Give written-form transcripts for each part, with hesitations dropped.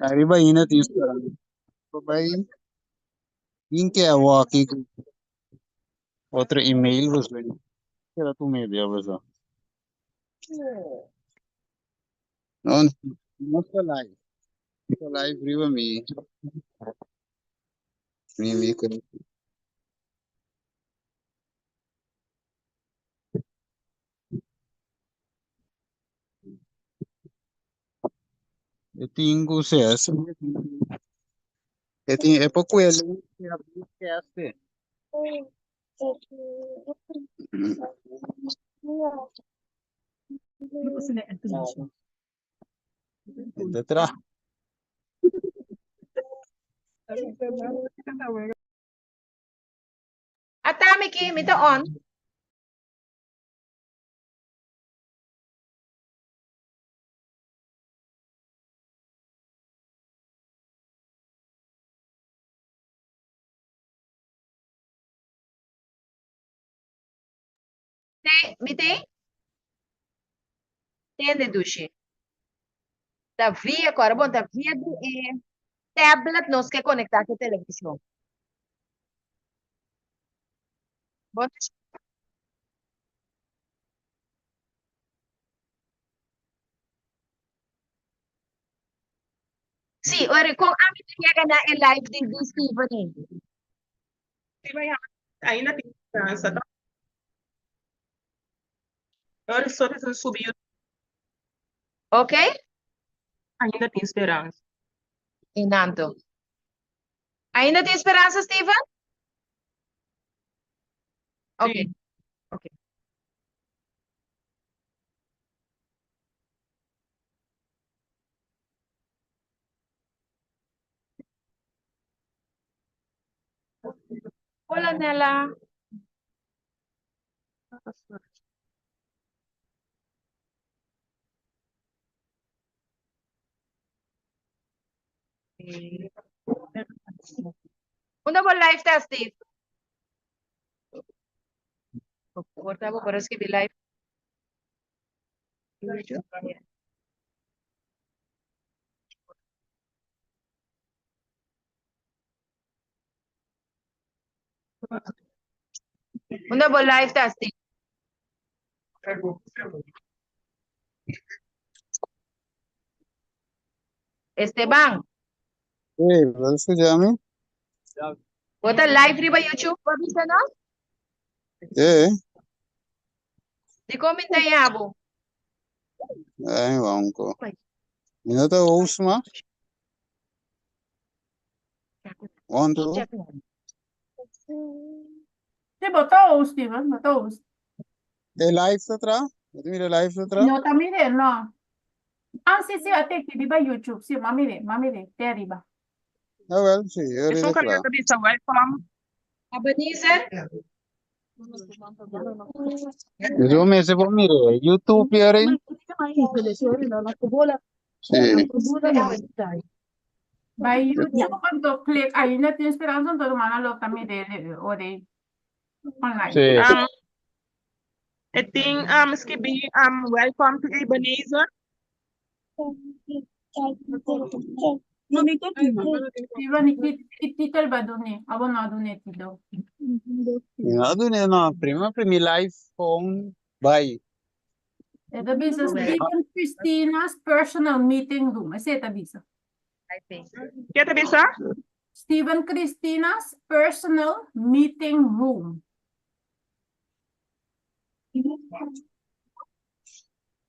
Arriba yine తీసుకురండి भाई इनके वाकई otro email was ready era tu media was on no está live riba me con tingo se hace é pouco ele que hace detrás Atami ki, mito on. Mite? Tende dushi. Da via agora, bom, da via do tablet nós que conectar com a televisão. Bom, sim, ora, com a minha chega na live de Steven. Ainda tem esperança. Olha só que subiu. Ok? Ainda tem esperança. Inanto. Ainda tem esperança, Steven? Ok. Sim. Ok. Olá, Nela. Una boa live test, Steve. Portavo por escrever live. Una boa live test, Steve. Esteban, você já me bota live riba YouTube, pode ser não? De comentar aí, abo. vamos com ainda tá ouçma onde Você botou o Steven? Botou o é live tá atrás mira live tá atrás No, también no. Ah, sí, sí, até que viva YouTube. Sí, mami, de arriba. ah well sim eu Isso era que eu claro disse, welcome. Ebenezer, eu me se vou mira YouTube era sim By YouTube, cuando click, ahí no tiene esperanza, entonces mana lo también de online. sim I think Skibi, welcome to Ebenezer. Steven, titel ba dun eh? Abo na dun eh, tido. Nada, né? Não, prima live phone by. Ito bisa, Steven Christina's personal meeting room. Ese ito bisa. I think. Quer te avisar? Steven Christina's personal meeting room.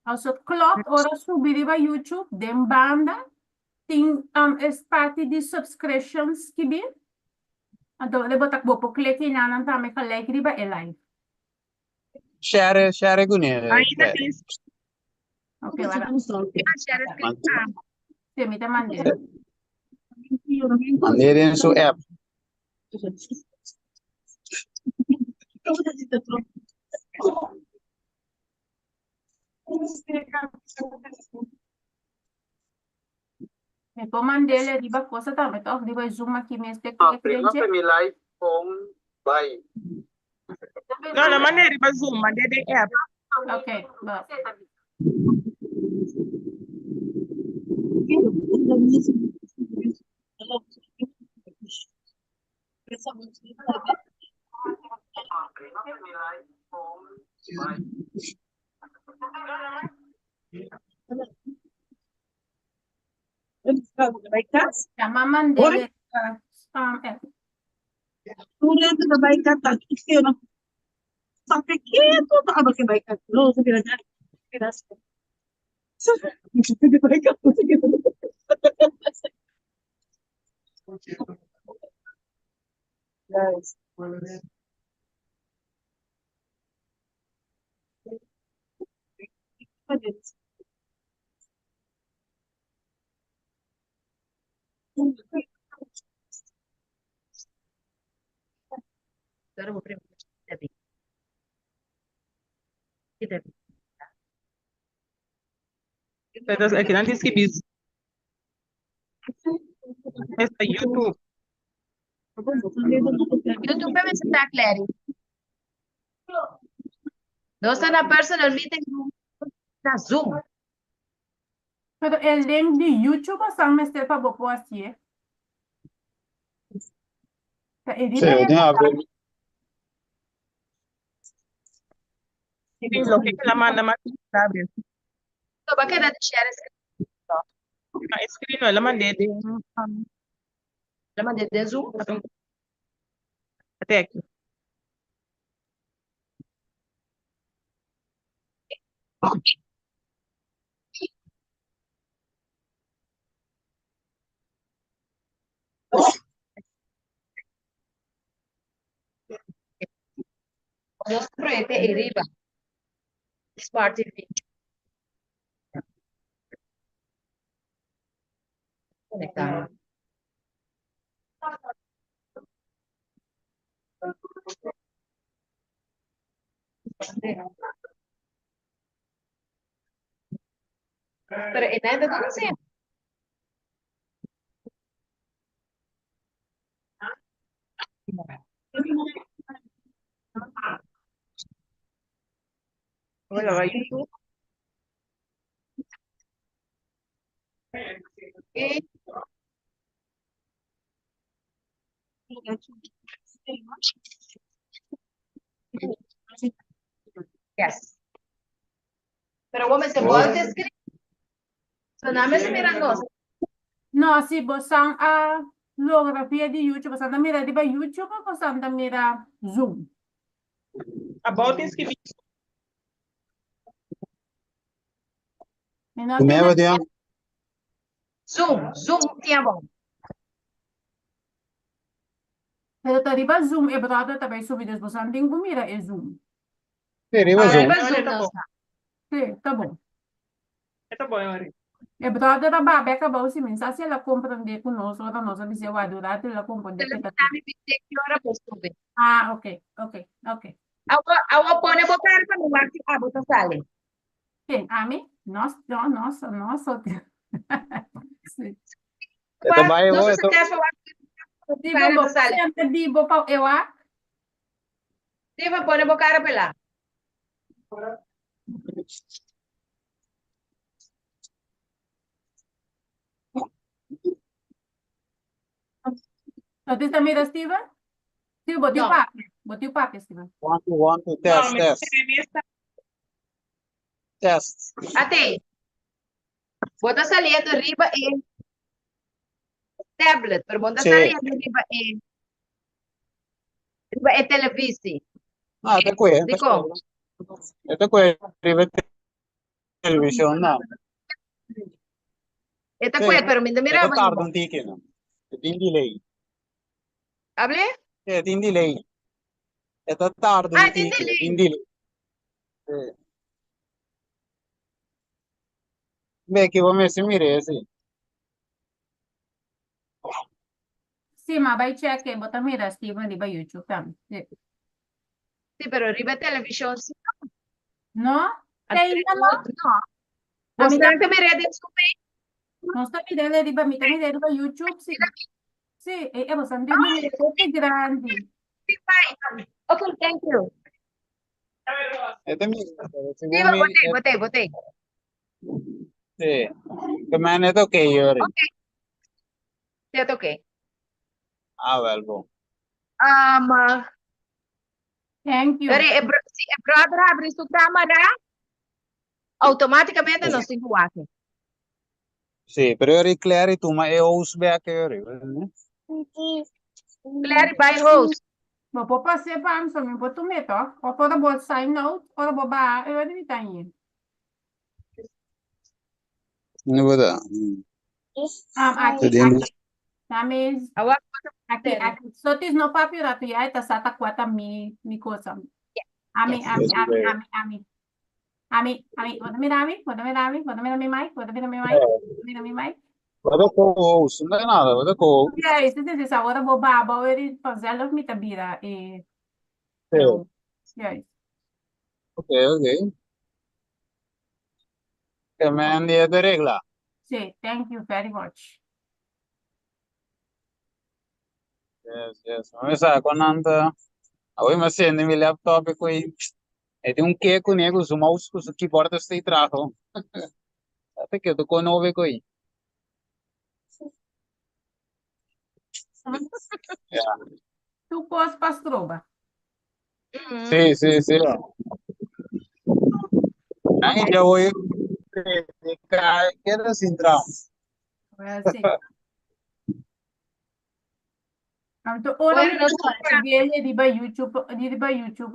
Also, clock ora subir ba YouTube, den banda, ting es parte de subscriptions kibi. Ado, lebo takbo po click inanan tami ka like riba e live. Share gune. Ainda tem. Okay, wala. Share screen. Sige, mita mandi. Mandarin su app. Me comandele riba cosa tami to, di ba Zoom aqui mesmo te Prima live phone by. Não, não mandei para Zoom, mandei de app. Okay, ba. Llama Mandela. Sampai quieto, tava que vai não se vira Agora eu vou primeiro. Kita Terus nanti skip is esta YouTube. YouTube पे मैं stack ले रही हूँ. दोस्तों ना personal meeting room na Zoom. Pero el link de YouTube sang mestre pa bopo así. Sa Sí, edita eu tenho abrir. Lo que la manda más sabe. तो बाकी ना share screen. Screen no la mandei de Lama de Zoom. até aqui. Los proyectos arriba. Smart TV. Conectar. Pero en nada ¿dónde se? Olha, vai YouTube. Okay. Yes. Pero vos me se puede escribir. Soname se mirando. No, si vos sang a lografía de YouTube, vos anda mira di ba YouTube o vos anda mira Zoom. About skip is Mena Primeiro dia. Zoom tinha bom. pero tadi ba Zoom e brother também subidos vos anding mira é Zoom. Arriba Aí Zoom. vai Zoom Olha, tá não bom. está. Sim, tá bom. Ito po yung E brother da ba beca ba si mensa se ela compreender conosco, ora nós dizer vai durar ela compreender que tá. Telefonami bitte que hora postuve. Ah, ok. Awa pone botar para no WhatsApp botar sale. Sim, a mim? Nossa. Sim. Ito ba Não eu? se quer falar. Di ba bo, sempre di bo pa ewa? Deve pone bocar para lá. So, this mira Steven? Steven, boti o pack, Steven. Want to test. Test. Até. Bota saliendo arriba en tablet, pero bota Sí. saliendo arriba en televisi. Ah, ito ko eh. Dico. Ito ko eh. Arriba television na. Esta Sí. fue, pero mira, Ito tardo un tiki na. Ito yung delay. ¿Hable? Ito yung delay. Ito tardo Ah, un tem tiki. delay. Ito yung delay. Sí. Ve que vou me mire esse. Sì, ma vai check e bota mira Steven di ba YouTube tam. Sì. Sí, pero arriba televisión, sí. No? Atrás, Lei no? no. A mí Mostrar que me redes non sta vedendo di ba mi di ba YouTube sì. Sì, e vos andate mira tutti grandi. Okay, thank you. Ito yung Sí, boté. Sí. Que me net oké, Yuri. Ok, certo, ok. Ah, wel, bom. Thank you. Yuri, se a brother abrir sua câmera, automaticamente nós temos o aqui. Sì, però Yuri, claro, tu, ma é os back, Yuri. Clary by host. Vou pôr passeio para mim, só me botar meto, ó. Ou pôr a boa sign out, ou a boa eu não tá aí. Não vou dar. Aqui, Podemos. aqui. Nami, Awa, aqui, aqui. Só tis no papel rato ya, tá sata quata mi coisa. Ami, ami, ami, ami, ami. Ami, vou me dar mi, vou me dar mi, vou me dar mi mic, vou me dar mi mic, vou me dar mi mic. Vado co-host, não é nada, vado co-host. Yeah, isso, agora vou baba, ele fazer lo mi tabira, Sì, eu, yeah. ok, ok. Che me andi a regla. Sì, thank you very much. Yes, yes. Ma sa, quando anda... Avui ma sendo mi laptop e qui... E di un che con ego su mouse su keyboard stai trago. Perché tu con 9 qui. Yeah. Tu pos pastroba. Sì, sì, sì. Anche già vuoi... Che era si entrava. Sì. Então, ora Oi, me nós vele di ba YouTube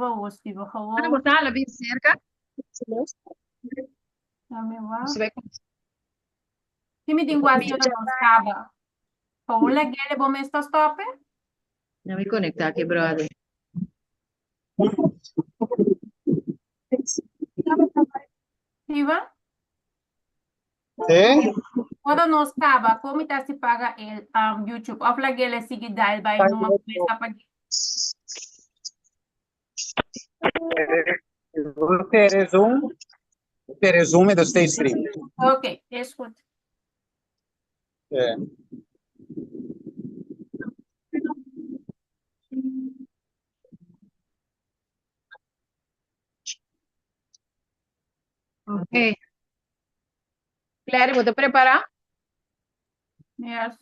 host di ba vamos hawo. botar ela bem cerca. Kami wa. Você vai Kimi din guasto na nostaba. Hawo la gele bo mesta stope? Não me conectar aqui, brother. Diba? Sì? Ora nos caba, como tá se paga el YouTube? Of la gele sige dahil ba numa mesta pag Te resume do state stream. Ok, escuta. Sì. Ok. Clary, vou te preparar? Yes.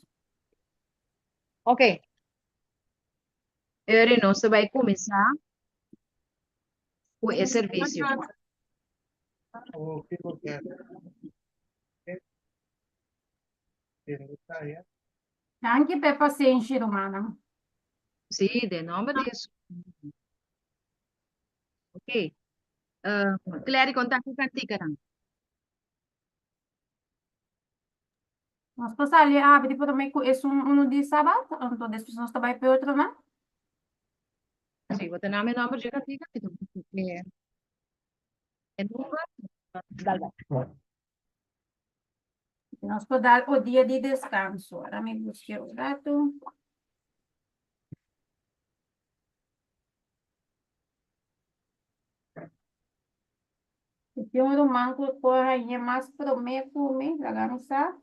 Ok. Yuri, nós vai começar com esse serviço. Anche per pazienza romana. Sim, de nome disso. Ok. Clary, contato com a tica. Nós passamos ali, depois também é um dia sábado, então depois nós também para outro, né? Sim, vou ter nome de a tica. É número. Nós podemos dar o dia de descanso. Agora me busquei o gato. Tem um manco por aí, mais prometo, me, lagança.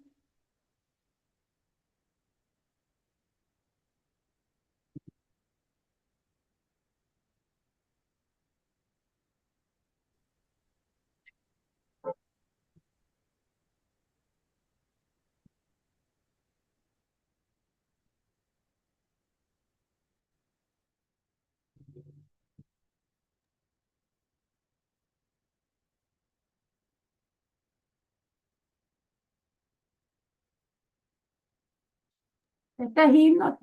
Este himno,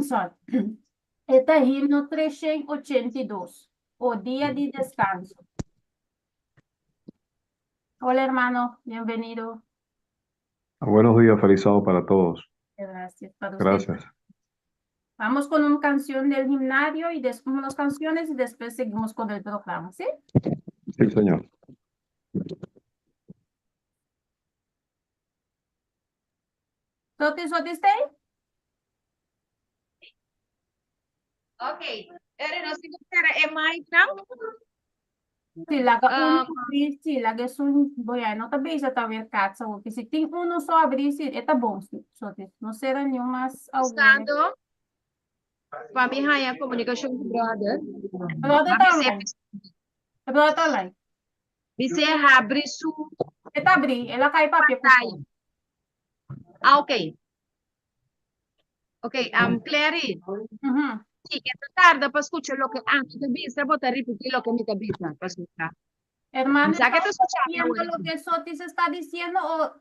sorry. Este himno 382, o día de descanso. Hola, hermano, bienvenido. Buenos días, feliz sábado para todos. Gracias para usted. Gracias. Vamos con una canción del gimnasio y después unas canciones y después seguimos con el programa, ¿sí? Sí, señor. Sotis, stay? Ok. Yuri, nós temos que ter mais, não? Sí, sí, la que es un, voy a no te veis a ver casa, porque si tengo uno só abrir, sí, está bom, sotis, no será ni mais algum. Estando. Para mim, a comunicação com o brother. Brother tá online. Brother tá online. Você abre Ito, Bri. Ela kay papi po. Pantalla. Ah, ok. Ok, Clary. Mhm. Sí, que esta tarde para escuchar lo que... Ah, tú te viste, voy a repetir lo que me te viste para escuchar. Hermano, ¿Sabes que te ¿estás escuchando? viendo lo que Sotis está diciendo o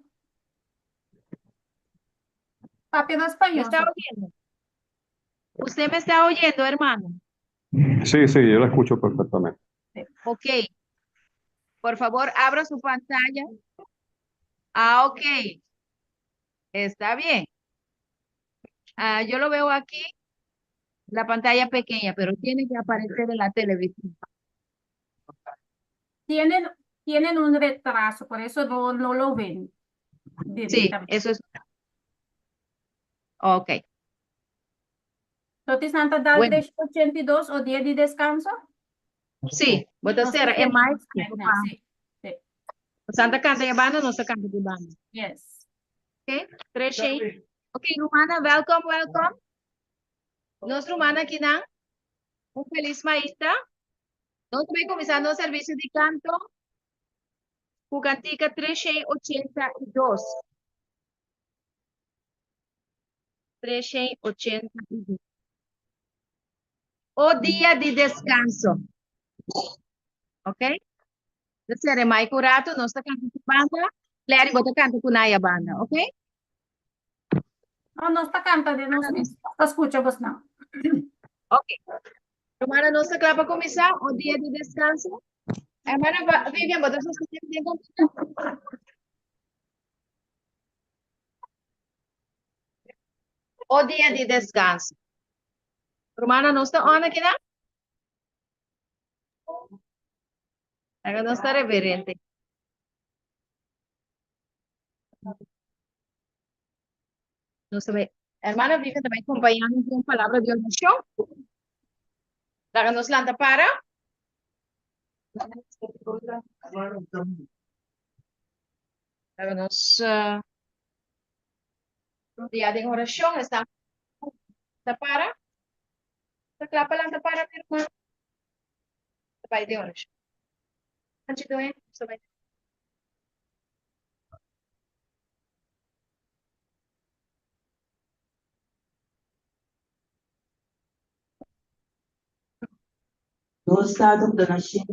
papi no ¿Me español? está oyendo? ¿Usted me está oyendo, hermano? Sí, sí, yo la escucho perfectamente. Ok. Por favor, abra su pantalla. Ah, ok. Está bien. Ah, yo lo veo aquí, la pantalla pequeña, pero tiene que aparecer en la televisión. Tienen un retraso, por eso no lo ven Sí, directamente. eso es. Ok. Sotis Santa dal Bueno, 382 o día de descanso. sí, voy a No hacer sé, mais. sí. Sí. Santa canta de banda, não se canta de banda. Yes. Ok? 3 Ok, Romana, welcome, welcome. Nós, Romana, aqui na. Feliz maestra. Nós vamos começar no serviço de canto. Com cantica 382. 382. O dia de descanso. Ok? Você mai curato, nós está cantando com banda. Clary, você canta com a banda, ok? No está canta de nos escucha vos no. Ok. Romana, nós está para começar o dia de descanso. Hermana Vivian, ¿vos estás escuchando? O dia de descanso. Romana, ¿no está on aquí, no? Acá no está reverente. No se ve. Hermana Vivian também acompanhando com palavra de oração. Daga-nos lanta para. Daga-nos dia de oração. Está para. Está clapa lanta para, minha irmã. Vai de oração. Antes de doer, você vai. No estado da nação,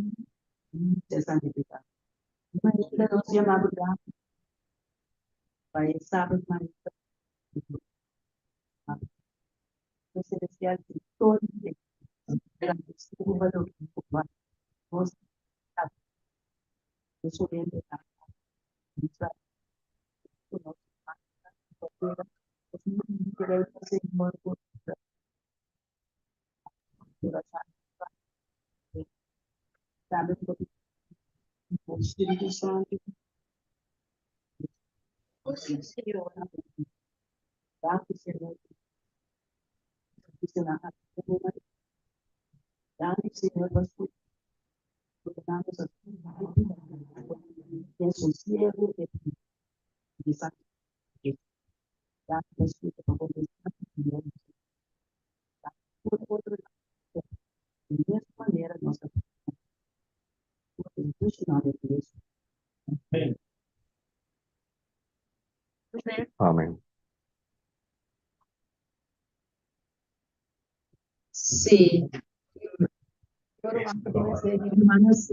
santificado. Mas ainda não se chamava da Pai, sábado, mas o celestial de todo dia. Era o valor que o Pai nos dá. Eu sou bem de cá. O nosso Pai, o Senhor, o Senhor, sabe, o Espírito Santo, o Senhor, dá o Senhor, o Senhor, dá o Senhor, porque damos a que sosiego de fato que dá o Espírito para poder por outro lado, de mesma maneira, nossa institucional de Cristo. Amén. Sí. Hermanos,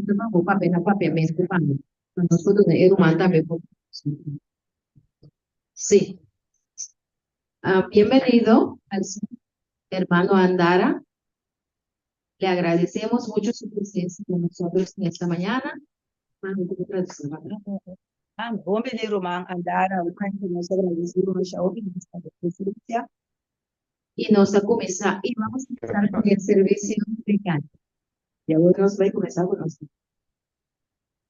no papel, me disculpan. Nosotros, hermano, también. Sí. Bienvenido al hermano Andara. Le agradecemos mucho su presencia con nosotros en esta mañana. Hermano, ¿cómo traducción? Bom pedir uma andara, o que nós agradecemos a outra presença. Y nos a comenzar, y vamos a empezar con el servicio de canto. E agora nós vamos começar com nós.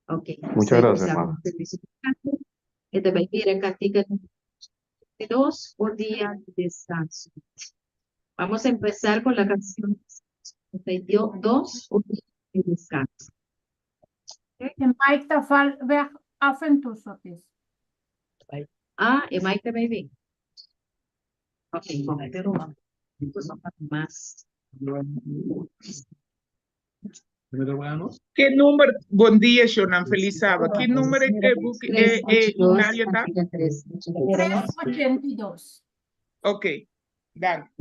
Ok. Muchas gracias, Empezar con hermano. el servicio de canto. Este va a ir a Cantica 2 por día de descanso. Vamos a empezar con la canción 52 por día de descanso. En Mike te val weg af en toe, Sotis. Ah, y Mike también bien. Ok, vamos. Pues no para más. Che numero, buon dia, Shonan, feliz sábado. Che numero è che in alieta? 382. Ok, dale.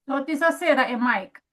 Notice sera e Mike.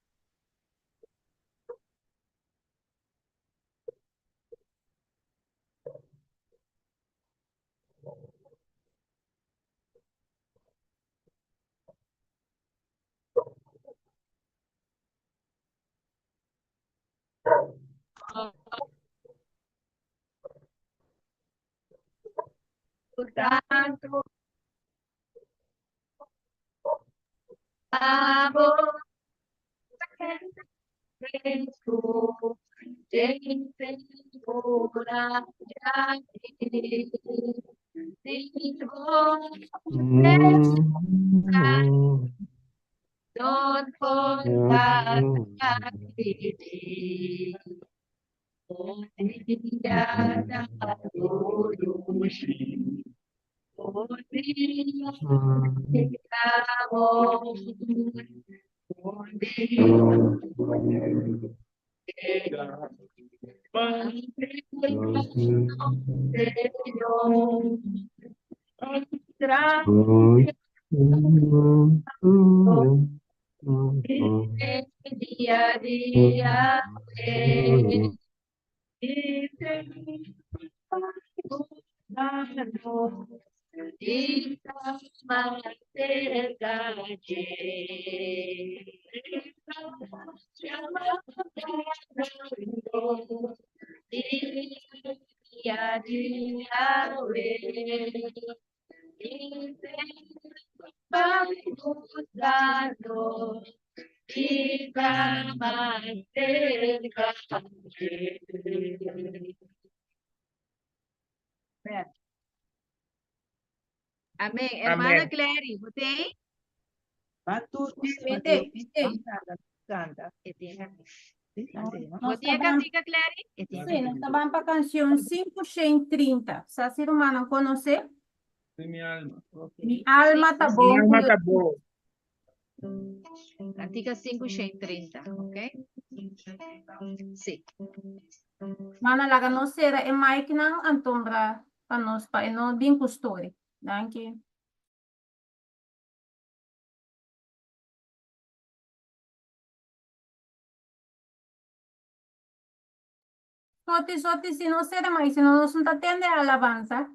Amén. Hermana Amén. Clary, ¿usted? Vete. Nós ¿Usted cantica Clary? sim, nós vamos para a canção 530. Se a irmã não conhecer, minha alma tá Mi bom. alma está boa. Cantica 530, ¿ok? Sí. Mana laga no sera e Mike nang antombra para nós para não bem custória. Thank you. Soti, si no sera mais, se não nós não tá tendo a alabanza.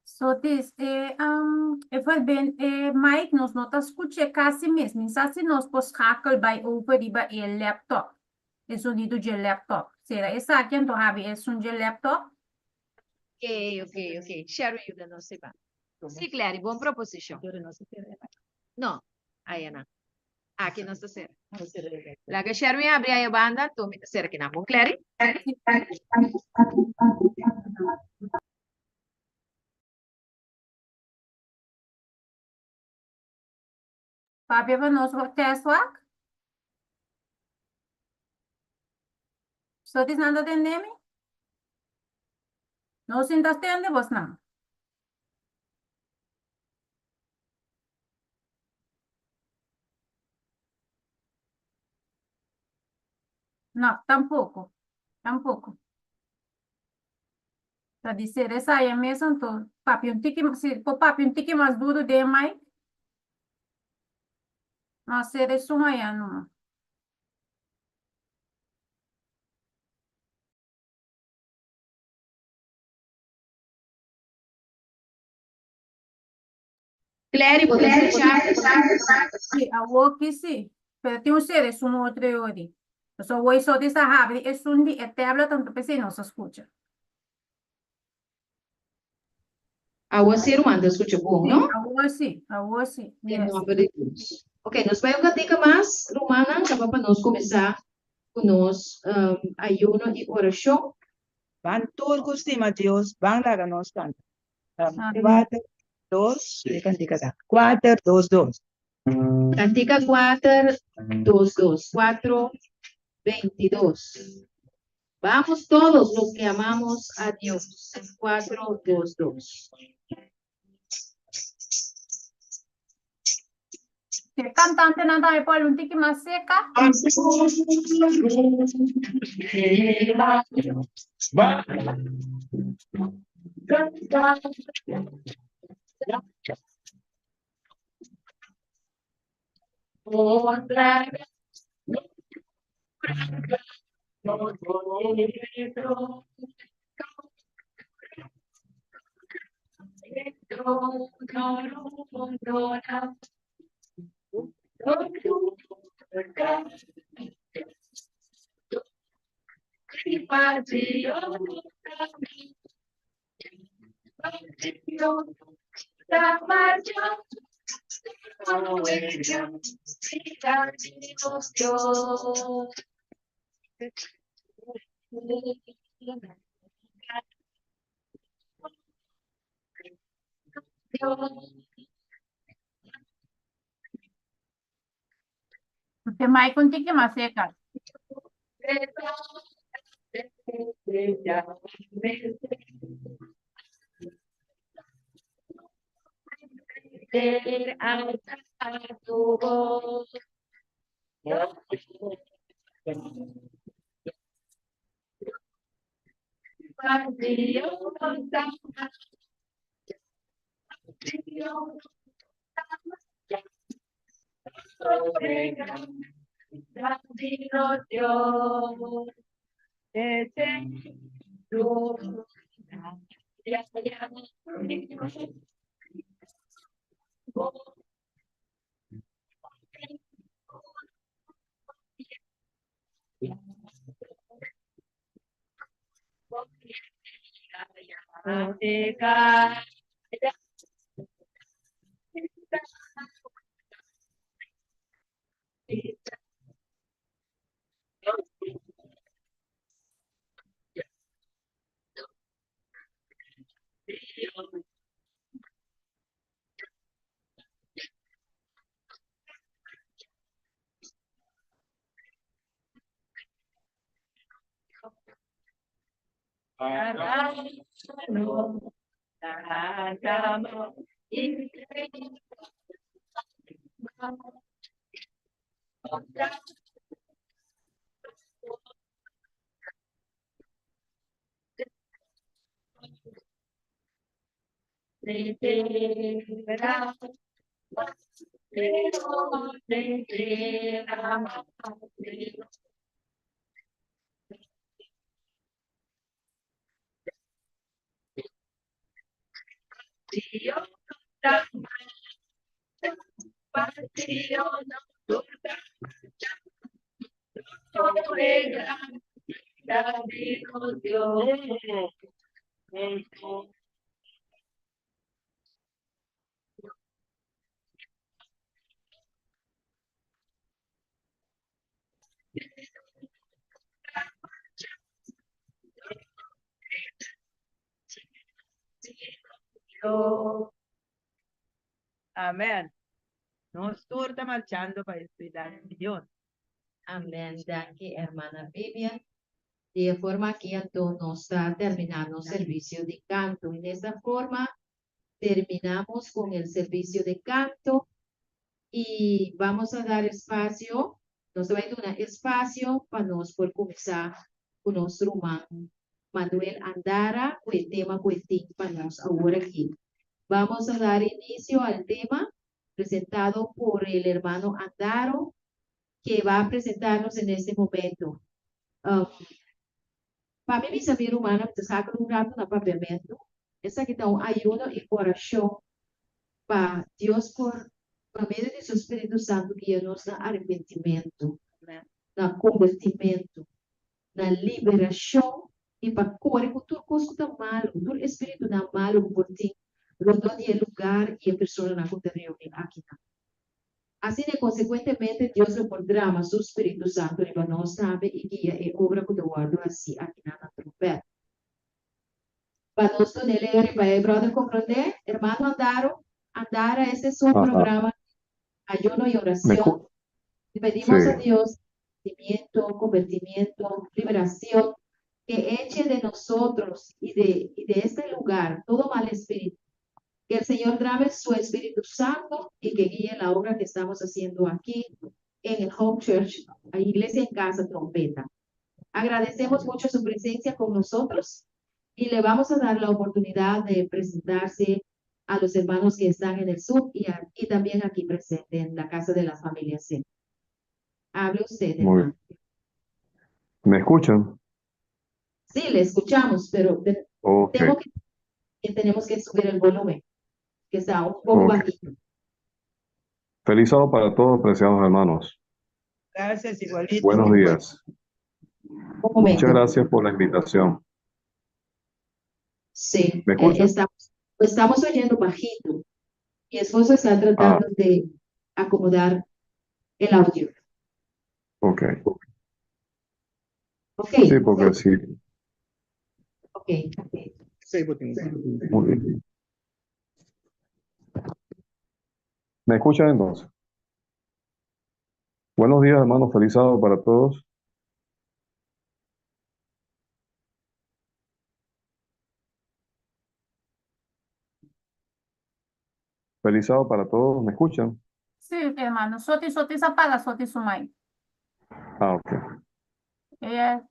So this, Mike, nós não tá escutando casi mesmo. Então, se nós poscakel by over riba el laptop. É sonido de laptop. Será essa aqui então have é som de laptop? Ok. Share you the no seba. Sì, Clary, buon proposition. No, Ayana. Aqui não está certo. La que share me abre aí a banda, tu me cerca que não, Clary? Papi, nós test work? So this nada entendendo? Não se entende, você não. Não, tampouco. Para dizer essa aí mesmo, então, papi, se o papi um tique mais duro de mais, nós seres um aí, não. Clary, você deixar? Sim, a work sim. Pero tem um seres um outro ali. So, o isso dessa abre, é um de tablet, tanto pensei não se escuta. A você não anda, escuta bom, não? A work sim. Em Yes. nome de Deus. Ok, nós vamos cantar mais, Romana, para nós começar com nós ayuno e oração. Van turco estima Dios, van la ganos canta. Amém. 4, 2, cantica 4, 2, 2. Cantica 4, 2, 2, 4, 22. Vamos todos los que amamos a Dios. 4, 2, 2. Se cantante nada me pode um tique mais seca. Que may kunti que más seca. Amen. No está marchando para estudiar millón. Amén. Danke, hermana Vivian. De forma que entonces nos está terminando el servicio de canto. En esta forma terminamos con el servicio de canto y vamos a dar espacio, nos va a dar un espacio para nos poder comenzar con nuestro hermano Manuel Andara, con el tema que tiene para nos ahora aquí. Vamos a dar inicio al tema presentado por el hermano Andaro, que va a presentarnos en este momento. Para mim, mis amigos humanos, te sacan un rato no papiamento. Essa aqui está um ayuno e oração para Deus por meio de seu Espírito Santo guia-nos no arrependimento, no convertimento, na liberação e para correr com tudo coisa que está malo, todo espírito da malo por ti, onde é lugar e a pessoa na conta reunir aqui. Assim, consequentemente, Deus o programa seu Espírito Santo para nós sabe e guia e obra que eu guardo assim aqui na trompeta. Para nós ler para brother compreender, hermano Andara, este es un programa ayuno y oración. Y pedimos a Dios convertimiento, liberación, que eche de nosotros y de este lugar todo mal espíritu. Que el Señor trame su Espíritu Santo y que guíe la obra que estamos haciendo aquí en el Home Church, la Iglesia en Casa Trompeta. Agradecemos mucho su presencia con nosotros y le vamos a dar la oportunidad de presentarse a los hermanos que están en el sur y también aquí presente en la Casa de las Familias. Hable usted, hermano. ¿Me escuchan? Sí, le escuchamos, pero tenemos que subir el volumen, que está un poco bajito. Feliz sábado para todos, preciados hermanos. Gracias, igualito. Buenos días. Un momento. Muchas gracias por la invitación. Sí, ¿Me escuchan? estamos oyendo bajito. Mi esposo está tratando de acomodar el audio. Ok. Okay. Sí, porque sí. Okay. Muy bien. ¿Me escuchan entonces? Buenos días, hermanos. Feliz sábado para todos. Feliz sábado para todos. ¿Me escuchan? Sí, hermano. Soti, Soti se apaga, Soti Sumay. Ah, ok. Ella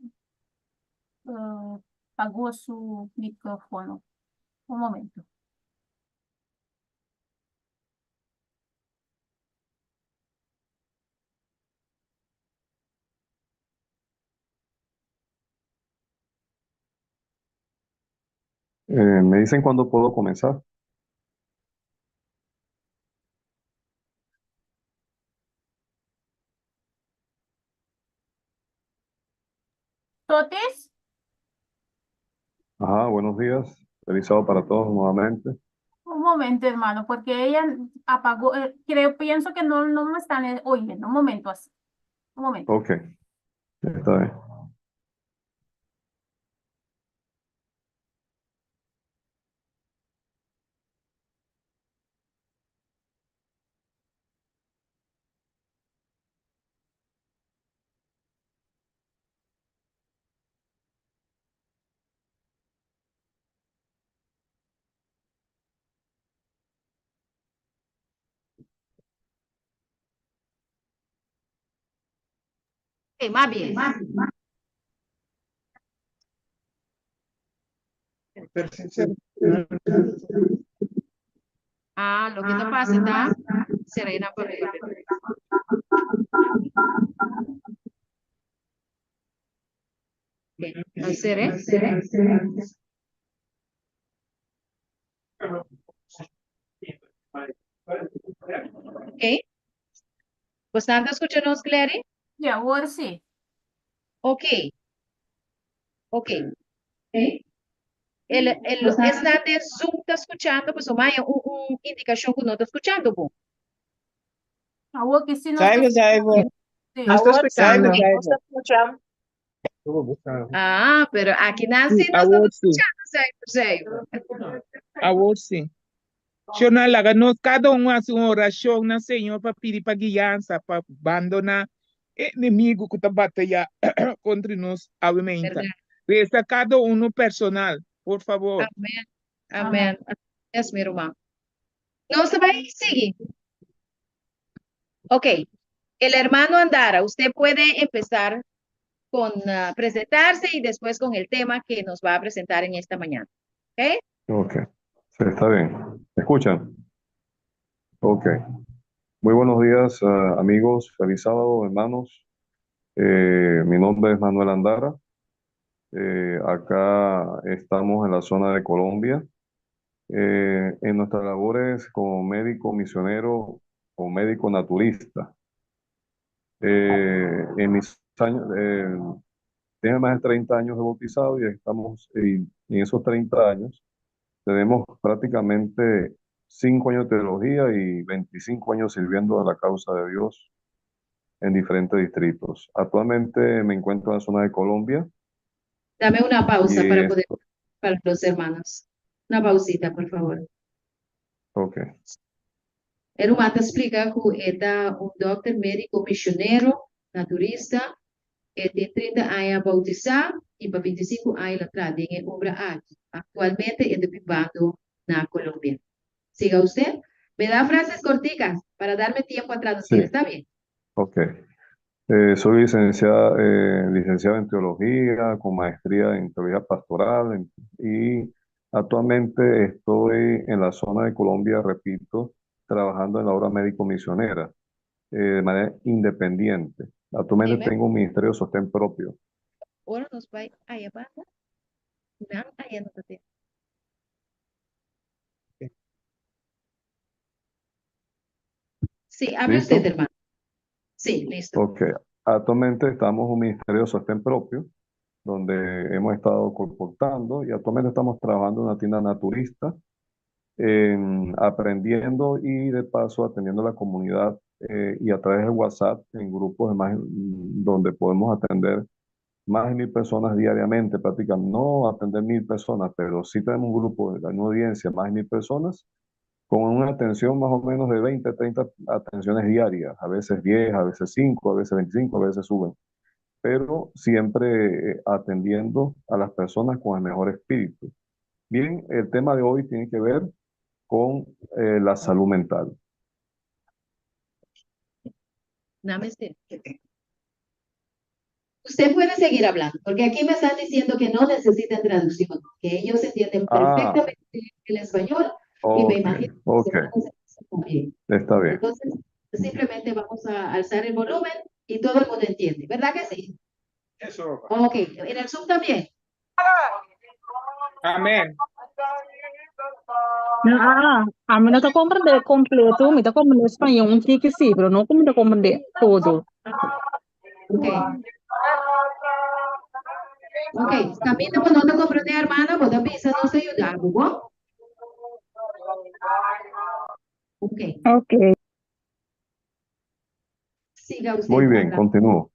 apagó su micrófono. Un momento. Me dicen cuándo puedo comenzar. Sotis, Ajá, buenos días. Feliz sábado para todos nuevamente. un momento, hermano, porque ella apagó, pienso que no me están oyendo. Un momento así. Un momento. Ok, está bien. Más bien. Ah, lo que no pasa, ¿tá? Serena por ahí. ¿No seré? Ok. ¿Pues tanto escuchamos, Clary? Y ahora sí. Ok. Ok. Está de Zoom está escuchando, pues, o Maya, indicación que no está escuchando, pues. Ahora que sí no Saiba, está Saiba. sí. No está escuchando. Ah, pero aquí Nancy no está Ahora sí. escuchando, sério. Ahora sí. Senhor, laga-nos, cada um a sua oração na Senhor para pedir para guiança, para abandonar o inimigo que está batendo contra nós, obviamente. Verdade. Resta cada um no personal, por favor. Amém. Amém. Yes, meu irmão. Não, você vai seguir. Ok. El hermano Andara, usted puede empezar con presentarse y después con el tema que nos va a presentar en esta mañana. ¿Ok? Ok, sí, está bien. ¿Me escuchan? Ok. Muy buenos días, amigos. Feliz sábado, hermanos. Mi nombre es Manuel Andara. Acá estamos en la zona de Colombia. En nuestras labores como médico misionero o médico naturista. En mis años, tengo más de 30 años de bautizado y en esos 30 años tenemos prácticamente 5 años de teología y 25 años sirviendo a la causa de Dios en diferentes distritos. Actualmente me encuentro en la zona de Colombia Dame una pausa y para poder, para los hermanos. Una pausita, por favor. ok, El hermano te explica que es un doctor médico misionero, naturista, que tiene 30 años bautizado y para 25 años atrás tiene obra aquí. Actualmente es vivando en Colombia. Siga usted. Me da frases corticas para darme tiempo a traducir. sí, ¿Está bien? ok. Soy licenciado en teología, con maestría en teología pastoral y actualmente estoy en la zona de Colombia, repito, trabajando en la obra médico misionera de manera independiente. Actualmente Amen. tengo un ministerio de sostén propio. Ahora nos va a llevar. Allá no te. Sí, hable ¿Listo? usted, hermano. Sí, listo. Ok. Actualmente estamos en un ministerio de sostén propio, donde hemos estado colportando y actualmente estamos trabajando en una tienda naturista aprendiendo y de paso atendiendo a la comunidad y a través de WhatsApp en grupos de donde podemos atender más de 1.000 personas diariamente, prácticamente no atender 1.000 personas, pero sí tenemos un grupo de una audiencia más de 1.000 personas con una atención más o menos de 20, 30 atenciones diarias, a veces 10, a veces 5, a veces 25, a veces suben, pero siempre atendiendo a las personas con el mejor espíritu. Bien, el tema de hoy tiene que ver con la salud mental. Namaste. Usted puede seguir hablando, porque aquí me están diciendo que no necesitan traducción, que ellos entienden perfectamente el español y me imagino que ok, también. está bien. Entonces, simplemente vamos a alzar el volumen y todo el mundo entiende, ¿verdad que sí? Eso. Ok, en el Zoom también. Amén. A mí no te comprende completo, me te comprende español un chique sí, pero no como te comprende todo. Ok. Ok, camina por donde comprende, hermana, vos también nos ayudar, ¿no? Ok, Ok. siga usted. Muy bien, hablando. continúo.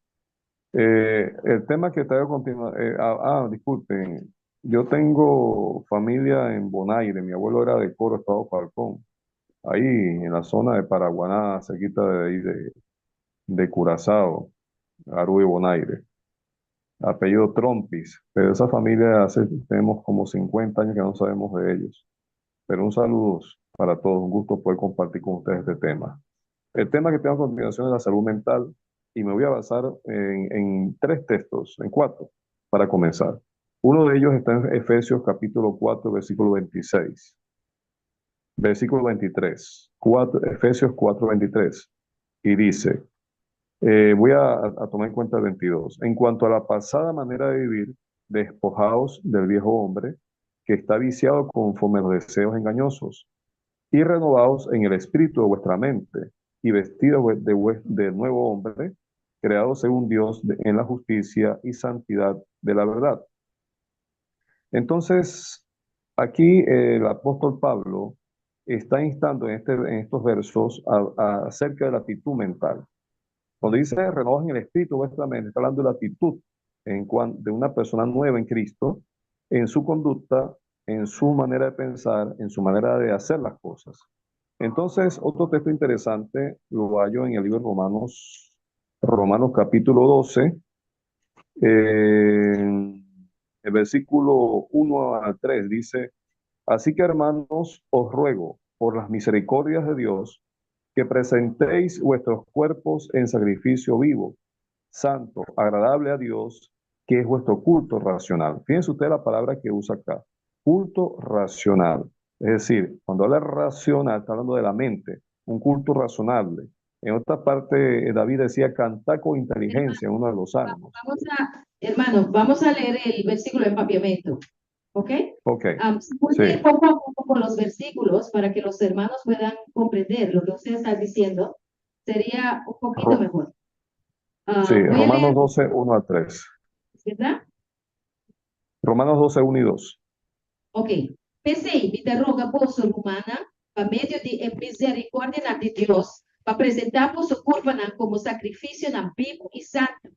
El tema que traigo a continuación, disculpen, yo tengo familia en Bonaire, mi abuelo era de Coro, Estado Falcón, ahí en la zona de Paraguaná, cerquita de ahí de Curazao, Aruba y Bonaire, apellido Trompis, pero esa familia tenemos como 50 años que no sabemos de ellos, pero un saludo para todos, un gusto poder compartir con ustedes este tema. El tema que tengo a continuación es la salud mental y me voy a basar en 3 textos, en 4, para comenzar. Uno de ellos está en Efesios capítulo 4, versículo 26. Versículo 23. Efesios 4, 23. Y dice, voy a tomar en cuenta el 22. En cuanto a la pasada manera de vivir, despojaos del viejo hombre que está viciado conforme a los deseos engañosos y renovados en el espíritu de vuestra mente y vestidos de nuevo hombre, creado según Dios en la justicia y santidad de la verdad. Entonces, aquí el apóstol Pablo está instando en estos versos acerca de la actitud mental. Cuando dice renovados en el espíritu de vuestra mente, está hablando de la actitud de una persona nueva en Cristo, en su conducta, en su manera de pensar, en su manera de hacer las cosas. Entonces, otro texto interesante lo hallo en el libro de Romanos capítulo 12, el versículo 1 al 3 dice, así que hermanos, os ruego por las misericordias de Dios que presentéis vuestros cuerpos en sacrificio vivo, santo, agradable a Dios, que es vuestro culto racional. Fíjense usted la palabra que usa acá, culto racional. Es decir, cuando habla racional, está hablando de la mente, un culto razonable. En otra parte, David decía cantar con inteligencia en uno de los salmos. Hermano, vamos a leer el versículo de empapiamiento. ¿Ok? Ok. Puede Sí. ir poco a poco con los versículos para que los hermanos puedan comprender lo que usted está diciendo. Sería un poquito mejor. Sí, voy a Romanos leer, 12, 1 a 3. ¿verdad? Romanos 12, 1 y 2. Ok. Pensei, me interroga por su humana, para medio de misericórdia de Dios, para apresentar por su corpo como sacrifício vivo e santo,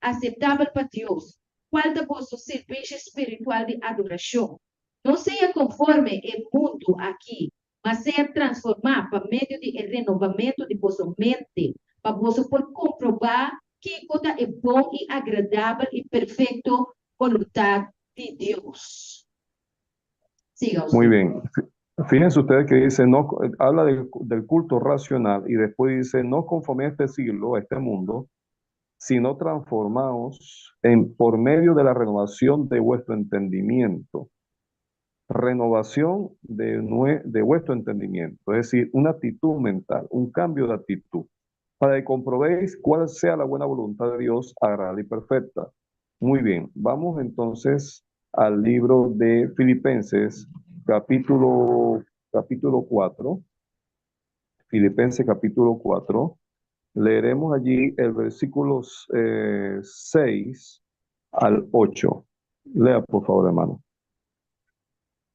aceitável para Deus, qual de vosso serviço espiritual de adoração. Não seja conforme o mundo aqui, mas seja transformar para meio de renovamento de vossa mente, para você poder comprovar que coisa é bom e agradável e perfeito voluntad de Deus. Siga usted. Muy bien. Fíjense ustedes que dice, no, habla del culto racional y después dice, no conforme a este siglo, a este mundo, sino transformaos por medio de la renovación de vuestro entendimiento. Renovación de vuestro entendimiento, es decir, una actitud mental, un cambio de actitud, para que comprobéis cuál sea la buena voluntad de Dios, agradable y perfecta. Muy bien, vamos entonces al libro de Filipenses, capítulo 4. Filipenses capítulo 4. Leeremos allí el versículos 6 al 8. Lea, por favor, hermano.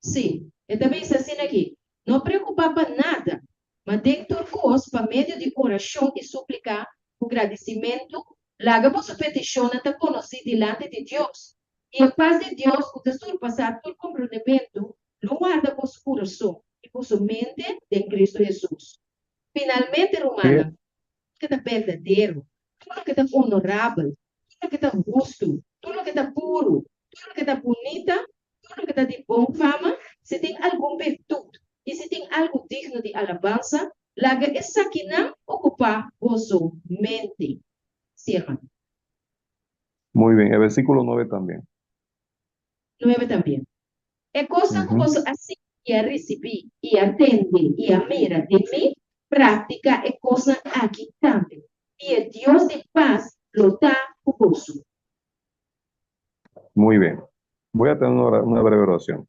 Sim, eu também diz assim aqui, não preocupar para nada, mas dentro vos, para meio de oração e suplicar, com agradecimento, larga vossa petição até conhecer diante de Deus. E a paz de Deus, que surpassar todo compreendimento, não guarda vosso coração e por su mente de Cristo Jesús. Finalmente, hermana, tudo que está verdadeiro, tudo que está honorável, tudo que está justo, tudo que está puro, tudo que está bonita, tudo que está de boa fama, se tem alguma virtude e se tem algo digno de alabança, larga essa que não ocupa vossa mente. Sí, hermano. Muy bien, el versículo 9 también. 9 também. É coisa que Ujú. você assim e a receber, e atende, e a mira de mim, prática é coisa aqui também. E o Deus de paz lo dá por você. Muy bien. Voy a tener una breve oración.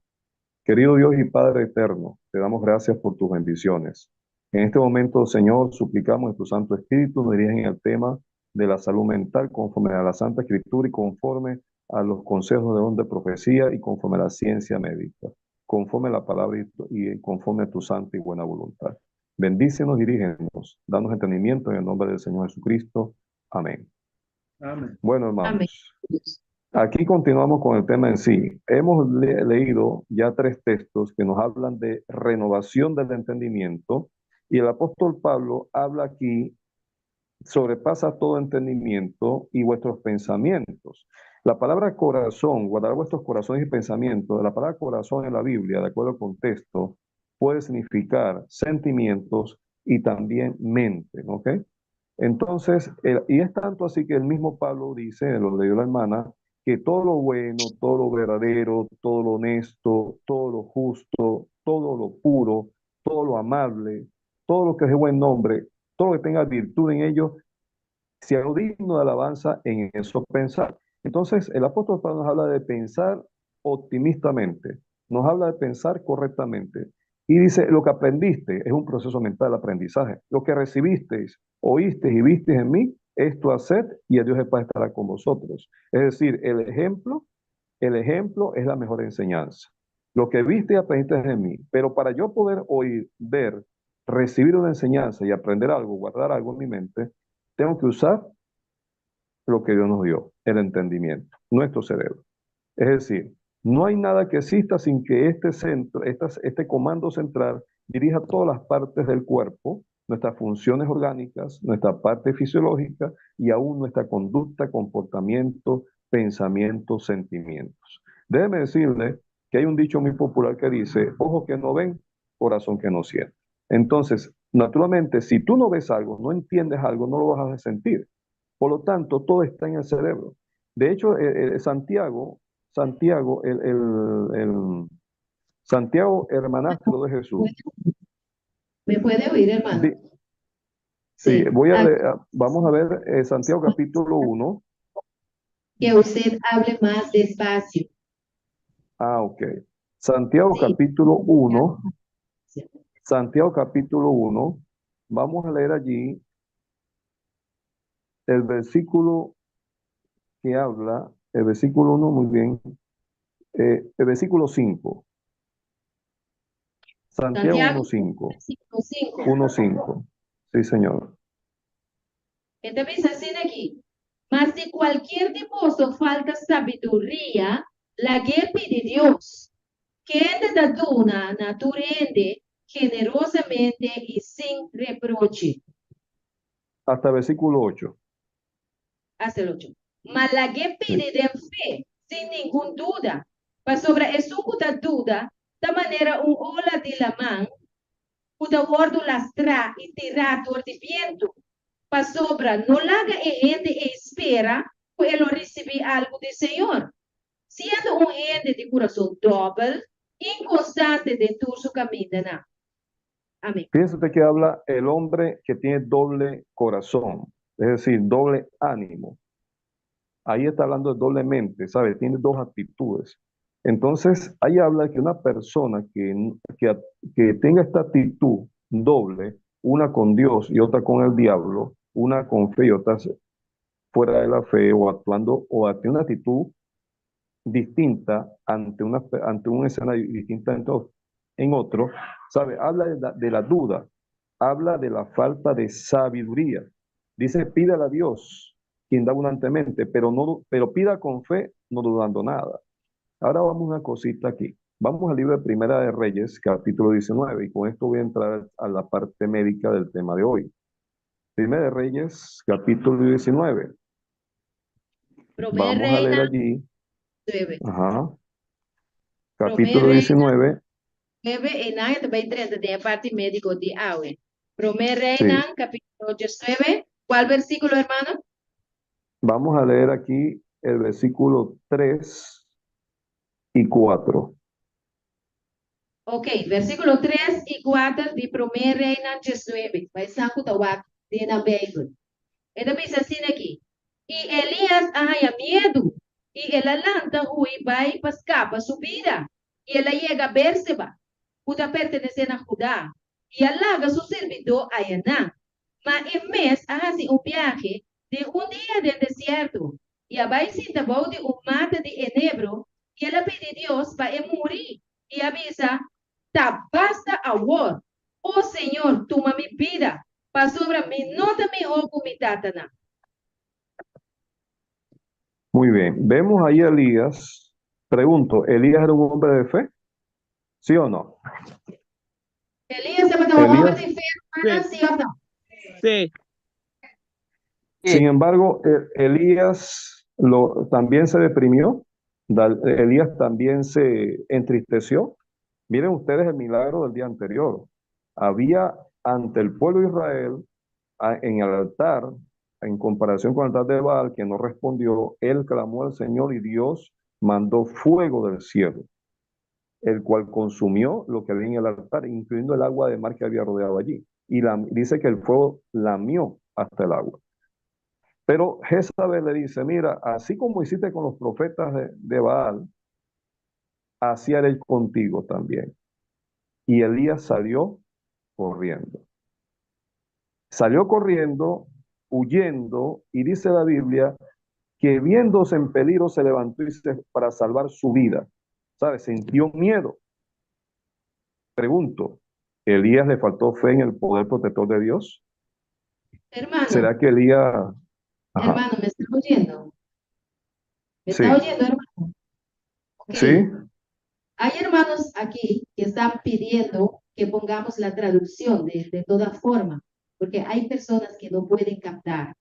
Querido Dios y Padre eterno, te damos gracias por tus bendiciones. En este momento, Señor, suplicamos en tu Santo Espíritu nos dirigen el tema de la salud mental conforme a la Santa Escritura y conforme a los consejos de don de profecía y conforme a la ciencia médica, conforme a la palabra y conforme a tu santa y buena voluntad. Bendícenos, dirígenos, danos entendimiento en el nombre del Señor Jesucristo. Amén. Amén. Bueno, Amén. hermanos, aquí continuamos con el tema en sí. Hemos leído ya 3 textos que nos hablan de renovación del entendimiento y el apóstol Pablo habla aquí, sobrepasa todo entendimiento y vuestros pensamientos. La palabra corazón, guardar vuestros corazones y pensamientos, la palabra corazón en la Biblia, de acuerdo al contexto, puede significar sentimientos y también mente, ¿ok? Entonces, y es tanto así que el mismo Pablo dice, lo leyó la hermana, que todo lo bueno, todo lo verdadero, todo lo honesto, todo lo justo, todo lo puro, todo lo amable, todo lo que es de buen nombre, todo lo que tenga virtud en ello, sea algo digno de alabanza en eso pensar. Entonces, el apóstol Pablo nos habla de pensar optimistamente, nos habla de pensar correctamente. Y dice, lo que aprendiste es un proceso mental de aprendizaje. Lo que recibisteis, oísteis y visteis en mí, esto haced y el Dios de paz estará con vosotros. Es decir, el ejemplo es la mejor enseñanza. Lo que viste y aprendiste en mí. Pero para yo poder oír, ver, recibir una enseñanza y aprender algo, guardar algo en mi mente, tengo que usar lo que Dios nos dio, el entendimiento, nuestro cerebro. Es decir, no hay nada que exista sin que este centro, este comando central dirija todas las partes del cuerpo, nuestras funciones orgánicas, nuestra parte fisiológica y aún nuestra conducta, comportamiento, pensamientos, sentimientos. Déjeme decirle que hay un dicho muy popular que dice, ojos que no ven, corazón que no siente. Entonces, naturalmente, si tú no ves algo, no entiendes algo, no lo vas a sentir. Por lo tanto, todo está en el cerebro. De hecho, Santiago, Santiago, hermanastro de Jesús. ¿Me puede oír, hermano? Sí, Sí. vamos a ver Santiago capítulo 1. Que usted hable más despacio. Ok. Santiago Sí. capítulo 1. Sí. Santiago capítulo 1. Vamos a leer allí el versículo que habla, el versículo 1, muy bien, el versículo 5. Santiago 1.5. 5:5. 1.5. Sí, señor. Entonces dice así aquí, mas de cualquier tipo falta sabiduría, la que pide Dios, que te da una naturalmente, generosamente y sin reproche. Hasta el versículo 8. Hasta el 8. Mas la que pide de fe, sin ninguna duda, para sobre eso da duda, de manera un ola de la mano, puta gordo lastra y tirar todo de viento. Para sobra, no laga gente espera que ele receber algo do Senhor. Sendo gente de coração doble, inconstante de todo su camino. Amén. Fíjense usted que habla el hombre que tiene doble corazón, es decir, doble ánimo. Ahí está hablando de doble mente, ¿sabe? Tiene 2 actitudes. Entonces, ahí habla que una persona que tenga esta actitud doble, una con Dios y otra con el diablo, una con fe y otra fuera de la fe o actuando o ante una actitud distinta ante un escenario distinta en otro, ¿sabe? Habla de la duda, habla de la falta de sabiduría. Dice, pídale a Dios, quien da abundantemente, pero pida con fe, no dudando nada. Ahora vamos a una cosita aquí. Vamos al libro de Primera de Reyes, capítulo 19, y con esto voy a entrar a la parte médica del tema de hoy. Primera de Reyes, capítulo 19. Primeira Vamos a leer Reina allí, 9. ajá, Primeira capítulo Reina 19, 9 e na também 30 tem a parte médica de Aue. Primeira sí. Reina, capítulo 19. ¿Cuál versículo, hermano? Vamos a leer aquí el versículo 3 y 4. Ok, versículo 3 y 4 de Primeira Reina 19. Vai saco da wak de na Bíblia. Ele diz assim aqui. E Elias arranha medo. E ela lanta rui vai para escapa subida. E ela chega a Berseba. Puta pertencer a Judá. E alaga seu servidor a Yaná. Mas em mês hace viaje de dia del desierto. E a baixinta bau de mata de enebro. E ela pede Deus para morir. E avisa, tá basta agora. Oh Senhor, toma mi vida. Para sobre mí, no te me ojo mi tatana. Muy bien, vemos ahí a Elías. Pregunto, ¿Elías era un hombre de fe? ¿Sí o no? Elías se mataba Elías, hombre de fe, hermana, ¿sí o no? Sí. sin embargo, Elías también se deprimió. Elías también se entristeció. Miren ustedes el milagro del día anterior. Había ante el pueblo de Israel, en el altar, en comparación con el altar de Baal, que no respondió, él clamó al Señor y Dios mandó fuego del cielo, el cual consumió lo que había en el altar, incluyendo el agua de mar que había rodeado allí. Y dice que el fuego lamió hasta el agua. Pero Jezabel le dice, mira, así como hiciste con los profetas de Baal, así haré contigo también. Y Elías salió corriendo. Salió corriendo, huyendo, y dice la Biblia que viéndose en peligro se levantó para salvar su vida. ¿Sabes? Sintió miedo. Pregunto, ¿Elías le faltó fe en el poder protector de Dios? Hermano, ¿Será que Elías... Ajá. hermano, ¿me está oyendo? ¿Me Sí. está oyendo, hermano? Ok. Sí, Hay hermanos aquí que están pidiendo que pongamos la traducción de toda forma, porque hay personas que no pueden captar.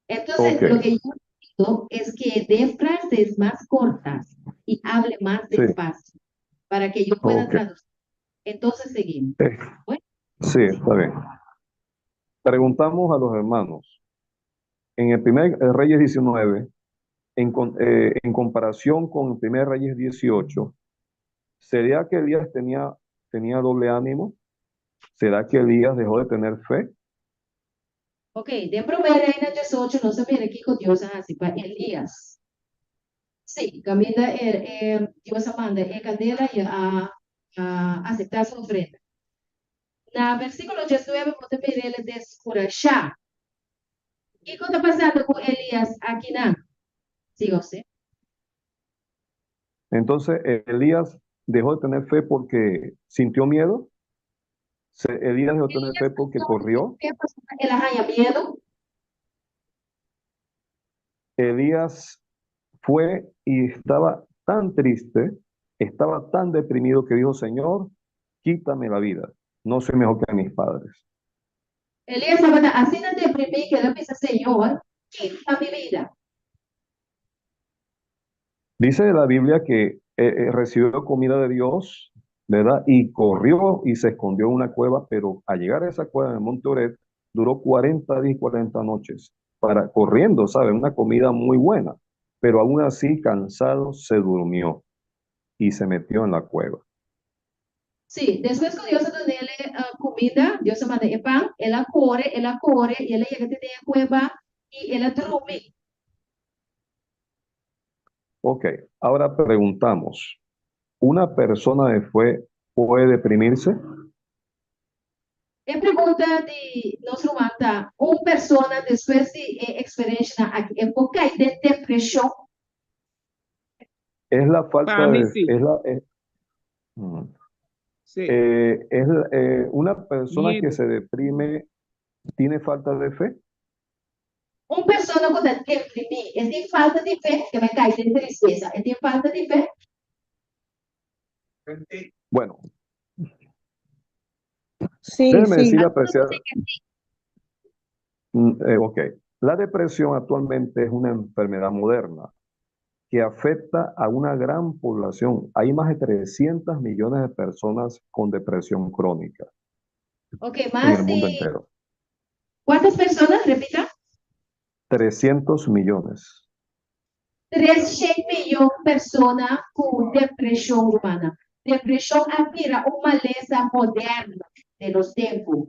Entonces, ok. lo que yo pido es que dé frases más cortas y hable más Sí. despacio para que yo pueda Ok. traducir. Entonces, seguimos. Bueno, Sí, está bien. Preguntamos a los hermanos, en el primer Reyes 19, en comparación con el primer Reyes 18, ¿sería que Elías tenía doble ánimo? ¿Será que Elías dejó de tener fe? ok, de Primeira Reina 18, no se mira aquí con Dios así para Elías. Sí, camina Dios manda cadela y a aceptar su ofrenda. Na versículo 19, você vê ele descorachar. O que está pasando con Elías aquí? Sí, José. Entonces, ¿Elías dejó de tener fe porque sintió miedo? ¿Elías dejó de tener fe porque corrió? ¿Qué pasó? Él arranha miedo. Elías fue y estaba tan triste, estaba tan deprimido que dijo, Señor, quítame la vida, no soy mejor que mis padres. Elías estaba así de deprimido que él dice, Señor, quita mi vida. Dice la Biblia que recibió comida de Dios, ¿verdad? Y corrió y se escondió en una cueva, pero al llegar a esa cueva en el Monte Oret, duró 40 días y 40 noches, corriendo, ¿sabe? Una comida muy buena, pero aún así cansado se durmió y se metió en la cueva. Sí, después que Dios da nele comida, Dios manda el pan, él corre, y él llega a tener cueva y él duerme. Ok, ahora preguntamos, ¿una persona de fe puede deprimirse? É pergunta de nós mata uma pessoa depois de experiência aqui é porque aí de depressão. Es la falta Para mí de... sí. Sí. Una persona que Miedo. se deprime, ¿tiene falta de fe? Uma pessoa quando deprimir, tem falta de fé, que vai cair de tristeza, tem falta de fé. Bueno, Sí, déjeme sí. decirle, Algunos apreciar, dicen que sí. ok, la depresión actualmente es una enfermedad moderna que afecta a una gran población. Hay más de 300 millones de personas con depresión crónica Ok, en el más mundo de entero. ¿cuántas personas? Repita. 300 millones. 300 milhões de pessoas com depressão humana. Depressão vira uma maleza moderna de los tempos.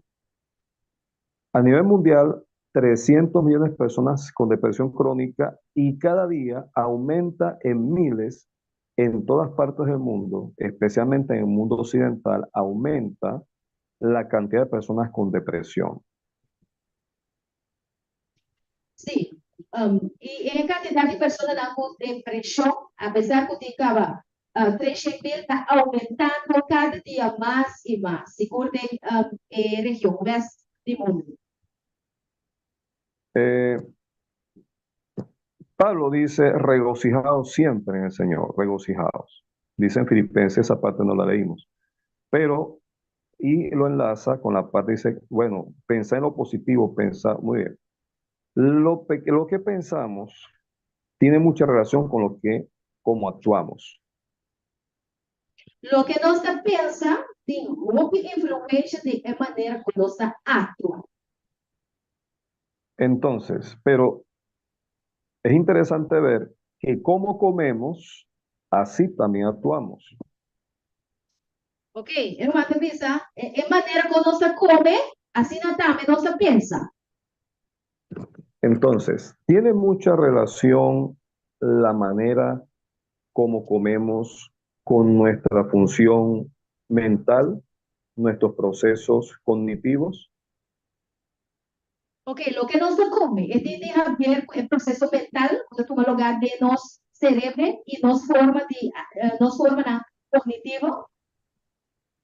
A nivel mundial, 300 millones de personas con depresión crónica y cada día aumenta en miles en todas partes del mundo, especialmente en el mundo occidental, aumenta la cantidad de personas con depresión. Sim. E a quantidade de pessoas com depressão, apesar que ficava 300 mil, está aumentando cada dia mais e mais, segundo a região oeste do mundo. Eh, Pablo dice, regocijados siempre en el Señor, regocijados. Dice en Filipenses, esa parte no la leímos, pero, y lo enlaza con la parte, dice, bueno, pensá en lo positivo, pensá, muy bien. Lo que pensamos tiene mucha relación con cómo actuamos. Lo que nós pensa tem muita influência de maneira que nós atua. Entonces, pero es interesante ver que como comemos, así también actuamos. Ok? É uma pensa, é maneira que nós come, assim também nós pensa. Entonces, tiene mucha relación la manera como comemos con nuestra función mental, nuestros procesos cognitivos. Ok, lo que nós come, tem a ver com o processo mental, quando toma lugar de nosso cérebro e nos forma cognitivo.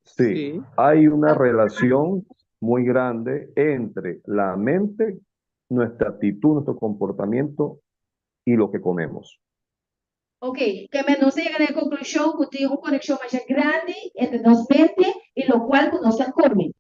Sí, Sí. hay una relación muy grande entre la mente, nuestra actitud, nuestro comportamiento y lo que comemos. Ok, que menos chega na conclusão que tem uma conexão mais grande entre nossa mente e lo qual nós come.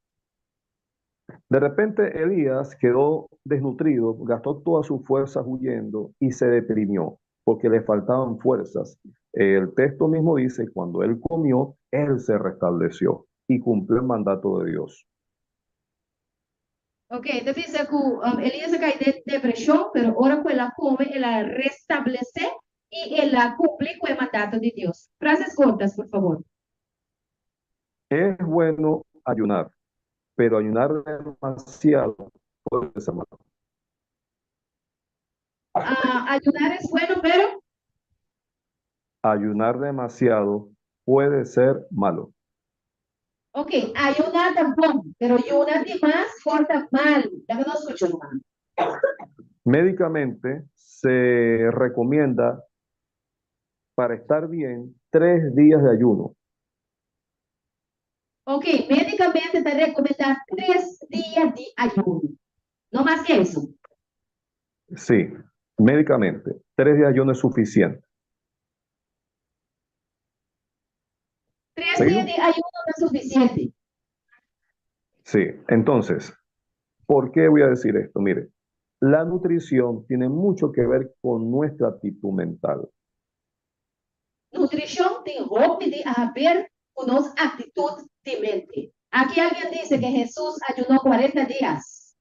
De repente Elías quedó desnutrido, gastó todas sus fuerzas huyendo y se deprimió porque le faltaban fuerzas. El texto mismo dice, cuando él comió, él se restableció y cumplió el mandato de Dios. Ok, então diz que Elias cai de depressão, mas ora que ela come, ela restabelece e ela cumpre com o mandato de Deus. Frases cortas, por favor. Es bueno ayunar, pero ayunar demasiado puede ser malo. Ayunar é bueno, pero Ayunar demasiado puede ser malo. ok, ayunar tá bom, pero ayunar demais corta mal. Dame não escucho, hermano. Médicamente se recomienda para estar bien 3 días de ayuno. Ok, medicamente está recomendado 3 dias de ayuno. No más que eso. Sí, médicamente 3 días de ayuno es suficiente. 3 ¿Seguido? días de ayuno no es suficiente. Sí, entonces, ¿por qué voy a decir esto? Mire, la nutrición tiene mucho que ver con nuestra actitud mental. Nutrición tem roupa de ver con nuestra actitud de mente. Aquí alguien dice que Jesús ayunó 40 días.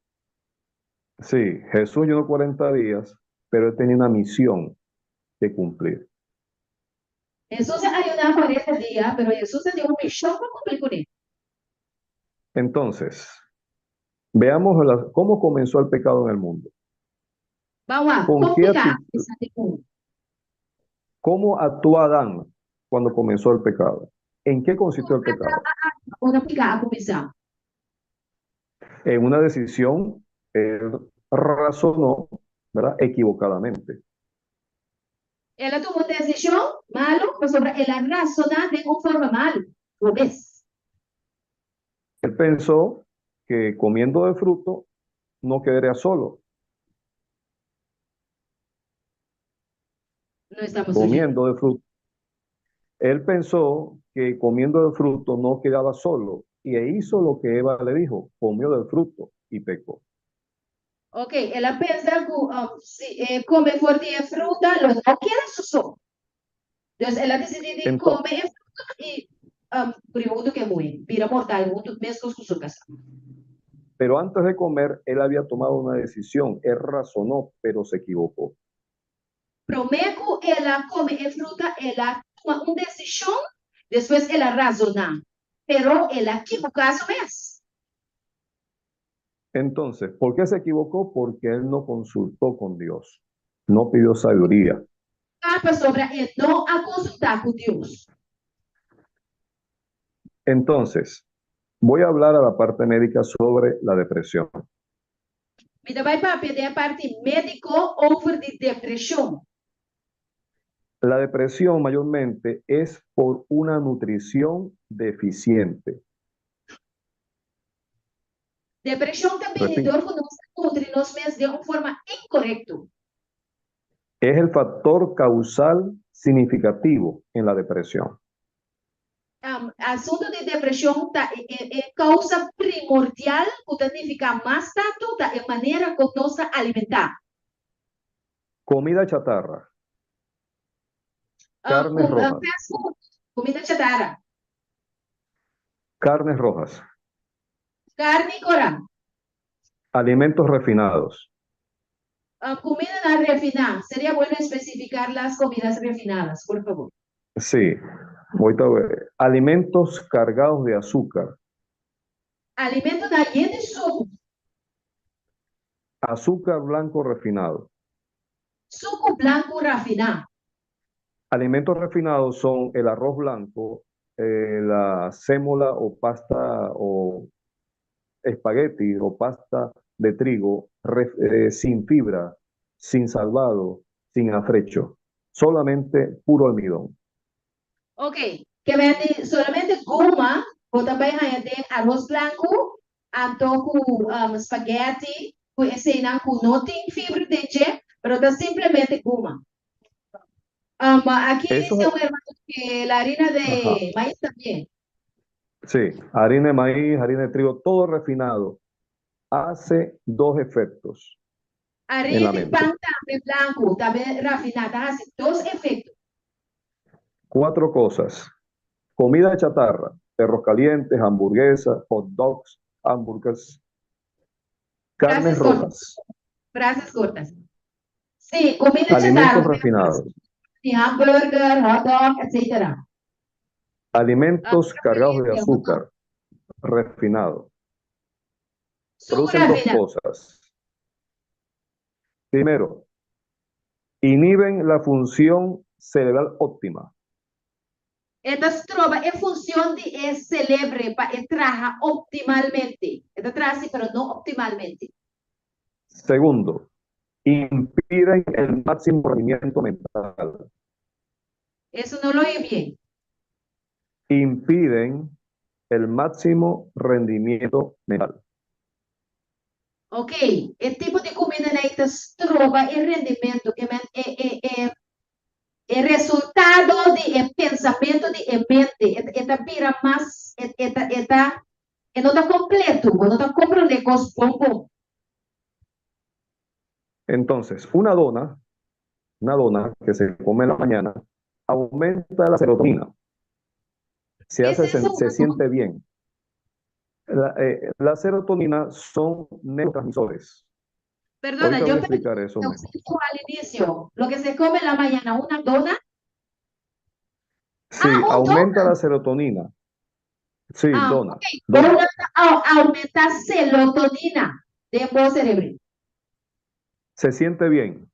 Sí, Jesús ayunó 40 días, pero él tenía una misión que cumplir. Jesús ayunó 40 días, pero Jesús tenía una misión para cumplir con él. Entonces, veamos cómo comenzó el pecado en el mundo. Vamos a ¿Con qué complicar actitud? esa segunda. ¿Cómo actuó Adán cuando comenzó el pecado? ¿En qué consistió el pecado? Vamos a aplicar a comisión. En una decisión, él razonó, ¿verdad? Equivocadamente. Ela tomou uma decisão malo, mas sobre ela razonar de uma forma malo. ¿Lo ves? Él pensó que comiendo de fruto no quedaría solo. No estamos oyendo. Comiendo de fruto. Él pensó que que comiendo del fruto no quedaba solo y hizo lo que Eva le dijo, comió del fruto y pecó. Ok, ela pensa que se come forte de fruta, ela não quer só. Então, ela decidiu de Entonces, comer fruta e primeiro que morre, vira mortal, muito mesmo com sua casa. pero antes de comer, él había tomado una decisión, él razonó, pero se equivocó. Primeiro ela come a fruta, ela toma uma decisão, depois ela razona. Pero ela equivocou mesmo. Entonces, ¿por qué se equivocó? Porque él no consultó con Dios, no pidió sabiduría. Capa sobre ele não a consultar com Deus. Entonces, voy a hablar a la parte médica sobre la depresión. Ainda vai para a parte médico over de depressão. La depresión mayormente es por una nutrición deficiente. Depressão também Repito. lidar com nós mesmos de uma forma incorreta. Es el factor causal significativo en la depresión. Assunto de depressão é causa primordial que significa mais tanto da maneira como nós alimentar. Comida chatarra, carnes rojas, Fast food, comida chatarra, carnes rojas, carne e coral, alimentos refinados, comida não refinada. Seria bueno especificar las comidas refinadas, por favor. sí, ahorita alimentos cargados de azúcar, Alimento da lleno de suco, azúcar blanco refinado. suco blanco refinado. Alimentos refinados son el arroz blanco, la sémola o pasta o espagueti o pasta de trigo sin fibra, sin salvado, sin afrecho, solamente puro almidón. Ok, que vende solamente goma, ou também tem arroz branco, com espaguete, com esse não não tem fibra de che, pero é simplesmente goma. Aquí Eso dice es- un hermano que la harina de Ajá. maíz también. Sí, harina de maíz, harina de trigo, todo refinado, hace dos efectos. Harina la de mente. pan también blanco, también refinada, hace dos efectos. 4 cosas: comida chatarra, perros calientes, hamburguesas, hot dogs, hamburguesas, carnes Frases cortas. rojas, Frases cortas. Sí, comida alimentos chatarra, refinados, sí, hamburger, hot dog, etc. alimentos cargados de caliente, azúcar, refinado. Suco Producen dos refinado. cosas. Primero, inhiben la función cerebral óptima. Esta trova en función de el cerebro para trabajar optimalmente. Esta trabaja, pero no optimalmente. Segundo, impiden el máximo rendimiento mental. Eso no lo oí bien. Impiden el máximo rendimiento mental. Ok, el tipo de comida necesitas trova el rendimiento que es el resultado del pensamiento de mente. Esta pira más, esta no está completo, no está completo con bom. Entonces, una dona que se come en la mañana, aumenta la serotonina. ¿Qué es eso? Se siente bien. La serotonina son neurotransmisores. Perdona, Ahorita voy yo a explicar eso pensé mejor. al inicio, lo que se come en la mañana, una dona. Sí, un aumenta la serotonina. Sí, dona. Ok. Dona. Dona aumenta serotonina del cerebro. Se siente bien.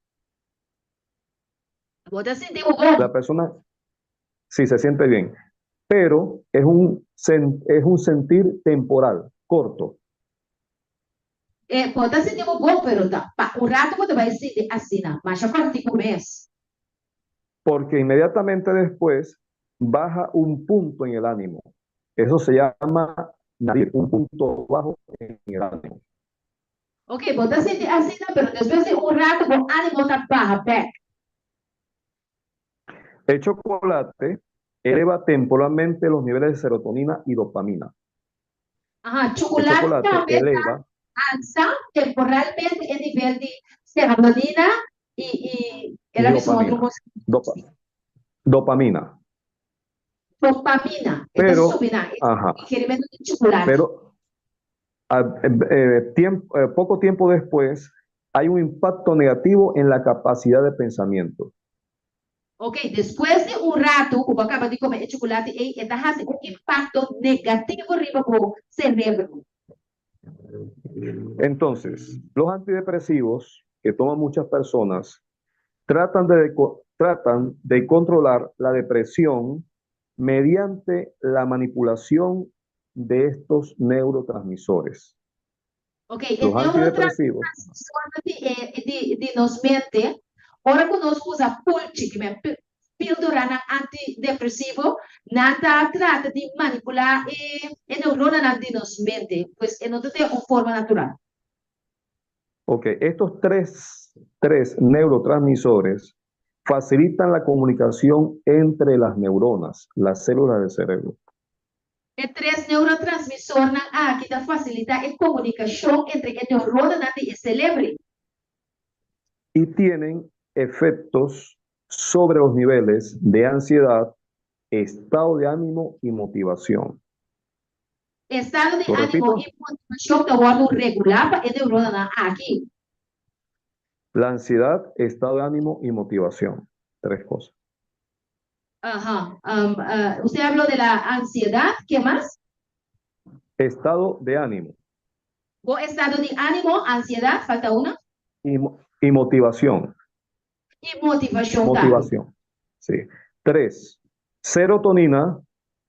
Vos te sentís bom. La persona, sí, se siente bien. Pero es un sentir temporal, corto. Vos te sentís bom, pero un rato vos te vas a sentir así, mas ya cuando te comes. Porque inmediatamente después baja un punto en el ánimo. Eso se llama nadir, un punto bajo en el ánimo. Ok, vos te sentís así, pero después de un rato, vos ánimo está baja, back. El chocolate eleva temporalmente los niveles de serotonina y dopamina. Ajá, El chocolate chocolate también eleva alza temporalmente el nivel de serotonina y era que son dopamina. otros Dopamina. dopamina. Pero, Entonces, subina, ajá, ingerimento de chocolate. pero poco tiempo después hay un impacto negativo en la capacidad de pensamiento. Ok, después de un rato, como acaba de comer el chocolate, está haciendo un impacto negativo arriba con el cerebro. Entonces, los antidepresivos que toman muchas personas tratan de controlar la depresión mediante la manipulación de estos neurotransmisores. Ok, Los el antidepresivos, neurotransmisor de nos mente, ahora que nos usa pulchi, que me píldora antidepresivo, nada trata de manipular el neurona de nos mente, pues no de una forma natural. ok, estos tres neurotransmisores facilitan la comunicación entre las neuronas, las células del cerebro. El tres neurotransmisores que facilita la comunicación entre el neurona y el cerebro. Y tienen efectos sobre los niveles de ansiedad, estado de ánimo y motivación. Estado de ¿Lo ánimo repito? y motivación de modo regular para el neurona aquí. La ansiedad, estado de ánimo y motivación. Tres cosas. Ajá. Usted habló de la ansiedad, ¿qué más? Estado de ánimo O estado de ánimo, ansiedad, falta una. y motivación. Y motivación también. Motivación. Sí. Tres, serotonina,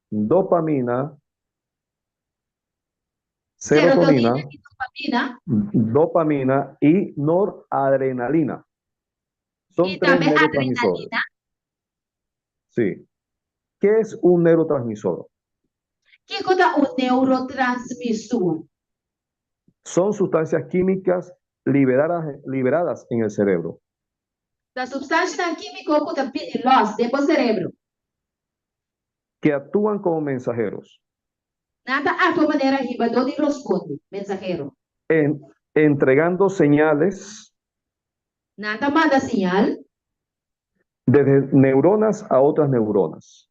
dopamina, Serotonina y dopamina. dopamina y noradrenalina. Son Y tres también neurotransmisores. adrenalina. Sí. ¿Qué es un neurotransmisor? ¿Qué cosa un neurotransmisor? Son sustancias químicas liberadas en el cerebro La sustancia química que también los del cerebro. que actúan como mensajeros, Nada a tu manera y va donde responde, mensajero. entregando señales Nada manda señal. desde neuronas a otras neuronas.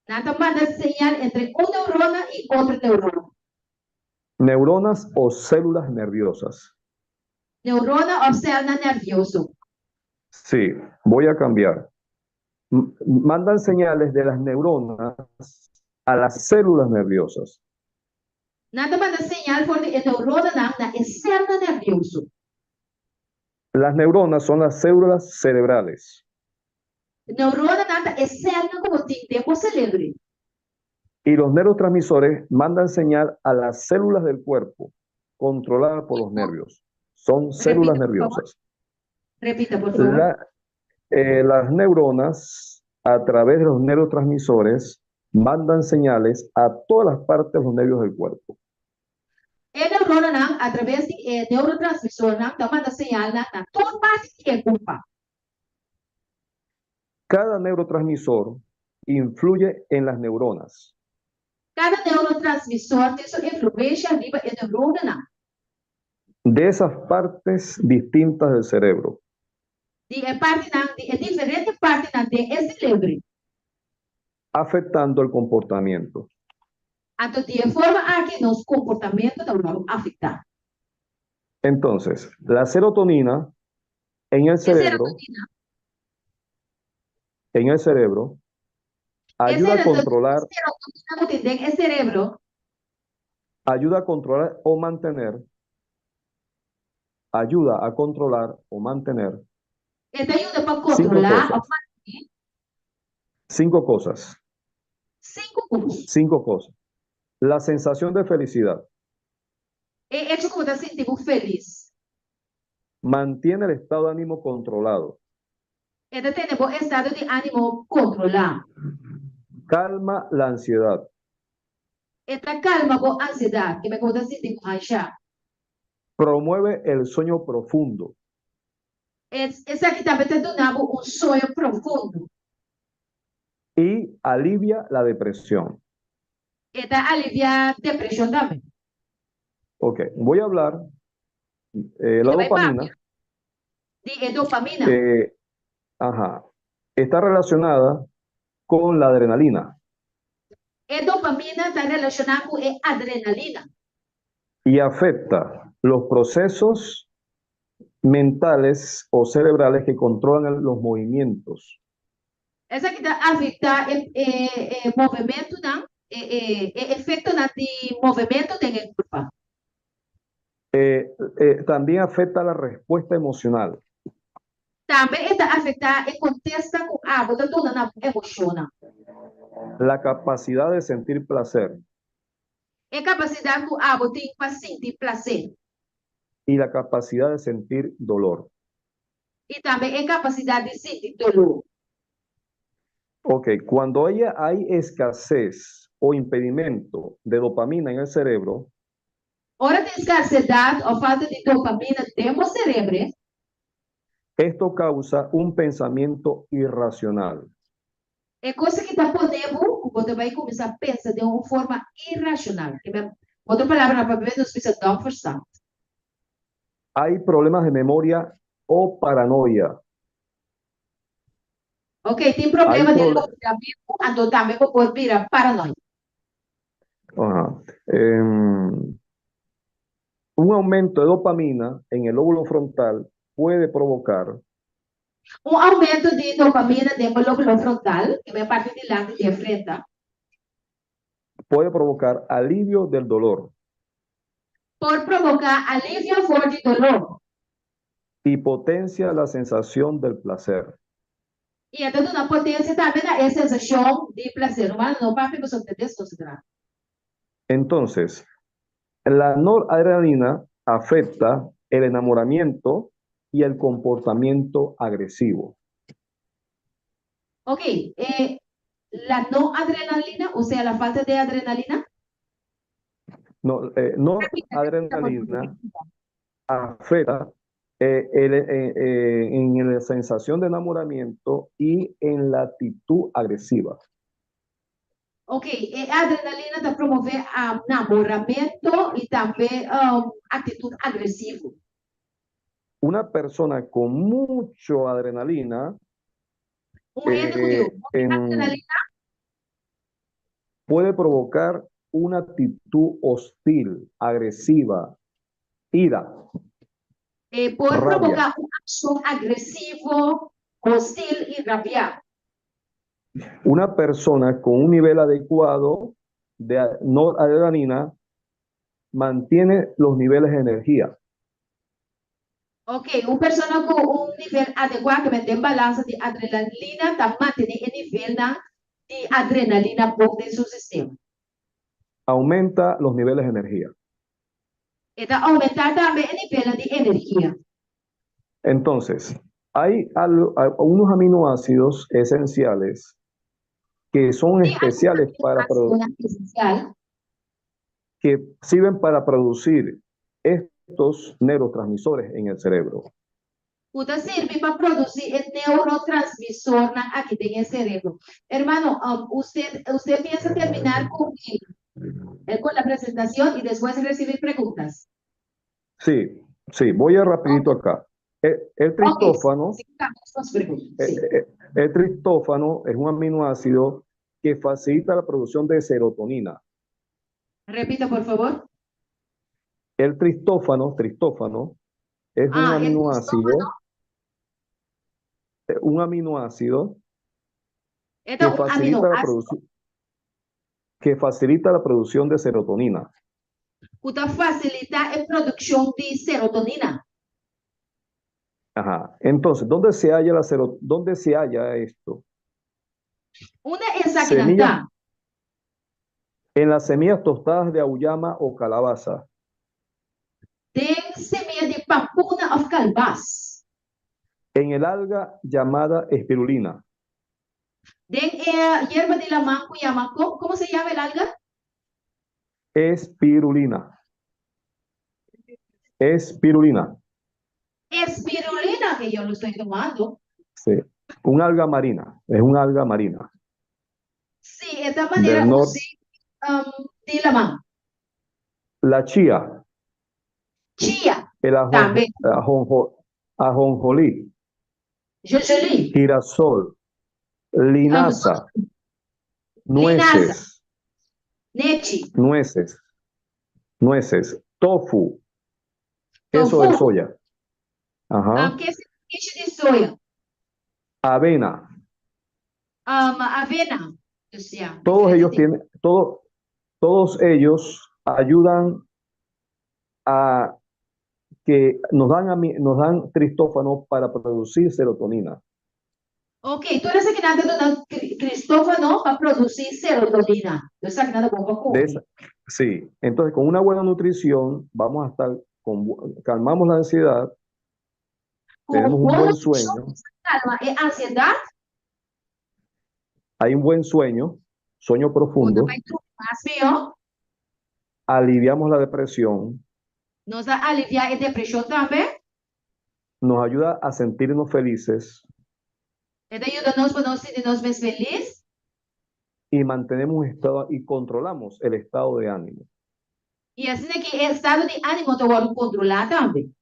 Nada manda señal entre una neurona y otra neurona. Neuronas o células nerviosas. Neurona o célula nervioso. Sí, voy a cambiar. Mandan señales de las neuronas a las células nerviosas. Nada manda señal por el neurona na célula nervioso. Las neuronas son las células cerebrales Neurona nada es célula como tiempo cerebro. y los neurotransmisores mandan señal a las células del cuerpo controladas por los nervios. Son células nerviosas. Repita, por favor. Las neuronas, a través de los neurotransmisores, mandan señales a todas las partes de los nervios del cuerpo. El neurona a través de neurotransmisor manda señal a todas partes que ocupa. Cada neurotransmisor influye en las neuronas. Cada neurotransmisor tiene su influencia arriba en el neurona. De esas partes distintas del cerebro. De diferentes partes del cerebro. Afectando el comportamiento. Entonces, de forma que nos comportamiento nos va a afectar. Entonces, la serotonina en el cerebro, ayuda a controlar, el cerebro ayuda a controlar o mantener, ayuda a controlar o mantener te ayuda para controlar cinco cosas. cinco cosas. La sensación de felicidad. Hecho como te sentimos feliz. Mantiene el estado de ánimo controlado. Tenemos estado de ánimo controlado. Calma la ansiedad. Esta calma con ansiedad, que me gusta sentir allá. Promueve el sueño profundo. Esa que también te donamos un sueño profundo. y alivia la depresión. Esta alivia depresión también. Ok, voy a hablar la Vai dopamina. De dopamina. Ajá, está relacionada con la adrenalina Dopamina está relacionada con adrenalina. y afecta los procesos mentales o cerebrales que controlan los movimientos. Essa que afeta movimento, não? Efeito de movimento tem em corpo. También afecta la respuesta emocional. Também está afetar e contesta com bota toda na emoção. La capacidad de sentir placer Capacidade do tem para sentir prazer. y la capacidad de sentir dolor. E também capacidade de sentir dolor. Ok, cuando hay escasez o impedimento de dopamina en el cerebro, Hora de escassidade ou falta de dopamina dentro do cérebro, esto causa un pensamiento irracional. coisa que está podendo, você vai começar a pensar de uma forma irracional. Outra palavra para ver, nós precisamos dar força. Hay problemas de memoria o paranoia. Ok, tem problema de problema. logramento, então também pode virar paranoia. Ajá. Un aumento de dopamina en el lóbulo frontal puede provocar Aumento de dopamina dentro do lóbulo frontal, que é a parte de lado de frente, puede provocar alivio del dolor pode provocar alívio forte de dolor. y potencia la sensación del placer. E então, na potência também a sensação de prazer, mas não para pessoa ter testosterona. Entonces, la noradrenalina afecta el enamoramiento y el comportamiento agresivo. Ok, la no adrenalina, o sea, la falta de adrenalina. Noradrenalina afecta en la sensación de enamoramiento y en la actitud agresiva. Ok, a adrenalina está promover enamoramento y también actitud agresiva. Una persona con mucho adrenalina puede provocar una actitud hostil, agresiva, ira. Puede provocar una acción agresiva, hostil y rabia. Una persona con un nivel adecuado de noradrenalina mantiene los niveles de energía. Ok, una persona con un nivel adecuado que tiene balance de adrenalina está manteniendo el nivel de adrenalina en su sistema. Aumenta los niveles de energía. Está aumentar también el nivel de energía. Entonces, hay unos aminoácidos esenciales que son especiales para que sirven para producir estos neurotransmisores en el cerebro. Puta sirve para producir el neurotransmisor aquí en el cerebro. Hermano, usted piensa terminar con la presentación y después recibir preguntas. Sí, voy a rapidito acá. El triptófano, el triptófano es un aminoácido que facilita la producción de serotonina. Repita, por favor. El tristófano es un aminoácido que facilita la producción de serotonina. Facilita la producción de serotonina. Ajá. Entonces, ¿dónde se halla esto? Una ensaquinada. En las semillas tostadas de auyama o calabaza. De semilla de papuna o calabaza. En el alga llamada espirulina. De hierba de la mango llama, ¿cómo se llama el alga? Espirulina. Espirulina, que yo lo estoy tomando. Sí, un alga marina, es un alga marina. Sí, de esta manera del norte, usé di lamang. la chía, Chia, el también. ajonjolí, Jojoli, girasol, linaza, linaza, nueces, nechi, nueces, tofu, queso de tofu, soya, ajá, queso de soya, avena. avena. O sea, Todos ellos diferente tienen, todos ellos ayudan a que nos dan tristófano para producir serotonina. Ok, tú eres que nada de Cristófano para producir serotonina. Yo sé que nada con De esa- sí, entonces con una buena nutrición vamos a estar, calmamos la ansiedad, tenemos un buen sueño, calma, es ansiedad, hay un buen sueño o profundo, também más peor, aliviamos la depresión, nos alivia a depresión también, nos ayuda a sentirnos felices te ayuda a nos sentirnos más felices y mantenemos un estado y controlamos el estado de ánimo. y así es que el estado de ánimo te va a controlar también.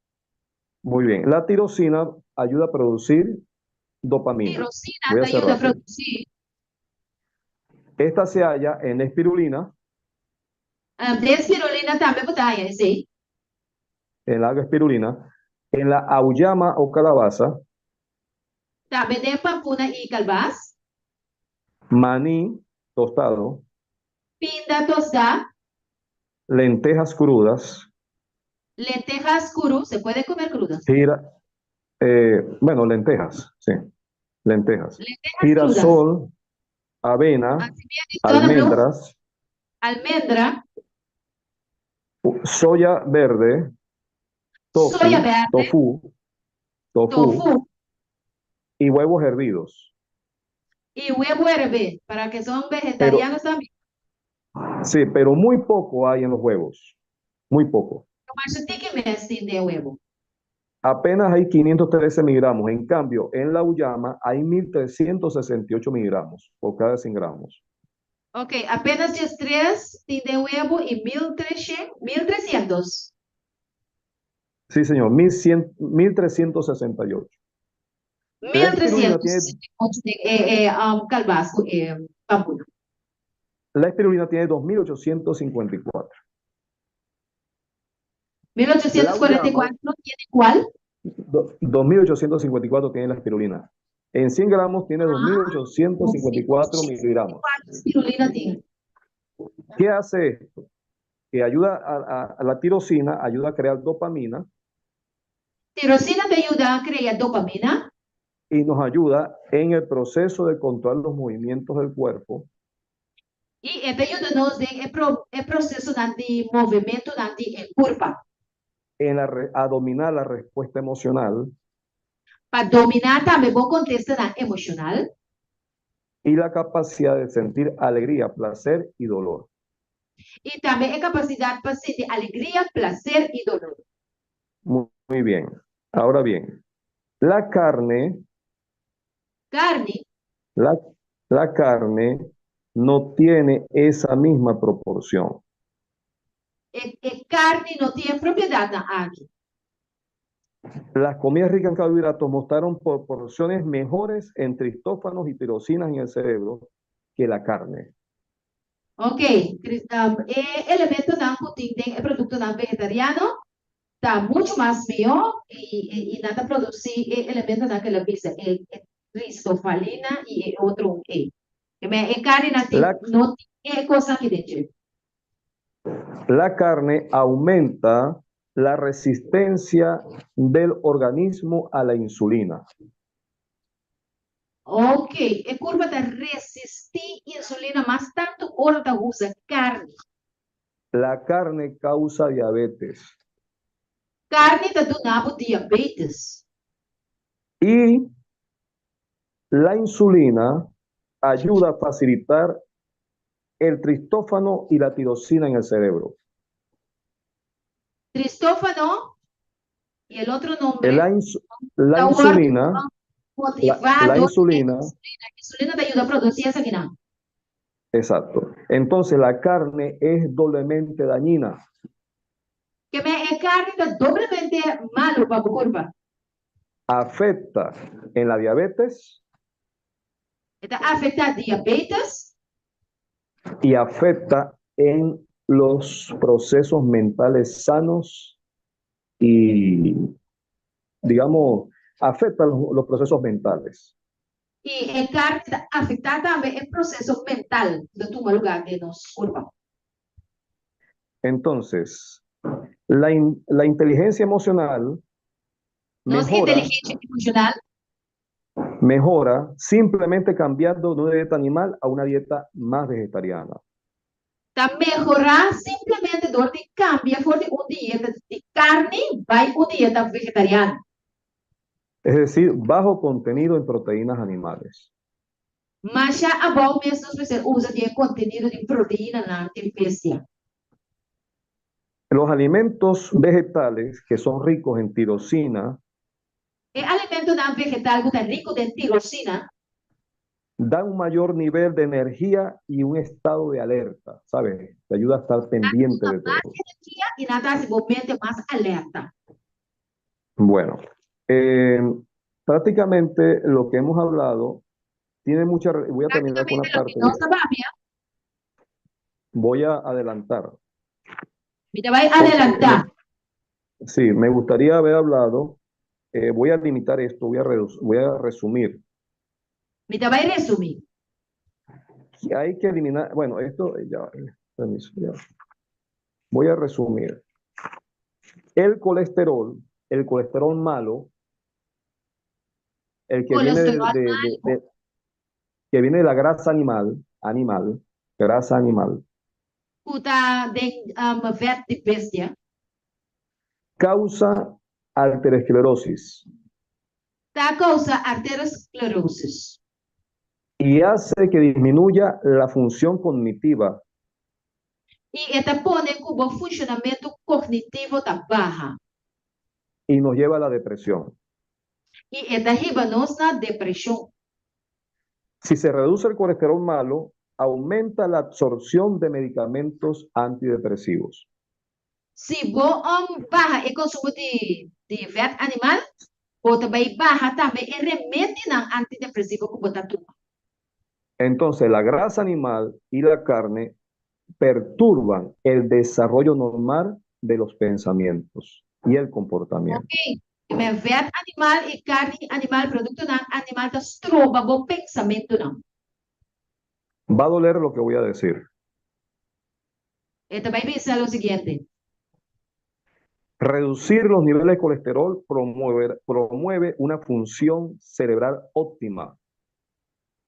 Muy bien, la tirosina ayuda a producir dopamina. Tirosina Voy a te hacer ayuda a rápido. producir, Esta se halla en la espirulina, espirulina también botella, sí, en la espirulina, en la auyama o calabaza, también de pampuna y calvas, maní tostado, pinda tostada, lentejas crudas, lentejas cru, se puede comer crudas, bueno, lentejas, sí, lentejas, lentejas crudas, girasol, avena, así bien todo almendras, almendra, soya verde, soya verde, tofu y huevos hervidos. y huevo hervido, para que son vegetarianos también. Sí, pero muy poco hay en los huevos, muy poco. Mas tem que medir de huevo. Apenas hay 513 miligramos. En cambio, en la auyama hay 1.368 miligramos por cada 100 gramos. Ok, apenas 3 de huevo y 1.300. Sí, señor, 1.368. La espirulina 1.300 calvasco, pampuna. La espirulina tiene 2.854. 1844 tiene cuál? 2.854 tiene la espirulina. En 100 gramos tiene 2.854 miligramos. Espirulina tiene. ¿Qué hace esto? Que ayuda a la tirosina, ayuda a crear dopamina Tirosina te ayuda a crear dopamina y nos ayuda en el proceso de controlar los movimientos del cuerpo, y te ayuda nos de el proceso de movimiento de curva a dominar la respuesta emocional para dominar también buen contexto emocional y la capacidad de sentir alegría, placer y dolor. y también es capacidad para sentir alegría, placer y dolor. Muy bien. Ahora bien, la carne la carne no tiene esa misma proporción. Carne no tiene propiedad aquí. Las comidas ricas en carbohidratos mostraron proporciones mejores en tristófanos y tirosinas en el cerebro que la carne. Ok, elemento de proteína, el producto vegetariano está mucho más bio y nada producir elementos de aquella pizza, tristofalina y otro carne no tiene cosa que decir. La carne aumenta la resistencia del organismo a la insulina. Ok, es curva de resistir insulina más tanto hora de usar carne. La carne causa diabetes. Carne te da diabetes. Y la insulina ayuda a facilitar el tristófano y la tirosina en el cerebro. Tristófano y el otro nombre. La insulina motivado. la insulina La insulina te ayuda a producir esa quina. Exacto. Entonces la carne es doblemente dañina. Que me carne está doblemente malo para curva. Afecta en la diabetes Está afecta diabetes y afecta en los procesos mentales sanos y, digamos, afecta los procesos mentales. y el carne está afecta también el proceso mental de tu lugar de nos curva. Entonces, la inteligencia emocional Nos inteligencia emocional mejora simplemente cambiando de una dieta animal a una dieta más vegetariana. está mejorar simplemente donde cambia de una dieta de carne vai una dieta vegetariana. Es decir, bajo contenido en proteínas animales. Mas já a bom mesmo você usa de contenido de proteína na bestia. Los alimentos vegetales que son ricos en tirosina El alimento não vegetal que está rico de tirosina dan un mayor nivel de energía y un estado de alerta, ¿sabes? Te ayuda a estar pendiente de todo. energia e nada se mente mais alerta. Bueno, prácticamente lo que hemos hablado tiene mucha... Voy a terminar con una parte. Nossa Bíblia, Voy a adelantar. me vai adelantar. Sí, me gustaría haber hablado. Voy a limitar esto, voy a resumir. Me vai resumir. Hay que eliminar, bueno, esto ya, permiso, ya. Voy a resumir. El colesterol malo, el que viene que viene de la grasa grasa animal, Kuta de vet de bestia, causa arteriosclerosis tá causa arteriosclerosis y hace que disminuya la función cognitiva e esta pone como funcionamento cognitivo da barra y nos lleva a la depresión. e esta riba nos na depressão. Si se reduce el colesterol malo, aumenta la absorción de medicamentos antidepresivos. Se barra e consumo de vet animal, ou também barra também é remédio não antidepressivo como tá tudo. Entonces, la grasa animal y la carne perturban el desarrollo normal de los pensamientos y el comportamiento. Ok, mas vet animal e carne animal, produto não animal tá stroba bom pensamento não. Va a doler lo que voy a decir. E também pensa o seguinte. Reducir los niveles de colesterol promueve una función cerebral óptima.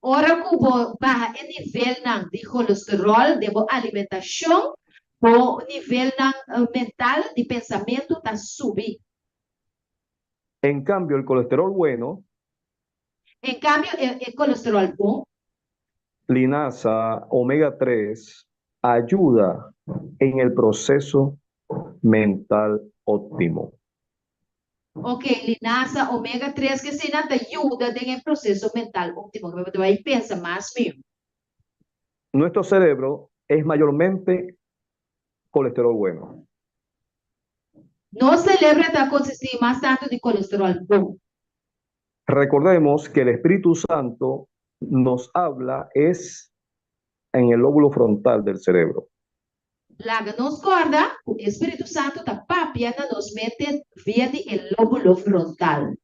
Ora cubo barra e nível não de colesterol, de alimentação, o nível mental de pensamento está subir. En cambio, el colesterol bueno, Em cambio, o colesterol bom, linaza, omega 3, ayuda en el proceso mental óptimo. ok, linasa, ômega 3, que se não te ajuda no processo mental óptimo, você vai pensar mais mesmo. Nuestro cerebro es mayormente colesterol bueno. Não celebra está consistir mais tanto de colesterol bom. Recordemos que el Espíritu Santo nos habla es en el lóbulo frontal del cerebro. Laga nos guarda, o Espírito Santo está papiando nos mente via el lóbulo frontal.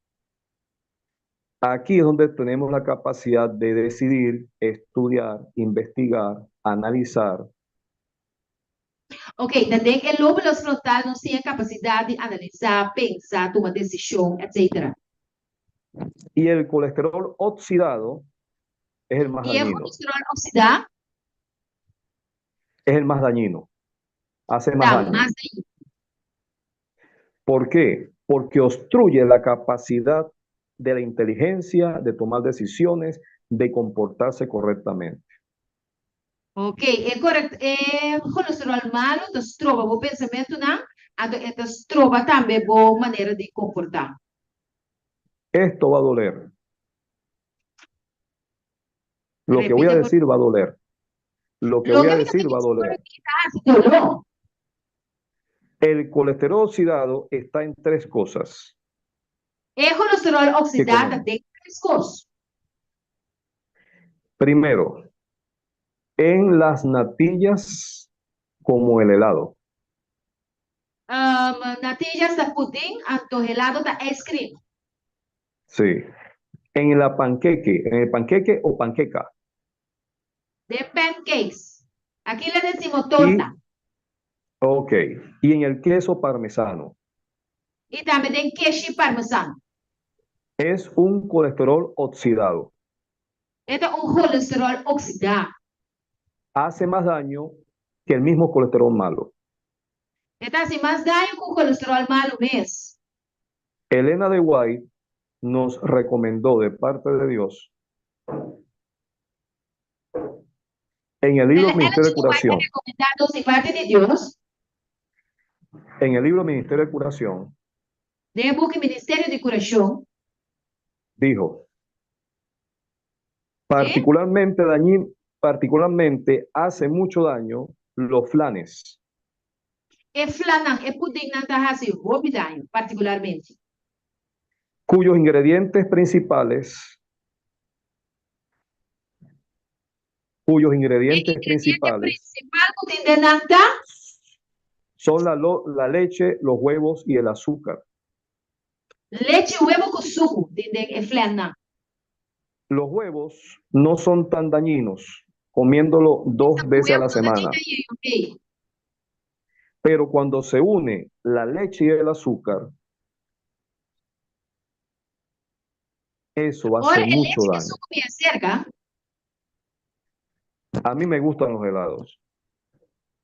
Aquí es donde tenemos la capacidad de decidir, estudiar, investigar, analizar. Ok, também o lóbulo frontal nos tem a capacidade de analisar, pensar, tomar decisão, etc. Y el colesterol oxidado es el más E o dañino. colesterol oxidado Es el más dañino. Hace más dá daño. mais daí. ¿Por qué? Porque obstruye la capacidad de la inteligencia, de tomar decisiones, de comportarse correctamente. Ok, é correto. É colesterol malo, das trova o pensamento não, das trova também boa maneira de comportar. Esto va a doler. Lo que voy a Repite, decir va a doler. Lo que Lo voy que a me decir va a dice doler. dolor. El colesterol oxidado está en tres cosas. El colesterol oxidado comemos? tem três coisas. Primero, en las natillas como el helado. Natillas da pudim, antojelado da ice cream. Sí. En el panqueque o panqueca. De pancakes. Aquí le decimos torta. Ok. Y en el queso parmesano. E também tem queijo parmesano. Es un colesterol oxidado. Este é colesterol oxidado. Hace más daño que el mismo colesterol malo. Este hace mais daño que o colesterol malo mesmo. Elena de White nos recomendó de parte de Dios en el libro Ministerio de Curación. Recomendados de parte de Deus. En el libro Ministerio de Curación De book Ministério de Curação. dijo, particularmente hace mucho daño los flanes, E flanang, e pudim não tá assim, roubo daño, particularmente. cuyos ingredientes principales principal pudim de nanta son la leche, los huevos y el azúcar. leite, huevo com suco, de flanang. Los huevos no son tan dañinos comiéndolo 2 veces a la semana. Pero cuando se une la leche y el azúcar, eso hace Ora, mucho leite e daño. suco me acerca. A mí me gustan los helados,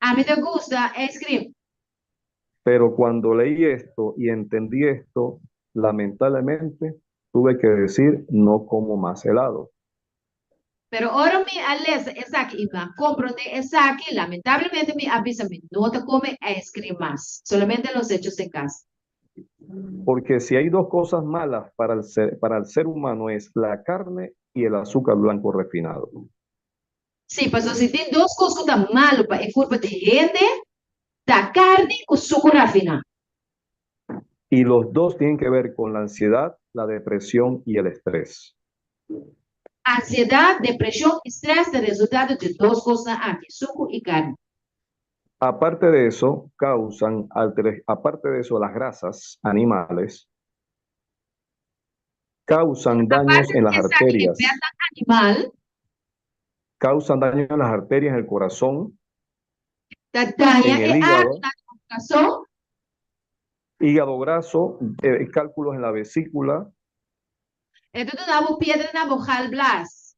A mí me gusta ice cream. pero cuando leí esto y entendí esto, lamentablemente tuve que decir no como más helado. Pero ahora me alesa essa aqui, comprando essa aqui, lamentavelmente me avisa, me no te come ice cream más, solamente los hechos en casa. Porque si hay dos cosas malas para el ser humano es la carne y el azúcar blanco refinado. Sí, pues si tem duas coisas que estão mal para a curva de gente, da carne com suco refinado. Y los dos tienen que ver con la ansiedad, la depresión y el estrés. Ansiedade, depressão, estresse é resultado de duas coisas aqui, suco e carne. Aparte de eso, las grasas animales causan daños en las arterias. Animal, Causan daño en las arterias, en el corazón, daña en el hígado, coração, hígado graso, cálculos en la vesícula, tudo na pedra na bojal blas.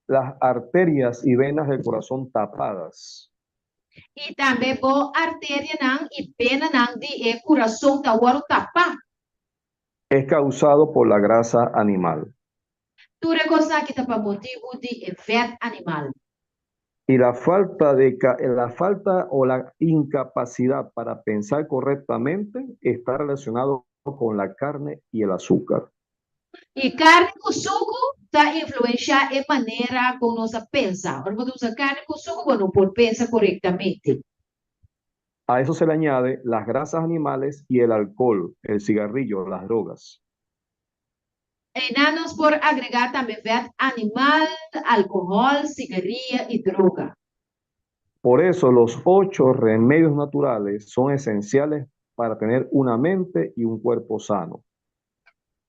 las arterias y venas del corazón tapadas. E também por artéria não e pena não de coração tá o tapa. Es causado por la grasa animal. Tu recosa que tá para motivo de fat animal. Y la falta o la incapacidad para pensar correctamente está relacionado con la carne y el azúcar. E carne com suco está influenciar a maneira como nós pensa. Quando usa carne com suco, bueno, por pensa correctamente. A eso se le añade las grasas animales y el alcohol, el cigarrillo, las drogas. E nanos por agregar também fat animal, álcool, cigarrillo e droga. Por eso los 8 remedios naturales son esenciales para tener una mente y un cuerpo sano.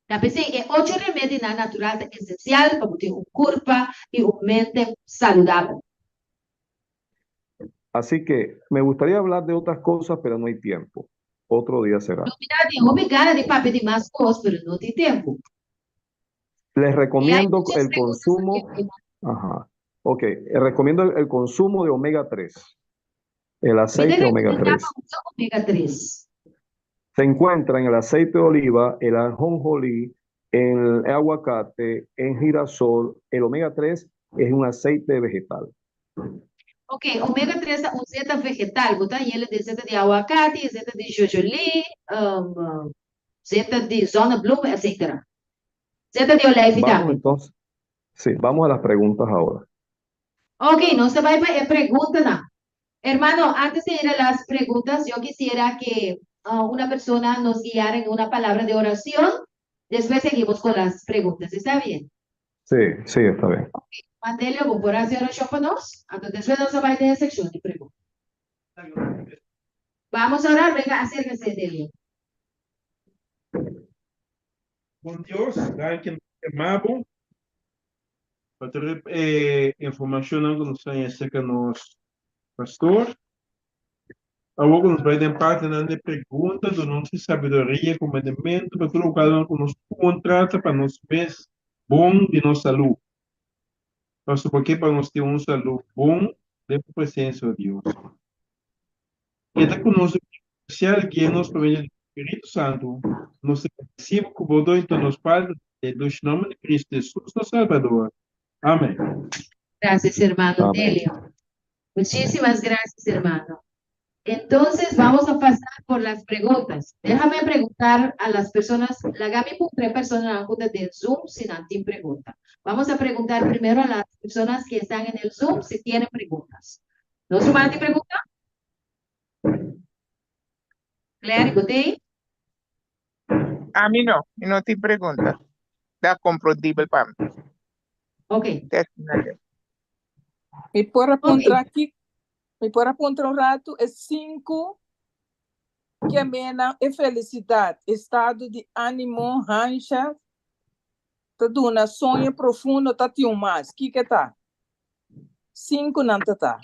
Também tem 8 remédios naturais essenciais para ter corpo e mente saudável. Así que me gustaría hablar de otras cosas, pero no hay tiempo. Otro día será. Obrigada de papel de más cosas, pero no tem tempo. Les recomiendo muchas el preguntas consumo. Ajá. Ok, recomiendo el consumo de omega 3. El aceite omega 3. Omega 3. Se encuentra en el aceite de oliva, el ajonjolí, el aguacate, en girasol. El omega 3 es un aceite vegetal. Ok, omega 3 é zeta vegetal, botar ele de zeta de aguacate, zeta de jojoli, zeta de zona bloom, etc. Zeta de oliva Vamos também. entonces. Sí, vamos a las preguntas ahora. Ok, no se vaya a preguntar. Hermano, antes de ir a las preguntas, yo quisiera que una persona nos guiara en una palabra de oración. Después seguimos con las preguntas. ¿Está bien? Sí, sí, está bien. Mandelio, vou por hacer oración para nós. Então, después nos vai ter a sección de preguntas. Vamos a orar. Venga, acérquese, Delio. Bom Deus, dank je amado. Wat er informação que nos tem acerca nos pastor. Agora nos vai dar parte na pergunta do nossa sabedoria, comandamento, para colocar que nos contrata para nos ver bom de nossa saúde. Nós porque para nós ter saúde bom, de presença de Deus. E está conosco especial que nos provém do Espírito Santo, nos recibe como dois então nos padres, dos nomes de Cristo Jesus, nosso Salvador. Amém. Gracias, hermano Amén. Delio. Muchísimas gracias, hermano. Entonces, vamos a pasar por las preguntas. Déjame preguntar a las personas, la Gaby por 3 personas del Zoom sin antes pregunta. Vamos a preguntar primero a las personas que están en el Zoom si tienen preguntas. ¿No se van a pregunta? Claire, gostei? A mim não te pergunta. Dá compreensível para mim. Ok. Me pode apontar Ok. aqui, me pode apontar um rato, é 5, que é mena é felicidade, estado de ânimo, rancha, tudo uma sonho profundo, tá tio mais, que tá? 5 não tá.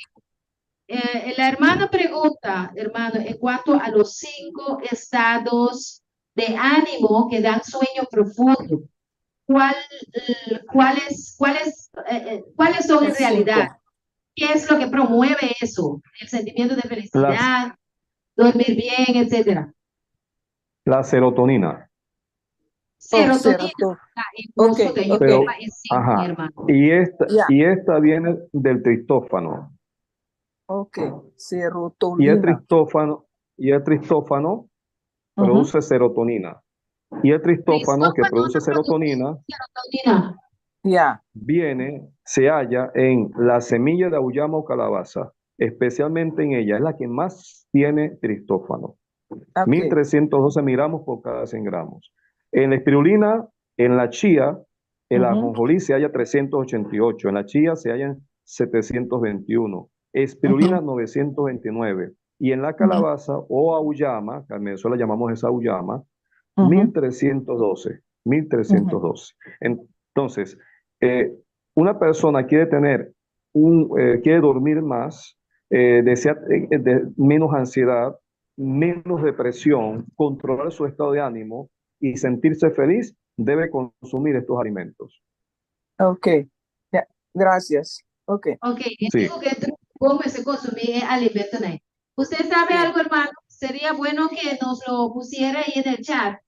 La hermana pregunta, hermano, en cuanto a los 5 estados de ánimo que dan sueño profundo, ¿cuáles son en Es realidad? 5. ¿Qué es lo que promueve eso? El sentimiento de felicidad, dormir bien, etcétera. La serotonina. Serotonina. Ok, Yo Pero, creo que es 5, ajá, hermano. Ya. y esta viene del tristófano. Ok, Y el serotonina. tristófano produce serotonina. Y el tristófano que produce serotonina Serotonina. Ya. se halla en la semilla de auyama o calabaza, especialmente en ella, es la que más tiene tristófano. Ok. 1312 miligramos por cada 100 gramos. En la espirulina, en la chía, en la ajonjolí se halla 388, en la chía se hallan 721, espirulina 929, y en la calabaza o auyama, que en Venezuela llamamos esa auyama, 1312. Entonces, una persona quiere quiere dormir más, desea menos ansiedad, menos depresión, controlar su estado de ánimo y sentirse feliz, debe consumir estos alimentos. Ok, ya, gracias. Ok. Ok, Sí. digo que cómo se consumir alimento. ¿Usted sabe Sí. algo, hermano? Sería bueno que nos lo pusiera ahí en el chat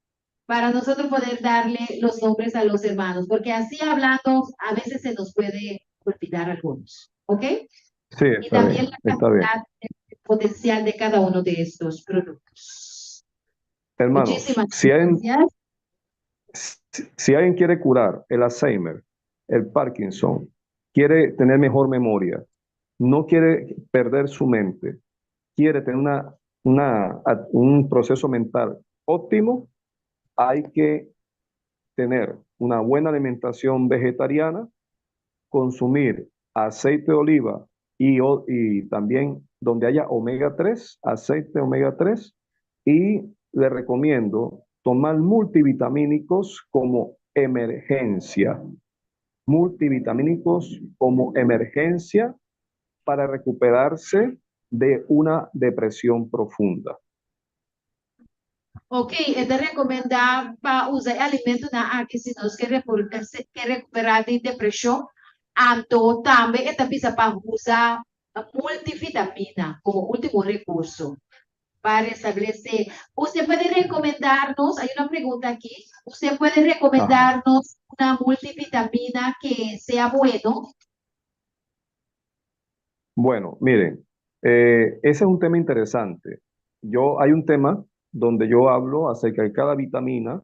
para nosotros poder darle los nombres a los hermanos, porque así hablando a veces se nos puede olvidar algunos. ¿Ok? Sí, Y está también bien, la está bien. cantidad potencial de cada uno de estos productos. Hermanos, Muchísimas si gracias. alguien quiere curar el Alzheimer, el Parkinson, quiere tener mejor memoria, no quiere perder su mente, quiere tener un proceso mental óptimo, hay que tener una buena alimentación vegetariana, consumir aceite de oliva y también donde haya omega 3, aceite omega 3, y le recomiendo tomar multivitamínicos como emergencia. Multivitamínicos como emergencia para recuperarse de una depresión profunda. Ok, es de recomendar para usar alimentos que si nos quiere recuperar de depresión, então también esta pizza para usar multivitamina como último recurso para establecer. ¿Usted puede recomendarnos, hay una pregunta aquí, ¿usted puede recomendarnos una multivitamina que sea bueno? Bueno, miren, ese es un tema interesante. Hay un tema donde yo hablo acerca de cada vitamina,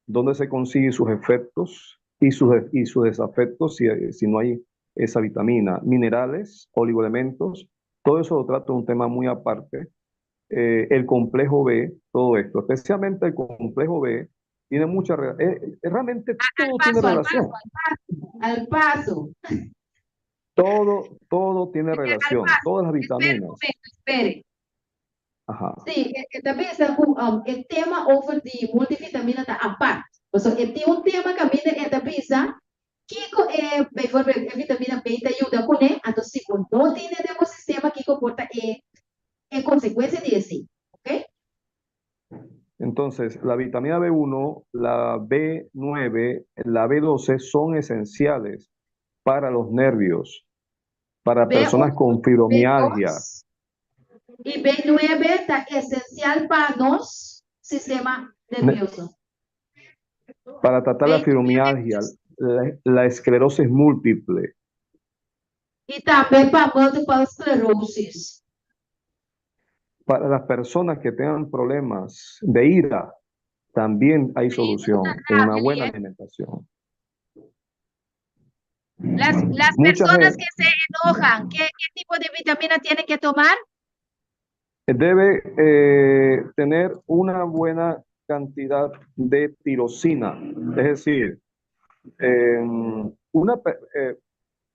dónde se consigue sus efectos y sus desafectos si no hay esa vitamina, minerales, oligoelementos, todo eso lo trato de un tema muy aparte. El complejo B, todo esto, especialmente el complejo B, tiene mucha realmente todo tiene relación. Al paso. Todo tiene relación, todas las Espere un vitaminas. momento, espere. Ajá. Sí, também está com o tema over de multivitamina da apart. Então, tem um tema que a minha também está que é, por exemplo, a vitamina B te ajuda com ele, então se não tem nenhum sistema que comporta é consequência desse, ¿ok? Entonces, la vitamina B1, la B9, la B12 son esenciales para los nervios, para personas con fibromialgia. E B9 está essencial para nosso sistema nervioso. Para tratar la fibromialgia, la esclerosis múltiple. E também para multiple sclerosis. Para las personas que tengan problemas de ira, también hay solución en una buena alimentación. Las Mucha personas gente que se enojan, ¿qué tipo de vitamina tienen que tomar? debe tener una buena cantidad de tirosina, es decir,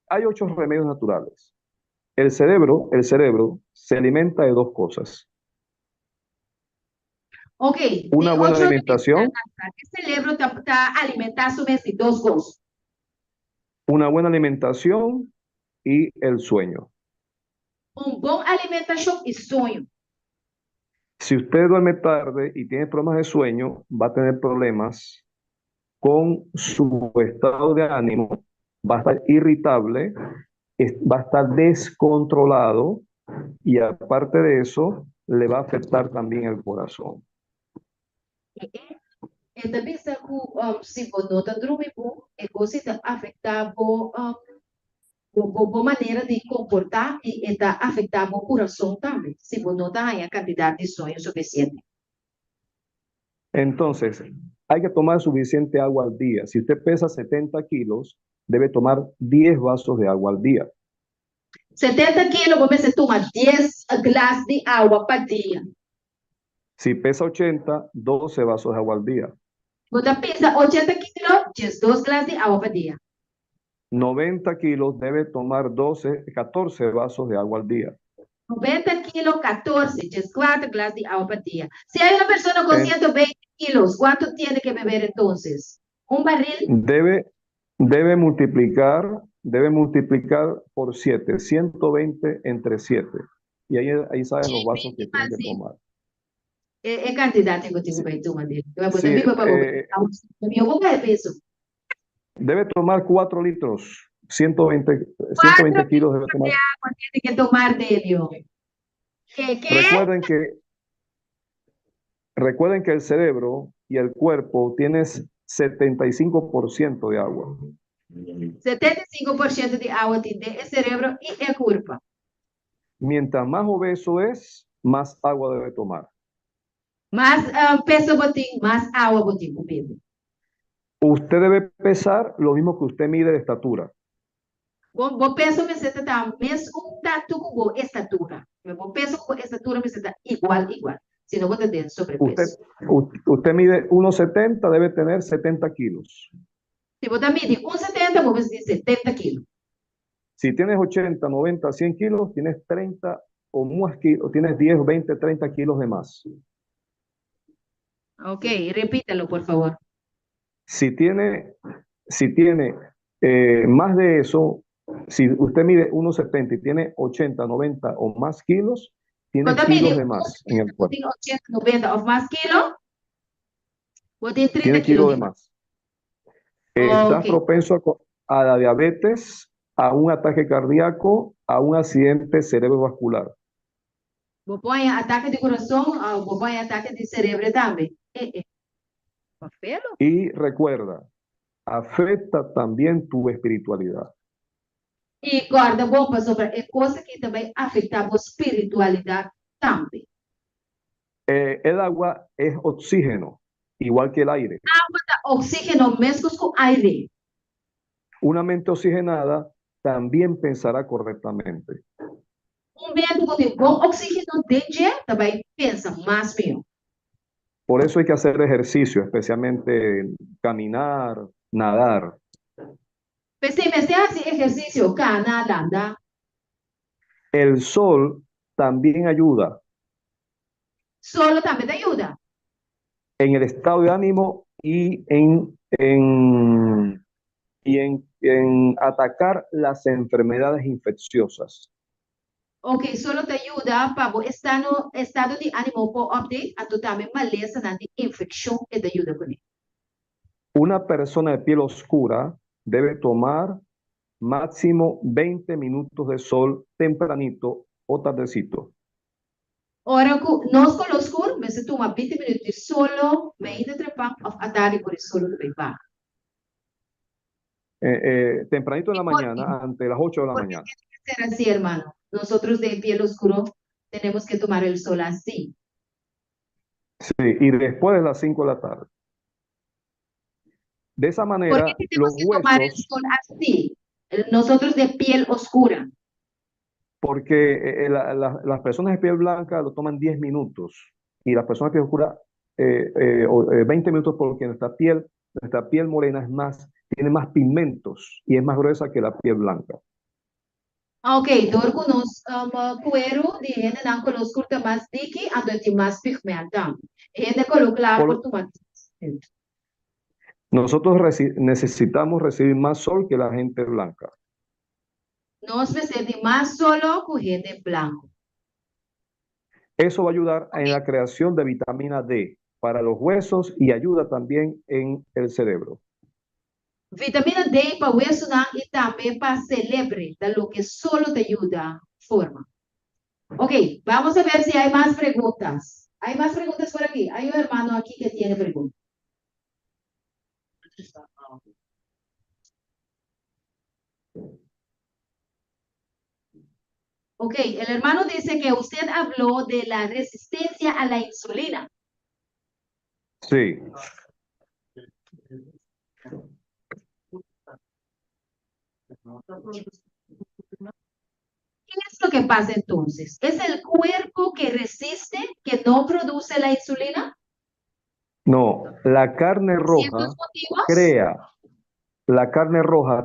hay 8 remedios naturales. El cerebro se alimenta de 2 cosas. Ok. Una buena alimentación. El cerebro está alimentado de 2 cosas. Una buena alimentación y el sueño. Buena alimentación y sueño. Si usted duerme tarde y tiene problemas de sueño, va a tener problemas con su estado de ánimo, va a estar irritable, va a estar descontrolado y aparte de eso, le va a afectar también el corazón. Também está com, se você não está dormindo, você está afetado por maneira de comportar e está afetado o coração também, se você não tem a quantidade de sonho suficiente. Entonces, hay que tomar suficiente agua al día. Si usted pesa 70 kilos, debe tomar 10 vasos de agua al día. 70 kilos, você toma 10 glasses de água por dia. Si pesa 80, 12 vasos de agua al día. Você pesa 80 kilos, 2 glasses de água por dia. 90 kilos debe tomar 14 vasos de agua al día. 90 kilos, 14, 4 glasses de agua por día. Si hay una persona con 120 kilos, ¿cuánto tiene que beber entonces? ¿Un barril? Debe multiplicar por 7, 120 entre 7. Y ahí saben los vasos que tiene que tomar. ¿Qué cantidad tengo que tomar? Debe tomar 4 litros. 120 kilos debe tomar. Agua tiene que tomar de ello. ¿Qué? Recuerden que el cerebro y el cuerpo tienes 75% de agua. 75% de agua tiene el cerebro y el cuerpo. Mientras más obeso es, más agua debe tomar. Más peso botín, más agua botín. Usted debe pesar lo mismo que usted mide de estatura. Vou peso me senta da mesmo tatu com estatura. Vou peso com estatura me senta igual. Senão vou ter sobrepeso. Usted mide 1,70, debe tener 70 kilos. Si vos mide 1,70, vos ves 70 kilos. Si tienes 80, 90, 100 kilos, tienes 30 o más kilos, tienes 10, 20, 30 kilos de más. Ok, repítalo, por favor. Si tiene más de eso, si usted mide 1,70 y tiene 80, 90 o más kilos, tiene kilos de más en el cuerpo. Tiene 80, 90 o más kilos, vos tienes 30 tiene kilos de más. Estás propenso a la diabetes, a un ataque cardíaco, a un accidente cerebrovascular. Vos põe ataque de corazón, vos põe ataque de cerebro también. Y recuerda, afecta también tu espiritualidad. Y guarda bomba sobre cosas que también afectan tu espiritualidad también. El agua es oxígeno, igual que el aire. Agua da oxígeno mesmo con aire. Una mente oxigenada también pensará correctamente. Mente com bom oxígeno de dia também pensa mais bem. Por eso hay que hacer ejercicio, especialmente caminar, nadar. Pensei, mas esse exercício, Canadá, El sol también ayuda solo também te ajuda. en el estado de ánimo y en atacar las enfermedades infecciosas. Ok, solo te ajuda para o estado de ânimo por update, a tu também maleza na infecção que te ajuda com ele. Una persona de piel oscura debe tomar máximo 20 minutos de sol tempranito o tardecito. Ora, nós com o escuro, mas se toma 20 minutos de solo, me ainda trepar a tarde por isso solo também vai. Tempranito en la mañana, ante las 8 de la Porque mañana. tiene que ser así, hermano. Nosotros de piel oscuro tenemos que tomar el sol así. Sí, y después de las 5 de la tarde. De esa ¿Por qué manera, los tenemos que tomar el huesos, sol así? Nosotros de piel oscura. porque las personas de piel blanca lo toman 10 minutos y las personas de piel oscura 20 minutos, porque nuestra piel morena tiene más pigmentos y es más gruesa que la piel blanca. Ok, door nos cuero de gente dan con los curta más diki, ando de más pigmenta. Gente coloca por tu Nosotros necesitamos recibir más sol que la gente blanca. Nos de más solo con gente blanco. Eso va a ayudar en la creación de vitamina D para los huesos y ayuda también en el cerebro. Vitamina D para hueso y también para cerebro, de lo que solo te ayuda forma. Ok, vamos a ver si hay más preguntas. ¿Hay más preguntas por aquí? Hay un hermano aquí que tiene preguntas. Ok, el hermano dice que usted habló de la resistencia a la insulina. Sí. ¿Qué es lo que pasa entonces? ¿Es el cuerpo que resiste, que no produce la insulina? No, la carne roja ¿Ciertos motivos?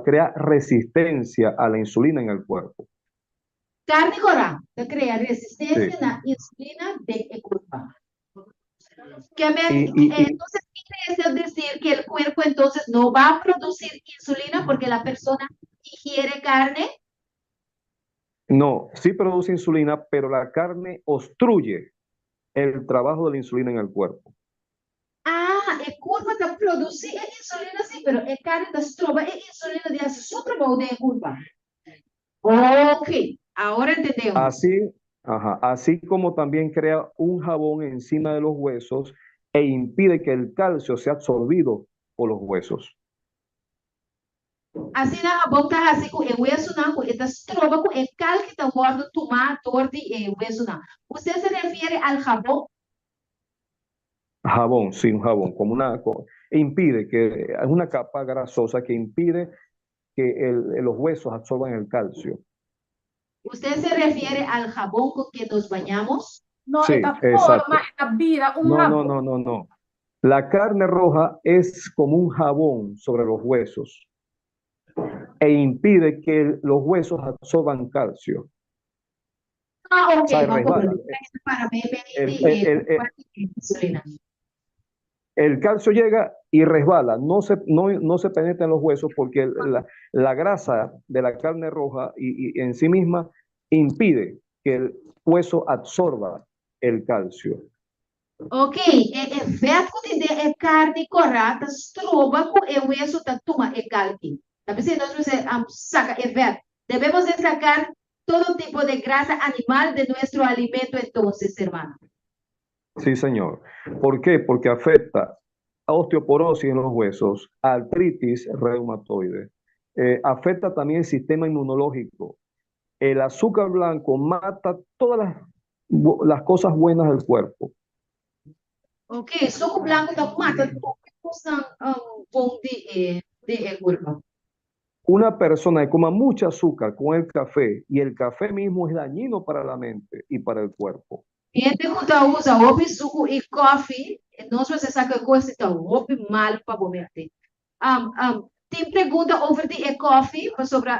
crea resistencia a la insulina en el cuerpo. Carne roja crea resistencia Sí. a la insulina del cuerpo. Y- Entonces, quiere decir que el cuerpo entonces no va a producir insulina porque la persona ingiere carne. No, sí produce insulina, pero la carne obstruye el trabajo de la insulina en el cuerpo. Ah, el cuerpo está produciendo insulina, sí, pero el carne está trova insulina de hace super molde en curva. Ok, ahora entendemos. Así como también crea un jabón encima de los huesos e impide que el calcio sea absorbido por los huesos. Assim na boca assim com o hueso na com esta trova com o cal que está morto tomar de hueso na. Você se refere al jabón? Jabón, sí, un jabón, impide que es una capa grasosa que impide que los huesos absorban el calcio. ¿Usted se refiere al jabón con que nos bañamos? No, Sí, esta exacto. forma, esta vida, un No, jabón. no. La carne roja es como un jabón sobre los huesos e impide que los huesos absorban calcio. Ah, ok, O sea, vamos resbala. para insulina. El calcio llega y resbala, no se penetra en los huesos porque la grasa de la carne roja y en sí misma impide que el hueso absorba el calcio. Ok, el verbo de carne corrata trova com o hueso da toma e calcio. También si nosotros saca el verbo, debemos de sacar todo tipo de grasa animal de nuestro alimento entonces, hermano. Sí, señor. ¿Por qué? Porque afecta a osteoporosis en los huesos, artritis reumatoide. Afecta también el sistema inmunológico. El azúcar blanco mata todas las cosas buenas del cuerpo. Ok, suco blanco da mata tudo que possam bom de cuerpo. una persona que coma mucho azúcar con el café, y el café mismo es dañino para la mente y para el cuerpo. Quem pergunta usa hobby, suco e coffee, não se você sabe que coisa está hobby mal para comer. Tem pergunta over the coffee sobre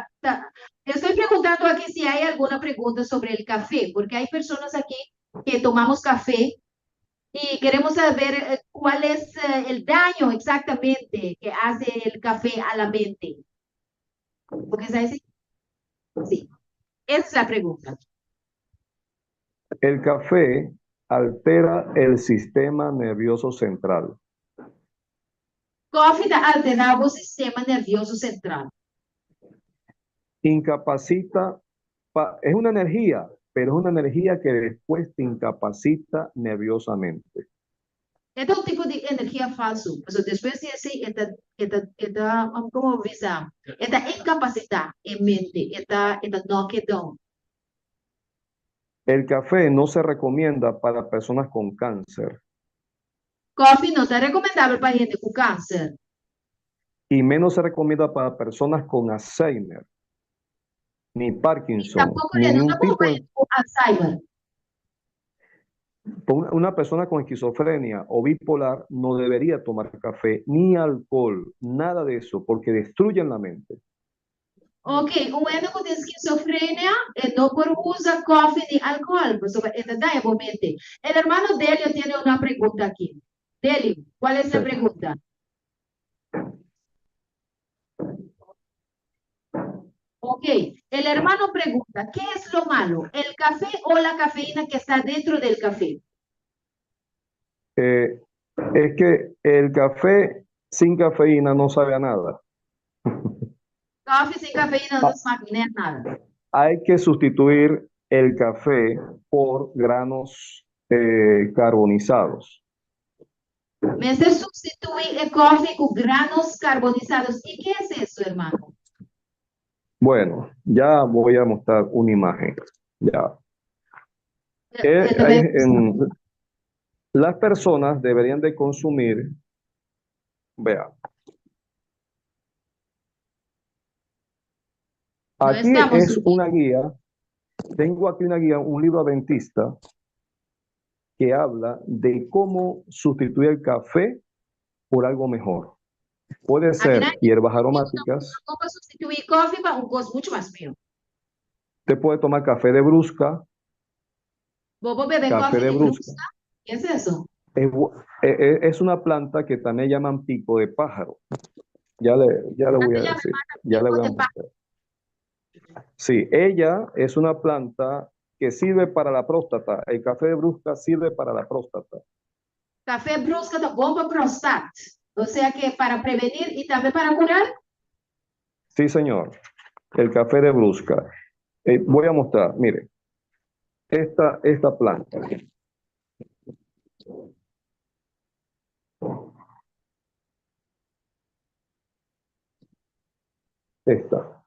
Estoy preguntando aquí si hay alguna pregunta sobre el café, porque hay personas aquí que tomamos café y queremos saber cuál es el daño exactamente que hace el café a la mente. Porque ¿sabes? Sí, esa es la pregunta. El café altera el sistema nervioso central. Coffee altera el sistema nervioso central. Incapacita, es una energía, pero es una energía que después te incapacita nerviosamente. Este es un tipo de energía falso. Pero después de ese, ¿cómo visa? Esta incapacidad en mente, esta knockdown. El café no se recomienda para personas con cáncer. Coffee no está recomendable para gente con cáncer. Y menos se recomienda para personas con Alzheimer, ni Parkinson, Tampoco ni no ningún tipo de... Alzheimer. Una persona con esquizofrenia o bipolar no debería tomar café ni alcohol, nada de eso, porque destruyen la mente. Ok, un médico de esquizofrenia no por usa coffee ni alcohol, pues obviamente. El hermano Delio tiene una pregunta aquí. Delio, ¿cuál es la pregunta? Ok, el hermano pregunta, ¿qué es lo malo? ¿El café o la cafeína que está dentro del café? Es que el café sin cafeína no sabe a nada. Café sin cafeína no sabe nada. Hay que sustituir el café por granos carbonizados. Me se sustituir el café con granos carbonizados. ¿Y qué es eso, hermano? Bueno, ya voy a mostrar una imagen. Ya. Las personas deberían de consumir, vea. Aquí es una guía, tengo aquí una guía, un libro adventista que habla de cómo sustituir el café por algo mejor. Puede ser hierbas aromáticas. ¿Cómo sustituir café para un gosto mucho más fino? Usted puede tomar café de brusca. Café de brusca. ¿Qué es eso? Es una planta que también llaman pico de pájaro. Ya le voy a decir. Ya le voy a mostrar. Sí, ella es una planta que sirve para la próstata. El café de brusca sirve para la próstata. Café brusca da bomba próstata. O sea que para prevenir y también para curar. Sí, señor. El café de brusca. Voy a mostrar, mire. Esta planta. Esta.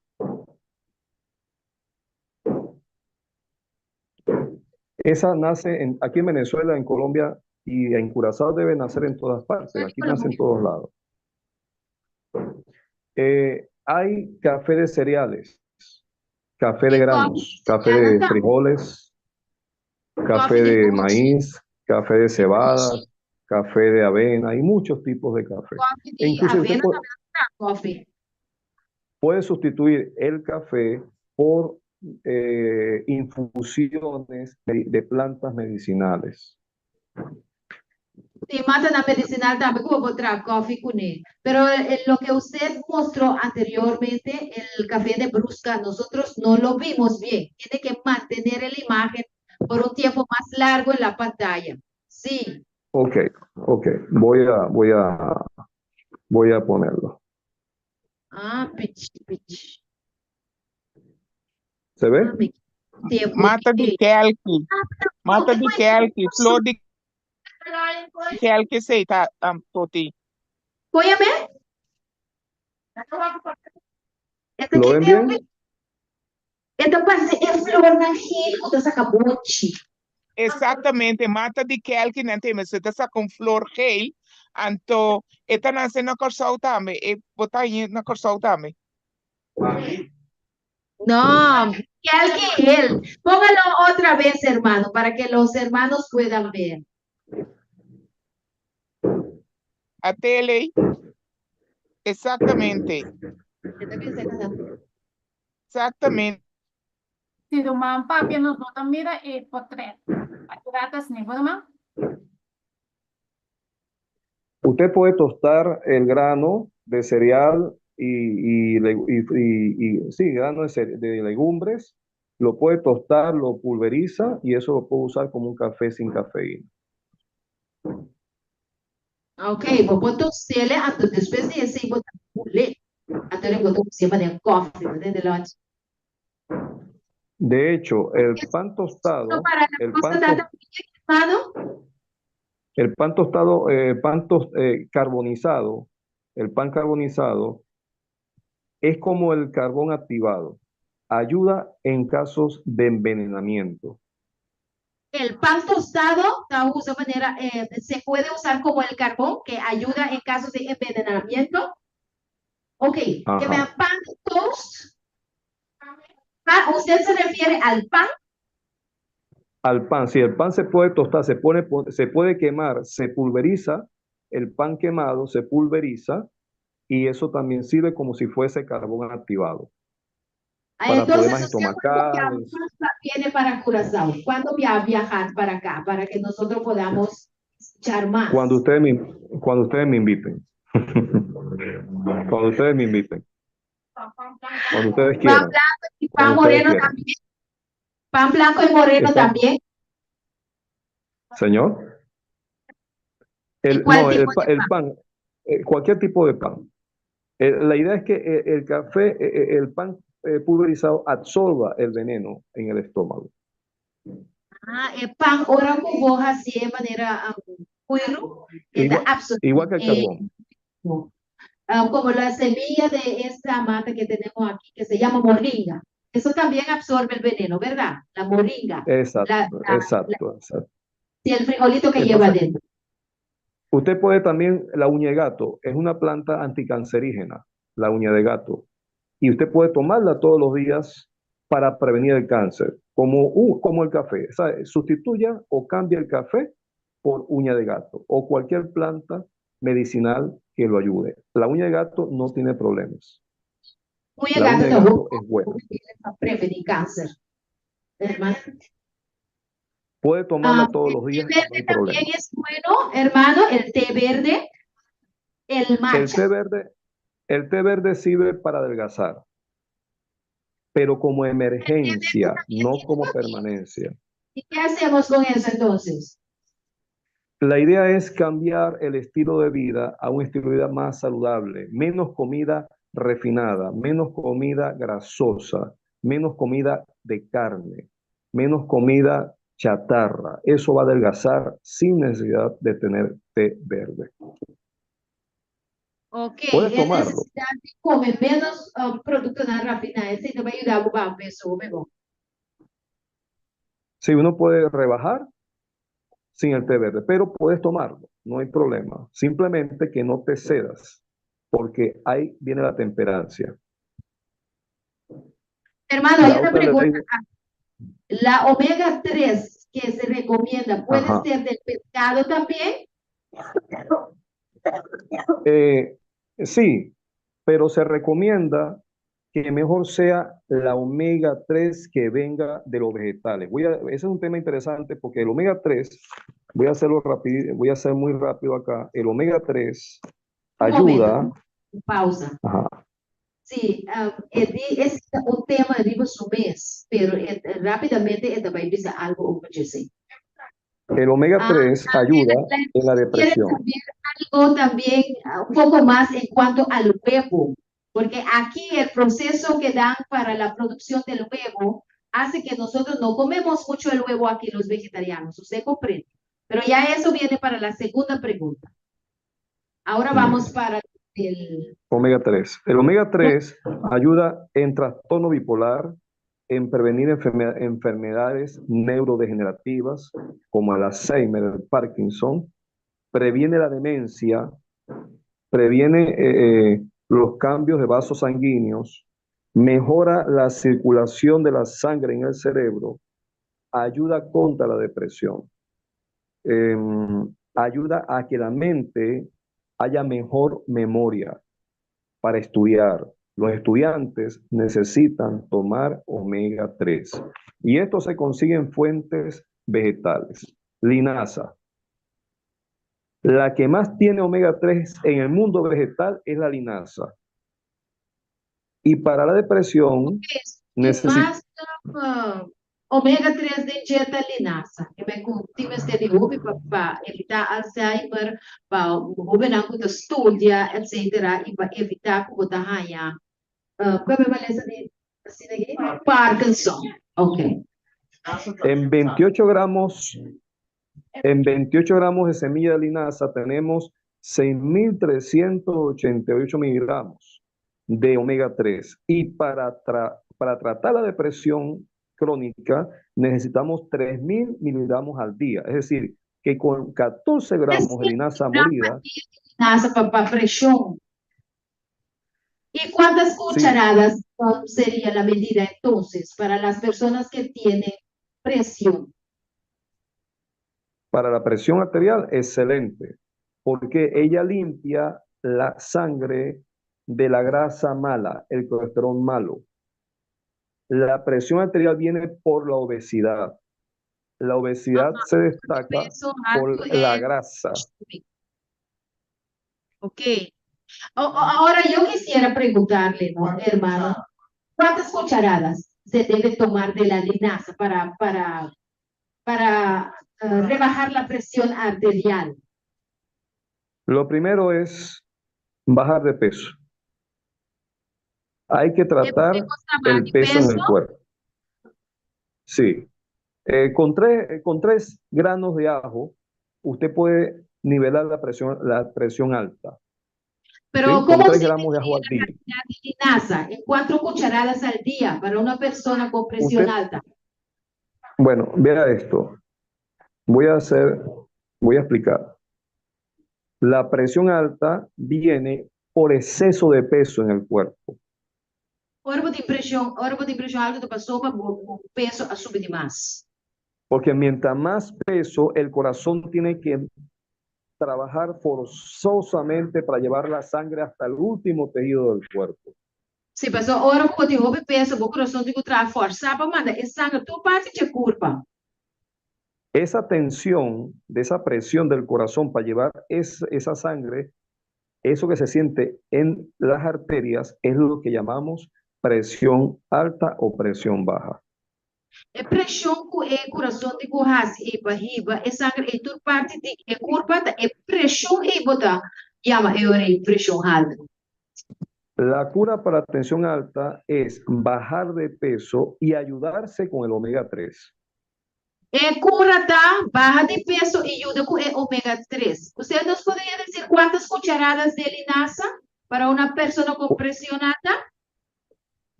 Esa nace aquí en Venezuela, en Colombia y en Curazao debe nacer en todas partes. Aquí nace en todos lados. Hay café de cereales, café de granos, café de frijoles, café de maíz, café de cebada, café de avena, hay muchos tipos de café. E incluso usted puede sustituir el café por infusiones de plantas medicinales. Sí, mata la medicinal también como otra coffee con él. Pero lo que usted mostró anteriormente, el café de brusca, nosotros no lo vimos bien. Tiene que mantener la imagen por un tiempo más largo en la pantalla. Sí. Ok. Voy a ponerlo. Pitch. ¿Se ve? Mata de Kelki. Mata de Kelki. Flor de Kelki se está toti. Óyeme. ¿Lo ven bien? Esta parte es flor na rio da sacabote. Exactamente, mata de Kelki não tem, mas você está com flor gel, então, esta nasce na corsal também, botar aí na corsal também. No, que él. Póngalo otra vez, hermano, para que los hermanos puedan ver. Atele. Exactamente. Yo también sé que- Exactamente. Si dumaan papi nos botan mira potret. Paguratas ni bodoman. Usted puede tostar el grano de cereal sí, grano de legumbres, lo puede tostar, lo pulveriza y eso lo puede usar como un café sin cafeína. Ok, vou botar ele, depois desse, botar pulê. Até ele botou cima de coffee, de lunch. De hecho, el pan No tostado, para la el cosa pan, da tos- hermano. el pan tostado, carbonizado, el pan carbonizado es como el carbón activado. Ayuda en casos de envenenamiento. El pan tostado de manera, se puede usar como el carbón que ayuda en casos de envenenamiento. Ok, que Ajá. me pan toast. ¿Usted se refiere al pan? Al pan, si el pan se puede tostar, se puede quemar, se pulveriza, el pan quemado se pulveriza y eso también sirve como si fuese carbón activado para Entonces, problemas usted cuando estomacales. viene para Curazao, ¿cuándo va a viajar para acá? Para que nosotros podamos escuchar más. Cuando ustedes me inviten. Cuando ustedes me inviten. Cuando ustedes Pan quieran. blanco y pan Cuando ustedes moreno quieran. también. Pan blanco y moreno Exacto. también. Señor. ¿Cuál No, tipo de el pan, cualquier tipo de pan. La idea es que el café, el pan pulverizado absorba el veneno en el estómago. Pan ora com borra assim, de maneira cuiro, Igual que el carbón. como la semilla de esta mata que tenemos aquí, que se llama moringa. Eso también absorbe el veneno, ¿verdad? La moringa. Exacto, La- exacto. y el frijolito que Entonces, lleva dentro. usted puede también, la uña de gato, es una planta anticancerígena, la uña de gato. Y usted puede tomarla todos los días para prevenir el cáncer, como el café. ¿Sabe? Sustituya o cambia el café por uña de gato o cualquier planta medicinal que lo ayude. La uña de gato no tiene problemas. Uña La uña gato de tá gato bom es buena. para prevenir cáncer. Hermano. Puede tomarla todos los días, El no verde hay también problema. es bueno, hermano, el té verde, el El matcha. el té verde sirve para adelgazar, pero como emergencia, no como permanencia. ¿Y qué hacemos con eso entonces? La idea es cambiar el estilo de vida a un estilo de vida más saludable, menos comida refinada, menos comida grasosa, menos comida de carne, menos comida chatarra. Eso va a adelgazar sin necesidad de tener té verde. Ok, Puedes es tomarlo. necesidad de comer menos productos refinados. Isso vai ajudar a pessoa, meu irmão. Si uno puede rebajar sin el té verde, pero puedes tomarlo, no hay problema. Simplemente que no te cedas, porque ahí viene la temperancia. Hermano, La hay una otra ley- pregunta. La omega 3 que se recomienda, ¿puede Ajá. ser del pescado también? Sí, pero se recomienda que mejor sea la omega 3 que venga de los vegetales. Ese es un tema interesante porque el omega 3, voy a hacerlo rápido, voy a hacer muy rápido acá. El omega 3 Un ayuda. momento, pausa. Ajá. Sí, esse é um tema de su mês, pero rapidamente ele vai dizer algo para dizer. El omega 3 ayuda en la Quiere depresión. saber algo también, un poco más en cuanto al huevo, porque aquí el proceso que dan para la producción del huevo hace que nosotros no comemos mucho el huevo aquí los vegetarianos, usted comprende. Pero ya eso viene para la segunda pregunta. Ahora vamos para el... Omega 3. El omega 3 ayuda en trastorno bipolar, en prevenir enfermedades neurodegenerativas como el Alzheimer, el Parkinson, previene la demencia, previene los cambios de vasos sanguíneos, mejora la circulación de la sangre en el cerebro, ayuda contra la depresión, ayuda a que la mente haya mejor memoria para estudiar. Los estudiantes necesitan tomar omega 3 y esto se consigue en fuentes vegetales. Linaza. La que más tiene omega 3 en el mundo vegetal es la linaza. Y para la depresión necesitamos omega 3 de dieta linaza. Que me contimes de hobby para evitar Alzheimer, para governar com estudia, etc. E para evitar que você tenha qual é a beleza de assim aqui? Parkinson. Ok. en 28 gramos de semilla de linaza tenemos 6.388 miligramos de omega 3 y para tratar la depresión crónica necesitamos 3.000 miligramos al día, es decir, que con 14 gramos de linaza molida, Linaza para presión. ¿Y cuántas cucharadas sería la medida entonces para las personas que tienen presión? para la presión arterial, excelente, porque ella limpia la sangre de la grasa mala, el colesterol malo. La presión arterial viene por la obesidad. La obesidad se destaca Peso por alto la es- grasa. Ok. Ahora yo quisiera preguntarle, ¿no, hermano? ¿Cuántas cucharadas se debe tomar de la linaza para rebajar la presión arterial? Lo primero es bajar de peso. Hay que tratar ¿Podemos bajar el de peso en el cuerpo. Sí. Con 3 granos de ajo, usted puede nivelar la presión alta. Pero ¿Sí? Con ¿cómo 3 se gramos de ajo al define la día. cantidad de linaza en 4 cucharadas al día para una persona con presión Usted- alta? Bueno, vea esto. Voy a explicar. La presión alta viene por exceso de peso en el cuerpo. Ora de presión alta tu pasó para peso a subir más. Porque mientras más peso, el corazón tiene que trabajar forzosamente para llevar la sangre hasta el último tejido del cuerpo. Se passou hora que você rouba peso, o coração tem que forçar para mandar esse sangue tu parte de curva. Esa tensión, de esa presión del corazón para llevar esa sangre, eso que se siente en las arterias es lo que llamamos presión alta o presión baja. É pressão que o coração tem que raça e barriga, é sangue e tu parte de curva, é pressão e botar, chama pressão alta. La cura para tensión alta es bajar de peso y ayudarse con el omega 3. É cura tá, barra de peso e ajuda com o ômega 3. Você nos poderia dizer quantas cucharadas de linaza para uma pessoa com pressão alta?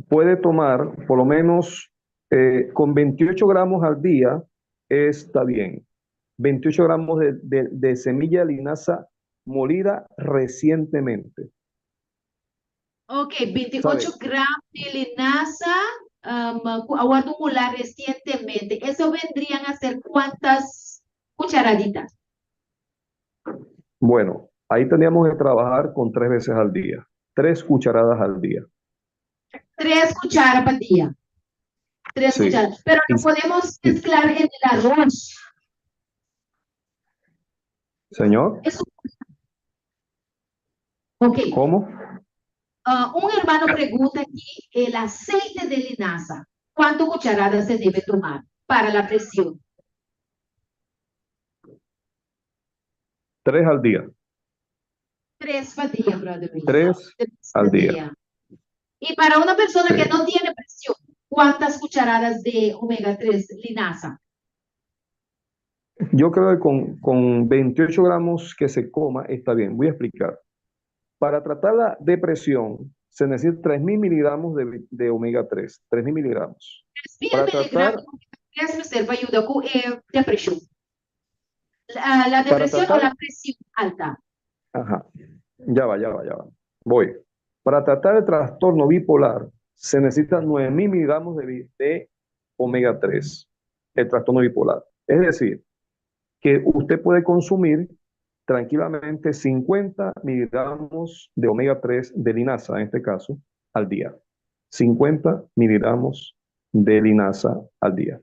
Puede tomar por lo menos con 28 gramos al día, está bien. 28 gramos de semilla de linaza molida recientemente. Ok, 28 ¿Sabe? gramos de linaza aguardo molar recientemente. Eso vendrían a ser ¿cuántas cucharaditas? Bueno, ahí teníamos que trabajar con 3 veces al día, 3 cucharadas al día. 3 cucharadas por día. 3 Sí. cucharadas. Pero no podemos mezclar en el arroz. Señor, Eso. Ok. ¿cómo? Un hermano pregunta aquí, el aceite de linaza, ¿cuántas cucharadas se debe tomar para la presión? 3 al día. 3 por día, brother. 3 al día. Y para una persona Sí. que no tiene presión, ¿cuántas cucharadas de omega 3 linaza? Yo creo que con 28 gramos que se coma está bien. Voy a explicar. Para tratar la depresión se necesitan 3.000 miligramos de omega 3. 3.000 miligramos. 3.000 Para tratar, miligramos de omega 3 ayuda con depresión. La depresión tratar- o la presión alta. ajá, ya va. Voy. Para tratar el trastorno bipolar se necesitan 9.000 miligramos de omega 3, el trastorno bipolar. Es decir, que usted puede consumir tranquilamente 50 miligramos de omega 3 de linaza, en este caso, al día. 50 miligramos de linaza al día.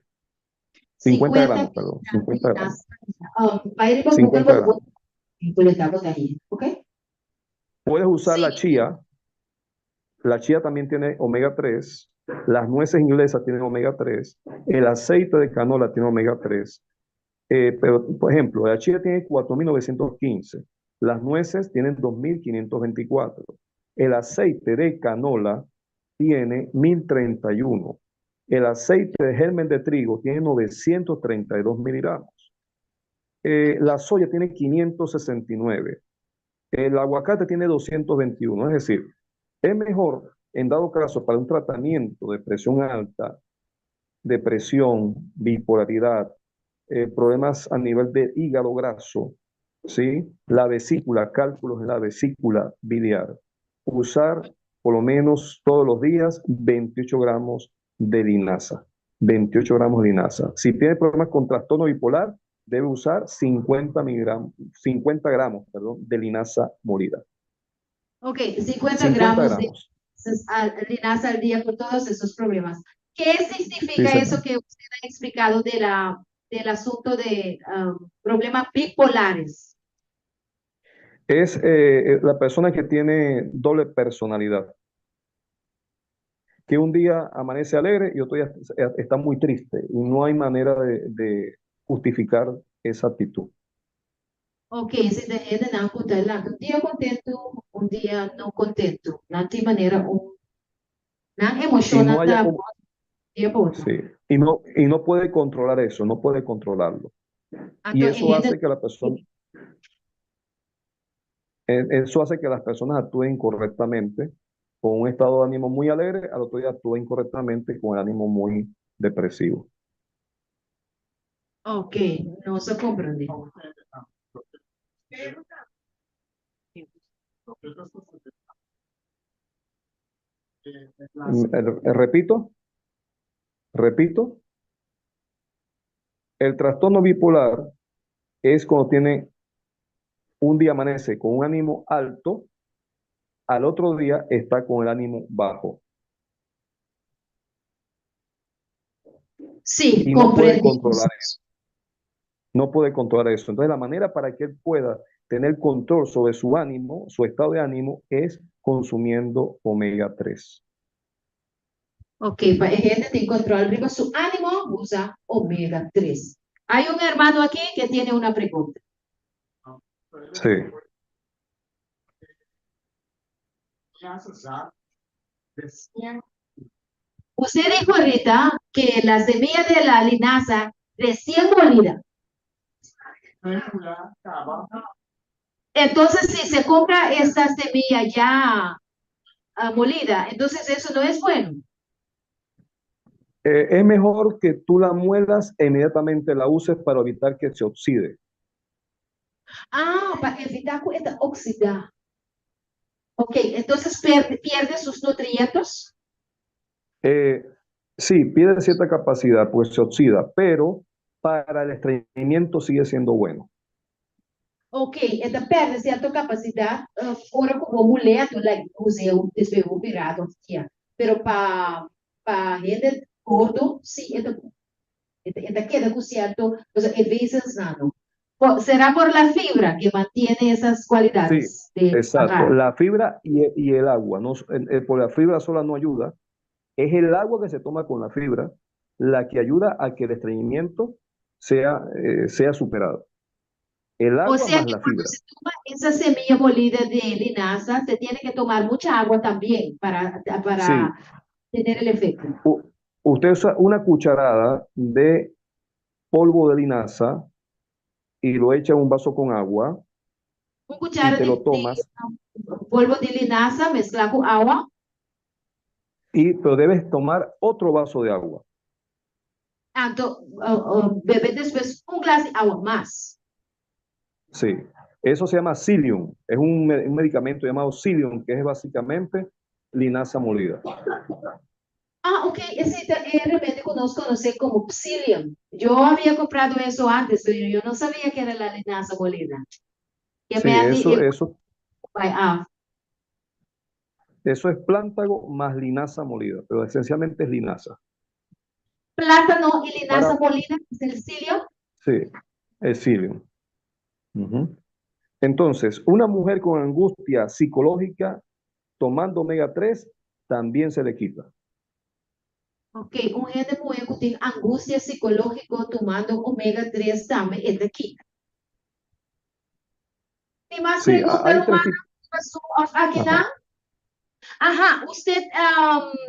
50 gramos, perdón. 50 gramos. 50 gramos. ¿Ok? Puedes usar la Sí. chía. La chía también tiene omega 3. Las nueces inglesas tienen omega 3. El aceite de canola tiene omega 3. Pero, por ejemplo, la chía tiene 4.915. Las nueces tienen 2.524. El aceite de canola tiene 1.031. El aceite de germen de trigo tiene 932 miligramos. La soya tiene 569. El aguacate tiene 221. Es decir, es mejor, en dado caso, para un tratamiento de presión alta, depresión, bipolaridad, problemas a nivel de hígado graso, ¿sí? La vesícula, cálculos en la vesícula biliar. Usar por lo menos todos los días 28 gramos de linaza. 28 gramos de linaza. Si tiene problemas con trastorno bipolar, debe usar 50 gramos, de linaza molida. Ok, 50 50 gramos de gramos. linaza al día por todos esos problemas. ¿Qué significa Sí, eso señor. que usted ha explicado del asunto de problemas bipolares? Es la persona que tiene doble personalidad, que un día amanece alegre y otro día está muy triste y no hay manera de justificar esa actitud. Ok, se deve não contar lá. Um dia contento, um dia não contento. Não tem maneira, não Y emociona no haya da como, dia para outro. sí, y no puede controlar eso, no puede controlarlo. Y Então, eso hace que la persona, eso hace que las personas actúen incorrectamente, con un estado de ánimo muy alegre, al otro día actúen incorrectamente con el ánimo muy depresivo. ok, não se compreende. Repito, el trastorno bipolar es cuando tiene un día amanece con un ánimo alto, al otro día está con el ánimo bajo. Sim, Y no puede compreendemos. controlar eso. No puede controlar eso. Entonces, la manera para que él pueda tener control sobre su ánimo, su estado de ánimo, es consumiendo omega 3. Ok, para a gente tem controle sobre su ánimo, usa omega 3. Hay un hermano aquí que tiene una pregunta. Sí. Usted dijo ahorita que la semilla de la linaza recién molida. Entonces, si se compra esta semilla ya molida, entonces eso no es bueno. Es mejor que tú la muelas e inmediatamente la uses para evitar que se oxide. Ah, para evitar que esta oxidar. Ok, entonces pierde sus nutrientes. Sí, pierde cierta capacidad, pues se oxida, pero para el estreñimiento sigue siendo bueno. Ok, esta perde cierta capacidad. Ahora como mulher, tu usei o despegou virado aqui, pero para gente gordo, sí, esta queda con cierto, o sea, a veces nada. ¿Será por la fibra que mantiene esas cualidades? Sí, de exacto. pagar? La fibra y el agua, no, por la fibra sola no ayuda. Es el agua que se toma con la fibra la que ayuda a que el estreñimiento sea superado. El O agua sea más que la cuando fibra. se toma esa semilla molida de linaza, se tiene que tomar mucha agua también para Sí, tener el efecto. usted usa una cucharada de polvo de linaza y lo echa en un vaso con agua Un y cuchara te de lo tomas, polvo de linaza mezclado con agua. pero debes tomar otro vaso de agua. Entonces, beber después un glass de agua más. Sí, eso se llama Psyllium. Es un medicamento llamado Psyllium, que es básicamente linaza molida. Ah, ok, ese remedio conoce como psyllium. Yo había comprado eso antes, pero yo no sabía que era la linaza molida. Que Sí, me han eso es plántago más linaza molida, pero esencialmente es linaza. plátano y linaza Para, molida, es el psyllium. sí, es psyllium. Ujú. Entonces, una mujer con angustia psicológica tomando omega 3 también se le quita. Ok, gente mulher que tem angústia psicológica tomando ômega 3 também é daqui. Tem mais Sí, perguntas, hay tres Romana? tipos. Aqui Ajá. não? Ajá, usted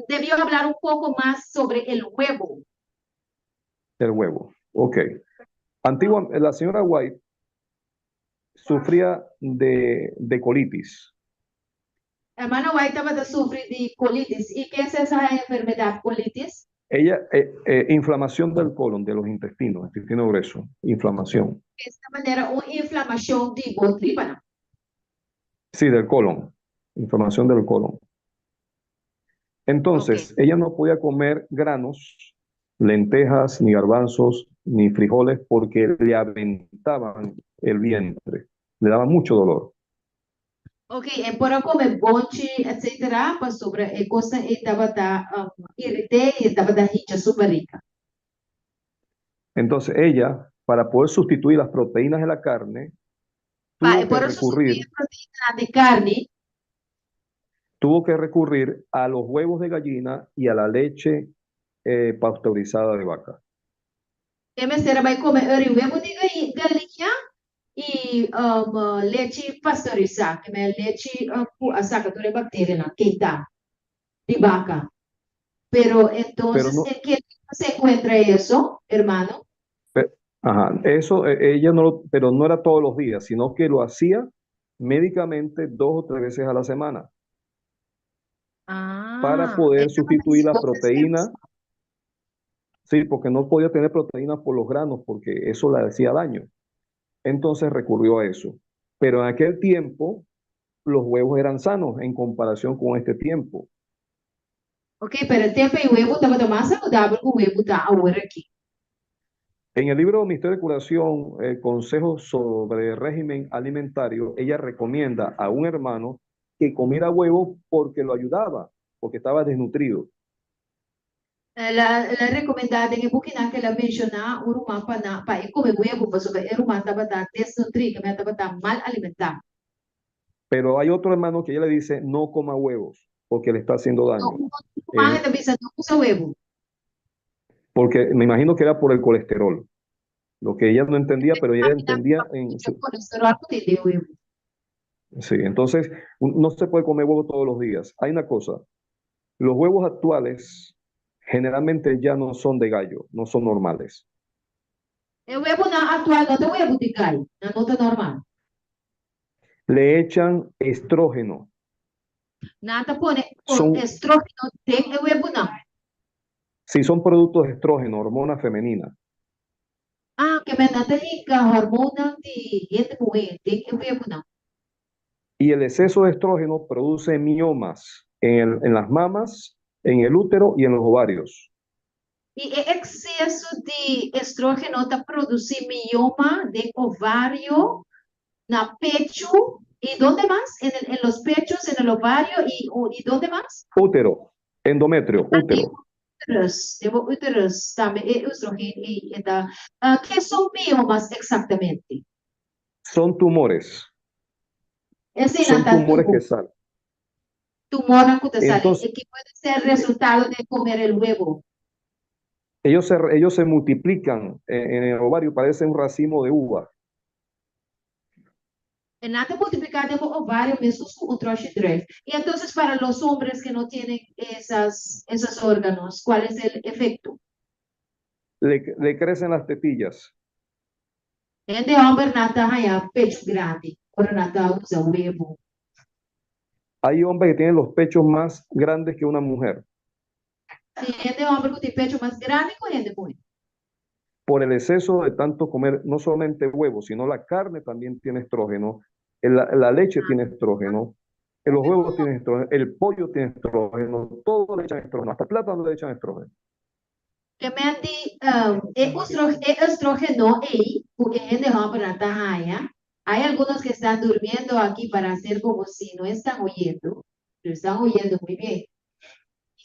debió hablar un poco más sobre el huevo. El huevo. Ok. La señora White sufría de colitis. Hermano White estaba de sufrir de colitis. ¿Y qué es esa enfermedad, colitis? Ella, inflamación del colon, de los intestino grueso, inflamación. De esta manera, una inflamación de botrípano. Sí, del colon, inflamación del colon. Entonces, ella no podía comer granos, lentejas, ni garbanzos, ni frijoles, porque le aventaban el vientre, le daba mucho dolor. Ok, para comer bonche, etcétera, pues sobre cosa estaba da irrité y estaba da hicha super rica. Entonces, ella, para poder sustituir las proteínas de la carne, Para sustituir proteína de carne, tuvo que recurrir a los huevos de gallina y a la leche pasteurizada de vaca. Ela vai comer o huevo de galinha e leite pasteurizada, que é leite a sacadura de bactéria, que está de vaca. Pero entonces, no, ¿en qué se encuentra eso, hermano? Ajá, eso ella no, pero no era todos los días, sino que lo hacía médicamente 2 o 3 veces a la semana para poder sustituir la proteína. Sí, porque no podía tener proteína por los granos, porque eso le hacía daño. Entonces recurrió a eso. Pero en aquel tiempo los huevos eran sanos en comparación con este tiempo. Ok, pero el tiempo y huevo estaba más saludable que el huevo está ahora aquí. En el libro Misterio de Curación, Consejos sobre régimen alimentario, ella recomienda a un hermano que comiera huevo porque lo ayudaba, porque estaba desnutrido. La recomendada en Bukina que la menciona un rumán para comer huevo, pues el rumán estaba desnutrido, que estaba mal alimentado. Pero hay otro hermano que ella le dice, no coma huevos, porque le está haciendo daño. No usa huevo. Porque me imagino que era por el colesterol. Lo que ella no entendía, pero ella entendía en su... Sí, entonces no se puede comer huevo todos los días. Hay una cosa, los huevos actuales generalmente ya no son de gallo, no son normales. El huevo actual no te huevo de gallo, no está normal. Le echan estrógeno. Nada pone estrógeno de el huevo no. Sí, son productos de estrógeno, hormona femenina. Que me nada rica, hormona de gente mujer, de el huevo no. Y el exceso de estrógeno produce miomas en las mamas, en el útero y en los ovarios. Y el exceso de estrógeno te produce mioma de ovario, na pecho, ¿y dónde más? En los pechos, en el ovario, ¿y dónde más? Útero, endometrio, útero. Úteros también, estrógeno. ¿Qué son miomas exactamente? Son tumores. Son tumores que salen. Tumor que te sale. Entonces, ¿Y qué puede ser el resultado de comer el huevo? ellos se multiplican en el ovario, parece un racimo de uva. Nada multiplicado en el ovario mismo con un trozo de drive. Y entonces para los hombres que no tienen esos órganos, ¿cuál es el efecto? Le crecen las tetillas. En de hombre nada hay pecho grande, ahora nada usa huevo. Hay hombres que tienen los pechos más grandes que una mujer. Sí, en de hombre que tiene pecho más grande que en de mujer. Por el exceso de tanto comer, no solamente huevos, sino la carne también tiene estrógeno, la leche tiene estrógeno, Los huevos tienen estrógeno, el pollo tiene estrógeno, todo le echan estrógeno, hasta plátano le echan estrógeno. Que men die estrógeno ahí, porque es de haya. Hay algunos que están durmiendo aquí para hacer como si no están oyendo, pero están oyendo muy bien.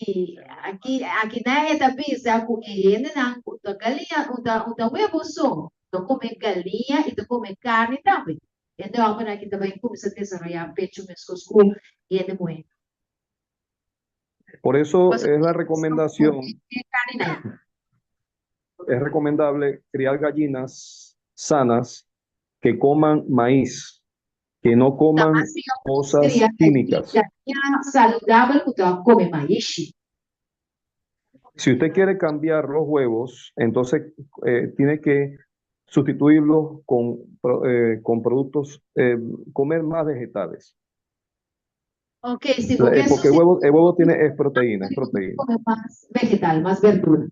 Y aquí na esta pizza, porque viene na uta galinha, uta huevo son, tu come galinha y tu come carne también. Então, para aqui também começa a desarrollar pecho, mescosco y de muy. Por eso Pues, es la recomendación, carne. es recomendable criar gallinas sanas que coman maíz, que no coman cosas químicas. Saludable, uta come maíz. Si usted quiere cambiar los huevos, entonces tiene que sustituirlos con productos, comer más vegetales. Ok, sí, porque Porque el huevo es proteína. Come más vegetal, más verdura.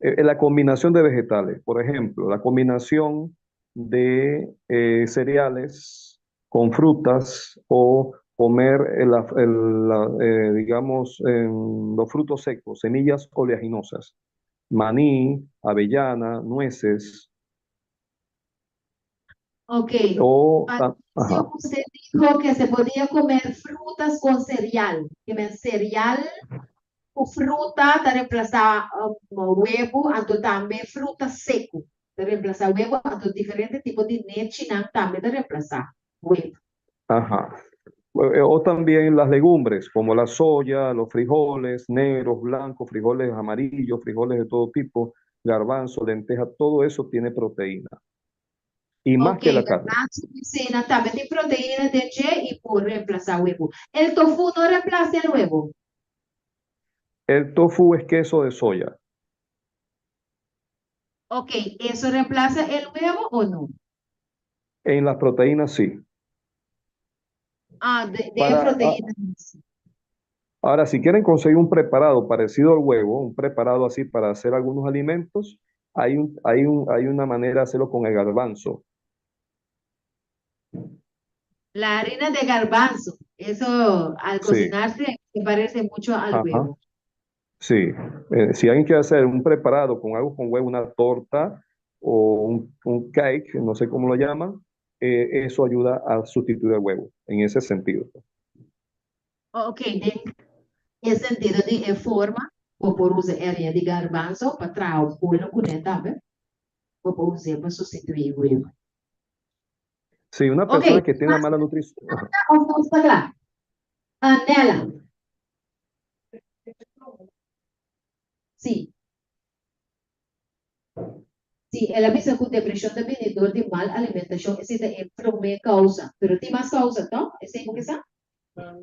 La combinación de vegetales, por ejemplo, la combinación de cereales con frutas o comer, digamos, los frutos secos, semillas oleaginosas, maní, avellana, nueces. Ok. Ajá. Usted dijo que se podía comer frutas con cereal. Que el cereal o fruta te reemplaza huevo, entonces también fruta seco. Te reemplaza huevo, entonces diferentes tipos de leche también te reemplaza huevo. Ajá. O también las legumbres, como la soya, los frijoles negros, blancos, frijoles amarillos, frijoles de todo tipo, garbanzo, lenteja, todo eso tiene proteína. Y más que la carne. También tiene proteína de G y por reemplazar huevo. ¿El tofu no reemplaza el huevo? El tofu es queso de soya. Ok, ¿eso reemplaza el huevo o no? En las proteínas sí. Proteínas. Ahora, si quieren conseguir un preparado parecido al huevo, un preparado así para hacer algunos alimentos, hay una manera de hacerlo con el garbanzo. La harina de garbanzo, eso al cocinarse se parece mucho al huevo. Sí, si alguien quiere hacer un preparado con algo con huevo, una torta o un cake, no sé cómo lo llaman, eso ayuda a sustituir el huevo, en ese sentido. Ok, en sentido de forma, o por usar harina de garbanzo para traer o pollo con él también, o por usar para sustituir el huevo. Sí, una persona que tiene mala nutrición. Nela. Sí. Sí, ela dice que depresión también es de mal alimentación, es la primera causa, pero tiene más causas, ¿no? ¿Es eso que está?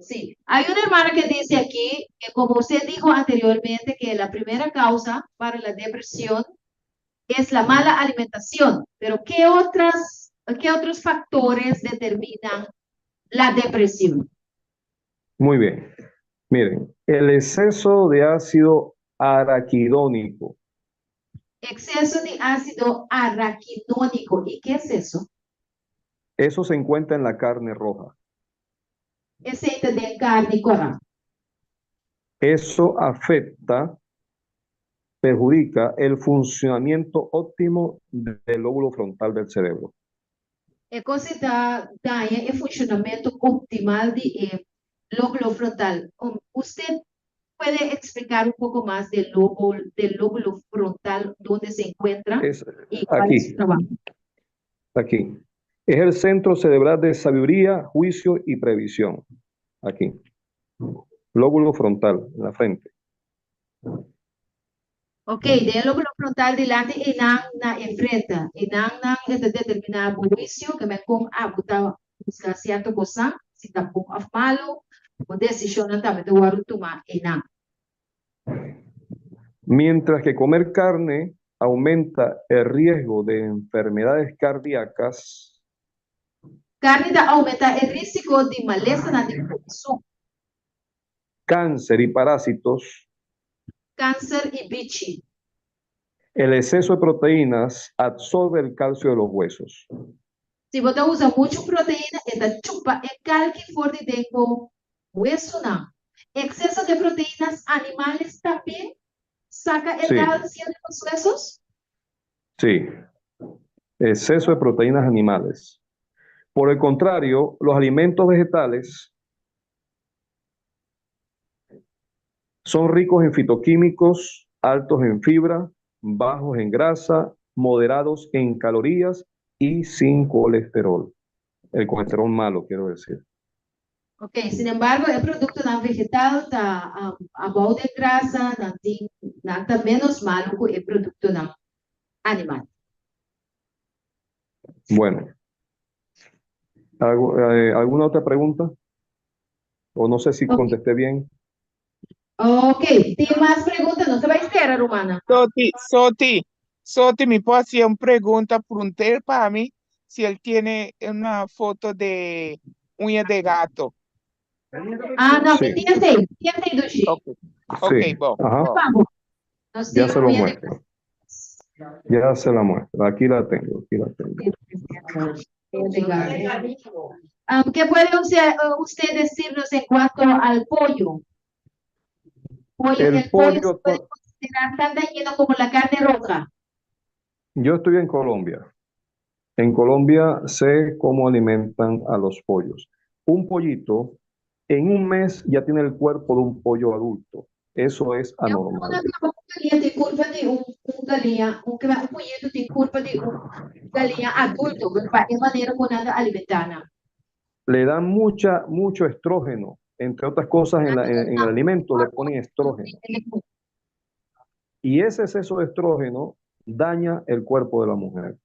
Sí. Hay una hermana que dice aquí que como usted dijo anteriormente que la primera causa para la depresión es la mala alimentación, pero ¿qué otros factores determinan la depresión? Muy bien. Miren, el exceso de ácido araquidónico. Exceso de ácido araquidónico. ¿Y qué es eso? Eso se encuentra en la carne roja. Aceite de carne coral. Eso perjudica el funcionamiento óptimo del lóbulo frontal del cerebro. É considerada o funcionamento optimal do lóbulo frontal. Usted puede explicar un poco más del lóbulo frontal, dónde se encuentra y cuál es su trabajo? Aquí. Es el centro cerebral de sabiduría, juicio y previsión. Aquí. Lóbulo frontal, en la frente. Ok, del lóbulo frontal delante y na enfrente. Y na es determinado juicio que me con buscar cierta cosa, si tampoco es malo, o decisión también te voy a tomar y na. Mientras que comer carne aumenta el riesgo de enfermedades cardíacas. Carne aumenta el riesgo de malestar de corazón. Cáncer y parásitos. Cáncer y bichi. El exceso de proteínas absorbe el calcio de los huesos. Sí, Si você usa mucho proteína, esta chupa el calque fuerte tengo hueso na. Exceso de proteínas animales también saca el Sí. calcio de los huesos. Sí, exceso de proteínas animales. Por el contrario, los alimentos vegetales son ricos en fitoquímicos, altos en fibra, bajos en grasa, moderados en calorías y sin colesterol. El colesterol malo, quiero decir. Ok, sin embargo, el producto no vegetal está a bol de grasa, nada menos malo que el producto no animal. Bueno, ¿alguna otra pregunta? O no sé si Ok. contesté bien. Ok, ¿tiene más preguntas? No se va a esperar, Romana. Soti, me puede hacer una pregunta, preguntar para mí si él tiene una foto de uña de gato. Ah, no, Sí. tinha do G. Ok, Sí. bom. Ajá. Vamos. Nós Ya temos se lo unha muestro. Ya se la muestro. Aquí la tengo, aquí la tengo. ¿Qué puede usted decirnos en cuanto al pollo? El pollo se puede considerar tan dañino como la carne roja. Yo estoy en Colombia. En Colombia sé cómo alimentan a los pollos. Un pollito en un mes ya tiene el cuerpo de un pollo adulto. Eso es anormal. Galinha tem curva de galinha, pollito tem curva de galinha adulto, de maneira como nada alimentar. Le dan mucho estrógeno. Entre otras cosas, en el alimento le ponen estrógeno. Y ese exceso de estrógeno daña el cuerpo de la mujer.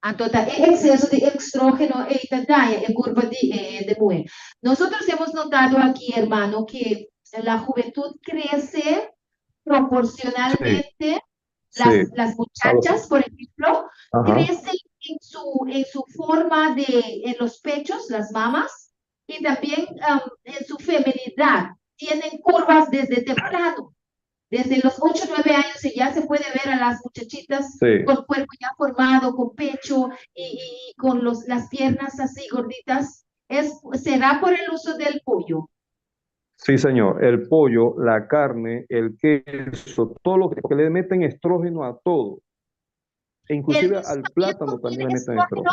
Entonces, el exceso de estrógeno daña el cuerpo de mujer. Nosotros hemos notado aquí, hermano, que la juventud crece proporcionalmente. Sí. Las muchachas, por ejemplo, Ajá. crecen en su forma en los pechos, las mamas, y también en su feminidad. Tienen curvas desde temprano. Desde los 8 o 9 años ya se puede ver a las muchachitas Sí. con cuerpo ya formado, con pecho y con las piernas así gorditas. ¿Será por el uso del pollo? Sí, señor. El pollo, la carne, el queso, todo lo que le meten estrógeno a todo. E inclusive al plátano también le meten estrógeno.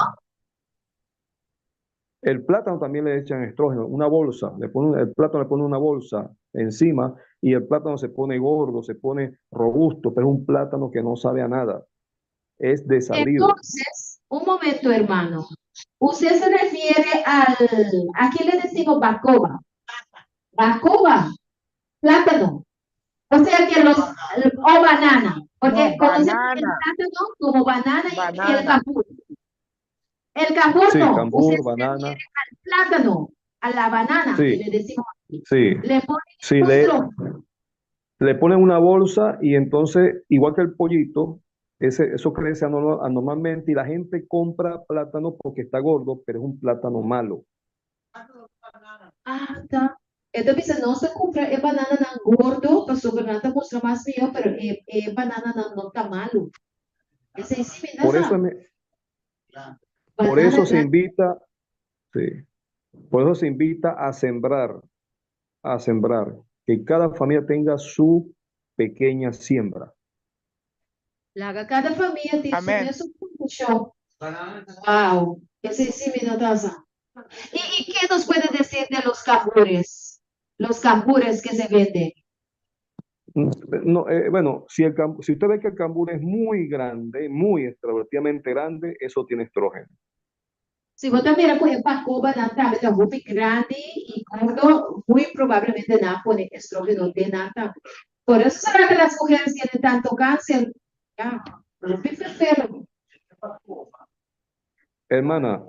El plátano también le echan estrógeno, una bolsa, el plátano le pone una bolsa encima y el plátano se pone gordo, se pone robusto, pero es un plátano que no sabe a nada. Es desabrido. Entonces, un momento, hermano. Usted se refiere aquí le decimos bacoba. Bacoba, plátano. O sea que o banana, porque No, conocemos banana. el plátano como banana y el Banana. cambur. El cambur Sí, no, cambur, usted se banana. refiere al plátano, a la banana, Sí. que le decimos aquí. Sí, Le ponen sí, le ponen una bolsa y entonces, igual que el pollito, eso crece anormalmente y la gente compra plátano porque está gordo, pero es un plátano malo. Ah, tá. Então, não se compra banana não gordo, para o Bernardo mostrar mais melhor, pero banana não tá malo. Essa é Por eso, por eso se invita, sí, por eso se invita a sembrar, que cada familia tenga su pequeña siembra. Cada família tem Amém. su show. Wow, essa é notação. ¿Y qué nos puede decir de los cambures? Los cambures que se venden. No, bueno, si usted ve que el cambur es muy grande, muy extraordinariamente grande, eso tiene estrógeno. Si vos también pones pacoba, nada, cambur grande y gordo, muy probablemente no pone estrógeno de nada. Por eso será que las mujeres tienen tanto cáncer. Ya, no prefiero. Hermana,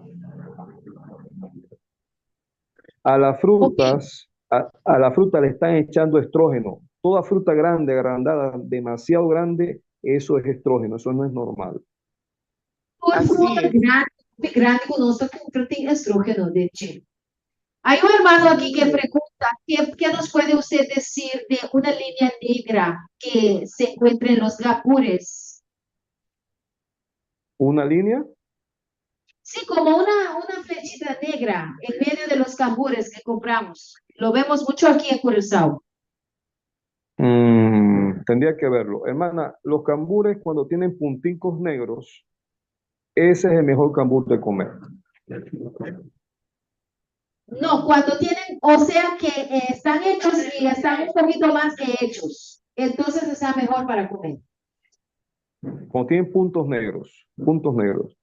a las frutas, a la fruta le están echando estrógeno. Toda fruta grande, agrandada, demasiado grande, eso es estrógeno, eso no es normal. Toda Así fruta es. grande conosco tiene estrógeno de hecho. Hay un hermano aquí que pregunta, ¿qué nos puede usted decir de una línea negra que se encuentra en los gapures? ¿Una línea? Sí, como una flechita negra en medio de los cambures que compramos. Lo vemos mucho aquí en Curazao. Tendría que verlo. Hermana, los cambures cuando tienen punticos negros, ese es el mejor cambur de comer. No, cuando tienen, o sea que están hechos y están un poquito más que hechos. Entonces está mejor para comer. Cuando tienen puntos negros, puntos negros.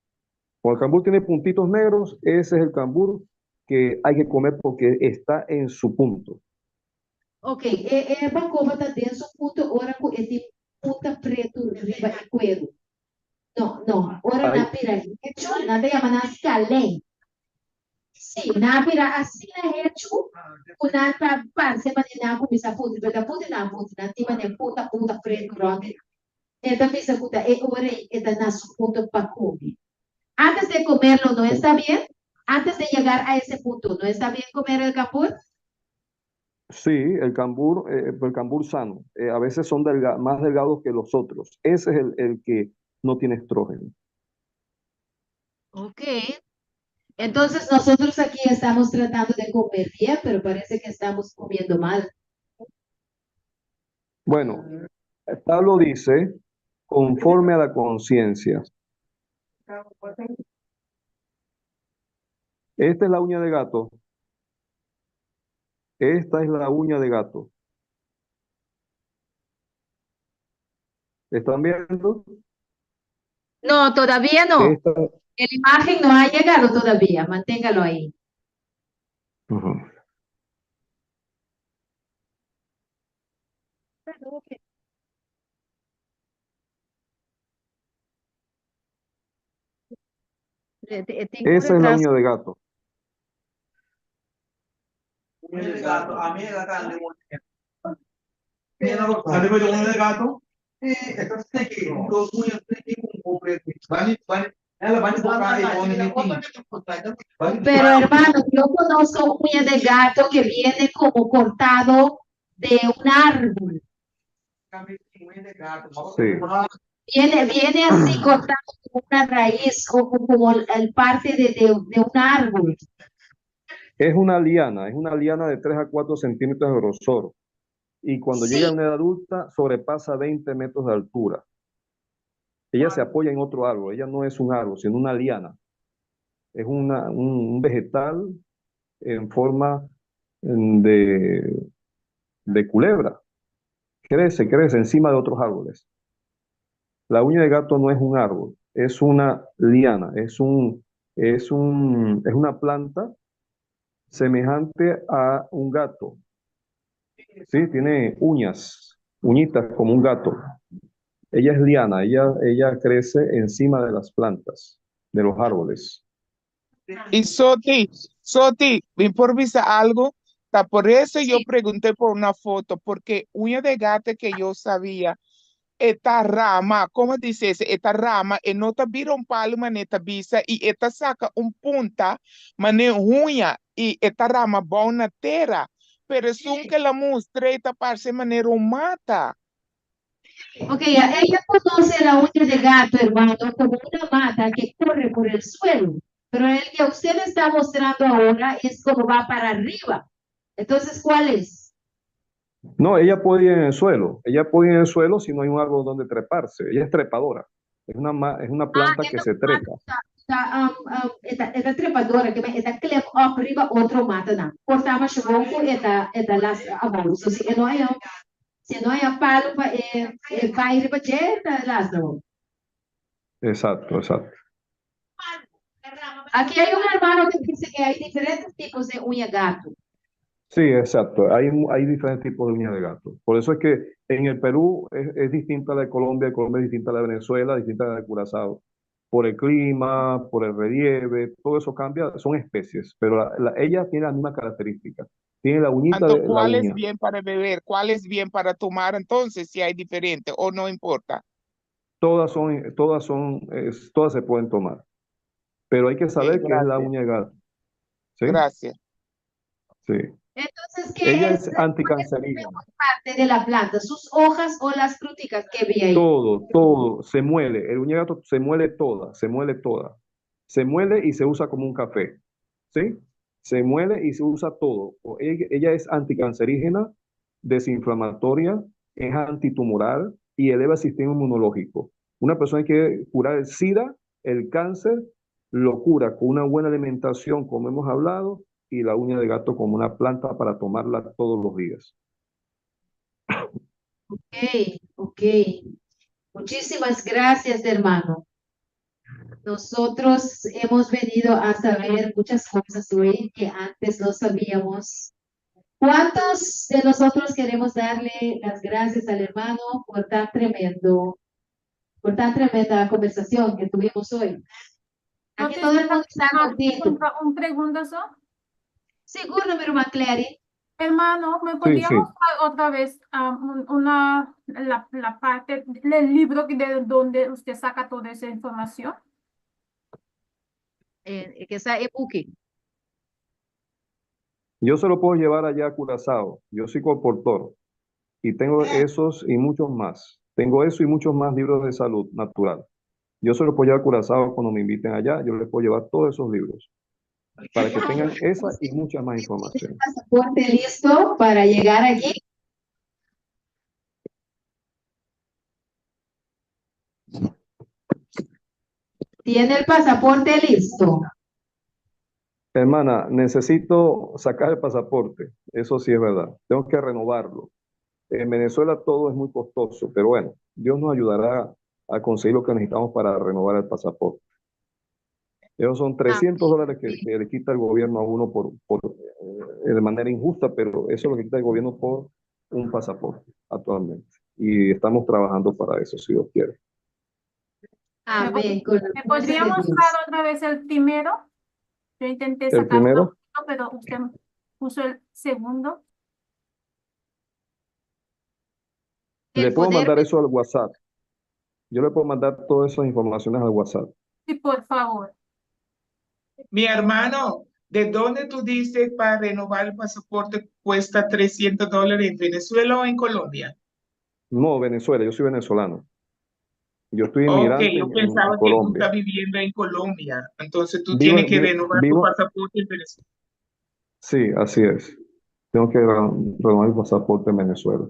Cuando el cambur tiene puntitos negros, ese es el cambur que hay que comer porque está en su punto. Ok, bacova está dentro do ponto, ora tem punta preto riba e cuero. No, ora Ay. na pira hecho, na te llama na scalén. Sí, na pira assim na hecho, una pa se manina com misa puti, pero puti na tima ne punta preto grande. Esta misa puta ora na su punto pa comer. Antes de comerlo, ¿no está bien? Antes de llegar a ese punto, ¿no está bien comer el cambur? Sí, el cambur sano. A veces son más delgados que los otros. Ese es el que no tiene estrógeno. Ok. Entonces nosotros aquí estamos tratando de comer bien, pero parece que estamos comiendo mal. Bueno, Pablo dice, conforme a la conciencia. Esta es la uña de gato. Esta es la uña de gato. ¿Están viendo? No, todavía no. Esta, La imagen no ha llegado todavía. Manténgalo ahí. Ujú. Tengo Esa es la retraso. uña de gato. Pero hermano, yo conozco uña de gato que viene como cortado de un árbol. Sí. Viene así cortado como una raíz o como el parte de un árbol. Es una liana de 3 a 4 centímetros de grosor. Y cuando llega a Sí, una edad adulta, sobrepasa 20 metros de altura. Ella se apoya en otro árbol. Ella no es un árbol, sino una liana. Es un vegetal en forma de culebra. Crece encima de otros árboles. La uña de gato no es un árbol, es una liana, es una planta semejante a un gato. Sí, tiene uñitas como un gato. Ella es liana, ella crece encima de las plantas, de los árboles. Y Soti, me improvisa algo. Por eso yo pregunté por una foto, porque uña de gato que yo sabía, esta rama, ¿cómo dices? Esta rama, no te vira un palo, maneta visa, y esta saca un punta, mané uña, y esta rama va una tierra, pero es un que la estreita parece manera un mata. ok, ella conoce la uña de gato, hermano, como una mata que corre por el suelo, pero el que usted me está mostrando ahora es como va para arriba. Entonces, ¿cuál es? No, ella puede ir en el suelo. Ella puede ir en el suelo si no hay un árbol donde treparse. Ella es trepadora. Es una planta que se trepa. Esta trepadora que esta klep op arriba otro mata na. Cortamos chonco esta las avanço. Se não é palo vai arriba esta las no. Exacto. Aquí hay un hermano que dice que hay diferentes tipos de uña gato. Sí, exacto. Hay diferentes tipos de uñas de gato. Por eso es que en el Perú es distinta a la de Colombia es distinta a la de Venezuela, distinta a la de Curazao. Por el clima, por el relieve, todo eso cambia, son especies, pero ella tiene la misma característica. Tiene la uñita de Entonces, la ¿cuál es uña. bien para beber? ¿Cuál es bien para tomar? Entonces, si hay diferente o no importa. Todas se pueden tomar. Pero hay que saber que es la Gracias. uña de gato. ¿Sí? Gracias. Sí. Entonces, ¿qué Ella es es la anticancerígena. mejor parte de la planta? ¿Sus hojas o las fruticas que vi ahí? Todo se muele. El uña de gato se muele toda. Se muele y se usa como un café, ¿sí? Se muele y se usa todo. Ella es anticancerígena, desinflamatoria, es antitumoral y eleva el sistema inmunológico. Una persona que quiere curar el SIDA, el cáncer, lo cura con una buena alimentación, como hemos hablado, y la uña de gato como una planta para tomarla todos los días. Ok. Muchísimas gracias, hermano. Nosotros hemos venido a saber muchas cosas hoy que antes no sabíamos. ¿Cuántos de nosotros queremos darle las gracias al hermano por tan tremenda conversación que tuvimos hoy? No Aquí te todo el mundo escuchas, está contento. un pregunta solo. Seguro, mi hermano Clary. Hermano, ¿me Sí, podría sí. mostrar otra vez la parte del libro de donde usted saca toda esa información? Que esa ebook. Yo se lo puedo llevar allá a Curazao. Yo soy colportor y tengo esos y muchos más. Tengo eso y muchos más libros de salud natural. Yo se los puedo llevar a Curazao cuando me inviten allá. Yo les puedo llevar todos esos libros para que tengan esa y mucha más información. ¿Pasaporte listo para llegar aquí? ¿Tiene el pasaporte listo? Hermana, necesito sacar el pasaporte. Eso sí es verdad. Tengo que renovarlo. En Venezuela todo es muy costoso, pero bueno, Dios nos ayudará a conseguir lo que necesitamos para renovar el pasaporte. Esos son $300 que le quita el gobierno a uno de manera injusta, pero eso es lo que quita el gobierno por un pasaporte actualmente. Y estamos trabajando para eso, si Dios quiere. Amén. ¿Me podría mostrar otra vez el primero? Yo intenté ¿El sacar primero? uno, pero usted puso el segundo. Le El puedo poder mandar eso al WhatsApp. Yo le puedo mandar todas esas informaciones al WhatsApp. Sí, por favor. Mi hermano, ¿de dónde tú dices para renovar el pasaporte cuesta $300 en Venezuela o en Colombia? No, Venezuela, yo soy venezolano. Yo estoy Ok, inmigrante yo en pensaba que tú Colombia. estás viviendo en Colombia, entonces tú Vivo, tienes que renovar tu vivo, pasaporte en Venezuela. sí, así es. Tengo que renovar el pasaporte en Venezuela.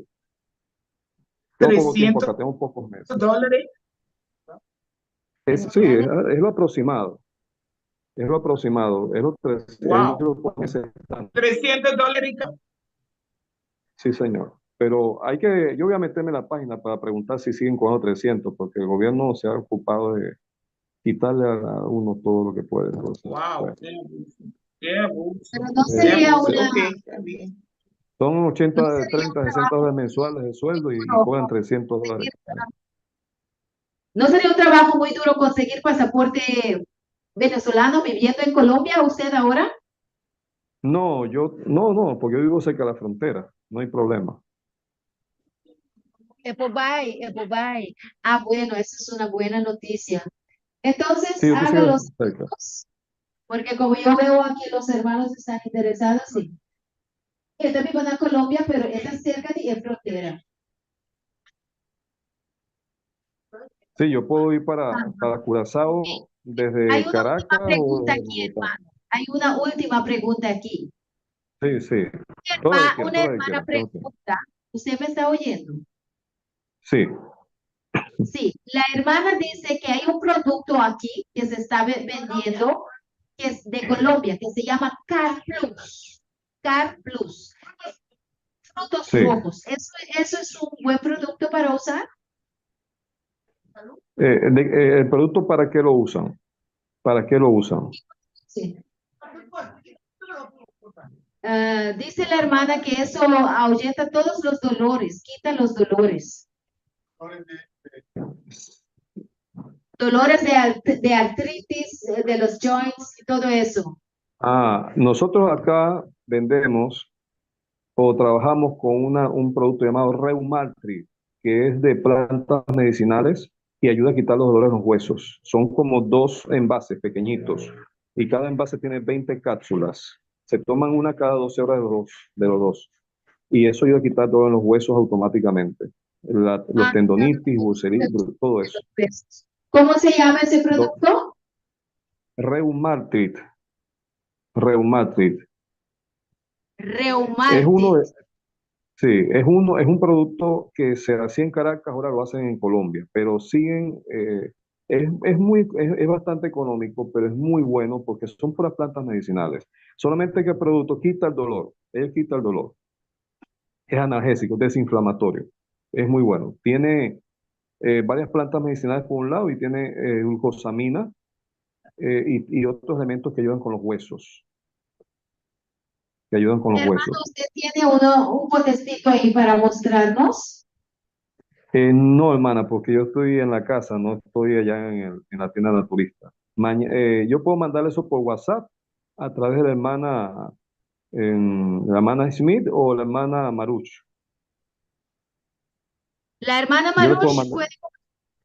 Tengo poco tiempo acá, tengo pocos meses. $300. Sí, es lo aproximado. Es lo aproximado. Es lo Wow. es lo $300. Sí, señor. Pero yo voy a meterme en la página para preguntar si siguen con los 300, porque el gobierno se ha ocupado de quitarle a uno todo lo que puede. Entonces, Wow. bueno, Qué abuso. Pero no sería sí. una, Ok, está bien. Son 80, no sería 30, un 60 trabajo dólares mensuales de sueldo y duro cobran conseguir, $300. no sería un trabajo muy duro conseguir pasaporte venezolano viviendo en Colombia, usted ahora. No, no, porque yo vivo cerca de la frontera. No hay problema. Epobay. Ah, bueno, eso es una buena noticia. Entonces, Sí, usted sigue hágalos, cerca. porque como yo veo aquí los hermanos están interesados, sí. Yo también van a Colombia, pero está cerca de frontera. Sí, yo puedo ir para Curazao Hay desde una Caracas última o pregunta de aquí, Bogotá. hermano. Hay una última pregunta aquí. Sí, sí. Todo lo que quiera, Una todo lo que hermana quiera, todo lo que quiera. pregunta, ¿usted me está oyendo? Sí. Sí, la hermana dice que hay un producto aquí que se está vendiendo, que es de Colombia, que se llama Car Plus. Car Plus. Frutos Sí. rojos. ¿Eso es un buen producto para usar? ¿El producto para qué lo usan? ¿Para qué lo usan? Sí. Dice la hermana que eso ahuyenta todos los dolores, quita los dolores. Dolores de artritis, de los joints y todo eso. Nosotros acá vendemos o trabajamos con un producto llamado Reumaltri, que es de plantas medicinales y ayuda a quitar los dolores en los huesos. Son como 2 envases pequeñitos y cada envase tiene 20 cápsulas. Se toman una cada 12 horas de los dos. Y eso ayuda a quitar dolor en los huesos automáticamente. Los tendonitis, bursitis, todo eso. ¿Cómo se llama ese producto? Reumatrit. Reumatrit. Es uno de, Reumatis. sí, es un producto que se hacía en Caracas, ahora lo hacen en Colombia, pero siguen, es bastante económico, pero es muy bueno porque son puras plantas medicinales. Solamente que el producto quita el dolor, él quita el dolor. Es analgésico, desinflamatorio. Es muy bueno. Tiene varias plantas medicinales por un lado y tiene glucosamina y otros elementos que ayudan con los huesos, que ayudan con los Hermano, huesos. ¿usted tiene un potecito ahí para mostrarnos? No, hermana, porque yo estoy en la casa, no estoy allá en la tienda naturista. Yo puedo mandarle eso por WhatsApp a través de la hermana Smith o la hermana Maruch. La hermana Yo le puedo Marush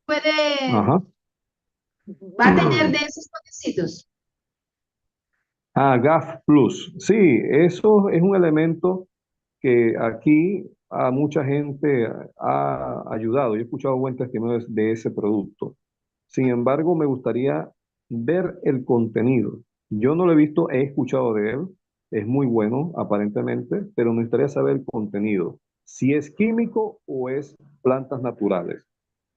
mandar. va Ajá. a tener de esos potecitos. GAF Plus. Sí, eso es un elemento que aquí a mucha gente ha ayudado. Yo he escuchado buen testimonio de ese producto. Sin embargo, me gustaría ver el contenido. Yo no lo he visto, he escuchado de él. Es muy bueno, aparentemente, pero me gustaría saber el contenido. Si es químico o es plantas naturales.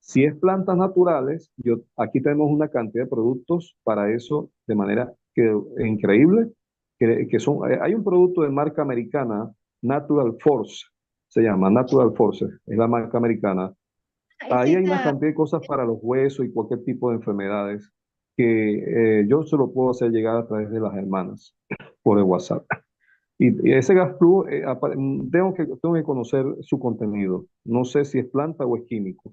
Si es plantas naturales, aquí tenemos una cantidad de productos para eso de manera increíble. Hay un producto de marca americana, Natural Force, se llama Natural Force, es la marca americana. Ahí hay una cantidad de cosas para los huesos y cualquier tipo de enfermedades que yo se lo puedo hacer llegar a través de las hermanas por el WhatsApp. Y ese Gas Plus, tengo que conocer su contenido. No sé si es planta o es químico,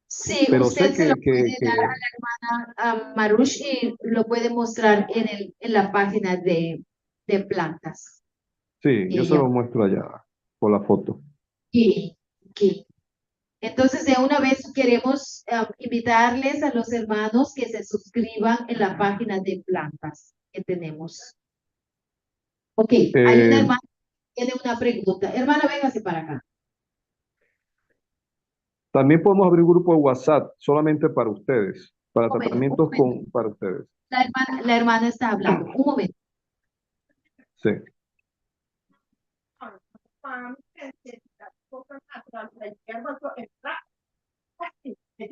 Sí, pero sé usted se lo puede que dar a la hermana Marush y lo puede mostrar en la página de plantas. sí, yo se Ella. lo muestro allá por la foto. Y, y entonces, de una vez queremos invitarles a los hermanos que se suscriban en la página de plantas que tenemos. Ok, hay una Eh, hermana que tiene una pregunta. Hermana, véngase para acá. También podemos abrir un grupo de WhatsApp solamente para ustedes, para Un momento, tratamientos para ustedes. La hermana está hablando. Un momento. Sí.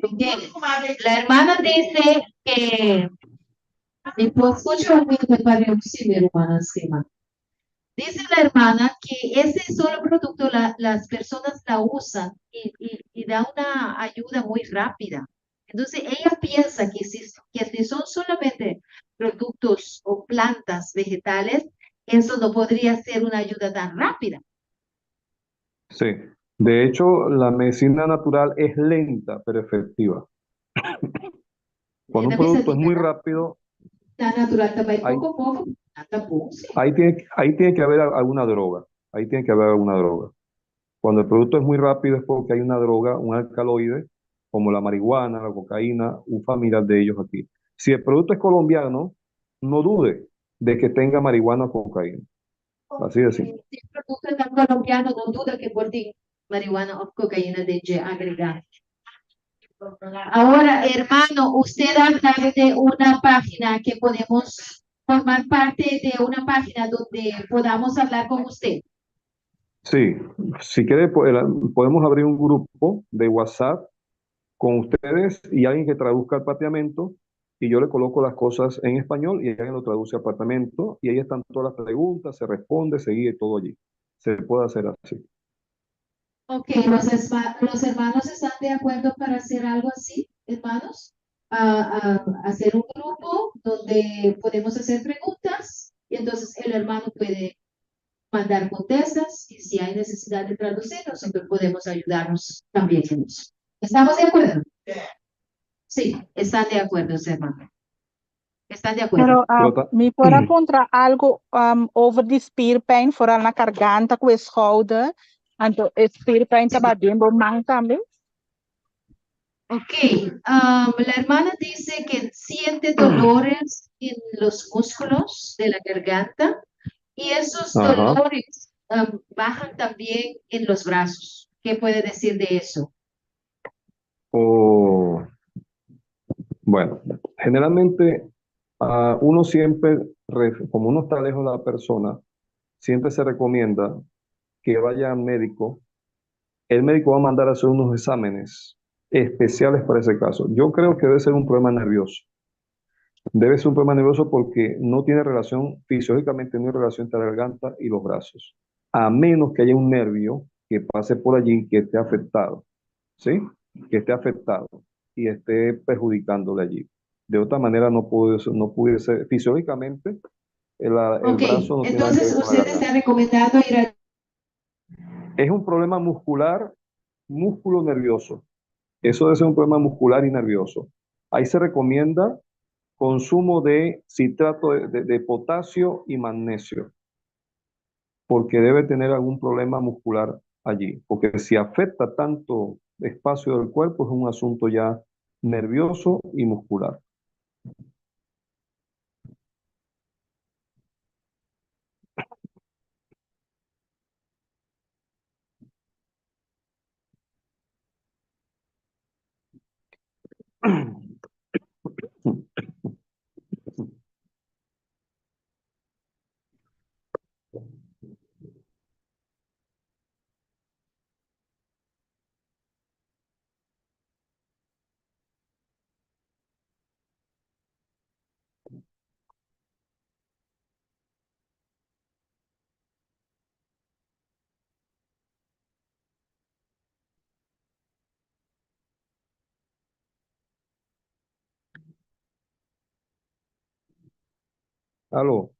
Ok, la hermana dice que escucha un minuto para mi hermana encima. Dice la hermana que ese solo producto las personas la usan y da una ayuda muy rápida. Entonces ella piensa que si son solamente productos o plantas vegetales, eso no podría ser una ayuda tan rápida. Sí, de hecho, la medicina natural es lenta pero efectiva. Cuando un producto es muy rápido, La natural también ahí, poco a poco, hasta puse. ahí tiene que haber alguna droga. Ahí tiene que haber alguna droga. Cuando el producto es muy rápido es porque hay una droga, un alcaloide, como la marihuana, la cocaína, un familiar de ellos aquí. Si el producto es colombiano, no dude de que tenga marihuana o cocaína. Así de simple. Si el producto es tan colombiano, no duda que por ti marihuana o cocaína de agregar. Ahora, hermano, usted habla de una página que podemos formar parte de una página donde podamos hablar con usted. Sí, si quiere, podemos abrir un grupo de WhatsApp con ustedes y alguien que traduzca el papiamento y yo le coloco las cosas en español y alguien lo traduce al papiamento y ahí están todas las preguntas, se responde, se guía todo allí. Se puede hacer así. Ok, los hermanos están de acuerdo para hacer algo así, hermanos. Hacer un grupo donde podemos hacer preguntas y entonces el hermano puede mandar contestas y si hay necesidad de traducir, nosotros podemos ayudarnos también en eso. ¿Estamos de acuerdo? Sí, están de acuerdo, hermano. Están de acuerdo. Pero Pero ta- me pode apontar algo over de spierpijn, vooral na garganta com schouder. Então, spierpijn tá bem bom também. Ok, la hermana dice que siente dolores en los músculos de la garganta y esos Ajá. dolores bajan también en los brazos. ¿Qué puede decir de eso? O Bueno, generalmente uno siempre, como uno está lejos de la persona, siempre se recomienda que vaya al médico. El médico va a mandar a hacer unos exámenes especiales para ese caso. Yo creo que debe ser un problema nervioso. Debe ser un problema nervioso porque no tiene relación, fisiológicamente no hay relación entre la garganta y los brazos, a menos que haya un nervio que pase por allí que esté afectado, ¿sí? Que esté afectado y esté perjudicándole allí. De otra manera no pudiese, fisiológicamente, el Ok, brazo no tiene nada que entonces ver con la usted está garganta. recomendando ir al... Es un problema muscular, músculo nervioso. Eso debe ser un problema muscular y nervioso. Ahí se recomienda consumo de citrato de potasio y magnesio, porque debe tener algún problema muscular allí, porque si afecta tanto espacio del cuerpo es un asunto ya nervioso y muscular. Aló,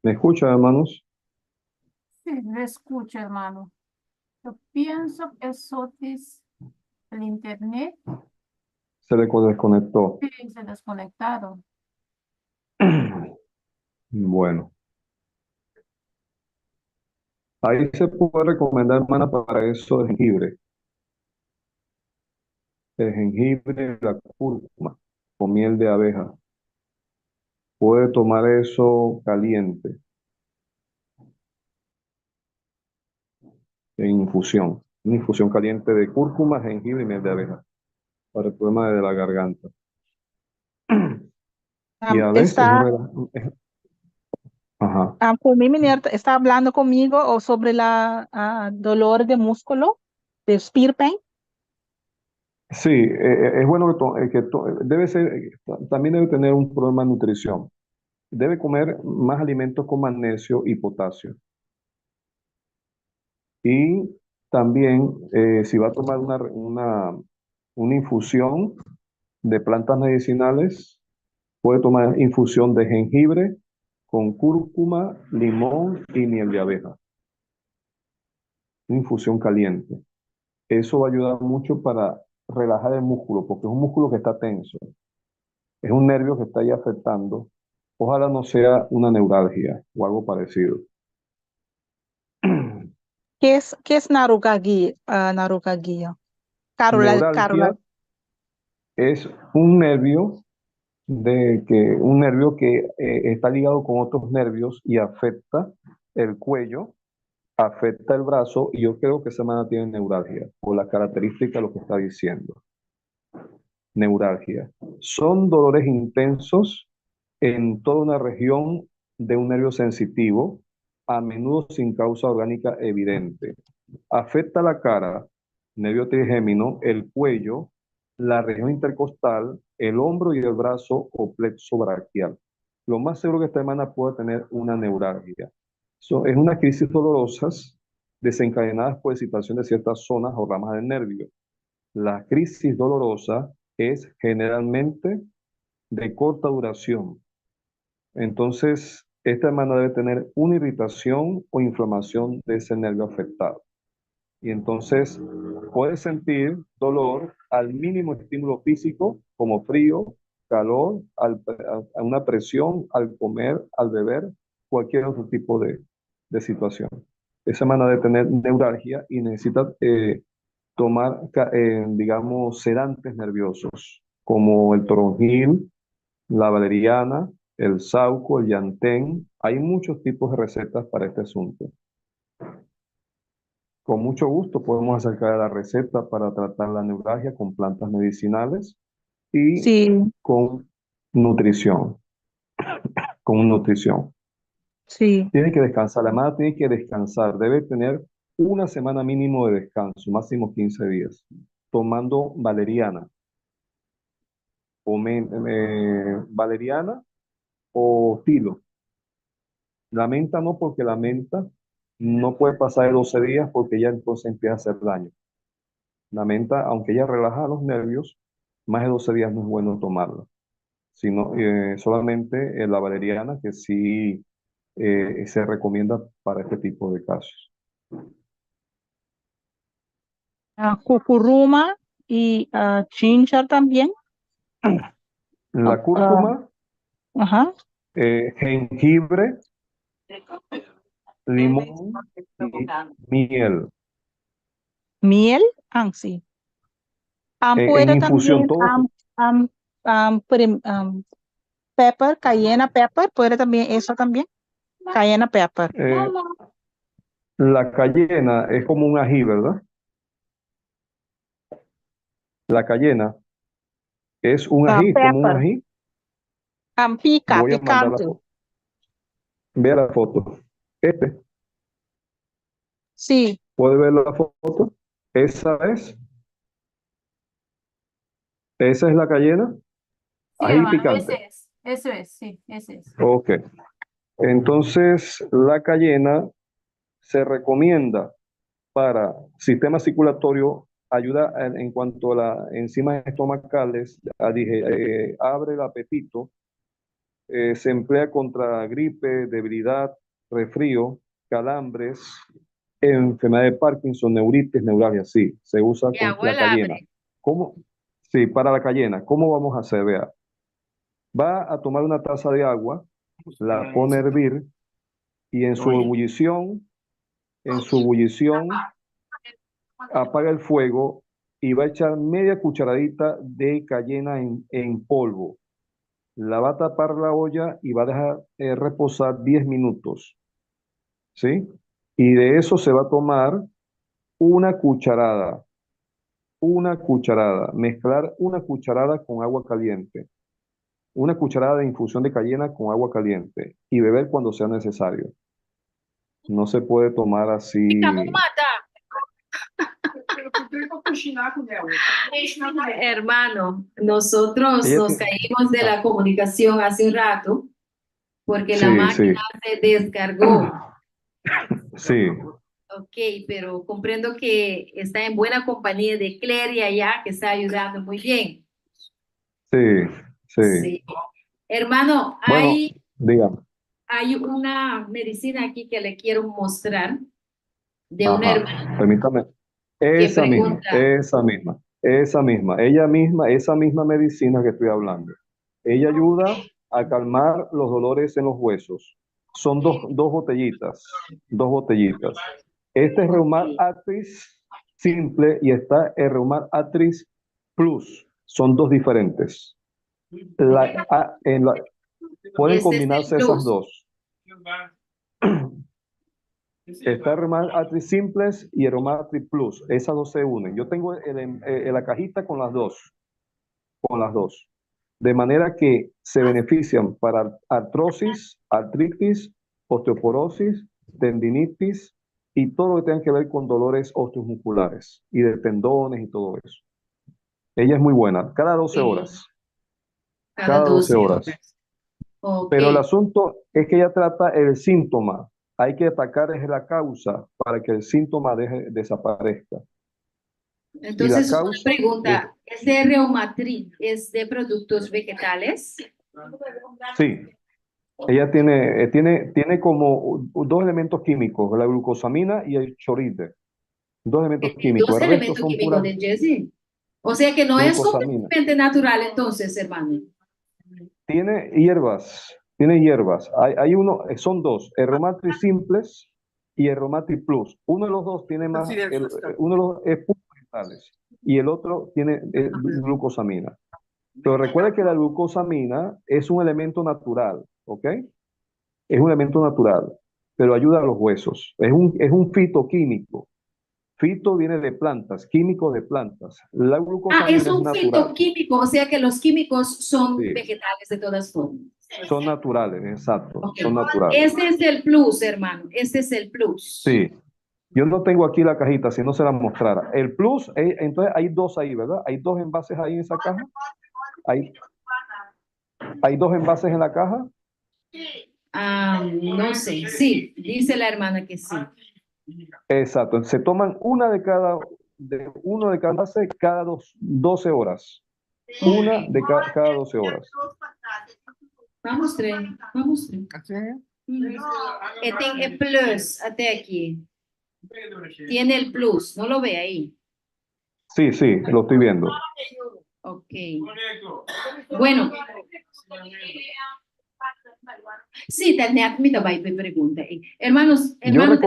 ¿me escuchan, hermanos? Sí, lo escucho, hermano. Yo pienso que eso es el internet. Se le desconectó. Sí, se desconectaron. Bueno, ahí se puede recomendar, hermana, para eso el jengibre. El jengibre, la cúrcuma, con miel de abeja. Puede tomar eso caliente, en infusión. Una infusión caliente de cúrcuma, jengibre y miel de abeja para el problema de la garganta. Y a veces Está, ajá. por mí, meneer, está hablando conmigo o sobre la dolor de músculo, de spear pain. Sí, es bueno debe ser, también debe tener un problema de nutrición. Debe comer más alimentos con magnesio y potasio. Y también, si va a tomar una infusión de plantas medicinales, puede tomar infusión de jengibre con cúrcuma, limón y miel de abeja. Una infusión caliente. Eso va a ayudar mucho para relajar el músculo, porque es un músculo que está tenso. Es un nervio que está ahí afectando. Ojalá no sea una neuralgia o algo parecido. ¿Qué es narugagia? Neuralgia Carola. es un nervio que está ligado con otros nervios y afecta el cuello, afecta el brazo, y yo creo que esa semana tiene neuralgia, por la característica de lo que está diciendo. Neuralgia. Son dolores intensos en toda una región de un nervio sensitivo, a menudo sin causa orgánica evidente. Afecta la cara, nervio trigémino, el cuello, la región intercostal, el hombro y el brazo o plexo braquial. Lo más seguro que esta hermana puede tener una neuralgia. Es una crisis dolorosas desencadenadas por excitación de ciertas zonas o ramas del nervio. La crisis dolorosa es generalmente de corta duración. Entonces, esta hermana debe tener una irritación o inflamación de ese nervio afectado. Y entonces puede sentir dolor al mínimo estímulo físico, como frío, calor, a una presión, al comer, al beber, cualquier otro tipo de situación. Esa hermana debe tener neuralgia y necesita tomar, digamos, sedantes nerviosos, como el toronjil, la valeriana, el sauco, el yantén. Hay muchos tipos de recetas para este asunto. Con mucho gusto podemos acercar la receta para tratar la neuralgia con plantas medicinales y Sí, con nutrición, con nutrición. sí. Tiene que descansar, la madre tiene que descansar, debe tener una semana mínimo de descanso, máximo 15 días, tomando valeriana valeriana o tilo. La menta no, porque la menta no puede pasar de 12 días porque ya entonces empieza a hacer daño. La menta, aunque ella relaja los nervios, más de 12 días no es bueno tomarla, sino solamente la valeriana, que sí se recomienda para este tipo de casos. Cucuruma y ginger también. La cúrcuma, Ajá. jengibre, limón y miel. Miel, sí. En Puede infusión, también todo. pepper, cayena pepper, puede también eso también. Cayena pepper. La cayena es como un ají, ¿verdad? La cayena es un ají, como un Pepper. ají. Pica, Voy a mandar la picante. foto. Vea la foto. Sí. ¿Puede ver la foto? Esa es la cayena. Sí, Ají hermano, picante. eso es, sí, ese es. Ok. Entonces, la cayena se recomienda para sistema circulatorio, ayuda en cuanto a las enzimas estomacales, abre el apetito, se emplea contra gripe, debilidad, resfrío, calambres, enfermedad de Parkinson, neuritis, neuralgia, sí, se usa Mi con la abuela cayena. abre. ¿Cómo? Sí, para la cayena. ¿Cómo vamos a hacer? Vea, va a tomar una taza de agua, la pone a hervir y en su ebullición, apaga el fuego y va a echar media cucharadita de cayena en polvo. La va a tapar la olla y va a dejar reposar 10 minutos, ¿sí? Y de eso se va a tomar una cucharada, mezclar una cucharada con agua caliente, una cucharada de infusión de cayena con agua caliente y beber cuando sea necesario. No se puede tomar así. Hermano, nosotros Ella nos tiene- caímos de la comunicación hace un rato porque la Sí, sí, máquina se descargó. sí, Ok, pero comprendo que está en buena compañía de Claire allá, que está ayudando muy bien. sí, sí. Sí. Hermano, Bueno, dígame. hay una medicina aquí que le quiero mostrar de una Ajá, hermana permítame. que Esa misma, pregunta, esa misma, esa misma, ella misma, esa misma medicina que estoy hablando. Ella ayuda a calmar los dolores en los huesos. Son dos botellitas, dos botellitas. Este es Reumat Arthritis simple y está el Reumat Arthritis Plus. Son dos diferentes. Pueden este es el combinarse esas plus. dos. Está el Reumat Arthritis Simples y el Reumat Arthritis Plus. Esas dos se unen. Yo tengo la cajita con las dos. Con las dos. De manera que se benefician para artrosis, artritis, osteoporosis, tendinitis y todo lo que tenga que ver con dolores osteomusculares y de tendones y todo eso. Ella es muy buena. Cada 12 horas. Cada 12 horas. Ok. Pero el asunto es que ella trata el síntoma. Hay que atacar es la causa para que el síntoma desaparezca. Entonces, una causa pregunta, ¿este reumatril es de productos vegetales? Sí. Ella tiene como dos elementos químicos, la glucosamina y el chorite. Dos elementos químicos. Dos El resto elementos son químicos puras de Jesse. O sea que no es glucosamina. completamente natural entonces, hermano. Tiene hierbas. Tiene hierbas. Hay uno, son dos, el Reumatril simples y el Reumatril plus. Uno de los dos tiene más, uno de los dos es puros vegetales y el otro tiene glucosamina. Pero recuerda que la glucosamina es un elemento natural, ¿ok? Es un elemento natural, pero ayuda a los huesos. Es un fitoquímico. Fito viene de plantas, químico de plantas. La Ah, glucosamina es es un natural. fitoquímico, o sea que los químicos son Sí. vegetales de todas formas. Son naturales, exacto, Ok. son naturales. Este es el plus, hermano. Este es el plus. Sí. Yo no tengo aquí la cajita, si no se la mostrara. El plus, entonces hay dos ahí, ¿verdad? Hay dos envases ahí en esa caja. Hay dos envases en la caja. No sé. Sí, dice la hermana que sí. Exacto. Se toman uno de cada envase cada 12 horas. Una de cada 12 horas. Vamos, Tren. Vamos, Tren. Tem el plus até aquí. Tiene el plus. No lo ve ahí. Sí, sí, lo estoy viendo. Ok. Bueno. Sí, me também me pregunta. Hermanos, tenemos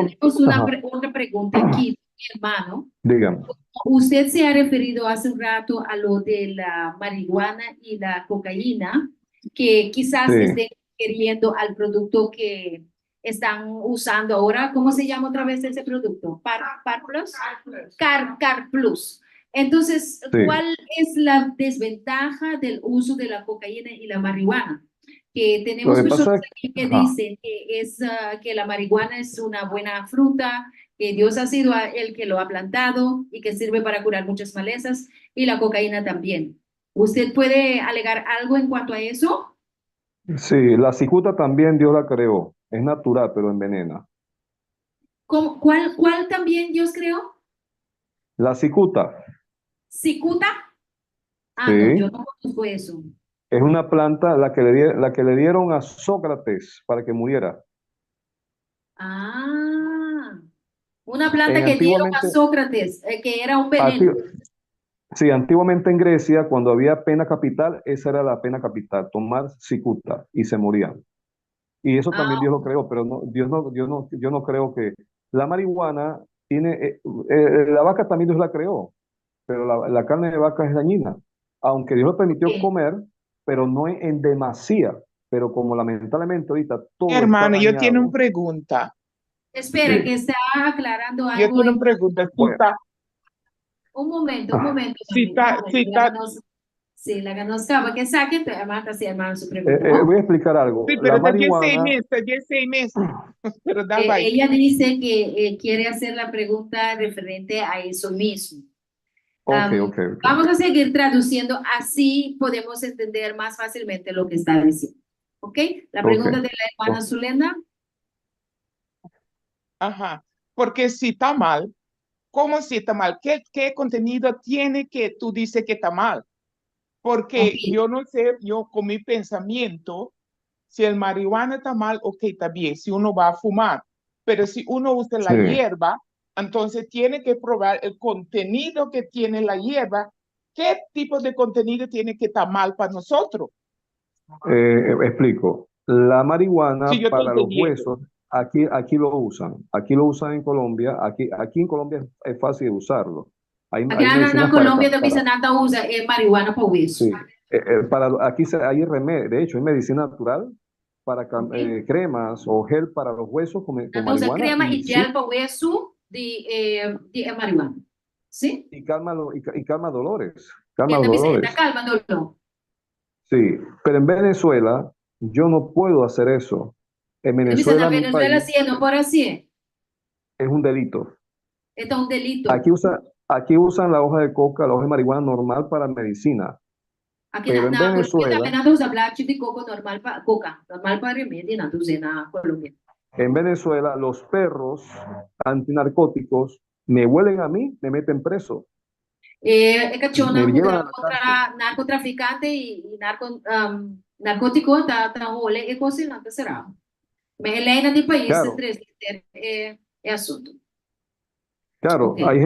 Ajá. otra pregunta aquí, hermano. Dígame. Usted se ha referido hace un rato a lo de la marihuana y la cocaína, que quizás Sí. estén queriendo al producto que están usando ahora. ¿Cómo se llama otra vez ese producto? ¿Par Plus? Car Plus. Entonces, Sí. ¿cuál es la desventaja del uso de la cocaína y la marihuana? Que tenemos Lo que pasa personas es- aquí que ajá. dicen que, que la marihuana es una buena fruta, que Dios ha sido el que lo ha plantado y que sirve para curar muchas malezas, y la cocaína también. ¿Usted puede alegar algo en cuanto a eso? Sí, la cicuta también Dios la creó. Es natural, pero envenena. ¿Cuál también Dios creó? La cicuta ¿Cicuta? Sí. No, yo no conozco eso. es una planta la que le dieron a Sócrates para que muriera. Una planta que dieron a Antiguamente- Sócrates, que era un veneno. Sí, antiguamente en Grecia, cuando había pena capital, esa era la pena capital, tomar cicuta, y se morían. Y eso también Dios lo creó, pero no, yo no creo que la marihuana tiene, la vaca también Dios la creó, pero la carne de vaca es dañina, aunque Dios lo permitió Sí. comer, pero no en demasía. Pero como lamentablemente ahorita todo Hermano, está yo dañado. tengo una pregunta. Espera, Sí. que está aclarando Yo algo. tengo una pregunta. Bueno. Un momento. Sí, Sí, la que no estaba, que saque, hermana, sí, hermano, su pregunta. Voy a explicar algo. sí, La pero está marihuana, 6 meses. Pero da bye. Ella dice que quiere hacer la pregunta referente a eso mismo. ok. Vamos a seguir traduciendo, así podemos entender más fácilmente lo que está diciendo. ¿Ok? La pregunta Ok. de la hermana Zulenda. Ajá. Porque si está mal, ¿cómo si está mal? ¿Qué contenido tiene que tú dices que está mal? Porque Ok. yo no sé, yo con mi pensamiento, si el marihuana está mal, ok, está bien, si uno va a fumar. Pero si uno usa la Sí. hierba, entonces tiene que probar el contenido que tiene la hierba. ¿Qué tipo de contenido tiene que estar mal para nosotros? Explico. La marihuana Sí, yo estoy para los entendiendo. huesos, aquí lo usan. Aquí lo usan en Colombia. Aquí en Colombia es fácil de usarlo. Hay Aquí en medicinas Colombia para, também se nada usa marihuana para isso. sí. Hay remedio, de hecho, hay medicina natural para cremas o gel para los huesos con Nada usa marihuana crema y, e gel para hueso de marihuana. Sim? y calma dolores. Calma Que também dolores. se calma, dolor. Sí, pero en Venezuela yo no puedo hacer eso. En Também se Venezuela, na mi Venezuela, país, sim, não por assim. es un delito. Então, delito. Aquí usan la hoja de coca, la hoja de marihuana normal para medicina. Aqui Pero en na Colômbia Venezuela, também nada usa black de coco normal para coca, normal para remédio, nada usa na Colômbia. en Venezuela, los perros antinarcóticos me huelen a mí, me meten preso. Cachona Me llevan a la contra narcotraficante e narcótico tá role e coisa não será. Mas Helena de país Claro. assunto. Claro, Ok. hay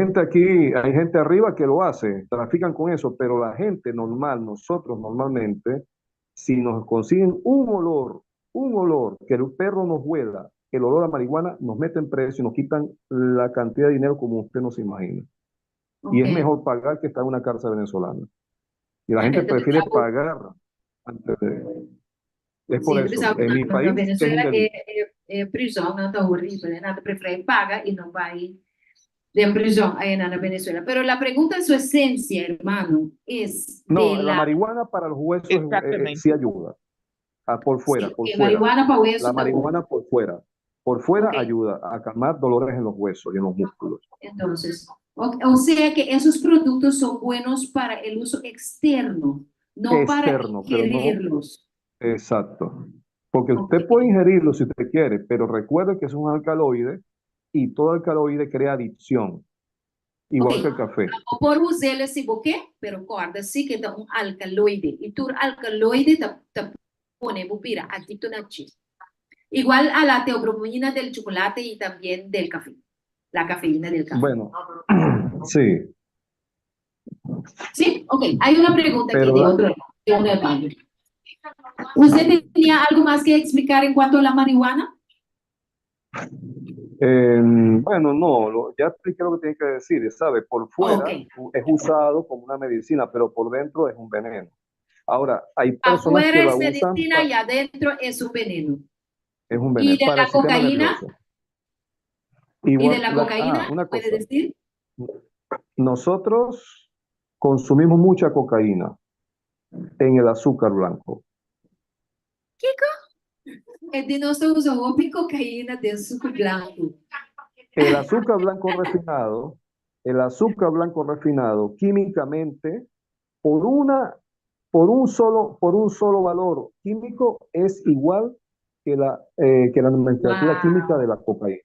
gente arriba que lo hace, trafican con eso, pero la gente normal, nosotros normalmente, si nos consiguen un olor, que el perro nos huela, el olor a marihuana, nos meten preso y nos quitan la cantidad de dinero como usted no se imagina. Y es Ok. mejor pagar que estar en una cárcel venezolana. Y la Ah, gente entonces, prefiere estamos- pagar antes de... Es Sim, por não eso. precisava En mi na país es un Venezuela delito. prisão, não tá horrível, né? Nada prefere paga e não vai de prisión ahí en Venezuela. Pero la pregunta en su esencia, hermano, es No, de la la marihuana para los huesos Exactamente. sí ayuda. Por fuera, sí, por que fuera. marihuana para hueso La está bueno. marihuana por fuera. Por fuera Ok. ayuda a calmar dolores en los huesos y en los músculos. Entonces, o sea que esos productos son buenos para el uso externo, no para Externo, pero no. ingerirlos. Exacto. Porque Ok. usted puede ingerirlo si usted quiere, pero recuerde que es un alcaloide y todo alcaloide crea adicción, igual Ok. que el café. O por usar esse buquê, pero corda sí que está un alcaloide. Y tu alcaloide te pone bupira, adicto a chis. Igual a la teobromina del chocolate y también del café. La cafeína del café. Bueno, sí, Sí, ok. Hay una pregunta aquí pero de un hermano. ¿Usted tenía algo más que explicar en cuanto a la marihuana? bueno, no, ya expliqué lo que tiene que decir, ¿sabe? Por fuera Ok. es usado como una medicina, pero por dentro es un veneno. Ahora, hay personas Afuera que la es usan, medicina y adentro es un veneno. es un ¿Y veneno de para la el sistema cocaína? nervioso. ¿Y de Igual, la cocaína? una ¿Puede cosa, decir? nosotros consumimos mucha cocaína en el azúcar blanco. El de nosotros usamos cocaína de suco blanco. El azúcar blanco refinado, químicamente, por un solo valor químico, es igual que la nomenclatura química de la cocaína.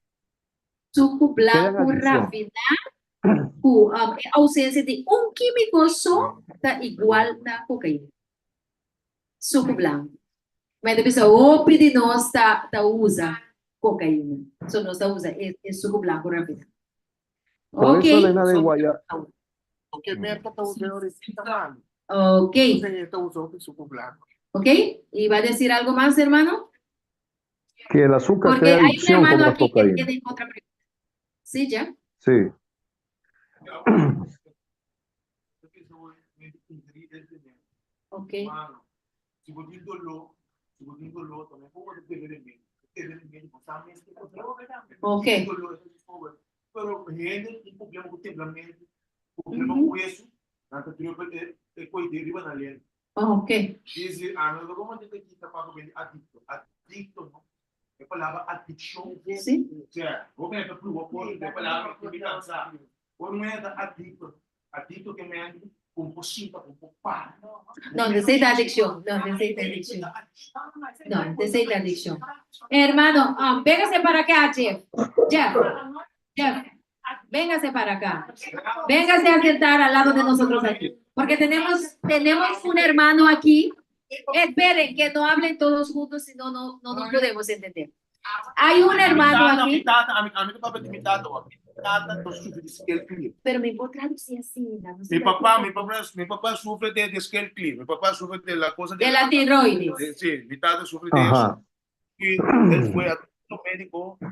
Suco Crean blanco adicción. refinado, com ausência de um químico só, tá igual na cocaína. Suco blanco. Mas a pessoa, de nós, usa cocaína. Só nós usa esse suco blanco refinado. Por Ok. eso Elena de Guaya, Porque merda está usando blanco. Ok. Está usando suco blanco. Ok. ¿Y va a decir algo más, hermano? que el azúcar Porque crea hay un adicción como hermano la aquí que cocaína. tiene otra pregunta. Sí, ya. Sí. Ok. Ok. Pero gente tem problema com temperamento, problema com isso, na cultura é coisa deriva na lei. Ok. Diz, não vamos ter que estar para ver adicto, não. É palavra addiction. Sim. Vou ver para provar é palavra que me cansa. Ou não é adicto que me compulsiva, compulsiva. No, necesita adicción. No, necesita adicción. No, necesita adicción. Hermano, véngase para acá, Jeff. Jeff, véngase para acá. Véngase a sentar al lado de nosotros aquí. Porque tenemos un hermano aquí. Esperen, que no hablen todos juntos, si no, no nos podemos entender. Hay un hermano aquí. Pero me puedo traducir así. Mi papá sufre de scale clear. Mi papá sufre de la cosa de la tiroides. Sí, mi tata sufre de eso. Y él fue a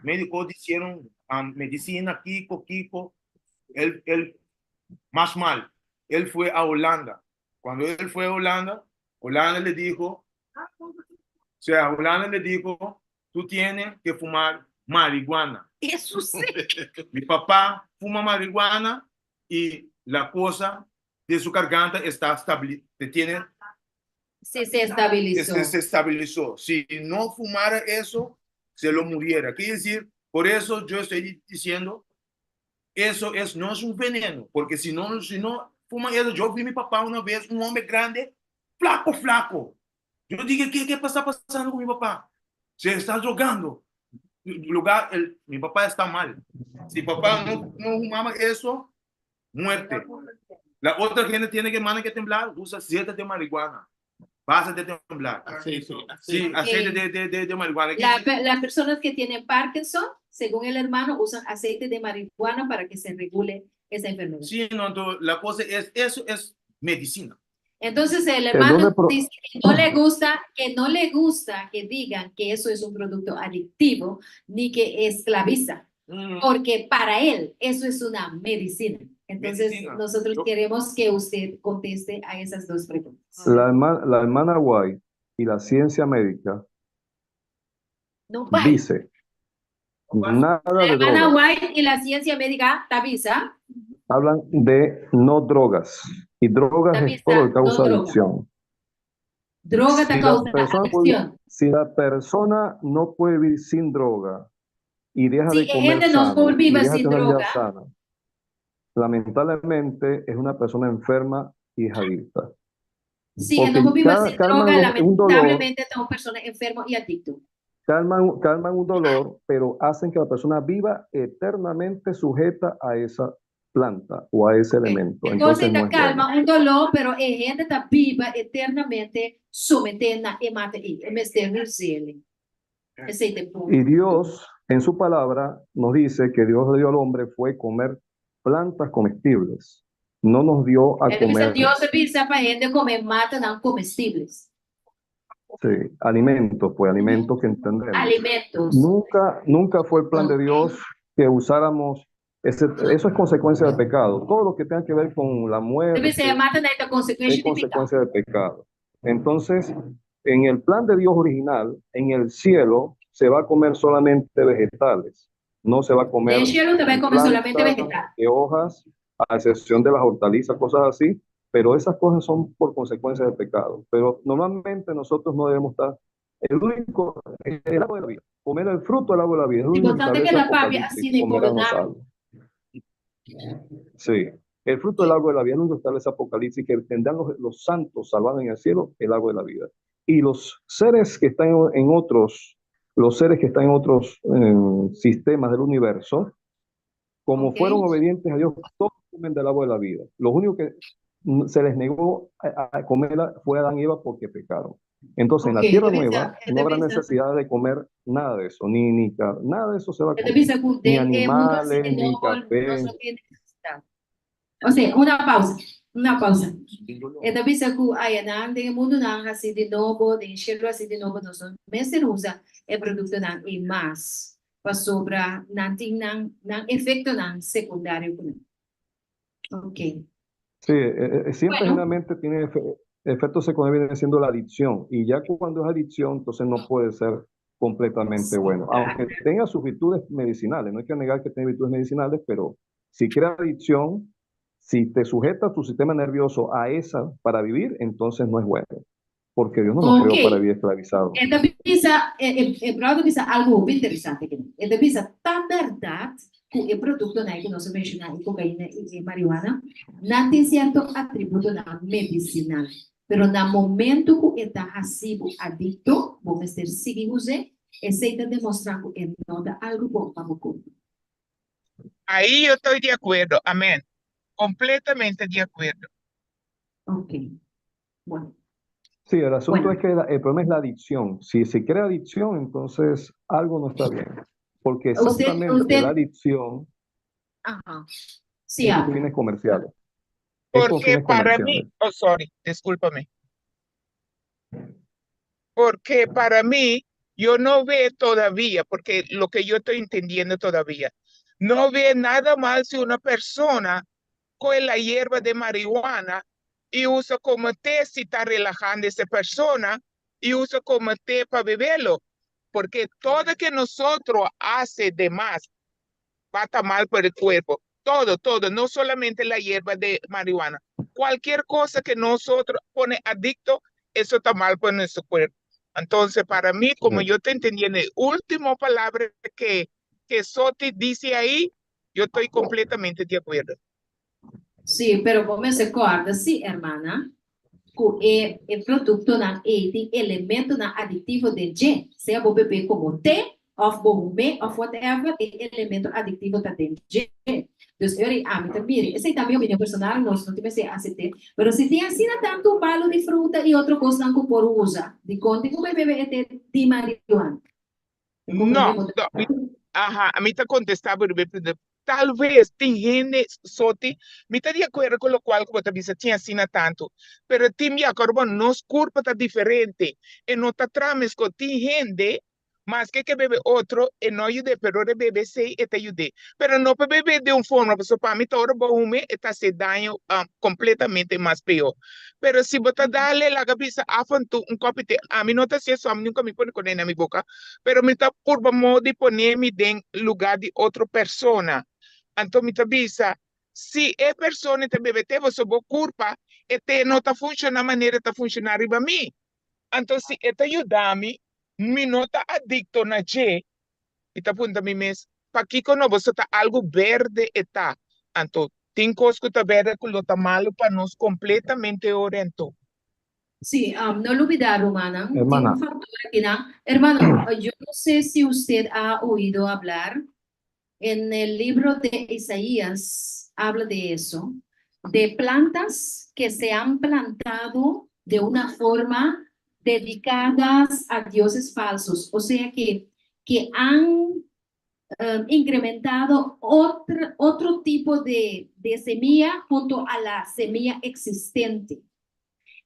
médico dijeron medicina, Kiko. Él más mal. Él fue a Holanda. Cuando él fue a Holanda le dijo, tú tienes que fumar marihuana. Eso sí. Mi papá fuma marihuana y la cosa de su garganta está Sí, se estabilizó. Se estabilizó. Si no fumara eso, se lo muriera. Quiere decir, por eso yo estoy diciendo, eso no es un veneno, porque si no fuma eso, yo vi a mi papá una vez, un hombre grande, flaco. Yo dije, ¿qué está pasando con mi papá? Se está drogando. Mi papá está mal. Si papá no fumaba eso, muerte. La otra gente tiene que temblar, usa aceite de marihuana. Base de temblar. Sí, aceite de marihuana. Las personas que tienen Parkinson, según el hermano, usan aceite de marihuana para que se regule esa enfermedad. Sí, no, la cosa es, eso es medicina. Entonces el hermano dice que no le gusta que digan que eso es un producto adictivo ni que esclaviza, porque para él eso es una medicina. Entonces nosotros queremos que usted conteste a esas dos preguntas. La hermana White y la ciencia médica dice Nada de Ana drogas. White y la ciencia médica, Tabisa, Hablan de no drogas. Y drogas es todo lo que causa no droga. adicción. Droga Si te la causa persona puede- adicción. si la persona no puede vivir sin droga y deja Si de comer gente no sano puede y vivir deja de sin tener una vida droga, sana, lamentablemente es una persona enferma y es adicta. si Porque no puede vivir sin calman droga, un dolor, lamentablemente es una persona enferma y adicto. calman un dolor, pero hacen que la persona viva eternamente sujeta a esa planta o a ese elemento. Entonces Entonces no te es bueno. calma un dolor, pero la gente está viva eternamente sometida y mata y en vez de mirarse. Ese es el punto. Y Dios, en su palabra, nos dice que Dios le dio al hombre fue comer plantas comestibles. No nos dio a Entonces comer Dios avisa para gente comer mata no comestibles. sí, alimentos, pues alimentos que entendemos. Alimentos. Nunca fue el plan de Dios que usáramos, eso es consecuencia del pecado. Todo lo que tenga que ver con la muerte Entonces se mata de esta es consecuencia de pecado. consecuencia del pecado. Entonces, en el plan de Dios original, en el cielo, se va a comer solamente vegetales. No se va a comer En el cielo te va a comer solamente plantas, vegetal. de hojas, a excepción de las hortalizas, cosas así, pero esas cosas son por consecuencia del pecado. Pero normalmente nosotros no debemos estar, el único, el árbol de la vida, comer el fruto del árbol de la vida, es lo único que Importante que establece la papia Apocalipsis, así de comerán los gobernar. salvos. Sí, el fruto del árbol de la vida es lo único que establece Apocalipsis, que tendrán los santos salvados en el cielo, el árbol de la vida. Y los seres que están en otros, los seres que están en otros sistemas del universo, como fueron obedientes a Dios, todos comen del árbol de la vida. Los únicos que se les negó a comerla fue Adán y Eva porque pecaron. Entonces, en la tierra nueva no habrá necesidad de comer nada de eso, nada de eso se va a comer. Ni animales, ni café. O sea, una pausa. Entonces, hay en el mundo así de nuevo, de cielo así de nuevo, no se usa el producto y más para sobra, efecto secundario. Ok. Sí, siempre Bueno. generalmente tiene efectos secundarios, viene siendo la adicción. Y ya cuando es adicción, entonces no puede ser completamente bueno. Aunque tenga sus virtudes medicinales, no hay que negar que tiene virtudes medicinales, pero si crea adicción, si te sujeta tu sistema nervioso a esa para vivir, entonces no es bueno. Porque Dios no nos creó para vivir esclavizados. Entonces, pisa algo muy interesante. Entonces, pisa tan verdad que el producto que nos menciona, cocaína y marihuana, no tiene cierto atributo medicinal. Pero en el momento que está así adicto, vamos a estar siguiendo, ese está demostrando que no da algo bueno para el cuerpo. Ahí yo estoy de acuerdo, amén. Completamente de acuerdo. Ok, bueno. Sí, el asunto es que el problema es la adicción. Si se crea adicción, entonces algo no está bien. Porque exactamente la adicción sí, es con fines comerciales. Porque para mí, discúlpame. Porque para mí, yo no veo todavía, porque lo que yo estoy entendiendo todavía, no veo nada mal si una persona coge la hierba de marihuana y usa como té si está relajando a esa persona y usa como té para beberlo, porque todo que nosotros hace de más va a estar mal por el cuerpo, todo, no solamente la hierba de marihuana, cualquier cosa que nosotros pone adicto, eso está mal por nuestro cuerpo. Entonces, para mí, como yo te entendiendo, la última palabra que Soti dice ahí, yo estoy completamente de acuerdo. Sí, pero como se acorda, sí, hermana, que el producto não tem elemento aditivo de G, seja o bebê como T, of comer, of whatever, elemento aditivo tá dentro de G. Então, eu também, essa é também a opinião personal, nós não temos ACT, mas se tem assim tanto um palo de fruta e outra coisa não por usa, de conta que o bebê é de marihuana. No, ajá, a mí te contestaba, tal vez tem gente, Soti, me está de acuerdo con lo cual, como te dice, tinha así tanto, pero tem de acuerdo, nos culpa está diferente, e no está trames con tem gente, Más que bebe otro, y no ayude, pero de bebe sí, y te ayude. Pero no puede beber de una forma, pues para mí todo bohume, está se daño completamente más peor. Pero si vos darle la cabeza a un copete, a mí no te hace eso, a mí nunca me pone con él en mi boca, pero me está por modo de ponerme en lugar de otra persona. Entonces me avisa, si es persona te bebe, te vos culpa, este no está funcionando de manera que está funcionando arriba a mí. Entonces, esta ayuda-me, me nota adicto na je, ita punta mi mes, pa kiko no, você tá algo verde eta. Então, tem coisa que tá verde que lo tá malo para nós completamente oriento. Sí, no lo olvidar, Romana. Tiene Hermana, un factor aquí, ¿no? Hermano, yo no sé si usted ha oído hablar, en el libro de Isaías habla de eso, de plantas que se han plantado de una forma dedicadas a dioses falsos, o sea que han incrementado otro tipo de semilla junto a la semilla existente.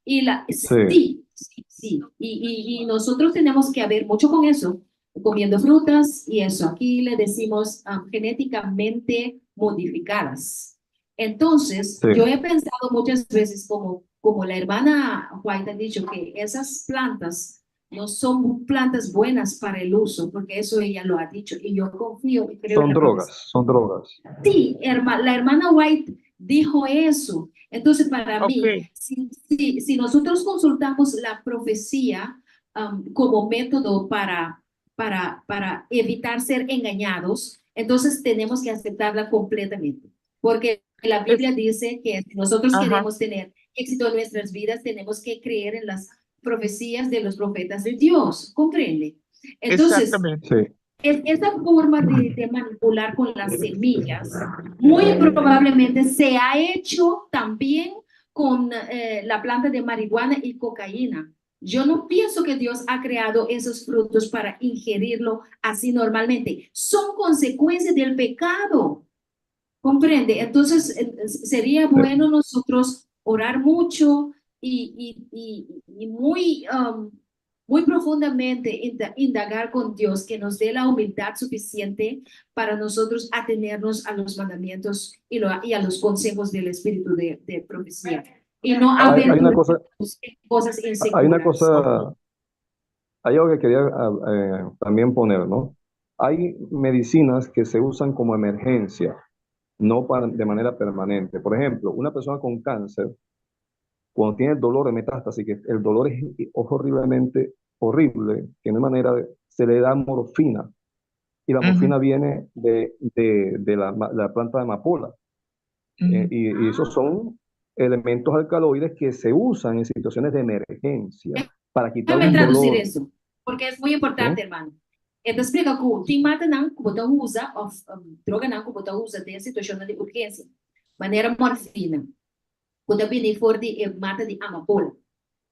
Y sí, sí. Y nosotros tenemos que ver mucho con eso, comiendo frutas y eso. Aquí le decimos genéticamente modificadas. Entonces, sí, yo he pensado muchas veces, como la hermana White ha dicho, que esas plantas no son plantas buenas para el uso, porque eso ella lo ha dicho, y yo confío y creo en son la profecía. drogas, son drogas. Sí, la hermana White dijo eso. Entonces, para mí, Ok, si nosotros consultamos la profecía como método para evitar ser engañados, entonces tenemos que aceptarla completamente. Porque la es, Biblia dice que si nosotros ajá, queremos tener éxito en nuestras vidas, tenemos que creer en las profecías de los profetas de Dios. ¿Comprende? Entonces, exactamente. Sí, esa forma de manipular con las semillas, muy probablemente se ha hecho también con la planta de marihuana y cocaína. Yo no pienso que Dios ha creado esos frutos para ingerirlo así normalmente. Son consecuencias del pecado. ¿Comprende? Entonces, sería sí. bueno nosotros orar mucho y muy profundamente indagar con Dios, que nos dé la humildad suficiente para nosotros atenernos a los mandamientos y a los consejos del Espíritu de profecía. Y no Ok, Hay una aventurarnos cosa, en cosas hay una inseguras. cosa, hay algo que quería también poner, ¿no? Hay medicinas que se usan como emergencia, no de manera permanente. Por ejemplo, una persona con cáncer, cuando tiene dolor de metástasis, que el dolor es horriblemente horrible, que no hay manera se le da morfina, y la ujú, morfina viene de la planta de amapola. ujú. Y esos son elementos alcaloides que se usan en situaciones de emergencia para quitar Déjame un traducir dolor, eso, porque es muy importante, ¿sí? hermano. Então, explica que tem mata não que botar usa, ou droga não que botar usa de situação de urgência. Maneira morfina. Quando bem for de mata de amapola.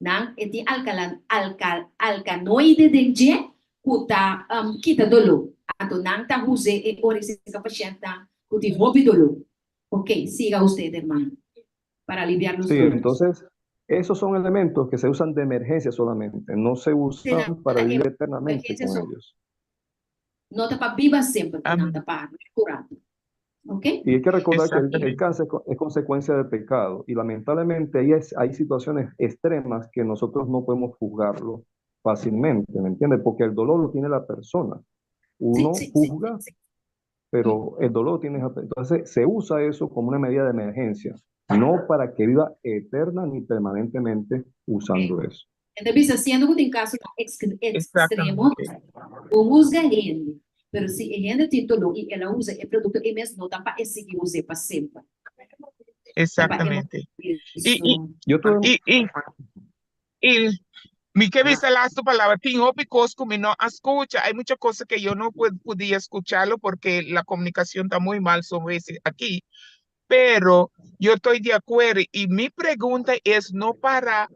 Não, e tem alcanoide de G, que tá quita dolor. Então, não tá usa e por isso que o paciente tá que tem hobby dolor. Ok, siga usted, hermano, para aliviar los Sí, dolores. entonces esos son elementos que se usan de emergencia solamente, no se Se na usan para vivir eternamente emergência con só, ellos. não tá para viva sempre, não Amén. tá para curado. ¿Ok? Y hay que recordar que el Exactamente. cáncer es consecuencia del pecado y lamentablemente hay situaciones extremas que nosotros no podemos juzgarlo fácilmente, ¿me entiendes? Porque el dolor lo tiene la persona. Sí, Uno sí, sí, juzga, sí. pero el dolor lo tiene. Entonces se usa eso como una medida de emergencia, no para que viva eterna ni permanentemente usando eso. Entonces, haciendo que tem caso extremo, Exactamente. o usa ele. Pero se ele tem dolor e ela usa o produto, e mesmo não dá para seguir usar para sempre. Dá para Exactamente. Y, isso. Yo tuve, y mi que viste las tu palabra, tengo picos como no escucha. Hay muchas cosas que yo no podía escucharlo porque la comunicación está muy mal sobre ese aquí. Pero yo estoy de acuerdo y mi pregunta es no para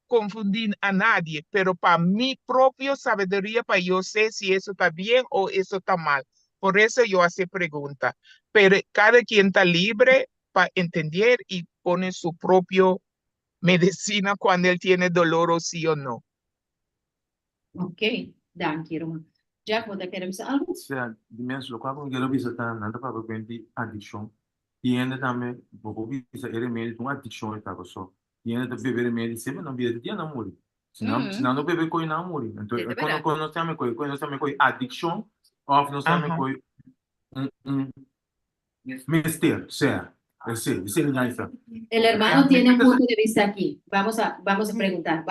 confundir a nadie, pero para mi propia sabiduría, para yo sé si eso está bien o eso está mal. Por eso yo hace pregunta. Pero cada quien está libre para entender y pone su propio medicina cuando él tiene dolor o sí o no. Ok. Dank je, Roman. Jack, wat heb je algo? O sea, dimensio, lo cual quiero visitar, nada para ver adicción. Y en el también, poco visitar el medio de una adicción está cosa. Y en el beber medio sempre não bebe dia não morre. Senão não bebe coi não morre. Então, É quando verdade. nós temos coi adicção, ou nós temos Ajá. coi mistério, certo? Esse ninguém está. El hermano tiene un punto de vista aquí. Vamos a preguntar,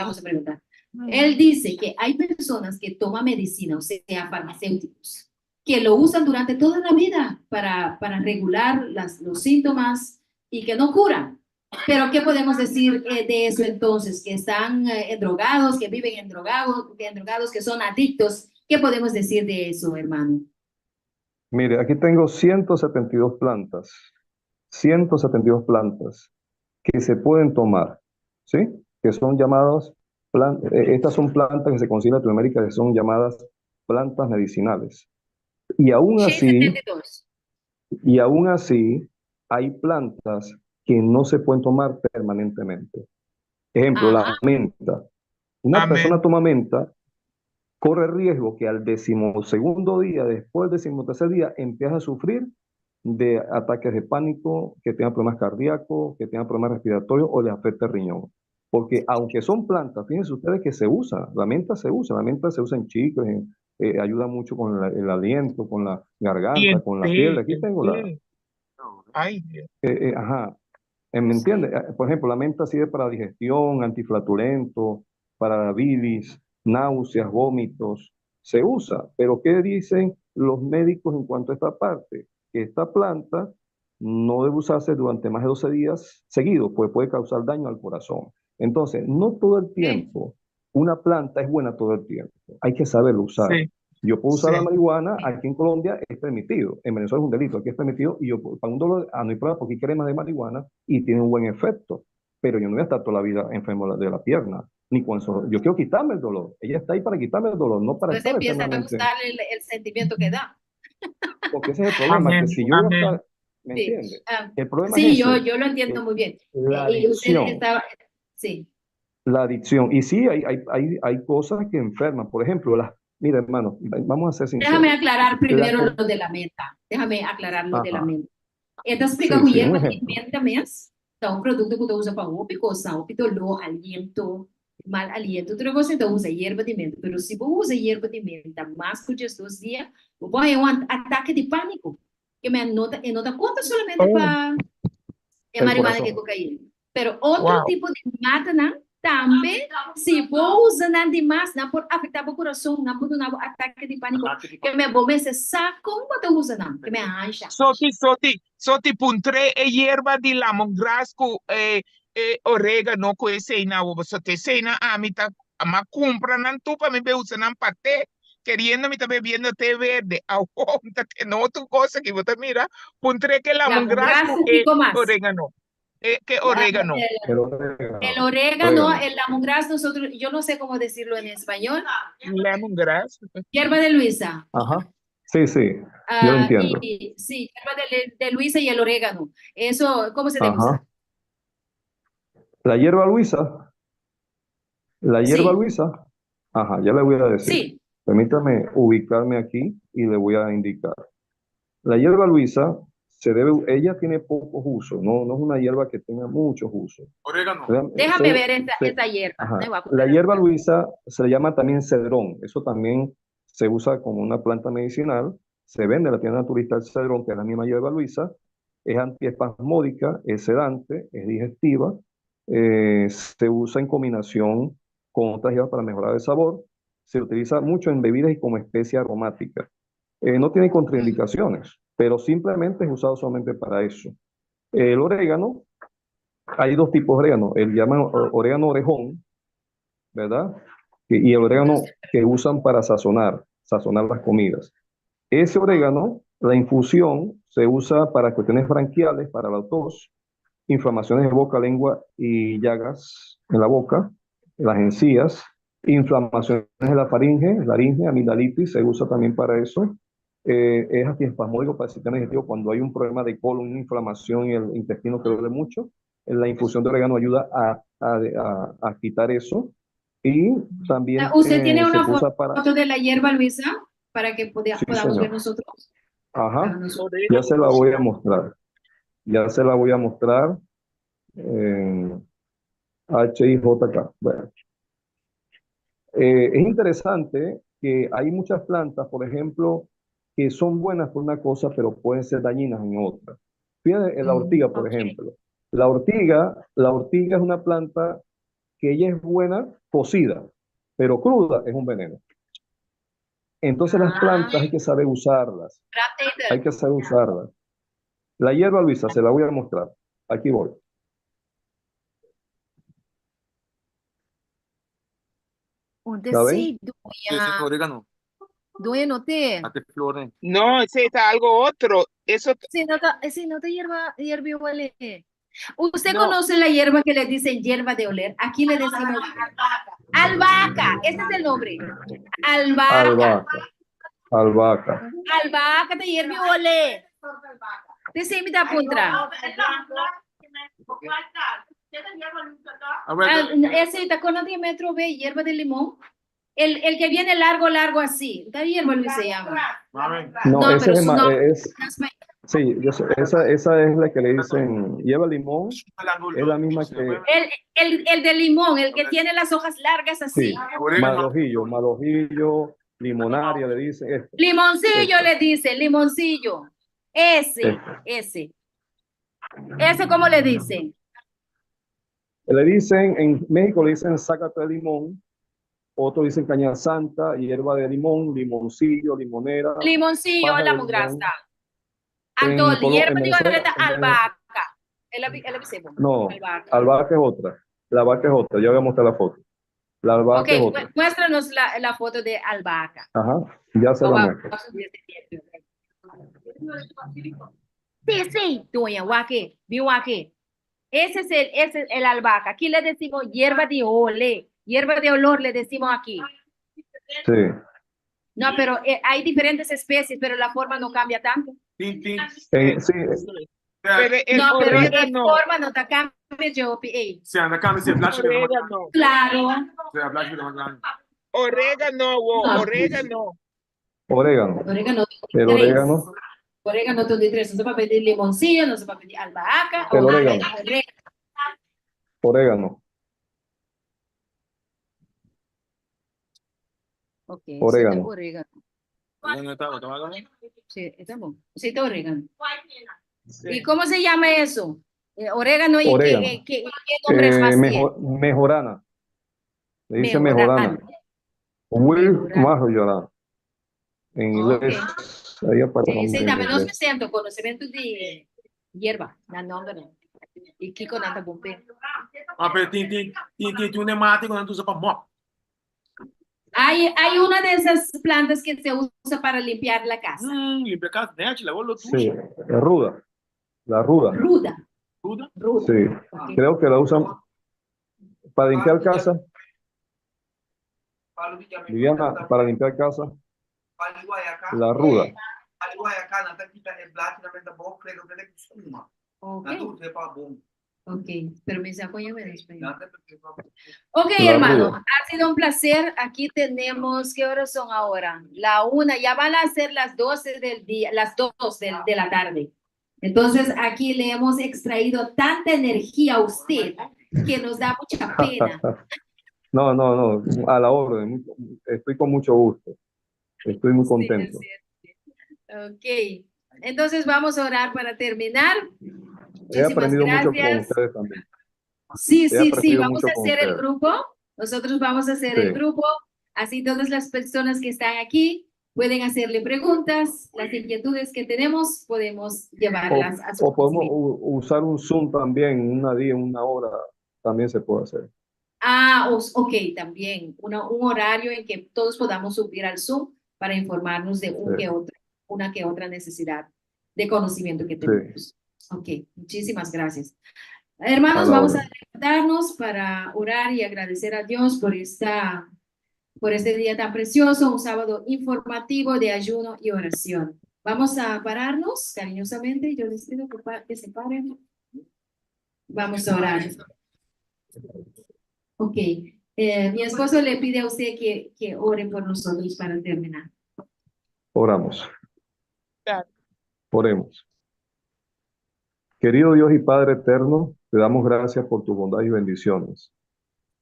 Él dice que hay personas que toman medicina, o sea, farmacéuticos, que lo usan durante toda la vida para regular los síntomas y que no curan. Pero, ¿qué podemos decir de eso entonces? Que están drogados, que viven en drogados, que son adictos. ¿Qué podemos decir de eso, hermano? Mire, aquí tengo 172 plantas. 172 plantas que se pueden tomar, ¿sí? Que son llamadas, estas son plantas que se consiguen en Latinoamérica que son llamadas plantas medicinales. Y aún así, 72. y aún así, hay plantas que no se pueden tomar permanentemente. Ejemplo, la menta. Una Amén. persona toma menta, corre riesgo que al 12º día, después del 13º día, empiece a sufrir de ataques de pánico, que tengan problemas cardíacos, que tengan problemas respiratorios o le afecte el riñón. Porque aunque son plantas, fíjense ustedes que se usa, la menta se usa en chicles, ayuda mucho con el aliento, con la Y garganta, el con la té, fiebre. Aquí el tengo té. Ay, Dios. ajá, ¿me entiende? Por ejemplo, la menta sirve para digestión, antiflatulento, para la bilis, náuseas, vómitos, se usa. Pero ¿qué dicen los médicos en cuanto a esta parte? Que esta planta no debe usarse durante más de 12 días seguidos, pues puede causar daño al corazón. Entonces, no todo el tiempo, una planta es buena todo el tiempo, hay que saberlo usar. Sí, Yo puedo usar la sí. marihuana, aquí en Colombia es permitido, en Venezuela es un delito, aquí es permitido, y yo para un dolor, no hay prueba porque hay cremas de marihuana y tiene un buen efecto, pero yo no voy a estar toda la vida enfermo de la pierna, ni con eso. Yo quiero quitarme el dolor, ella está ahí para quitarme el dolor, no para Entonces estar empieza a eternamente, gustar el sentimiento que da. porque ese es el problema, Amén, que si yo voy a amén. estar, ¿me Sí, entiende? ah, El problema sí, es yo ese, lo entiendo muy bien. la Y usted adicción. estaba, sí. La adicción. Y sí, hay cosas que enferman. Por ejemplo, mira, hermano, vamos a ser sinceros. Déjame aclarar primero La- lo de la menta. Déjame aclarar lo de la Ajá. menta. Esta explica Sí, com sí, un hierba de ejemplo. menta mesmo. Então, um produto que tu usa para picoção, pitolô, aliento, mal aliento. Tu negócio então usa hierba de menta. Mas se você usa hierba de menta mais que os 2 dias, vai um ataque de pânico. Que me nota conta solamente Oh, para El marihuana que corazón. cocaína. Pero outro wow. tipo de mata, né? Também, se vou usar demais, não por afetar o coração, não por um ataque de pânico, que me bom se sabe como tu usa não, que me ancha. Soti puntre e hierba de lemongrass ku orégano ku esena wo sote sena amita ama compra nan tupa mi be usan pate queriendo mi ta bebiendo té verde a que no tu cosa que vos mira puntre que lemongrass ku Pico más. orégano que orégano El orégano. orégano, el lemongrass, nosotros, yo no sé cómo decirlo en español. lemongrass Hierba de Luisa. Ajá. Sí, sí, yo lo entiendo. Y, sí, hierba de Luisa y el orégano. Eso, ¿cómo se debe Ajá. usar? La hierba Luisa. La hierba Sí. Luisa. Ajá, ya le voy a decir. Sí. Permítame ubicarme aquí y le voy a indicar. La hierba Luisa ella tiene pocos usos, no es una hierba que tenga muchos usos. Orégano. Déjame ver esta hierba. Ajá. Me voy a La poner hierba acá. Luisa se le llama también cedrón. Eso también se usa como una planta medicinal. Se vende en la tienda naturista el cedrón, que es la misma hierba Luisa. Es antiespasmódica, es sedante, es digestiva. Se usa en combinación con otras hierbas para mejorar el sabor. Se utiliza mucho en bebidas y como especia aromática. No tiene contraindicaciones, pero simplemente es usado solamente para eso. El orégano, hay dos tipos de orégano. El llaman orégano orejón, ¿verdad? Y el orégano que usan para sazonar las comidas. Ese orégano, la infusión se usa para cuestiones branquiales, para la tos, inflamaciones de boca, lengua y llagas en la boca, en las encías, inflamaciones de la laringe, amigdalitis, se usa también para eso. Es antiespasmódico para el sistema digestivo cuando hay un problema de colon, una inflamación y el intestino que duele mucho. La infusión de orégano ayuda a quitar eso. Y también ¿Usted tiene se una usa para... foto de la hierba Luisa para que Sí, podamos ver señor. nosotros? Ajá, Para nosotros. ya se la voy a mostrar. Ya se la voy a mostrar en HIJK. Bueno, es interesante que hay muchas plantas, por ejemplo, que son buenas por una cosa, pero pueden ser dañinas en otra. Fíjate en la ortiga, por Ok. ejemplo. La ortiga es una planta que ella es buena cocida, pero cruda es un veneno. Entonces las plantas hay que saber usarlas, hay que saber usarlas. La hierba Luisa, se la voy a mostrar. Aquí voy. ¿La ven? orégano. Doña Noté. Ate flores. No, ese es algo otro. Eso, Si no te hierba huele. ¿Usted no, conoce la hierba que le dicen hierba de oler? Aquí le decimos albahaca. Ese es el nombre. Albahaca. Albahaca. Albahaca. Albahaca de hierba de oler. Dice mi da puntra. Ese tacono diámetro B, hierba de limón. El que viene largo así. ¿Qué hierba Luis se llama? No, No, ese pero es, su nombre. sí, yo sé, esa es la que le dicen hierba limón, es la misma que, El de limón, el que tiene las hojas largas así. sí, malojillo, limonaria, le dicen esto. Limoncillo Esto. le dice, limoncillo. Ese. ¿Ese cómo le dicen? Le dicen, en México le dicen sácate de limón, otros dicen caña santa, hierba de limón, limoncillo, limonera, Limoncillo paja es la de limón. mugrasta. En Antol, hierba de Venezuela, albahaca. El avisebo. no, Albahaca. albahaca es otra, la vaca es otra, yo voy a mostrar la foto. La albahaca Ok, es otra. muéstranos la foto de albahaca. Ajá, ya se la muestro. Sí, doña Waque, mi Waque. Ese es el albahaca. Aquí le decimos hierba de ole. Hierba de olor le decimos aquí. Sí. No, pero hay diferentes especies, pero la forma no cambia tanto. Sí, pero el No, pero en orégano, forma no te cambia, yo. orégano, Claro. orégano, No. orégano. Orégano. Orégano El tres. orégano. Orégano de tres. No se puede pedir limoncillo, no se puede pedir albahaca. El o orégano. Orégano. Ok, Orégano. orégano. Sí, está bueno. Sí, está orégano. Sí. ¿Y cómo se llama eso? Orégano y Orégano. ¿qué nombres más tiene? Mejorana. Le dice mejorana. Mejorana. En inglés. Ahí aparece. Sí, también no se siento conocimiento de hierba, no nombre. Y Kiko nada bombe. Pero tiene un hemático, no usa para mop. Hay una de esas plantas que se usa para limpiar la casa. Limpia casa, net, la vuelvo Sí, es ruda. La ruda. Ruda. Sí. Okay. Creo que la usan para limpiar casa. Viviana, para limpiar casa. La ruda. Ok, pero me saco yo en español. Ok, La hermano, ruda. ha sido un placer. Aquí tenemos, ¿qué horas son ahora? La 1, ya van a ser las 12 del día, las 2 de la tarde. Entonces, aquí le hemos extraído tanta energía a usted que nos da mucha pena. No, a la orden. Estoy con mucho gusto. Estoy muy contento. Ok, entonces vamos a orar para terminar. He Muchísimas aprendido mucho con gracias. ustedes también. Sí, He sí, sí, aprendido vamos mucho a con hacer el ustedes. grupo. Nosotros vamos a hacer Sí. el grupo. Así todas las personas que están aquí pueden hacerle preguntas. Las inquietudes que tenemos podemos llevarlas a su O podemos conocimiento. usar un Zoom también, una hora, también se puede hacer. Ok, también un horario en que todos podamos subir al Zoom para informarnos de una que otra necesidad de conocimiento que tenemos. Ok, muchísimas gracias. Hermanos, vamos a levantarnos para orar y agradecer a Dios por este día tan precioso, un sábado informativo de ayuno y oración. Vamos a pararnos cariñosamente. Yo les pido que se paren. Vamos a orar. Ok. Mi esposo le pide a usted que ore por nosotros para terminar. Oramos. Claro. Oremos. Querido Dios y Padre eterno, te damos gracias por tu bondad y bendiciones.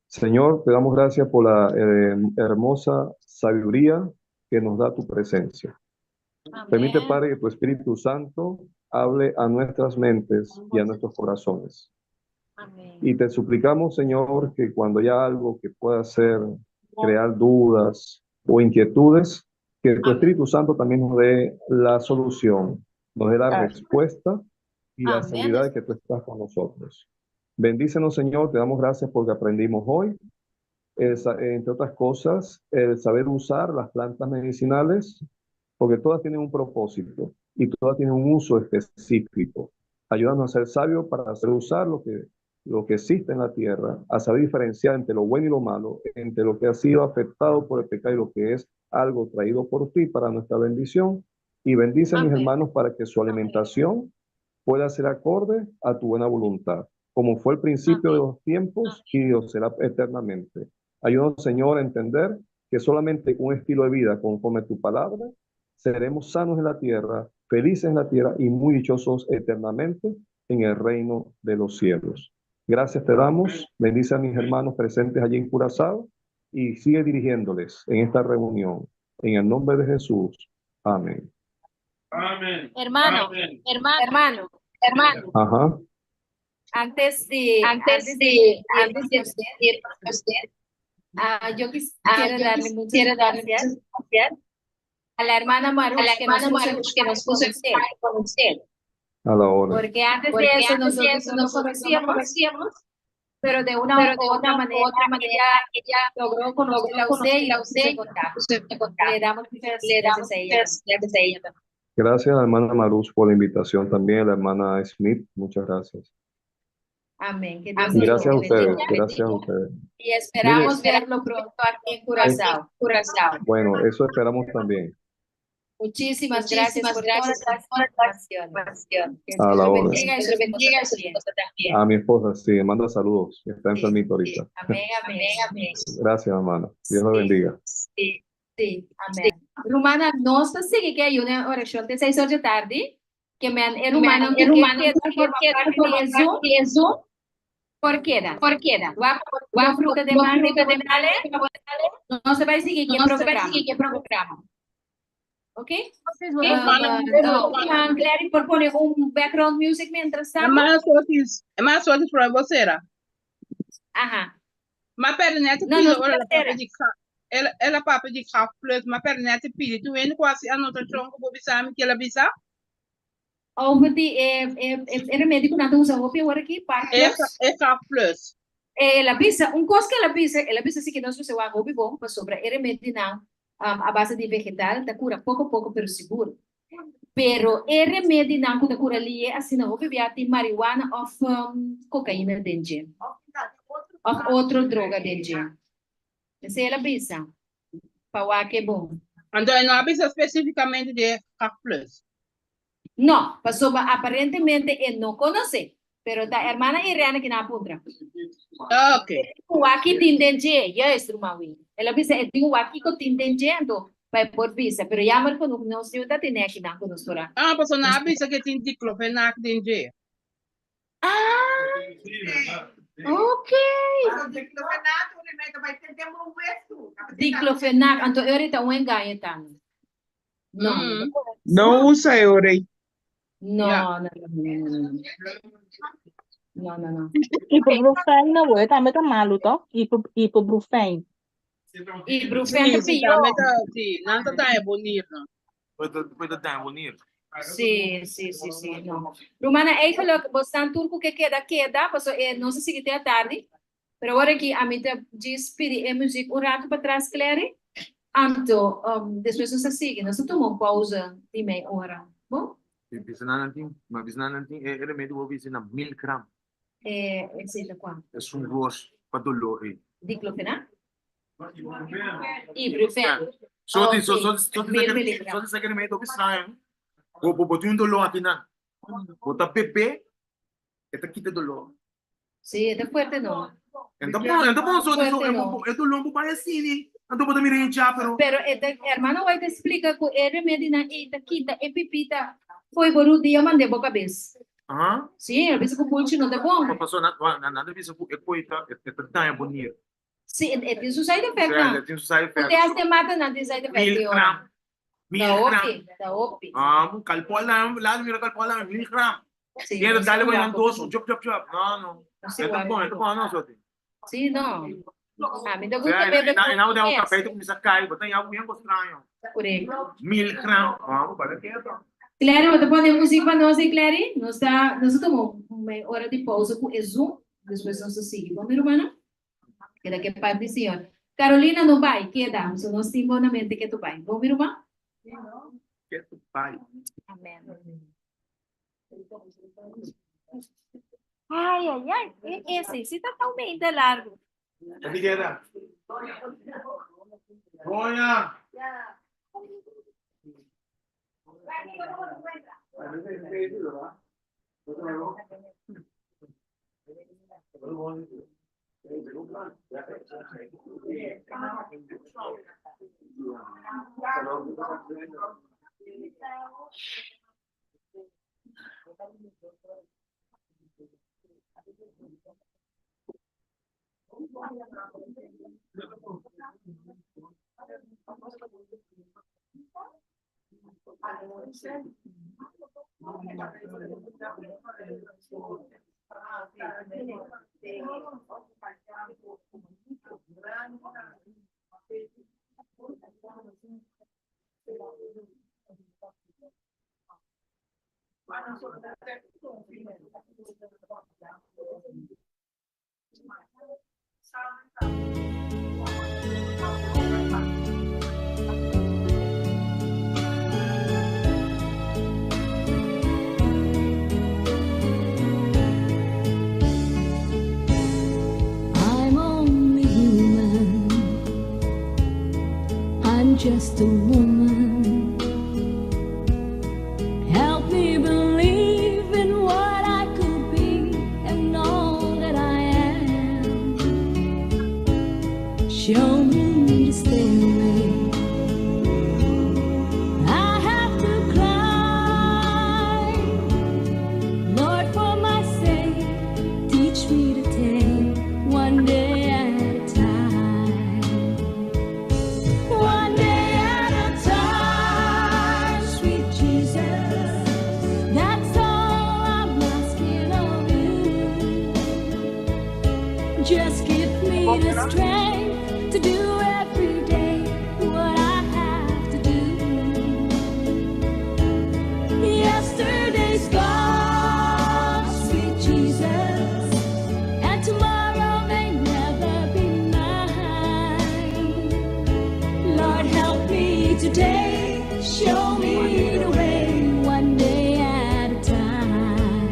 Señor, te damos gracias por la hermosa sabiduría que nos da tu presencia. Permite, Padre, que tu Espíritu Santo hable a nuestras mentes y a nuestros corazones. Y te suplicamos, Señor, que cuando haya algo que pueda hacer, crear dudas o inquietudes, que tu Espíritu Santo también nos dé la solución, nos dé la respuesta y la seguridad de que tú estás con nosotros. Bendícenos, Señor, te damos gracias porque aprendimos hoy, entre otras cosas, el saber usar las plantas medicinales, porque todas tienen un propósito y todas tienen un uso específico. Ayúdanos a ser sabios para hacer usar lo que existe en la tierra, a saber diferenciar entre lo bueno y lo malo, entre lo que ha sido afectado por el pecado y lo que es algo traído por ti para nuestra bendición. Y bendice a mis hermanos para que su alimentación pueda ser acorde a tu buena voluntad, como fue el principio de los tiempos y lo será eternamente. Ayúdanos, Señor, a entender que solamente un estilo de vida conforme tu palabra seremos sanos en la tierra, felices en la tierra y muy dichosos eternamente en el reino de los cielos. Gracias te damos, bendice a mis hermanos presentes allí en Curazao y sigue dirigiéndoles en esta reunión. En el nombre de Jesús. Amén. Amén. Hermano, Amén. hermano, Ajá. antes de despedir usted, yo quisiera darle muchas gracias a la hermana Maruch que nos puso con usted. A la hora. Porque antes de eso nosotros no nos conocíamos, pero de una u otra manera ella logró conocer a usted y la usted en contacto. Le damos muchas gracias a ella. Gracias a la hermana Maruch por la invitación, también a la hermana Smith, muchas gracias. Amén. Que Y Dios gracias a los bendiga. ustedes, gracias a ustedes. Y esperamos verlo pronto aquí en Curazao. Bueno, eso esperamos también. Muchísimas gracias por todas las informaciones. Que A Dios la lo orden. bendiga y su esposa también. A mi esposa, sí, me manda saludos, está enfermita ahorita. Amén, amén. Gracias, hermana. Dios la bendiga. Sí, amém. Romana, nossa, sigue que hay una oración de 6 horas de tarde, que me han hermano que eso, ¿por qué da? Va fruta de mar, no se va a seguir que programa. ¿Ok? Clary, por poner un background music mientras É tanto. mais forte para você. Ajá. Mas pernet Não, pediu não, ela espera. papa de ela papa de café plus, mas pernet pediu tu vem quase anotação que vou bisar que ela bisar. Over die remédio que nós usamos aqui para É café plus. la pizza, un cosa que la pizza sí que no se va a gobi bom, pues sobre remédio não, a base de vegetal, da cura pouco a pouco, pero seguro. Pero remédio não que da cura ali é assim, não gobi de marihuana ou cocaína dentro. Ou outra droga dentro. Essa é a pizza. Para que bom. Então não avisa especificamente de café plus. Não, passou aparentemente ele não conhece. Pero da hermana Irene que na apunta. Ok. O aqui tem dente, já é Rumawi. Ela disse, tem o aqui que tem dente, então vai por visa. Pero já me quando não se usa tem aqui na conostora. Ah, mas não avisa que tem diclofenac dentro. Ok. Diclofenac, então eu ahorita um engaño também. Não usa Eurei. Não. Ibuprofen na word, tama ka malo to? Ibuprofen. Ibuprofen Sim, não tá é bonito. Puede estar bonito. Sim. Não. Romana, eigenlijk, bastante turco que queda, pues, não sei se até tarde, pero agora aqui a mim diz pedir música rato para trás, claro. Então, depois você sigue, nós tomamos pausa de meia hora, bom? Bisanan natin, remédio vou na 1000 gram. Etc. quanto? É grosso para dolor. Diclofenac? Ibuprofen. Só Okay. esse remédio bisanan. Botar dolor aqui na. Botar bebê, esta quita dolor. Sí, es fuerte, no. Então, só disso, é do lombo para assim, então pode me rinchar, Pero este hermano vai te explica que ele medina ita quita e pipita foi por um dia mandei boca cabeça. ah, Sim, ele disse que o pulso não é bom. passou nada disso, é coisa, é tão bonito. Sim, tem seu side effect, É, não? tem um side Porque effect. as te mata na tem side effect. 1000 gram. 1000 gram. Da OP. Calpola, lá mira calpola 1000 gram. Sim, Quero darle com um doce, sim, chop. Não. É bom, não só tem. sim, não. A mim dá E gosto de beber aí, não dá um com café, tu começa a cair, botar em algo bem estranho. correto. 1000 gram. Vamos, para que é Claro, você pode música para nós, Clary? Nós tomamos uma hora de pausa com o Zoom, depois nós seguimos. Vamos, irmã? Que daqui a parte, senhor. Carolina não vai, queda. Se nós temos na mente que tu vai. Vamos, irmã? Que tu pai. Amém. Ai, ai, ai. Esse, se tá talmente largo. Onde queda? Goya. I'm only human. I'm just a woman. Help me believe in what I could be and all that I am. Show me the stairway I have to climb. Lord, for my sake, teach me to take one day at a time. One day at a time, sweet Jesus. That's all I'm asking of you. Just give me the strength to do every day what I have to do. Yesterday's gone, sweet Jesus, and tomorrow may never be mine. Lord, help me today, show me the way, one day at a time.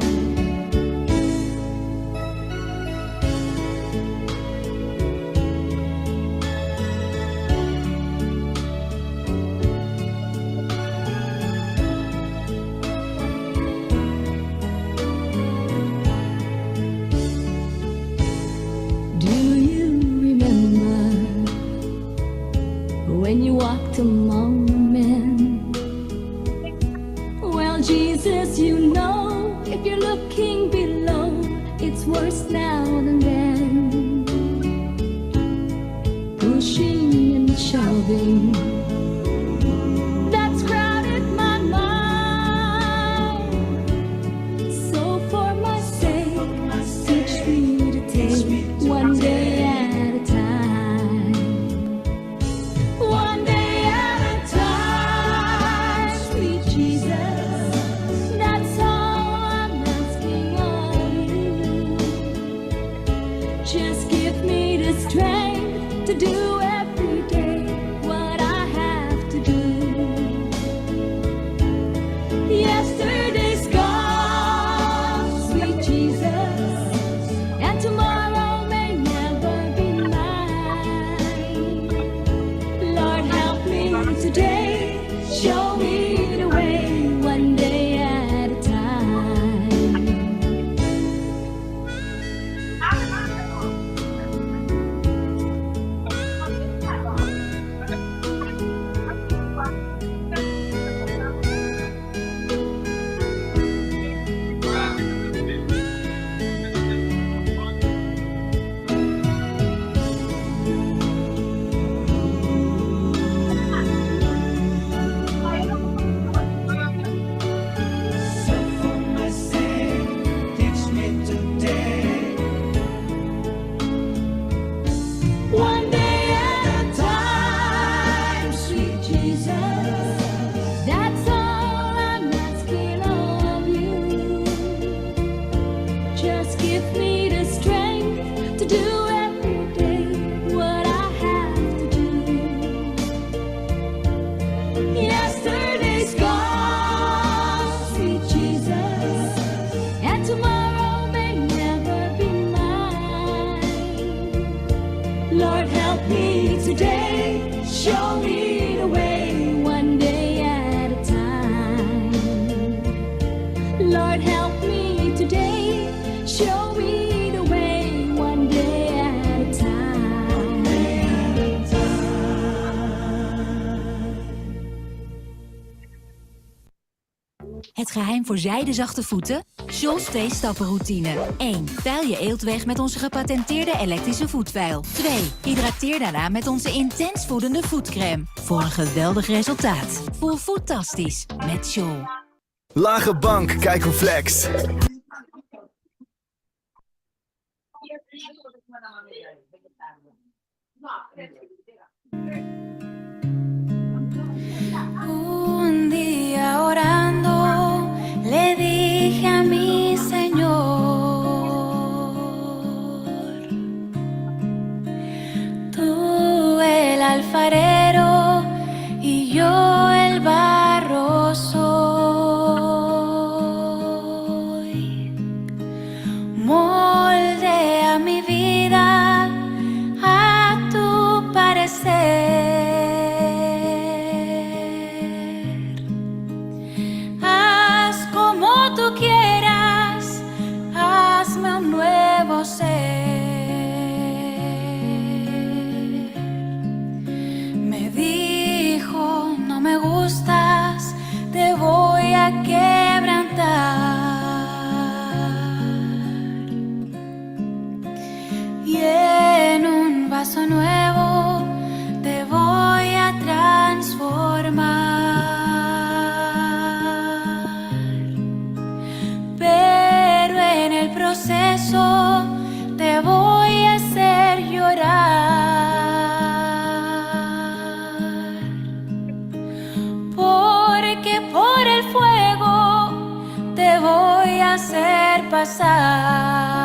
Do you remember when you walked among men? Well, Jesus, you know, if you're looking below, it's worse now than then. Pushing and shoving, that's crowded my mind. So for my sake, teach me to take one day at a time. One day at a time, sweet Jesus. That's all I'm asking of you. Just give me the strength to do every day what I have to do. Yesterday's gone, sweet Jesus, and tomorrow may never be mine. Lord, help me today, show me the way, one day at a time. Show me the way one day at a time. Het geheim voor zijdezachte voeten? Scholl's 2-stappenroutine. 1. Vuil je eelt weg met onze gepatenteerde elektrische voetvuil. 2. Hydrateer daarna met onze intens voedende voetcrème. Voor een geweldig resultaat. Voel fantastisch met Scholl. Lage bank, kijk hoe flex. Un día orando le dije a mi Señor, tú el alfarero y yo el barro soy. Moldea mi vida a tu parecer. Haz como tú quieras, hazme un nuevo ser. Me dijo, no me gustas, te voy a quebrantar. Y en un vaso nuevo te voy a transformar. Pero en el proceso te voy a hacer llorar. Porque por el fuego te voy a hacer pasar.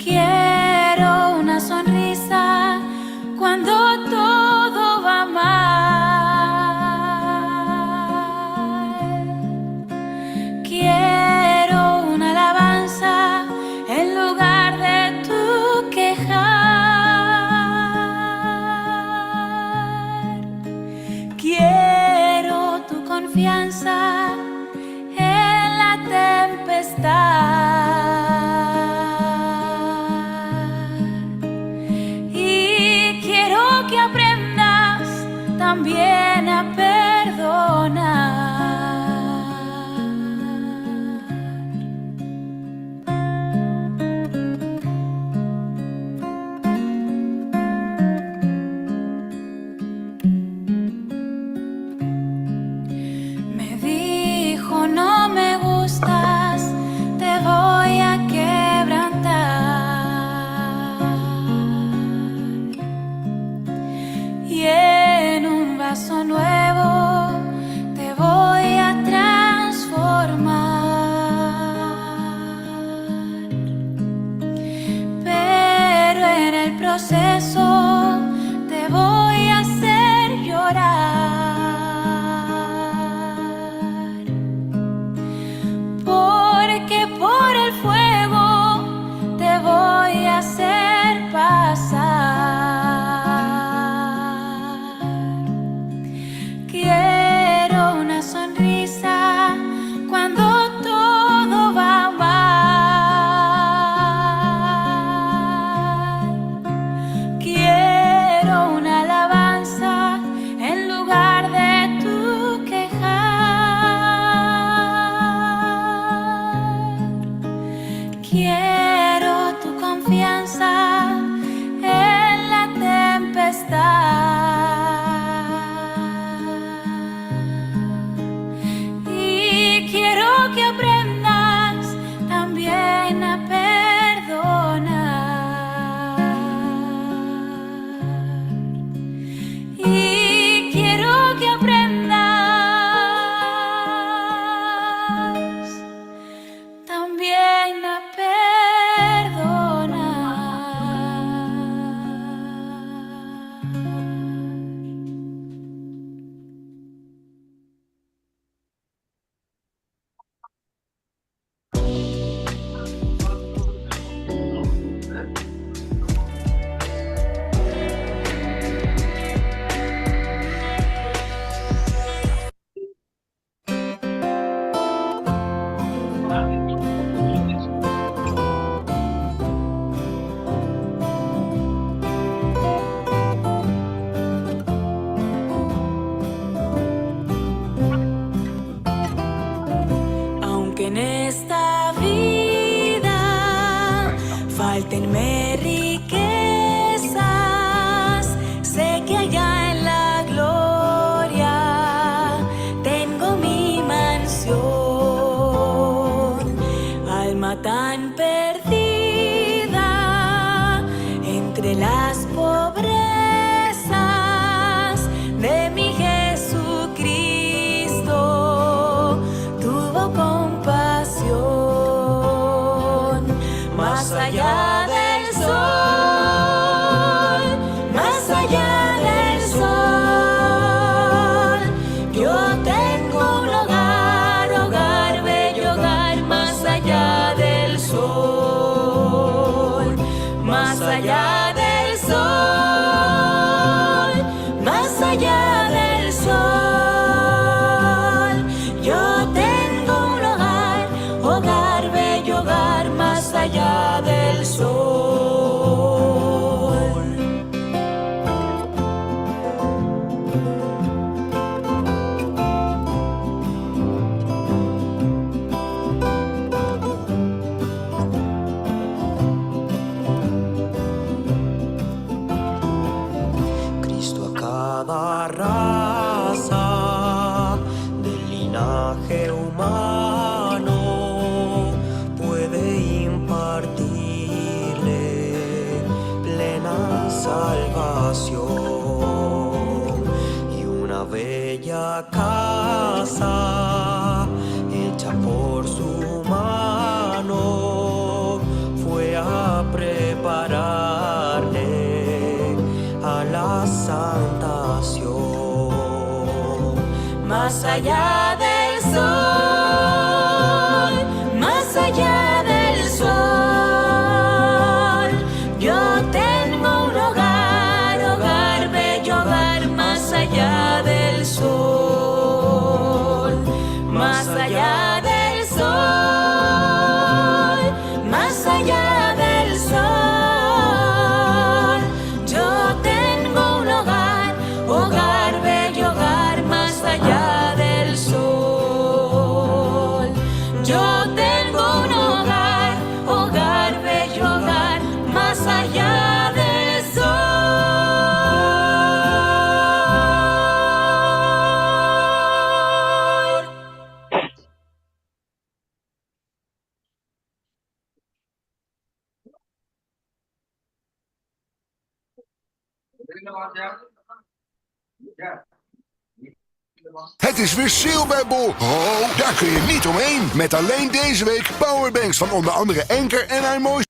Quiero una sonrisa cuando todo va mal. Quiero una alabanza en lugar de tu quejar. Quiero tu confianza en la tempestad. Y quiero que aprendas también a perdonar. Me dijo, no me gustas, te voy a quebrantar. Y en un vaso nuevo te voy a transformar. Pero en el proceso te voy a hacer llorar. Porque por el fuego te voy a hacer pasar. Quiero una sonrisa cuando todo va mal. Quiero una alabanza que allá en la gloria tengo mi mansión. Alma tan perdida entre las pobrezas de mi Jesucristo, tuvo compasión. Más allá del sol, más allá del sol, yo tengo un hogar, hogar, bello hogar, más allá del sol, más allá del sol, más allá del sol, yo tengo un hogar, hogar, bello hogar, más allá del sol. Cristo a cada raza del linaje humano puede impartirle plena salvación, y una bella casa hecha por su mano fue a prepararle a la santación. Más allá del sol, más allá del sol, yo tengo un hogar, hogar, bello hogar, más allá del sol, más allá del sol, más allá del sol, yo tengo un hogar, hogar, bello hogar, más allá del sol, yo tengo un hogar, hogar, bello hogar, más allá del sol. Het is weer sale bij Bol. Oh, daar kun je niet omheen. Met alleen deze week powerbanks van onder andere Anker en iMotion.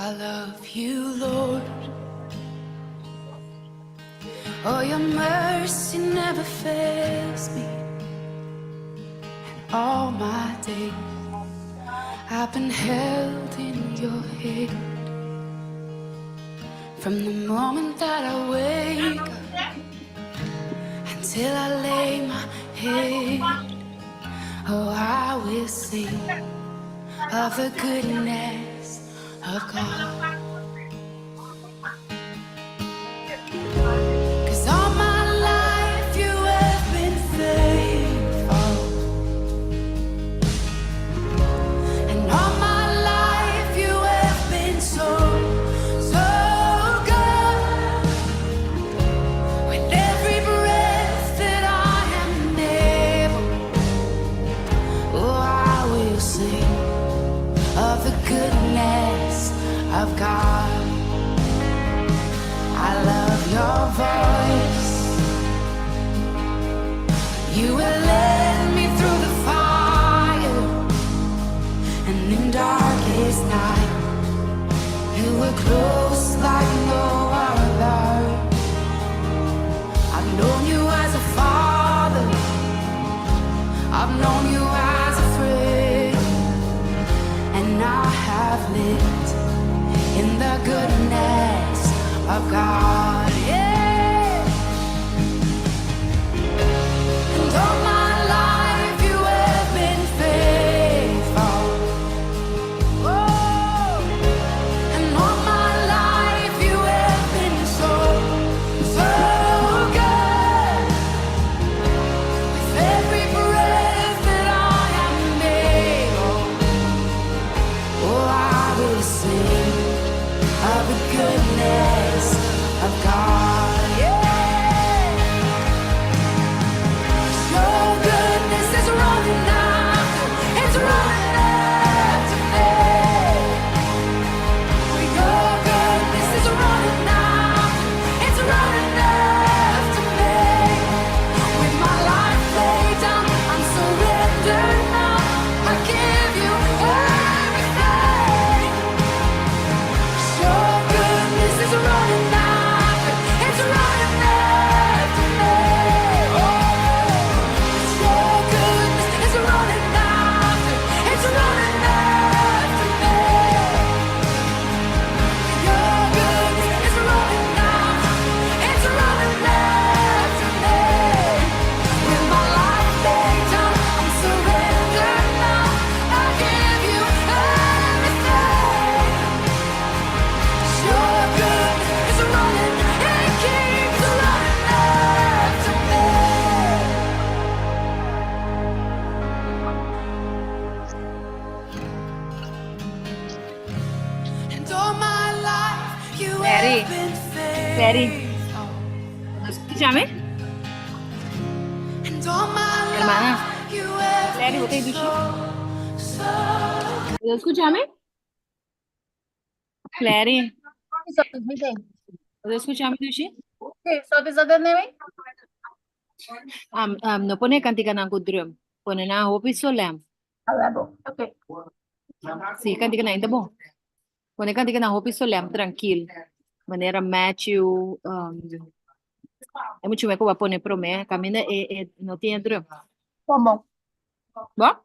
I love you, Lord. Oh, your mercy never fails me. And all my days I've been held in your hand. From the moment that I wake up until I lay my head, oh, I will sing of the goodness of God. of God. I love your voice. You will lead me through the fire, and in darkest night, you were close like no other. I've known you as a father, I've known you as a friend, and I have lived in the goodness of God. Yeah. And all my life you have been faithful. Oh. And all my life you have been so, so good. With every breath that I am able, oh, I will sing of the goodness of God. Yeah. Your goodness is running after, it's running after me. Your goodness is running after, it's running after me. With my life laid down, I'm surrendered now. I give you everything. Your goodness is running after, it's running after me. Your goodness is running after, it's running after me. Your goodness is running after, it's running after me. With my life laid down, I'm surrendered now. I give you everything. Your goodness is running, it keeps running after me. And all my life you Mary, have been Mary, faithful. escúchame, And all my hermana. life you have Mary, been okay, Dushi. so, so Escúchame, Clary. Escúchame, Dushi. No pone cantica na kudrum. Pone na hopi solam. Okay. Sí, cantica na ainda bom. Pone cantica na hopi solam, tranquilo. Maneira Matthew. É muito bem que eu vou pôr pro mé. Camina não tem drum. Como? Bom?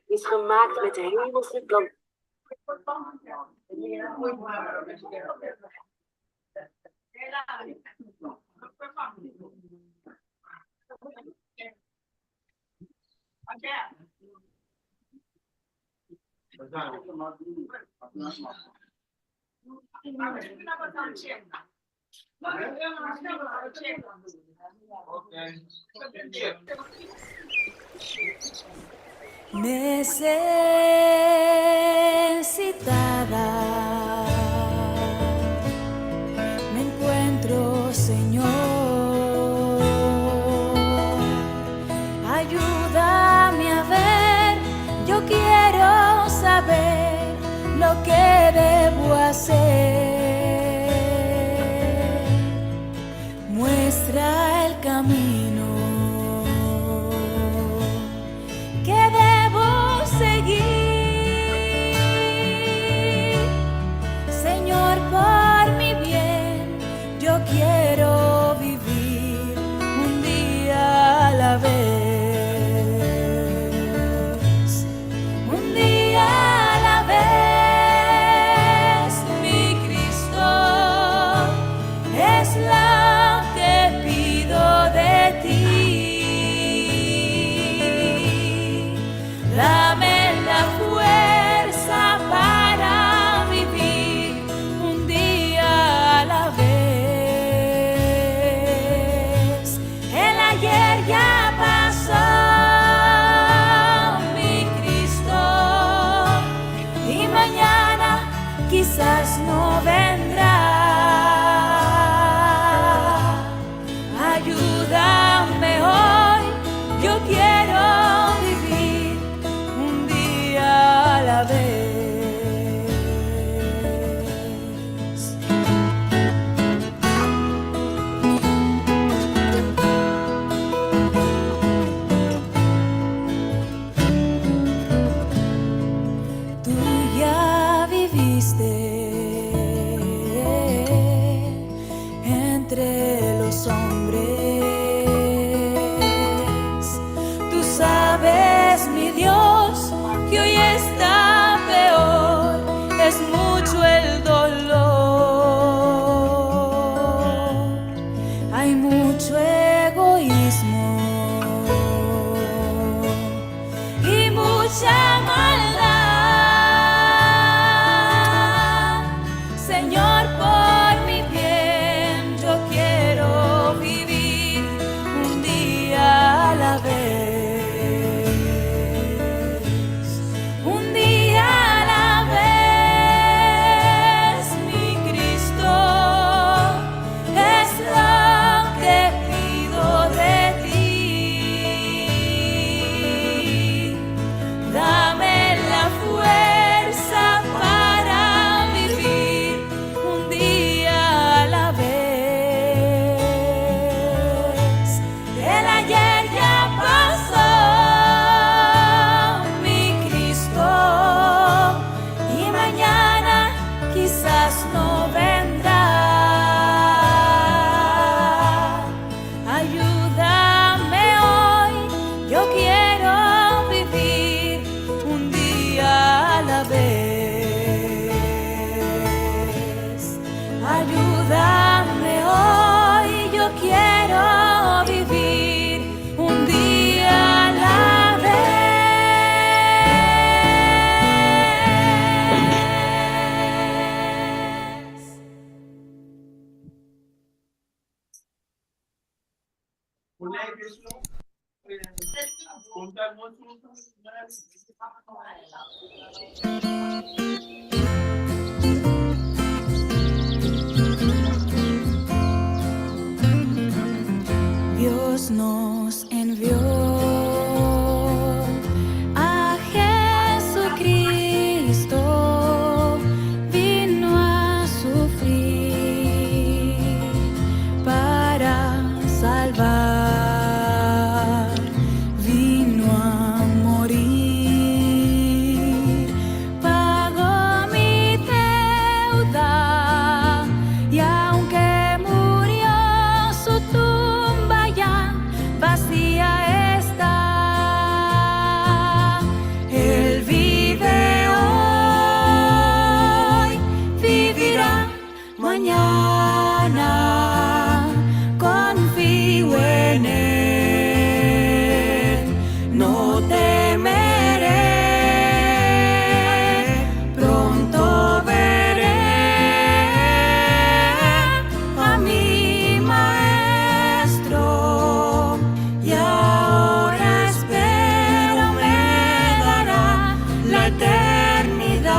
Is gemaakt met de hemelse plan. Necesitada me encuentro, Señor. Ayúdame a ver, yo quiero saber lo que debo hacer. Muestra el camino que debo seguir. Señor, por mi bien, yo quiero vivir un día a la vez. que hoy está peor, es mucho el dolor. Hay mucho egoísmo y mucha maldad. Señor, por mi bien, yo quiero vivir un día a la vez. Un día a la vez, mi Cristo, es lo que pido de ti. Dame la fuerza para vivir un día a la vez. El ayer ya pasó, mi Cristo, y mañana quizás no vendrá. Ayúdame hoy, yo quiero vivir un día a la vez. Ayúdame hoy, yo quiero vivir un día a la vez. Dios nos envió a Jesucristo, vino a sufrir para salvar, vino a morir, pagó mi deuda y aunque murió su tumba ya vacía está. Él vive hoy, vivirá mañana. Confío en él, no temeré. Pronto veré a mi maestro y ahora espero me dará la eternidad.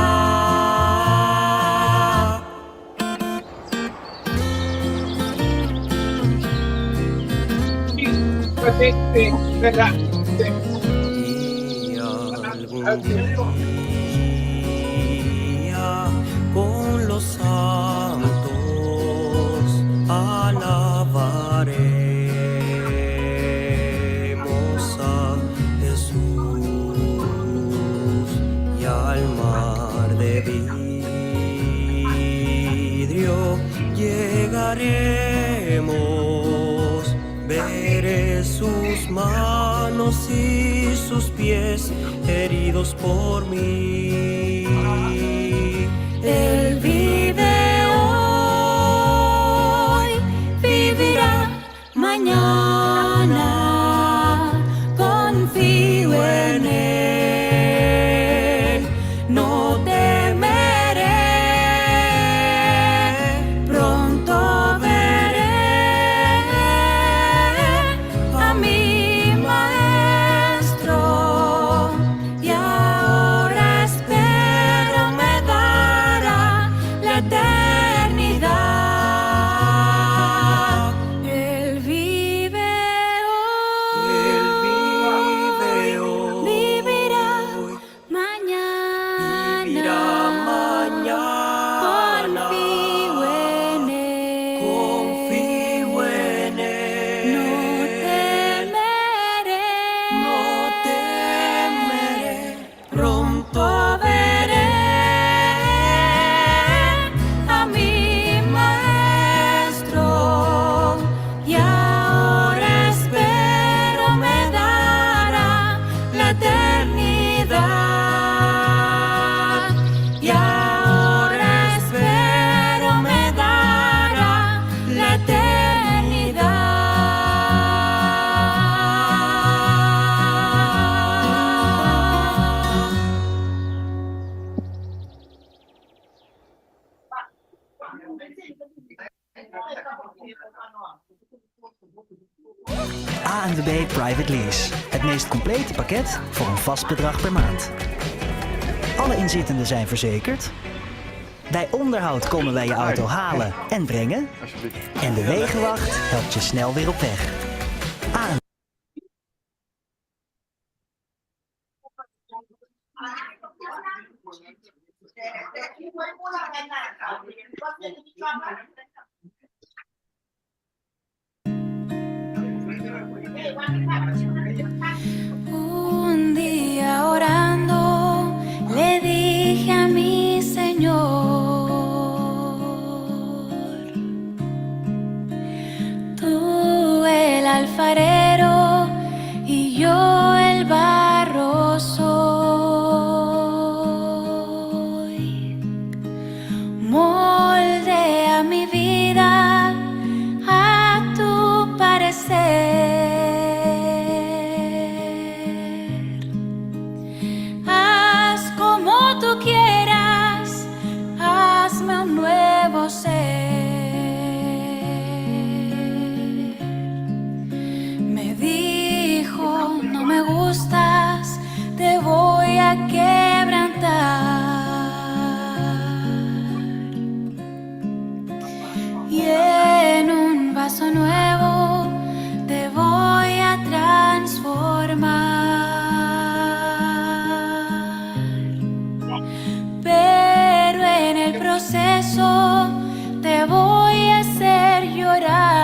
Protecte, ¿verdad? Y algún día con los santos alabaremos a Jesús y al mar de vidrio llegaremos. Veré sus manos y sus pies heridos por mí. Él vive hoy, vivirá mañana. Confío en él, no temeré. Pronto veré a mi maestro y ahora espero ANWB Private Lease. Het meest complete pakket voor een vast bedrag per maand. Alle inzittenden zijn verzekerd. Bij onderhoud komen wij je auto halen en brengen. En de wegenwacht helpt je snel weer op weg. Un día orando le dije a mi Señor, tú el alfarero y yo el barro soy. Moldea mi vida a tu parecer. Haz como tú quieras, hazme un nuevo ser. Me dijo, no me gustas, te voy a quebrantar. Y en un vaso nuevo te voy a transformar. Pero en el proceso te voy a hacer llorar.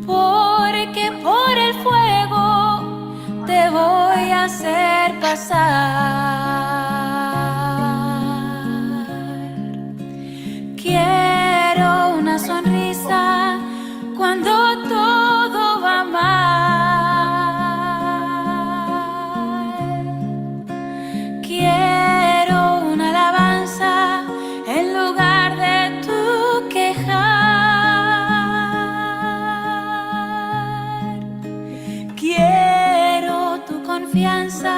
Porque por el fuego te voy a hacer pasar. Quiero una sonrisa cuando todo va mal. Quiero una alabanza en lugar de tu quejar. Quiero tu confianza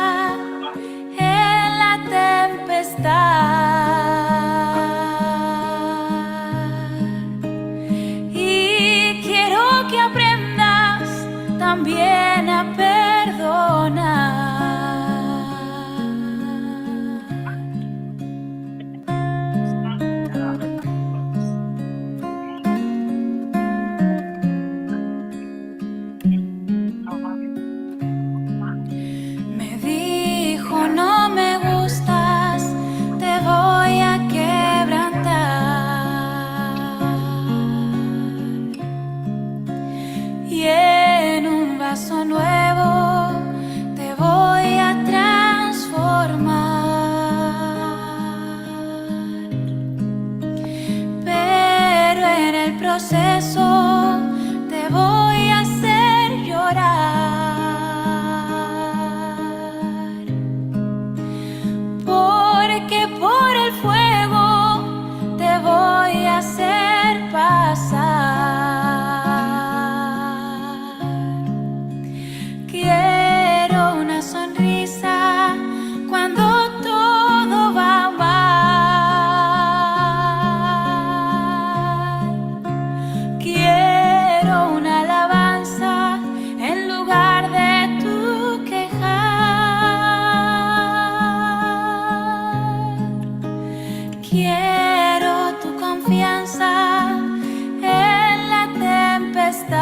en la tempestad. Y quiero que aprendas también a perdonar. Me dijo, no me gustas, te voy a quebrantar. Y en un vaso nuevo te voy a transformar. Pero en el proceso te voy a hacer llorar. Porque por el fuego te voy a hacer pasar. Quiero una sonrisa cuando todo va mal. Quiero una alabanza en lugar de tu quejar. Quiero tu confianza en la tempestad.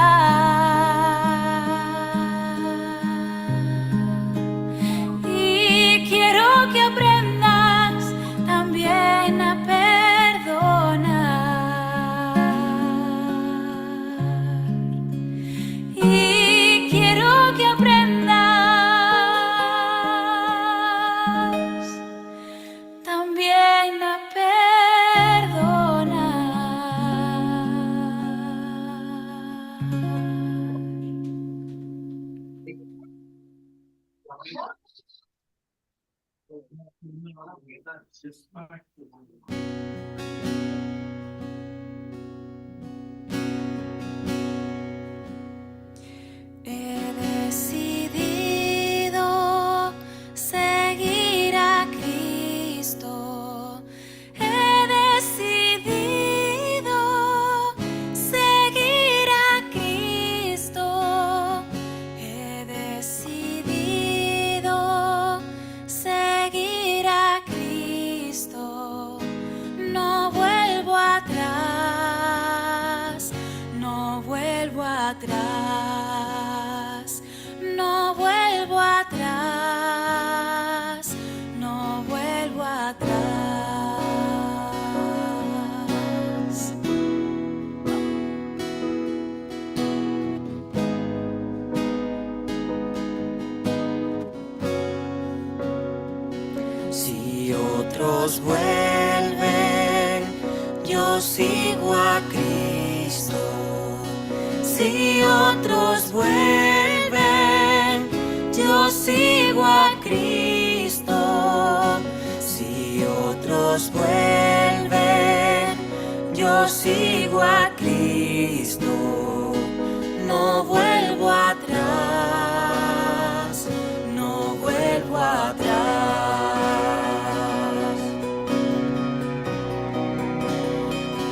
Y quiero que aprendas también a perdonar. Y quiero que aprendas también a He decidido seguir a Cristo. He decidido otros vuelven, yo sigo a Cristo. Si otros vuelven, yo sigo a Cristo. Si otros vuelven, yo sigo a Cristo. No vuelvo atrás, no vuelvo atrás.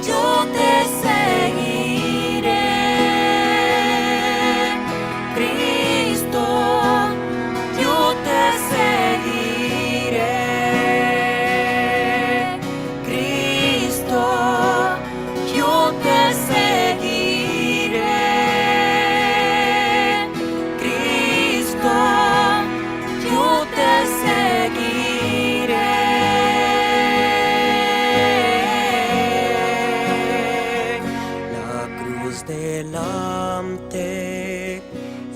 Yo te seguiré, Cristo, yo te seguiré, Cristo, yo te seguiré, Cristo, yo te seguiré. La cruz delante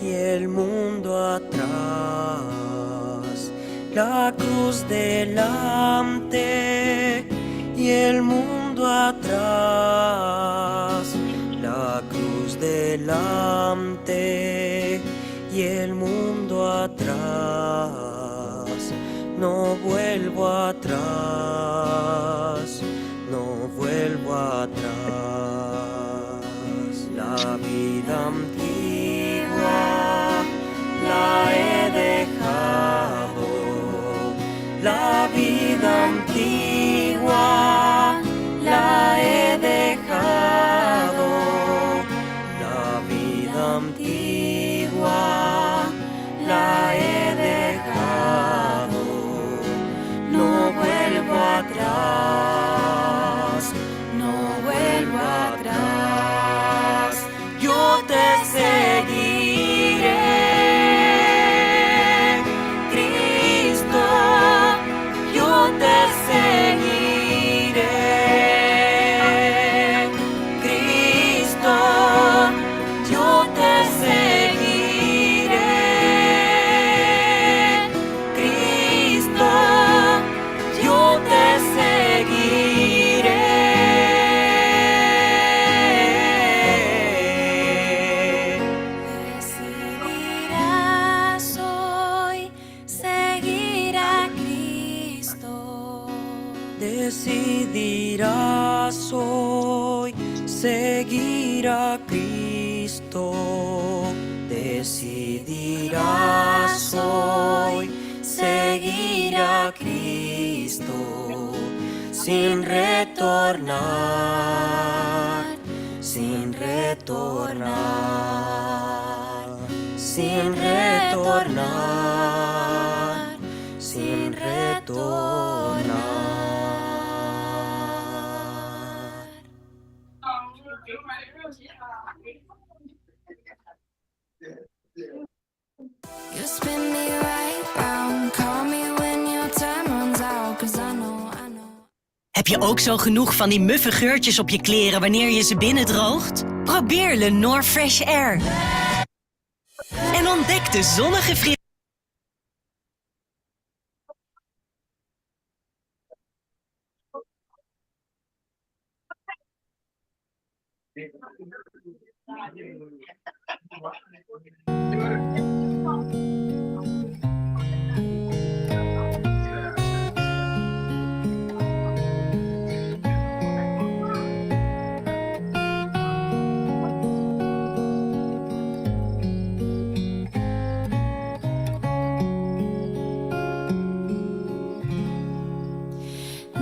y el mundo atrás. La cruz delante y el mundo atrás. La cruz delante y el mundo atrás. No vuelvo atrás, no vuelvo atrás. La vida antigua la he dejado, la vida antigua la he dejado, la vida antigua la he dejado. No vuelvo atrás, no vuelvo atrás. Yo te seguiré, Cristo, yo te seguiré, Cristo, yo te seguiré, Cristo, yo te seguiré. Decidirás hoy seguir a Cristo. Decidirás hoy seguir a Cristo. Decidirás hoy seguir a Cristo. Sin retornar, sin retornar, sin retornar, sin retornar. You spin me right round, call me when your time runs out, 'cause I know. Heb je ook zo genoeg van die muffe geurtjes op je kleren wanneer je ze binnendroogt? Probeer Lenor Fresh Air. En ontdek de zonnige fris.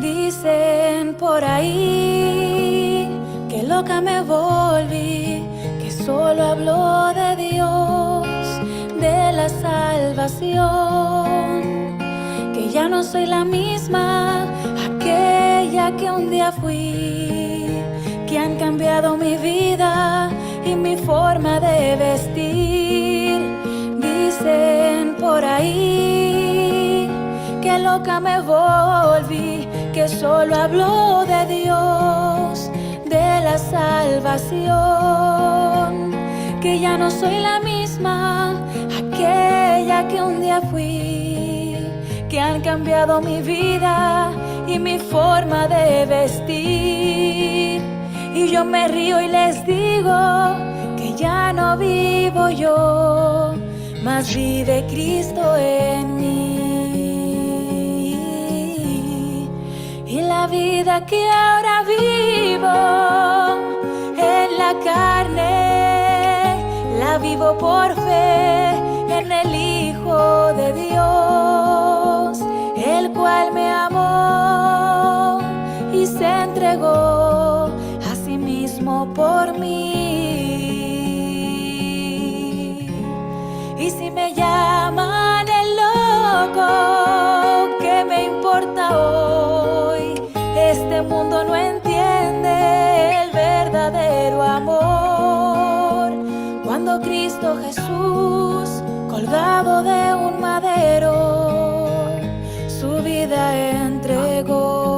Dicen por ahí que loca me volví, que solo hablo de Dios, de la salvación, que ya no soy la misma, aquella que un día fui, que han cambiado mi vida y mi forma de vestir. Dicen por ahí que loca me volví, que solo hablo de Dios, de la salvación, que ya no soy la misma, aquella que un día fui, que han cambiado mi vida y mi forma de vestir. Y yo me río y les digo que ya no vivo yo, mas vive Cristo en mí. Y la vida que ahora vivo en la carne, la vivo por fe en el Hijo de Dios, el cual me amó y se entregó a sí mismo por mí. Y si me llaman el loco, ¿qué me importa hoy? Este mundo no entiende el verdadero amor. Cuando Cristo Jesús, colgado de un madero, su vida entregó.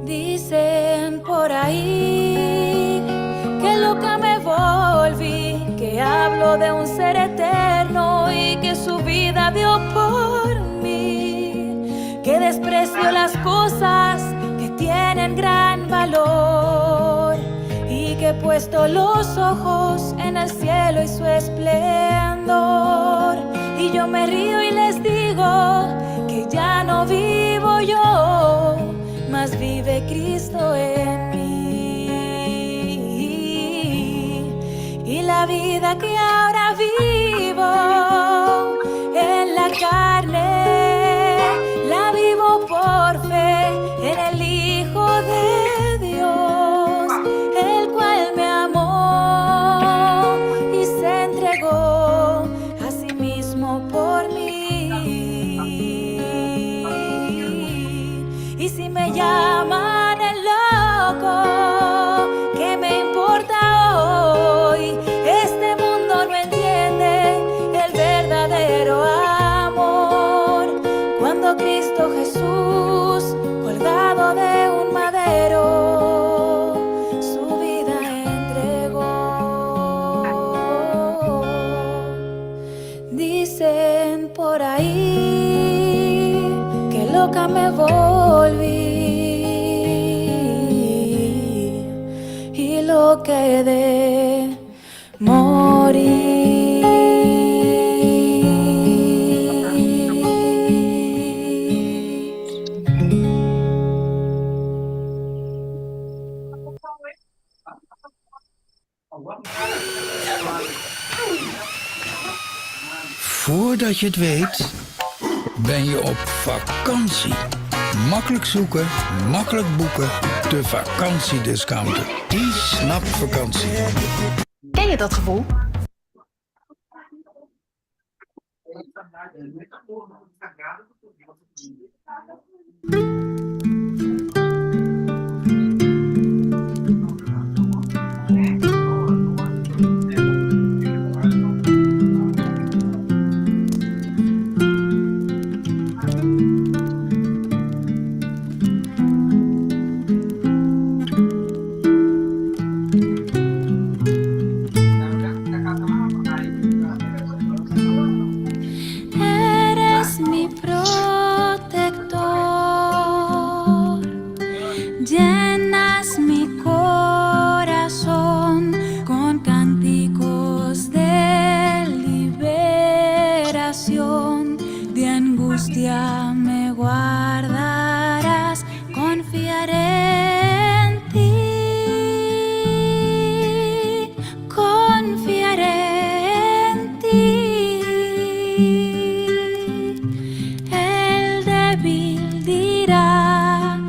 Dicen por ahí que loca me volví, que hablo de un ser eterno y que su vida dio por mí, que desprecio las cosas que tienen gran valor y que he puesto los ojos en el cielo y su esplendor. Y yo me río y les digo que ya no vivo yo, mas vive Cristo en mí. Y la vida que ahora vivo en la carne, la vivo por fe en el Hijo de Dios, el cual me amó y se entregó a sí mismo por mí. Y si me llaman el loco, ¿qué me importa hoy? Este mundo no entiende el verdadero amor. Cuando Cristo Jesús, colgado de un madero, su vida entregó. Dicen por ahí que loca me volví y lo que he de morir. Voordat je het weet, ben je op vakantie. Makkelijk zoeken, makkelijk boeken. De vakantiediscounter. Die snapt vakantie. Ken je dat gevoel? Eres mi protector, llenas mi corazón con cánticos de liberación, de angustia me guardarás, confiaré en ti, confiaré en ti. El débil dirá,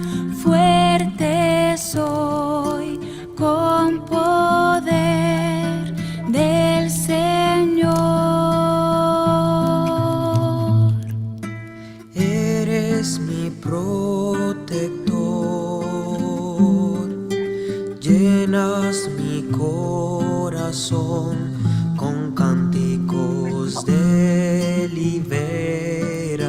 fuerte soy, con poder del Señor. Eres mi protector, llena corazón, con cánticos de liberación,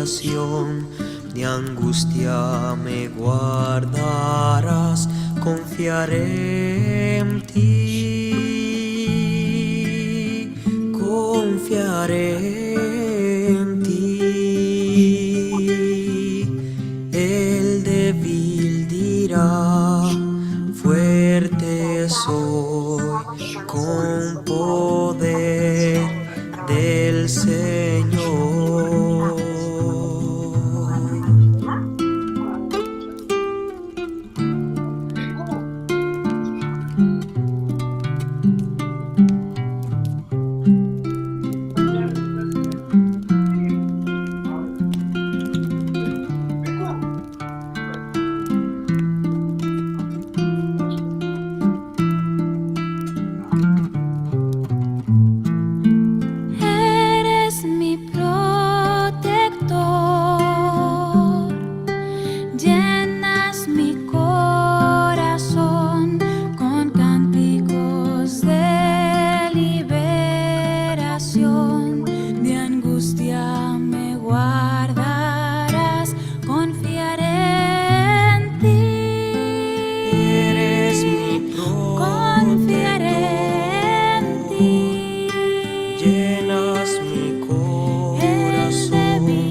de angustia me guardarás, confiaré en ti, confiaré en ti. El débil dirá, fuerte soy, con poder del Señor. Eres mi protector, llenas mi corazón con cánticos de liberación, de angustia me guardarás, confiaré en ti. Eres mi Confiaré en ti. llenas mi corazón con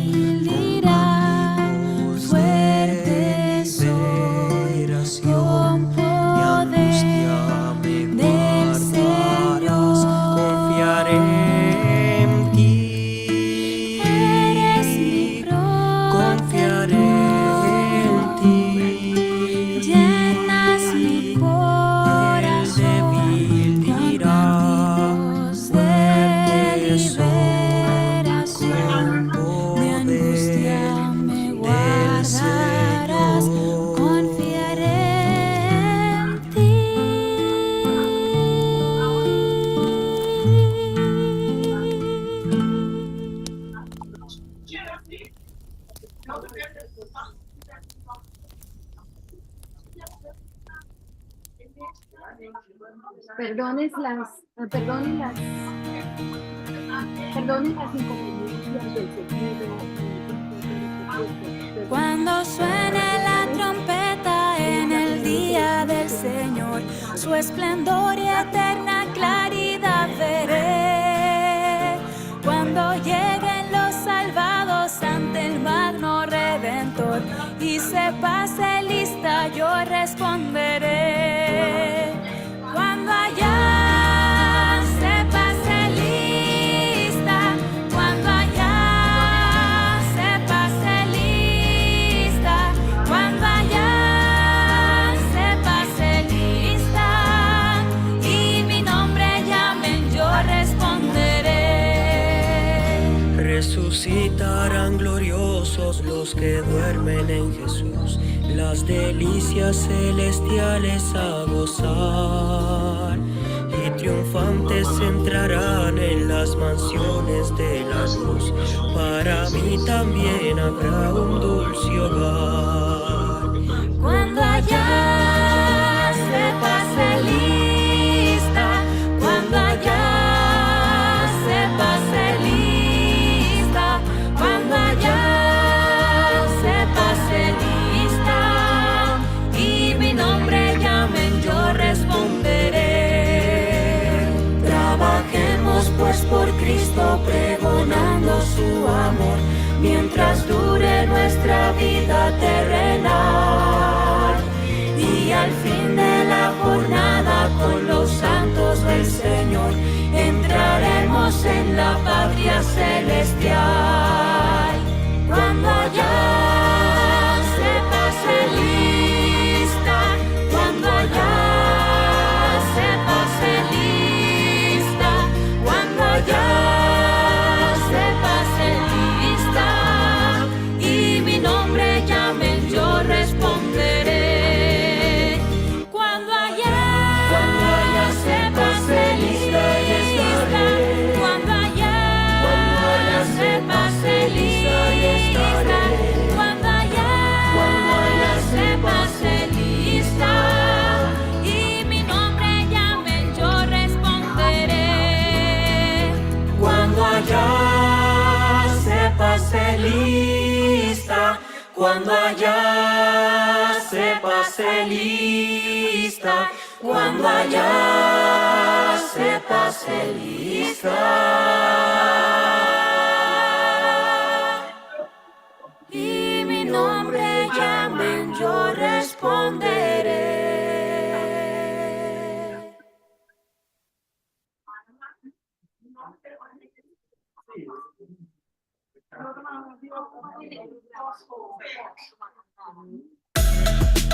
Fuerte soy, liberación, con de angustia me del guardarás, Señor. confiaré en ti, Eres mi confiaré en ti, llenas mi el corazón débil con dirá, cánticos de fuerte soy, liberación, con de angustia poder me del guardarás, Señor. confiaré en ti. Perdonen las inconveniencias del sonido. Cuando suene la trompeta en el día del Señor, su esplendor y eterna claridad veré. Cuando lleguen los salvados ante el magno Redentor y se pase lista, yo responderé. Cuando allá se pase lista, cuando allá se pase lista, cuando allá se pase lista y mi nombre llamen, yo responderé. Resucitarán gloriosos los que duermen en Jesús, las delicias celestiales a gozar, y triunfantes entrarán en las mansiones de la luz. Para mí también habrá un dulce hogar. Cuando allá se pase lista, cuando allá se pase lista, cuando allá se pase lista y mi nombre llamen, yo responderé. Trabajemos pues por Cristo, pregonando su amor, mientras dure nuestra vida terrena. Cuando allá se pase lista, cuando allá se pase lista. Y mi nombre llamen, yo responderé.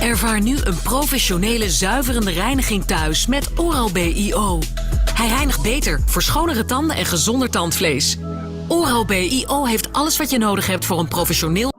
Ervaar nu een professionele zuiverende reiniging thuis met Oral-B iO. Hij reinigt beter voor schonere tanden en gezonder tandvlees. Oral-B iO heeft alles wat je nodig hebt voor een professioneel...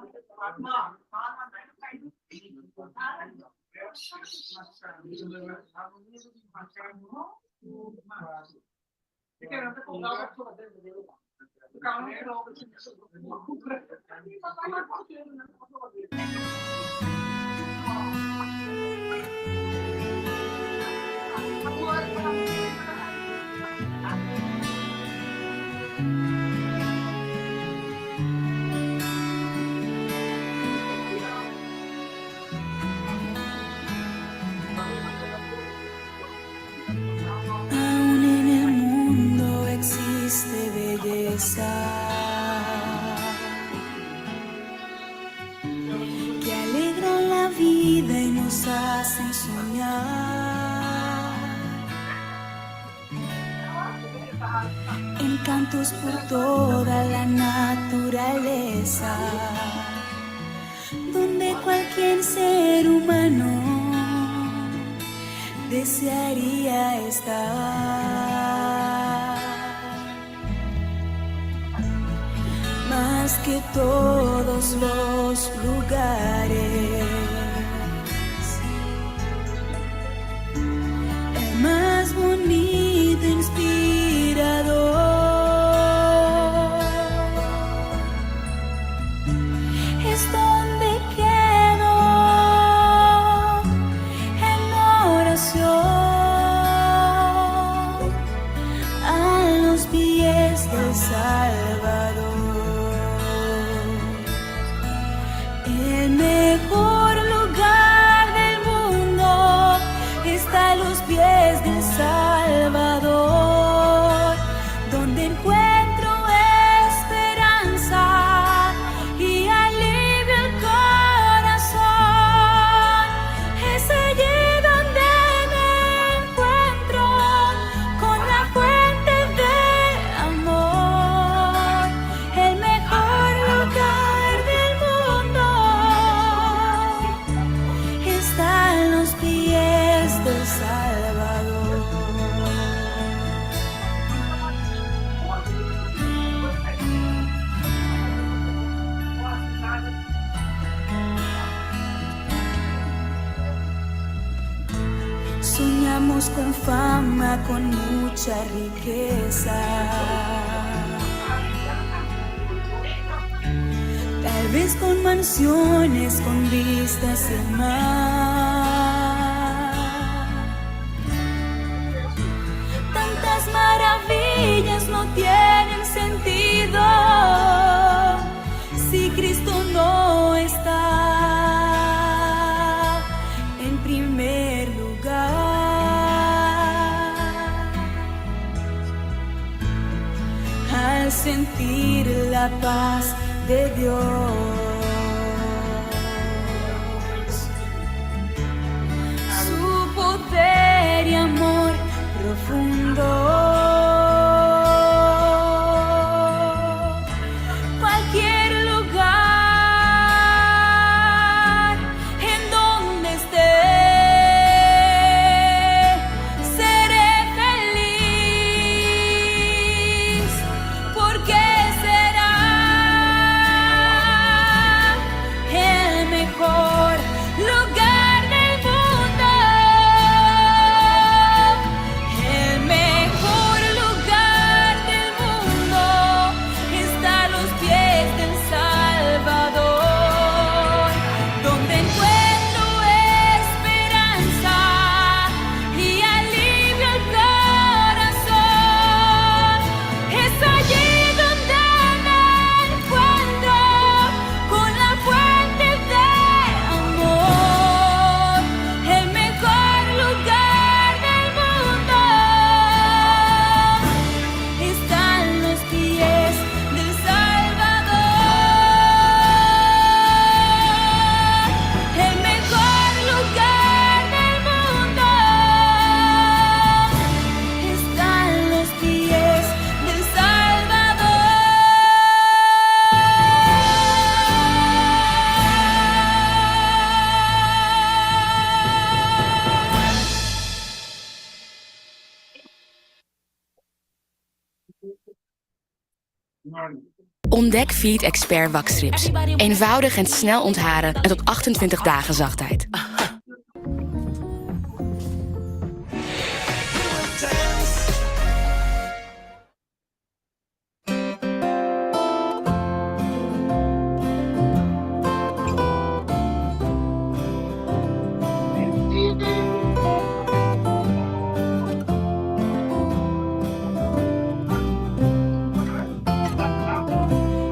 Aún en el mundo existe belleza que alegra la vida y nos hacen soñar. Encantos por toda la naturaleza, donde cualquier ser humano desearía estar. Más que todos los lugares, el más bonito, inspirador, es donde quedo en oración a los pies del Salvador. El mejor lugar del mundo está a los pies del Salvador, donde encuentro esperanza y alivio el corazón. Es allí donde me encuentro con la fuente de amor, el mejor lugar del mundo está a los pies del Salvador. Soñamos con fama, con mucha riqueza, tal vez con mansiones, con vistas al mar. Tantas maravillas no tienen sentido si Cristo no está en primer lugar. Al sentir la paz de Dios, su poder y amor profundo, cualquier lugar en donde esté, seré feliz, porque será Ontdek Feed Expert wakstrips. Eenvoudig en snel ontharen en tot 28 dagen zachtheid.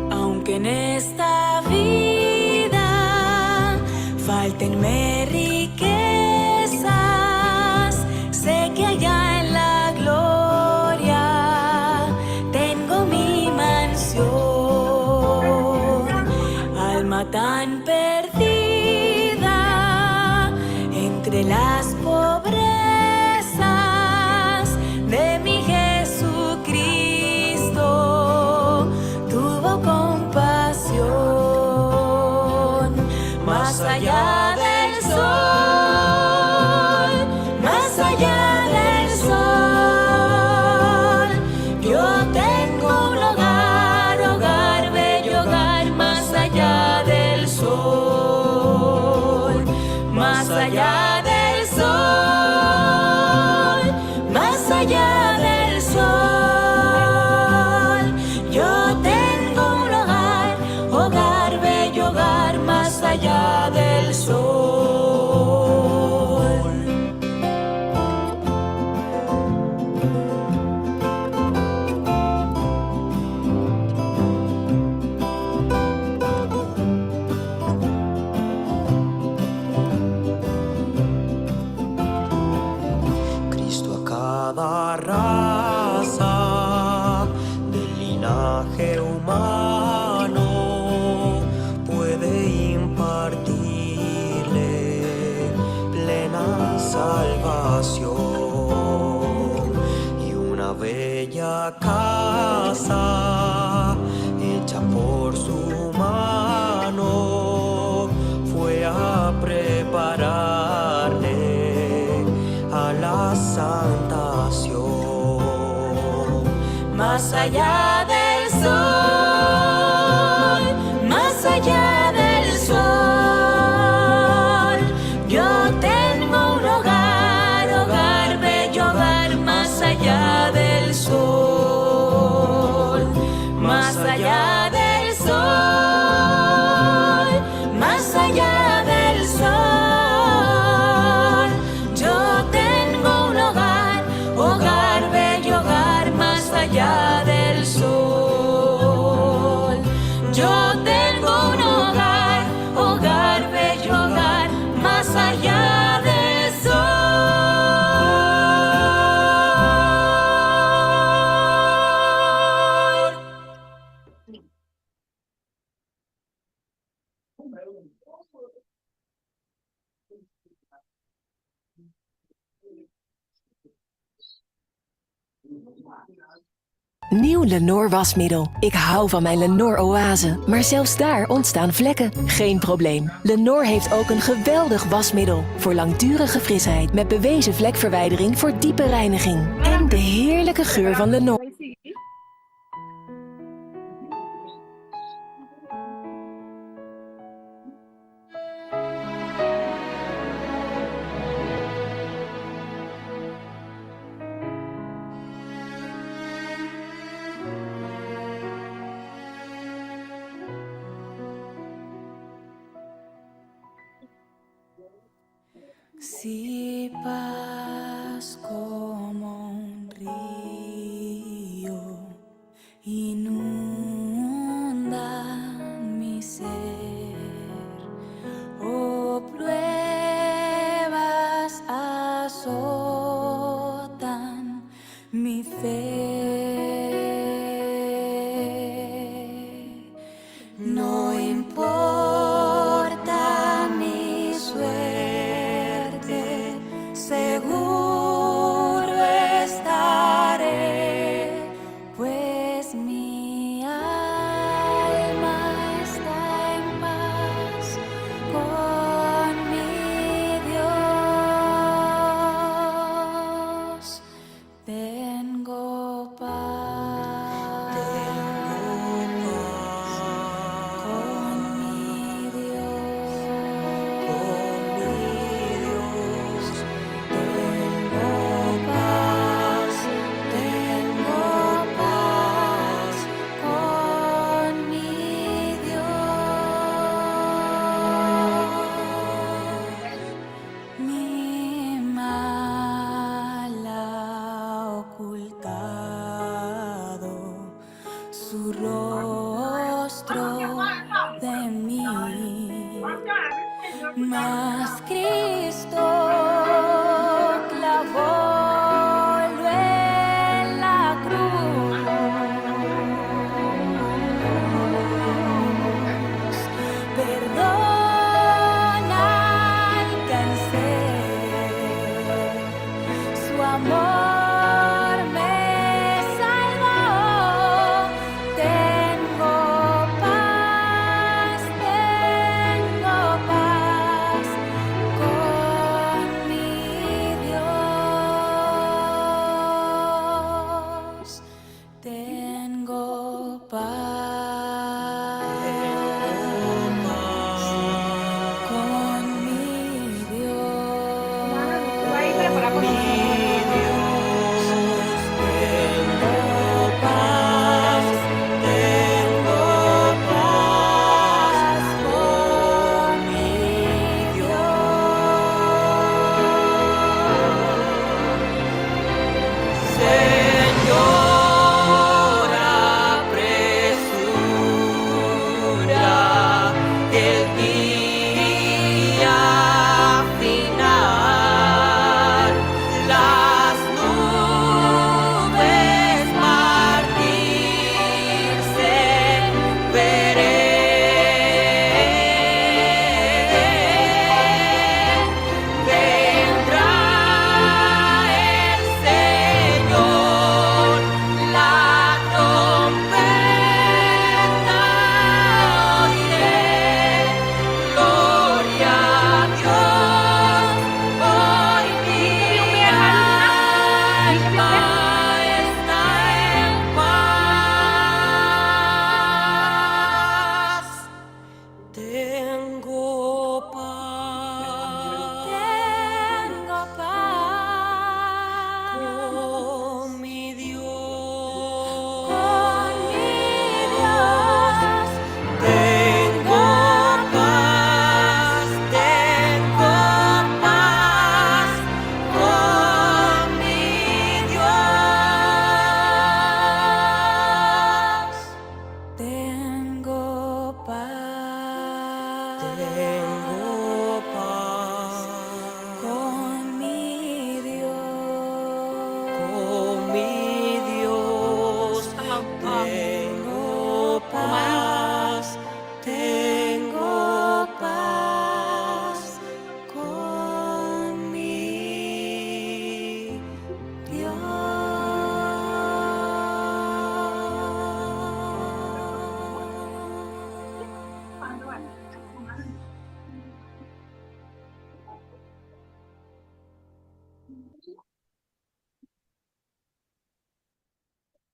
Aunque en esta vida faltenme riquezas, sé que allá en la gloria tengo mi mansión. Alma tan perdida entre las pobrezas de mi Jesucristo, tuvo compasión. Más allá del sol, más allá del sol, yo tengo un hogar, hogar, bello hogar, más allá del sol, más allá del sol, más allá del sol, yo tengo un hogar, hogar, bello hogar, más allá del sol. Cristo a cada raza del linaje humano puede impartirle plena salvación y una bella casa hecha por su mano fue a prepararle a la santación. Más allá del sol, más allá del sol, yo tengo un hogar, hogar, bello hogar, más allá del sol, más allá del sol, más allá del sol, yo tengo un hogar, hogar, bello hogar, más allá del sol, yo tengo un hogar, hogar, bello hogar, más allá del sol. Nieuw Lenor wasmiddel. Ik hou van mijn Lenor Oase, maar zelfs daar ontstaan vlekken. Geen probleem. Lenor heeft ook een geweldig wasmiddel voor langdurige frisheid met bewezen vlekverwijdering voor diepe reiniging. En de heerlijke geur van Lenor. Si paz como un río inunda mi ser, o pruebas azotan mi fe, no importa mi suerte, seguro estaré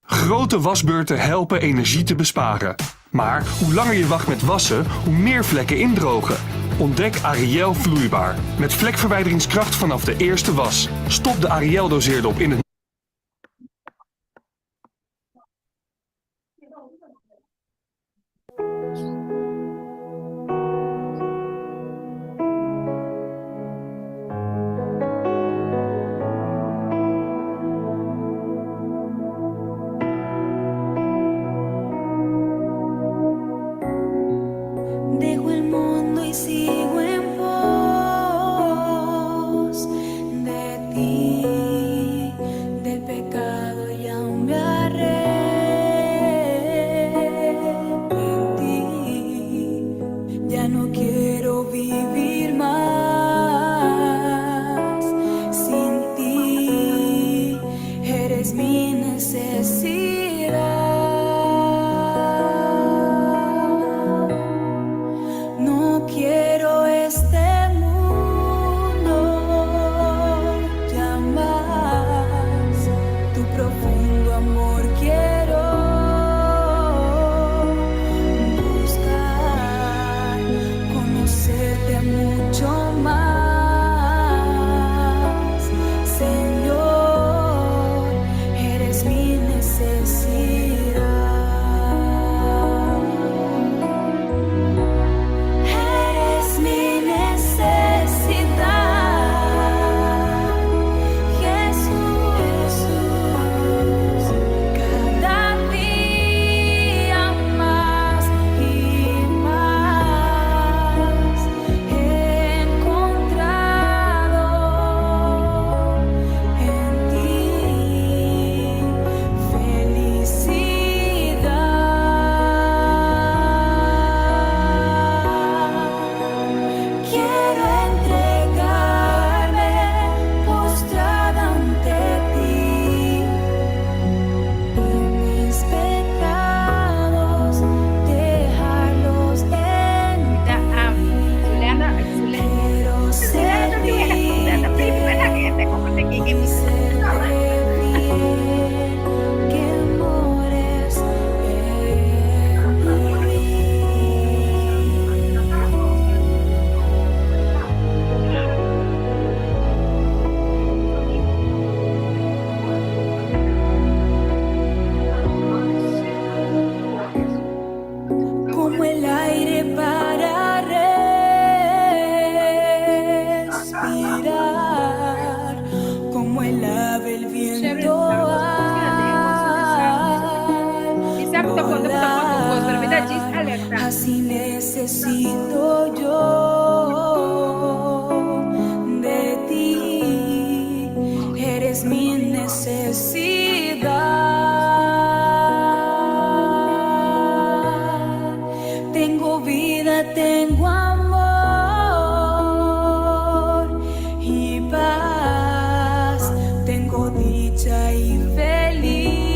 Grote wasbeurten helpen energie te besparen. Maar hoe langer je wacht met wassen, hoe meer vlekken indrogen. Ontdek Ariel vloeibaar. Met vlekverwijderingskracht vanaf de eerste was. Stop de Ariel doseerdop in het... Dejo el mundo y sigo en pos de ti, del pecado ya me arrepentí. Ya no quiero vivir más sin ti, eres mi necesidad. No quiero este mundo ya más, tu profundo amor quiero buscar, conocerte mucho más, Señor, eres mi necesidad. Eres mi necesidad, Jesús, cada día más y más he encontrado en ti felicidad. Quiero entregarme postrada ante ti y mis pecados dejarlos en ti. Quiero servir y serte fiel, que mores como el aire para respirar, como el ave el viento al volar. Así necesito yo de ti, eres mi necesidad. Tengo vida, tengo amor y paz, tengo dicha y felicidad.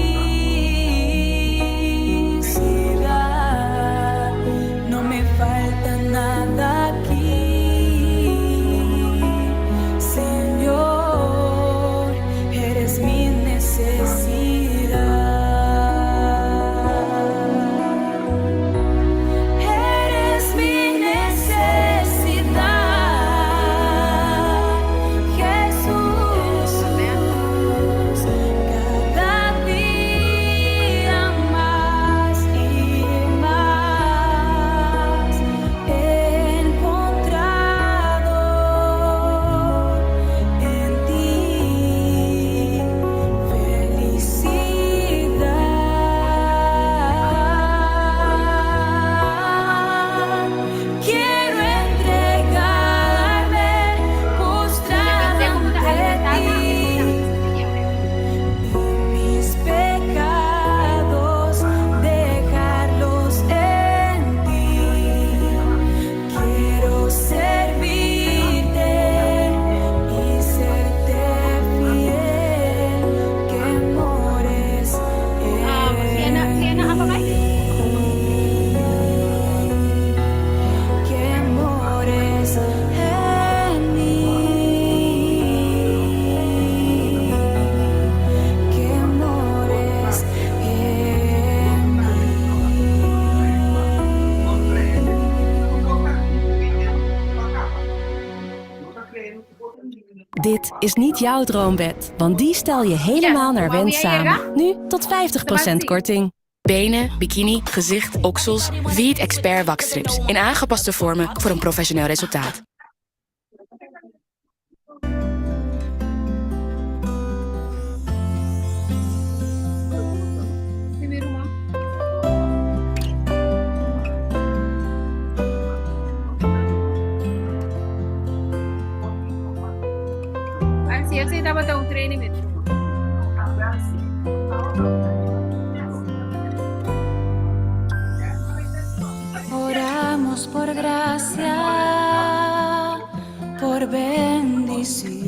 No me falta nada. Dit is niet jouw droombed, want die stel je helemaal naar wens samen. Nu tot 50% korting. Benen, bikini, gezicht, oksels. Veet Expert waxstrips. In aangepaste vormen voor een professioneel resultaat. Así él se dapat ang training ito. Oramos por gracia, por bendición.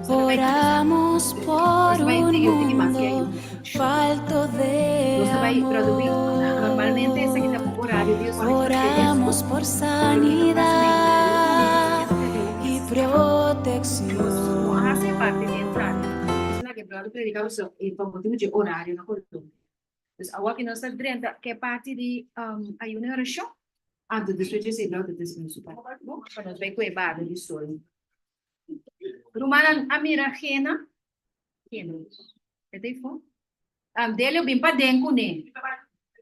Oramos por un mundo falto de Normalmente ese kita po horario Dios. Oramos por sanidad y protección. Hace parte de entrar. Es una que predicamos por motivo de horário na coluna. Dus agora que nós estamos dentro, que é parte de ayuno e oração, antes de depois de não de super. Para nós vai cuidar de sol. Rumana amira Rena, Rena, é daí foi. Dele eu bem para dentro né.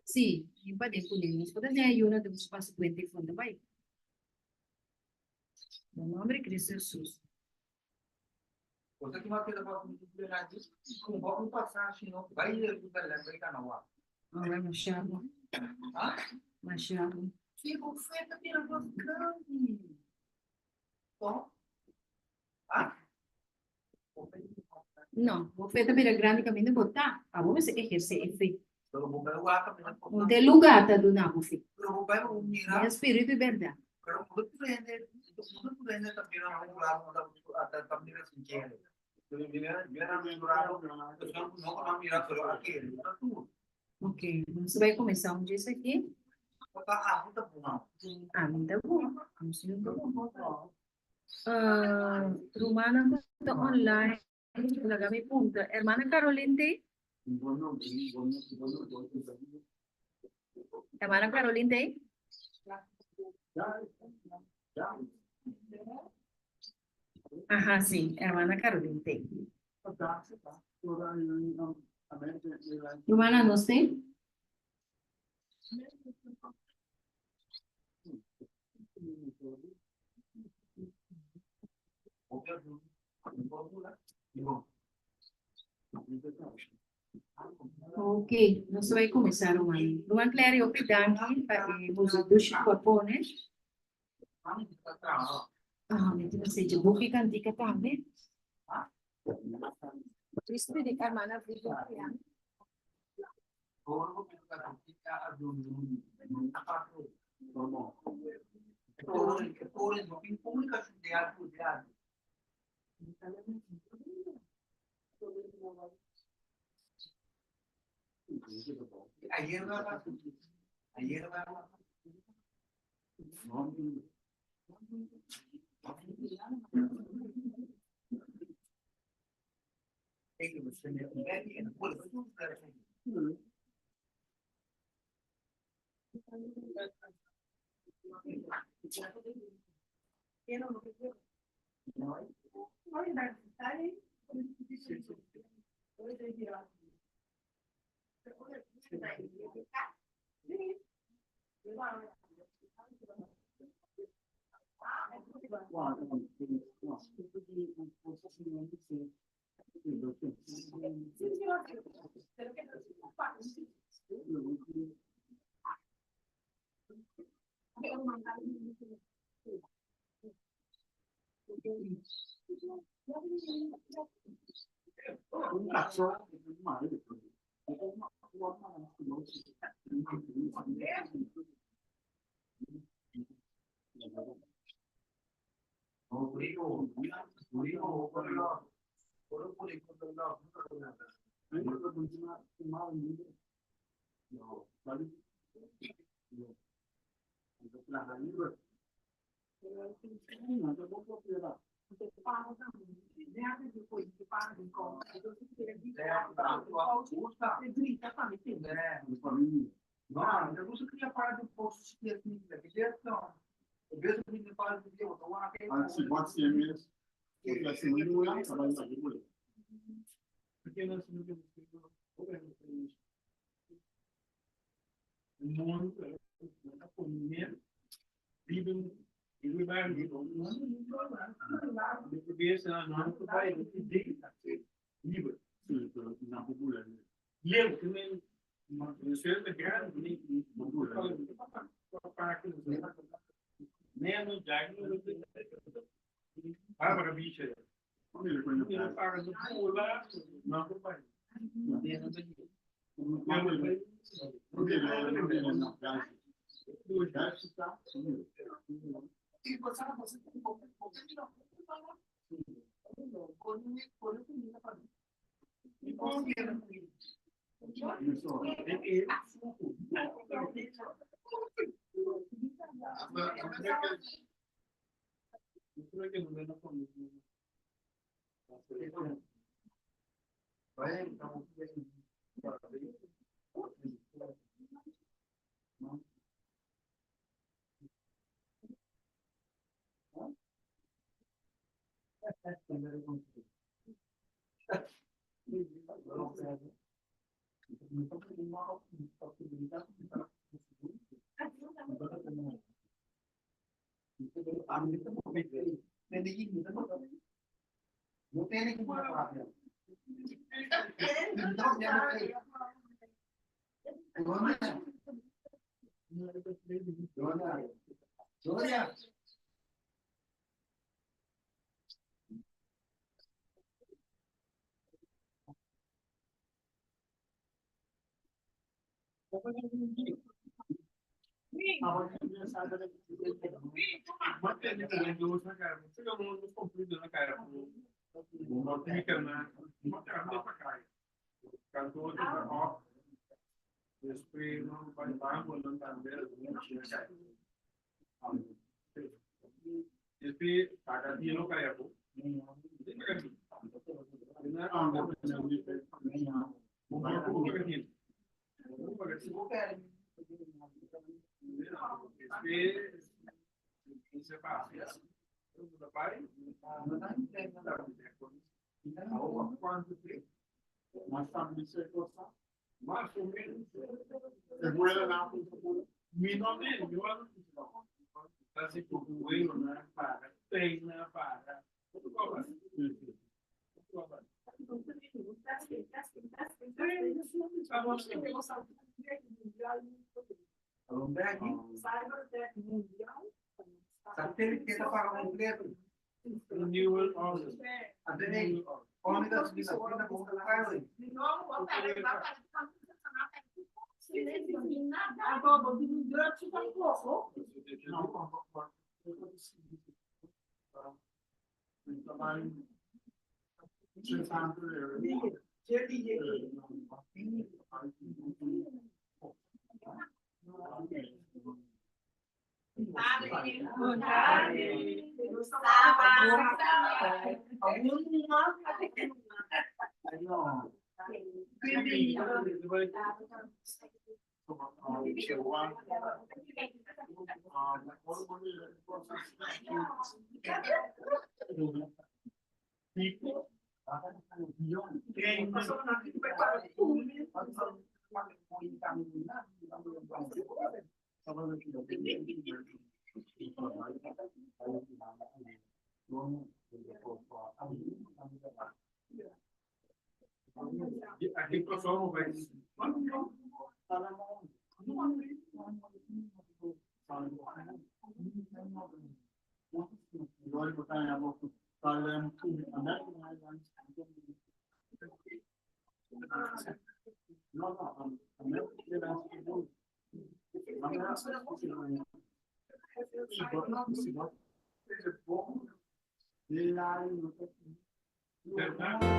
Sim, bem para dentro né. Nós podemos ayuno de espaço 20 fundo vai. No nome de Cristo Jesus. Você que vai ter a oportunidade de com vamos passar assim, não vai ir para lá para cá não. Não é machado. Ah? Machado. Fico feita pela grande. Bom. Ah? Não, vou feita pela grande caminho botar. A vamos exercer efeito. Pero vou pegar o gato para Não tem lugar tá do nabo filho. Pero vou pegar o mirar. É espírito e verdade. Pero mundo prende também não vou lá até também assim que é. Eu mirar não como mirar pero aqui tá tudo. Ok, você vai começar um dia isso aqui. Ah, muito bom. Ah, muito bom. Vamos ver bom. Romana tá online. Laga mi punta. Hermana Caroline tem? Hermana Caroline tem? Ajá, sí, hermana Caroline tem. Romana, ¿no sé? Ok, nós vai começar, Romana. Romana, Claire, eu pedi aqui para os dois corpones. Ah, mas não sei, de boca cantica também. Cristo de hermana Vivian.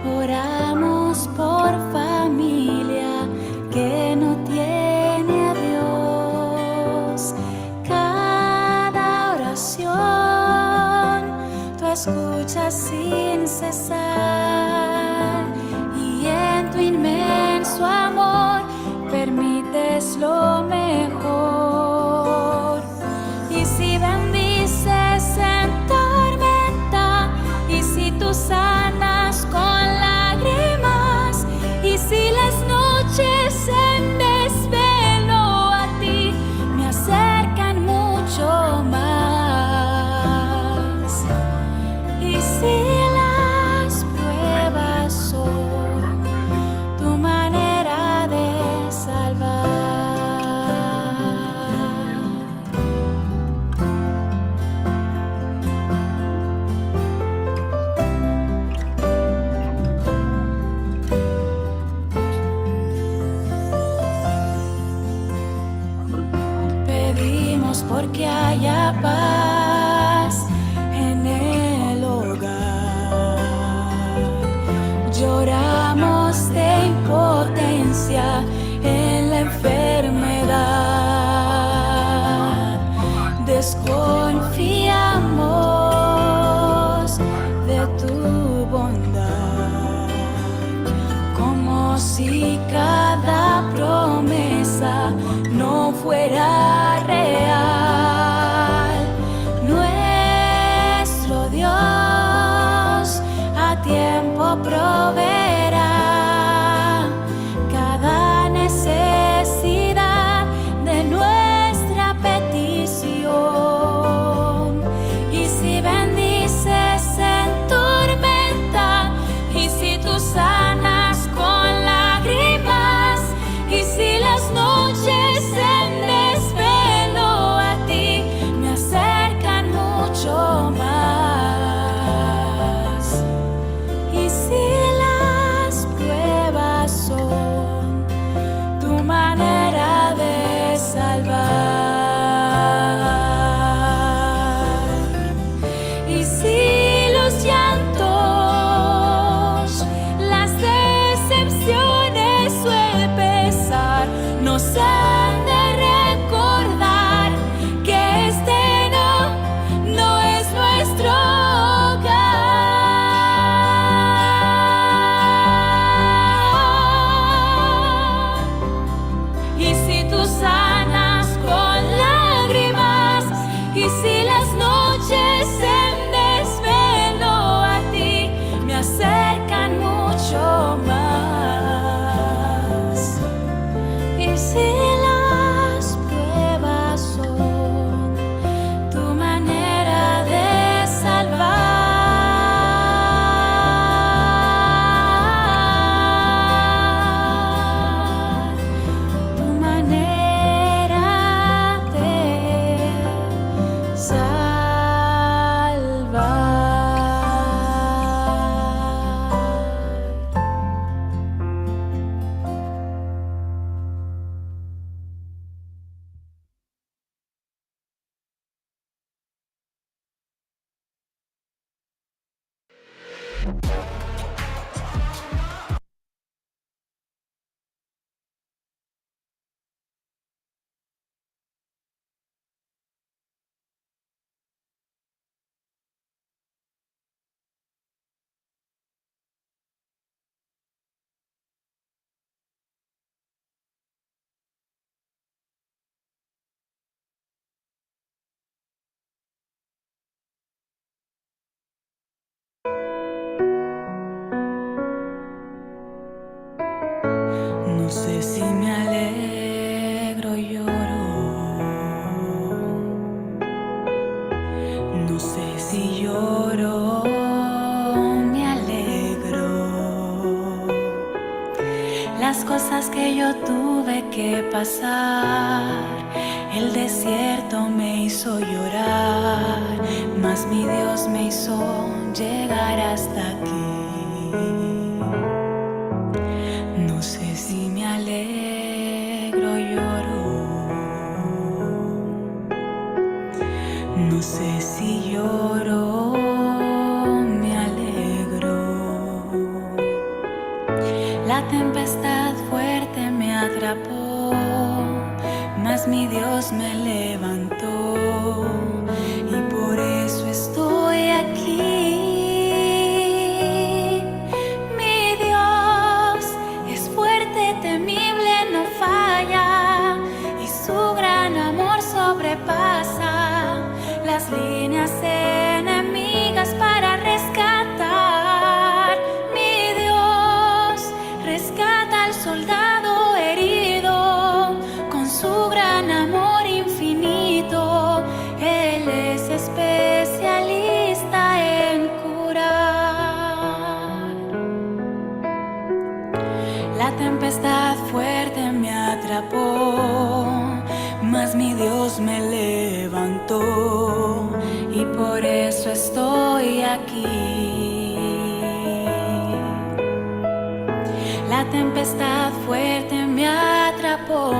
Oramos por familia que no tiene a Dios. Cada oración tú escuchas sin cesar y en tu inmenso amor permites lo mejor. Y si bendices la paz en el hogar. Lloramos de impotencia en la enfermedad. Desconfiamos de tu bondad, como si cada promesa no fuera real. Nuestro Dios a tiempo proveerá cada necesidad de nuestra petición. Y si bendices en tormenta, y si tú sanas con lágrimas, y si las noches en desvelo a ti me acercan mucho más, y si las pruebas son tu manera de salvar, y si los llantos, las decepciones o el pesar nos han de recordar que este no es nuestro hogar. Y si tú sanas con lágrimas, y si las noches en desvelo a ti me acercan mucho más, y si las pruebas son tu manera de salvar, tu manera de salvar. No sé si me alegro o lloro, no sé si lloro o me alegro. Las cosas que yo tuve que pasar, el desierto me hizo llorar, mas mi Dios me hizo llegar hasta aquí. No sé si me alegro o lloro, no sé si lloro o me alegro. La tempestad fuerte me atrapó, mas mi Dios me levantó, y por eso estoy aquí. Mi Dios es fuerte, temible, no falla, y su gran amor sobrepasa las líneas enemigas para rescatar. Mi Dios rescata al soldado herido con su gran amor infinito. Él es especialista en curar. La tempestad fuerte me atrapó, mas mi Dios me levantó, y por eso estoy aquí. La tempestad fuerte me atrapó,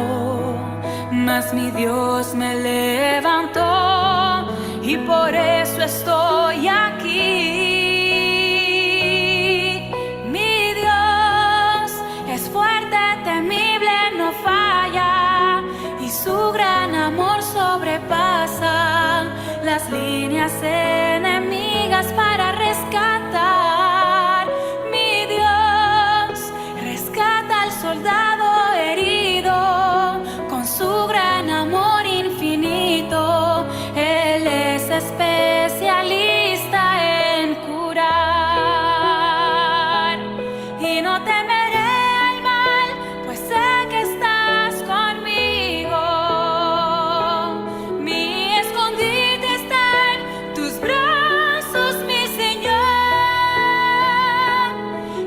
mas mi Dios me levantó, y por eso estoy aquí. Mi Dios es fuerte, temible, no falla, y su gran amor sobrepasa las líneas enemigas para rescatar. Mi Dios rescata al soldado herido con su gran amor infinito. Él es especialista en curar. Y no temeré al mal, pues sé que estás conmigo. Mi escondite está en tus brazos, mi Señor.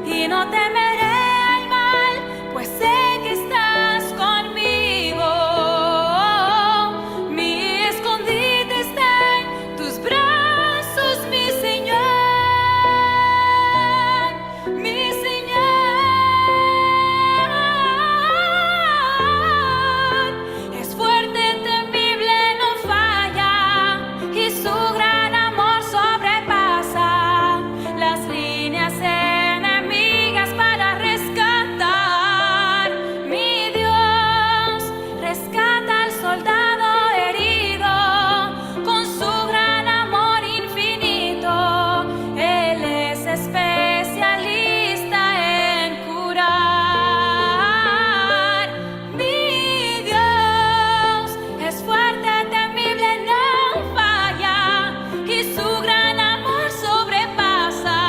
Y no temeré al mal, pues sé que estás conmigo. Mi escondite está en tus brazos, mi Señor. Mi Señor es fuerte, temible, no falla, y su gran amor sobrepasa las líneas enemigas para rescatar. Mi Dios rescata al soldado herido con su gran amor infinito. Él es especialista en curar. Mi Dios es fuerte, temible, no falla, y su gran amor sobrepasa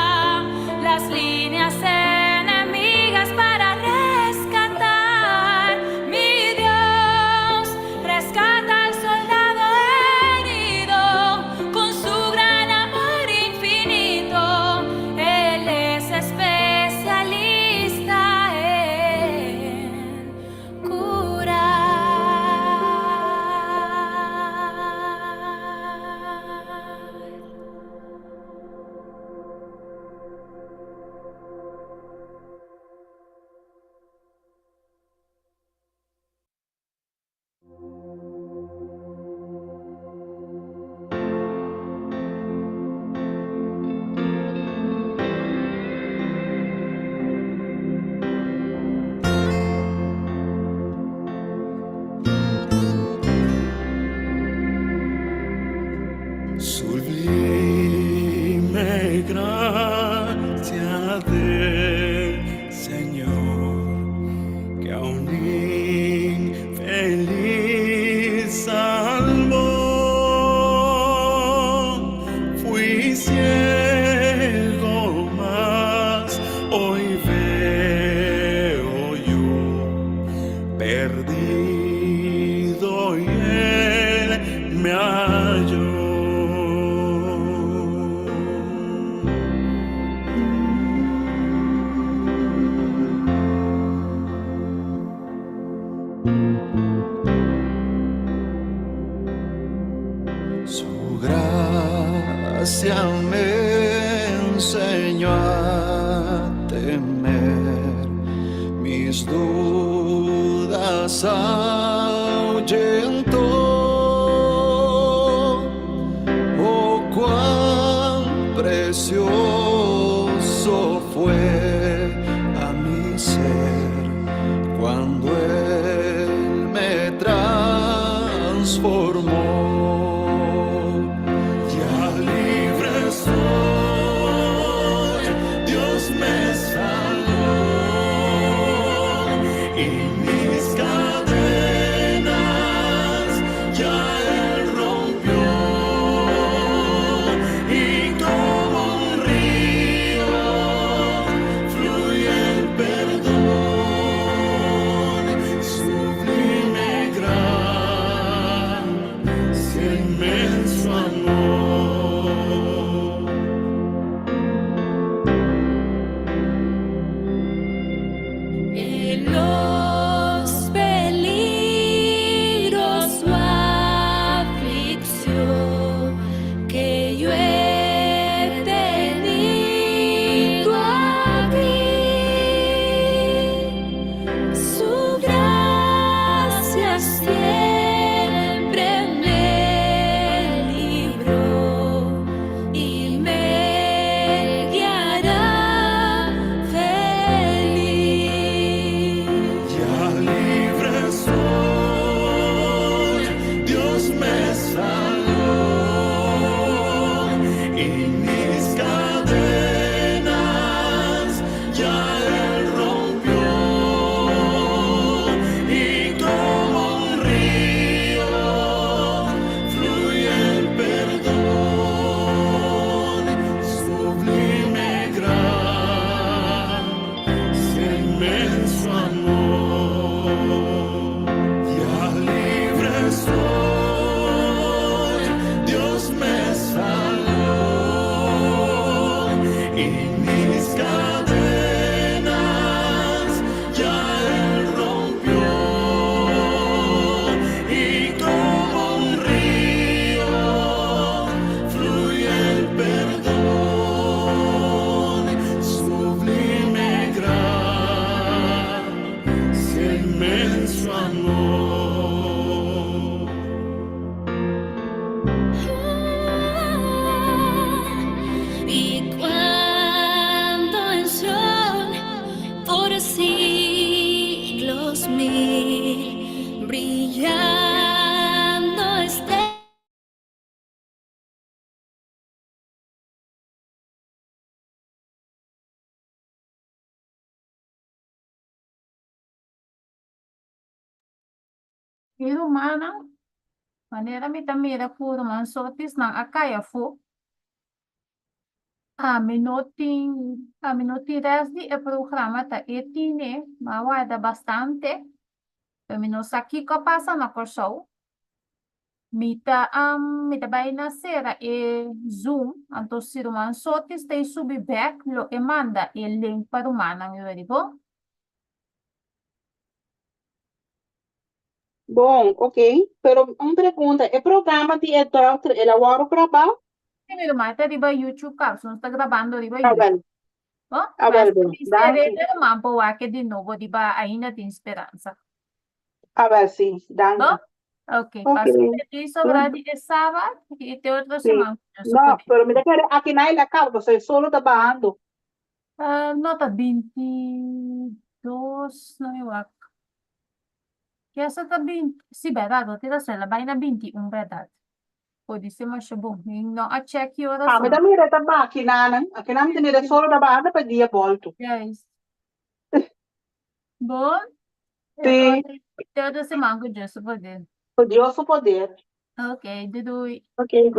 las líneas enemigas para rescatar. Mi Dios rescata al soldado herido con su gran amor infinito. Él es especialista en curar. Sublime gracia del Señor, que a un infeliz salvó. Fui ciego, mas hoy veo yo, perdido, y Él me halló. Su gracia me enseñó a temer, mis dudas ahuyentó. Oh, cuán precioso fue a mi ser cuando Él me transformó. Ya libre soy, Dios me salvó, y mis cadenas ya Él rompió, y como un río Irumana, maneira me mira por uma sorte na acaia fu. A minuti resti e programa ta etine, ma guarda bastante. Menos aqui que passa na corso. Mita vai nascer e Zoom, então se uma sorte está subir back, lo e manda e link para o manang yun, bom? Bom, ok. Pero uma pergunta, o programa de doctor, ele agora grava? Primeiro, mata riba YouTube, caso não está gravando riba Ah, YouTube. well. Oh, Ah, mas well, se danke. esperar, mampo wake de novo, riba ainda tem esperança. Ah, well, sim, danke. Bom? Ok, Ok. passo aqui sobre de sábado e tem outra Sim. semana. Não, pero me quer aqui na ilha cá, você solo trabalhando. Nota 22, não eu acho. Que essa tá 20, sim, verdade, vou tirar ela, vai na 21, verdade. Pode ser mais bom, não a check e hora Ah, me dá mira também aqui na me mira solo trabalhando para dia volto. Yes. Bom, Sim. tem outra semana que eu já poder. O Deus o poder. Ok, Dudu. Ok.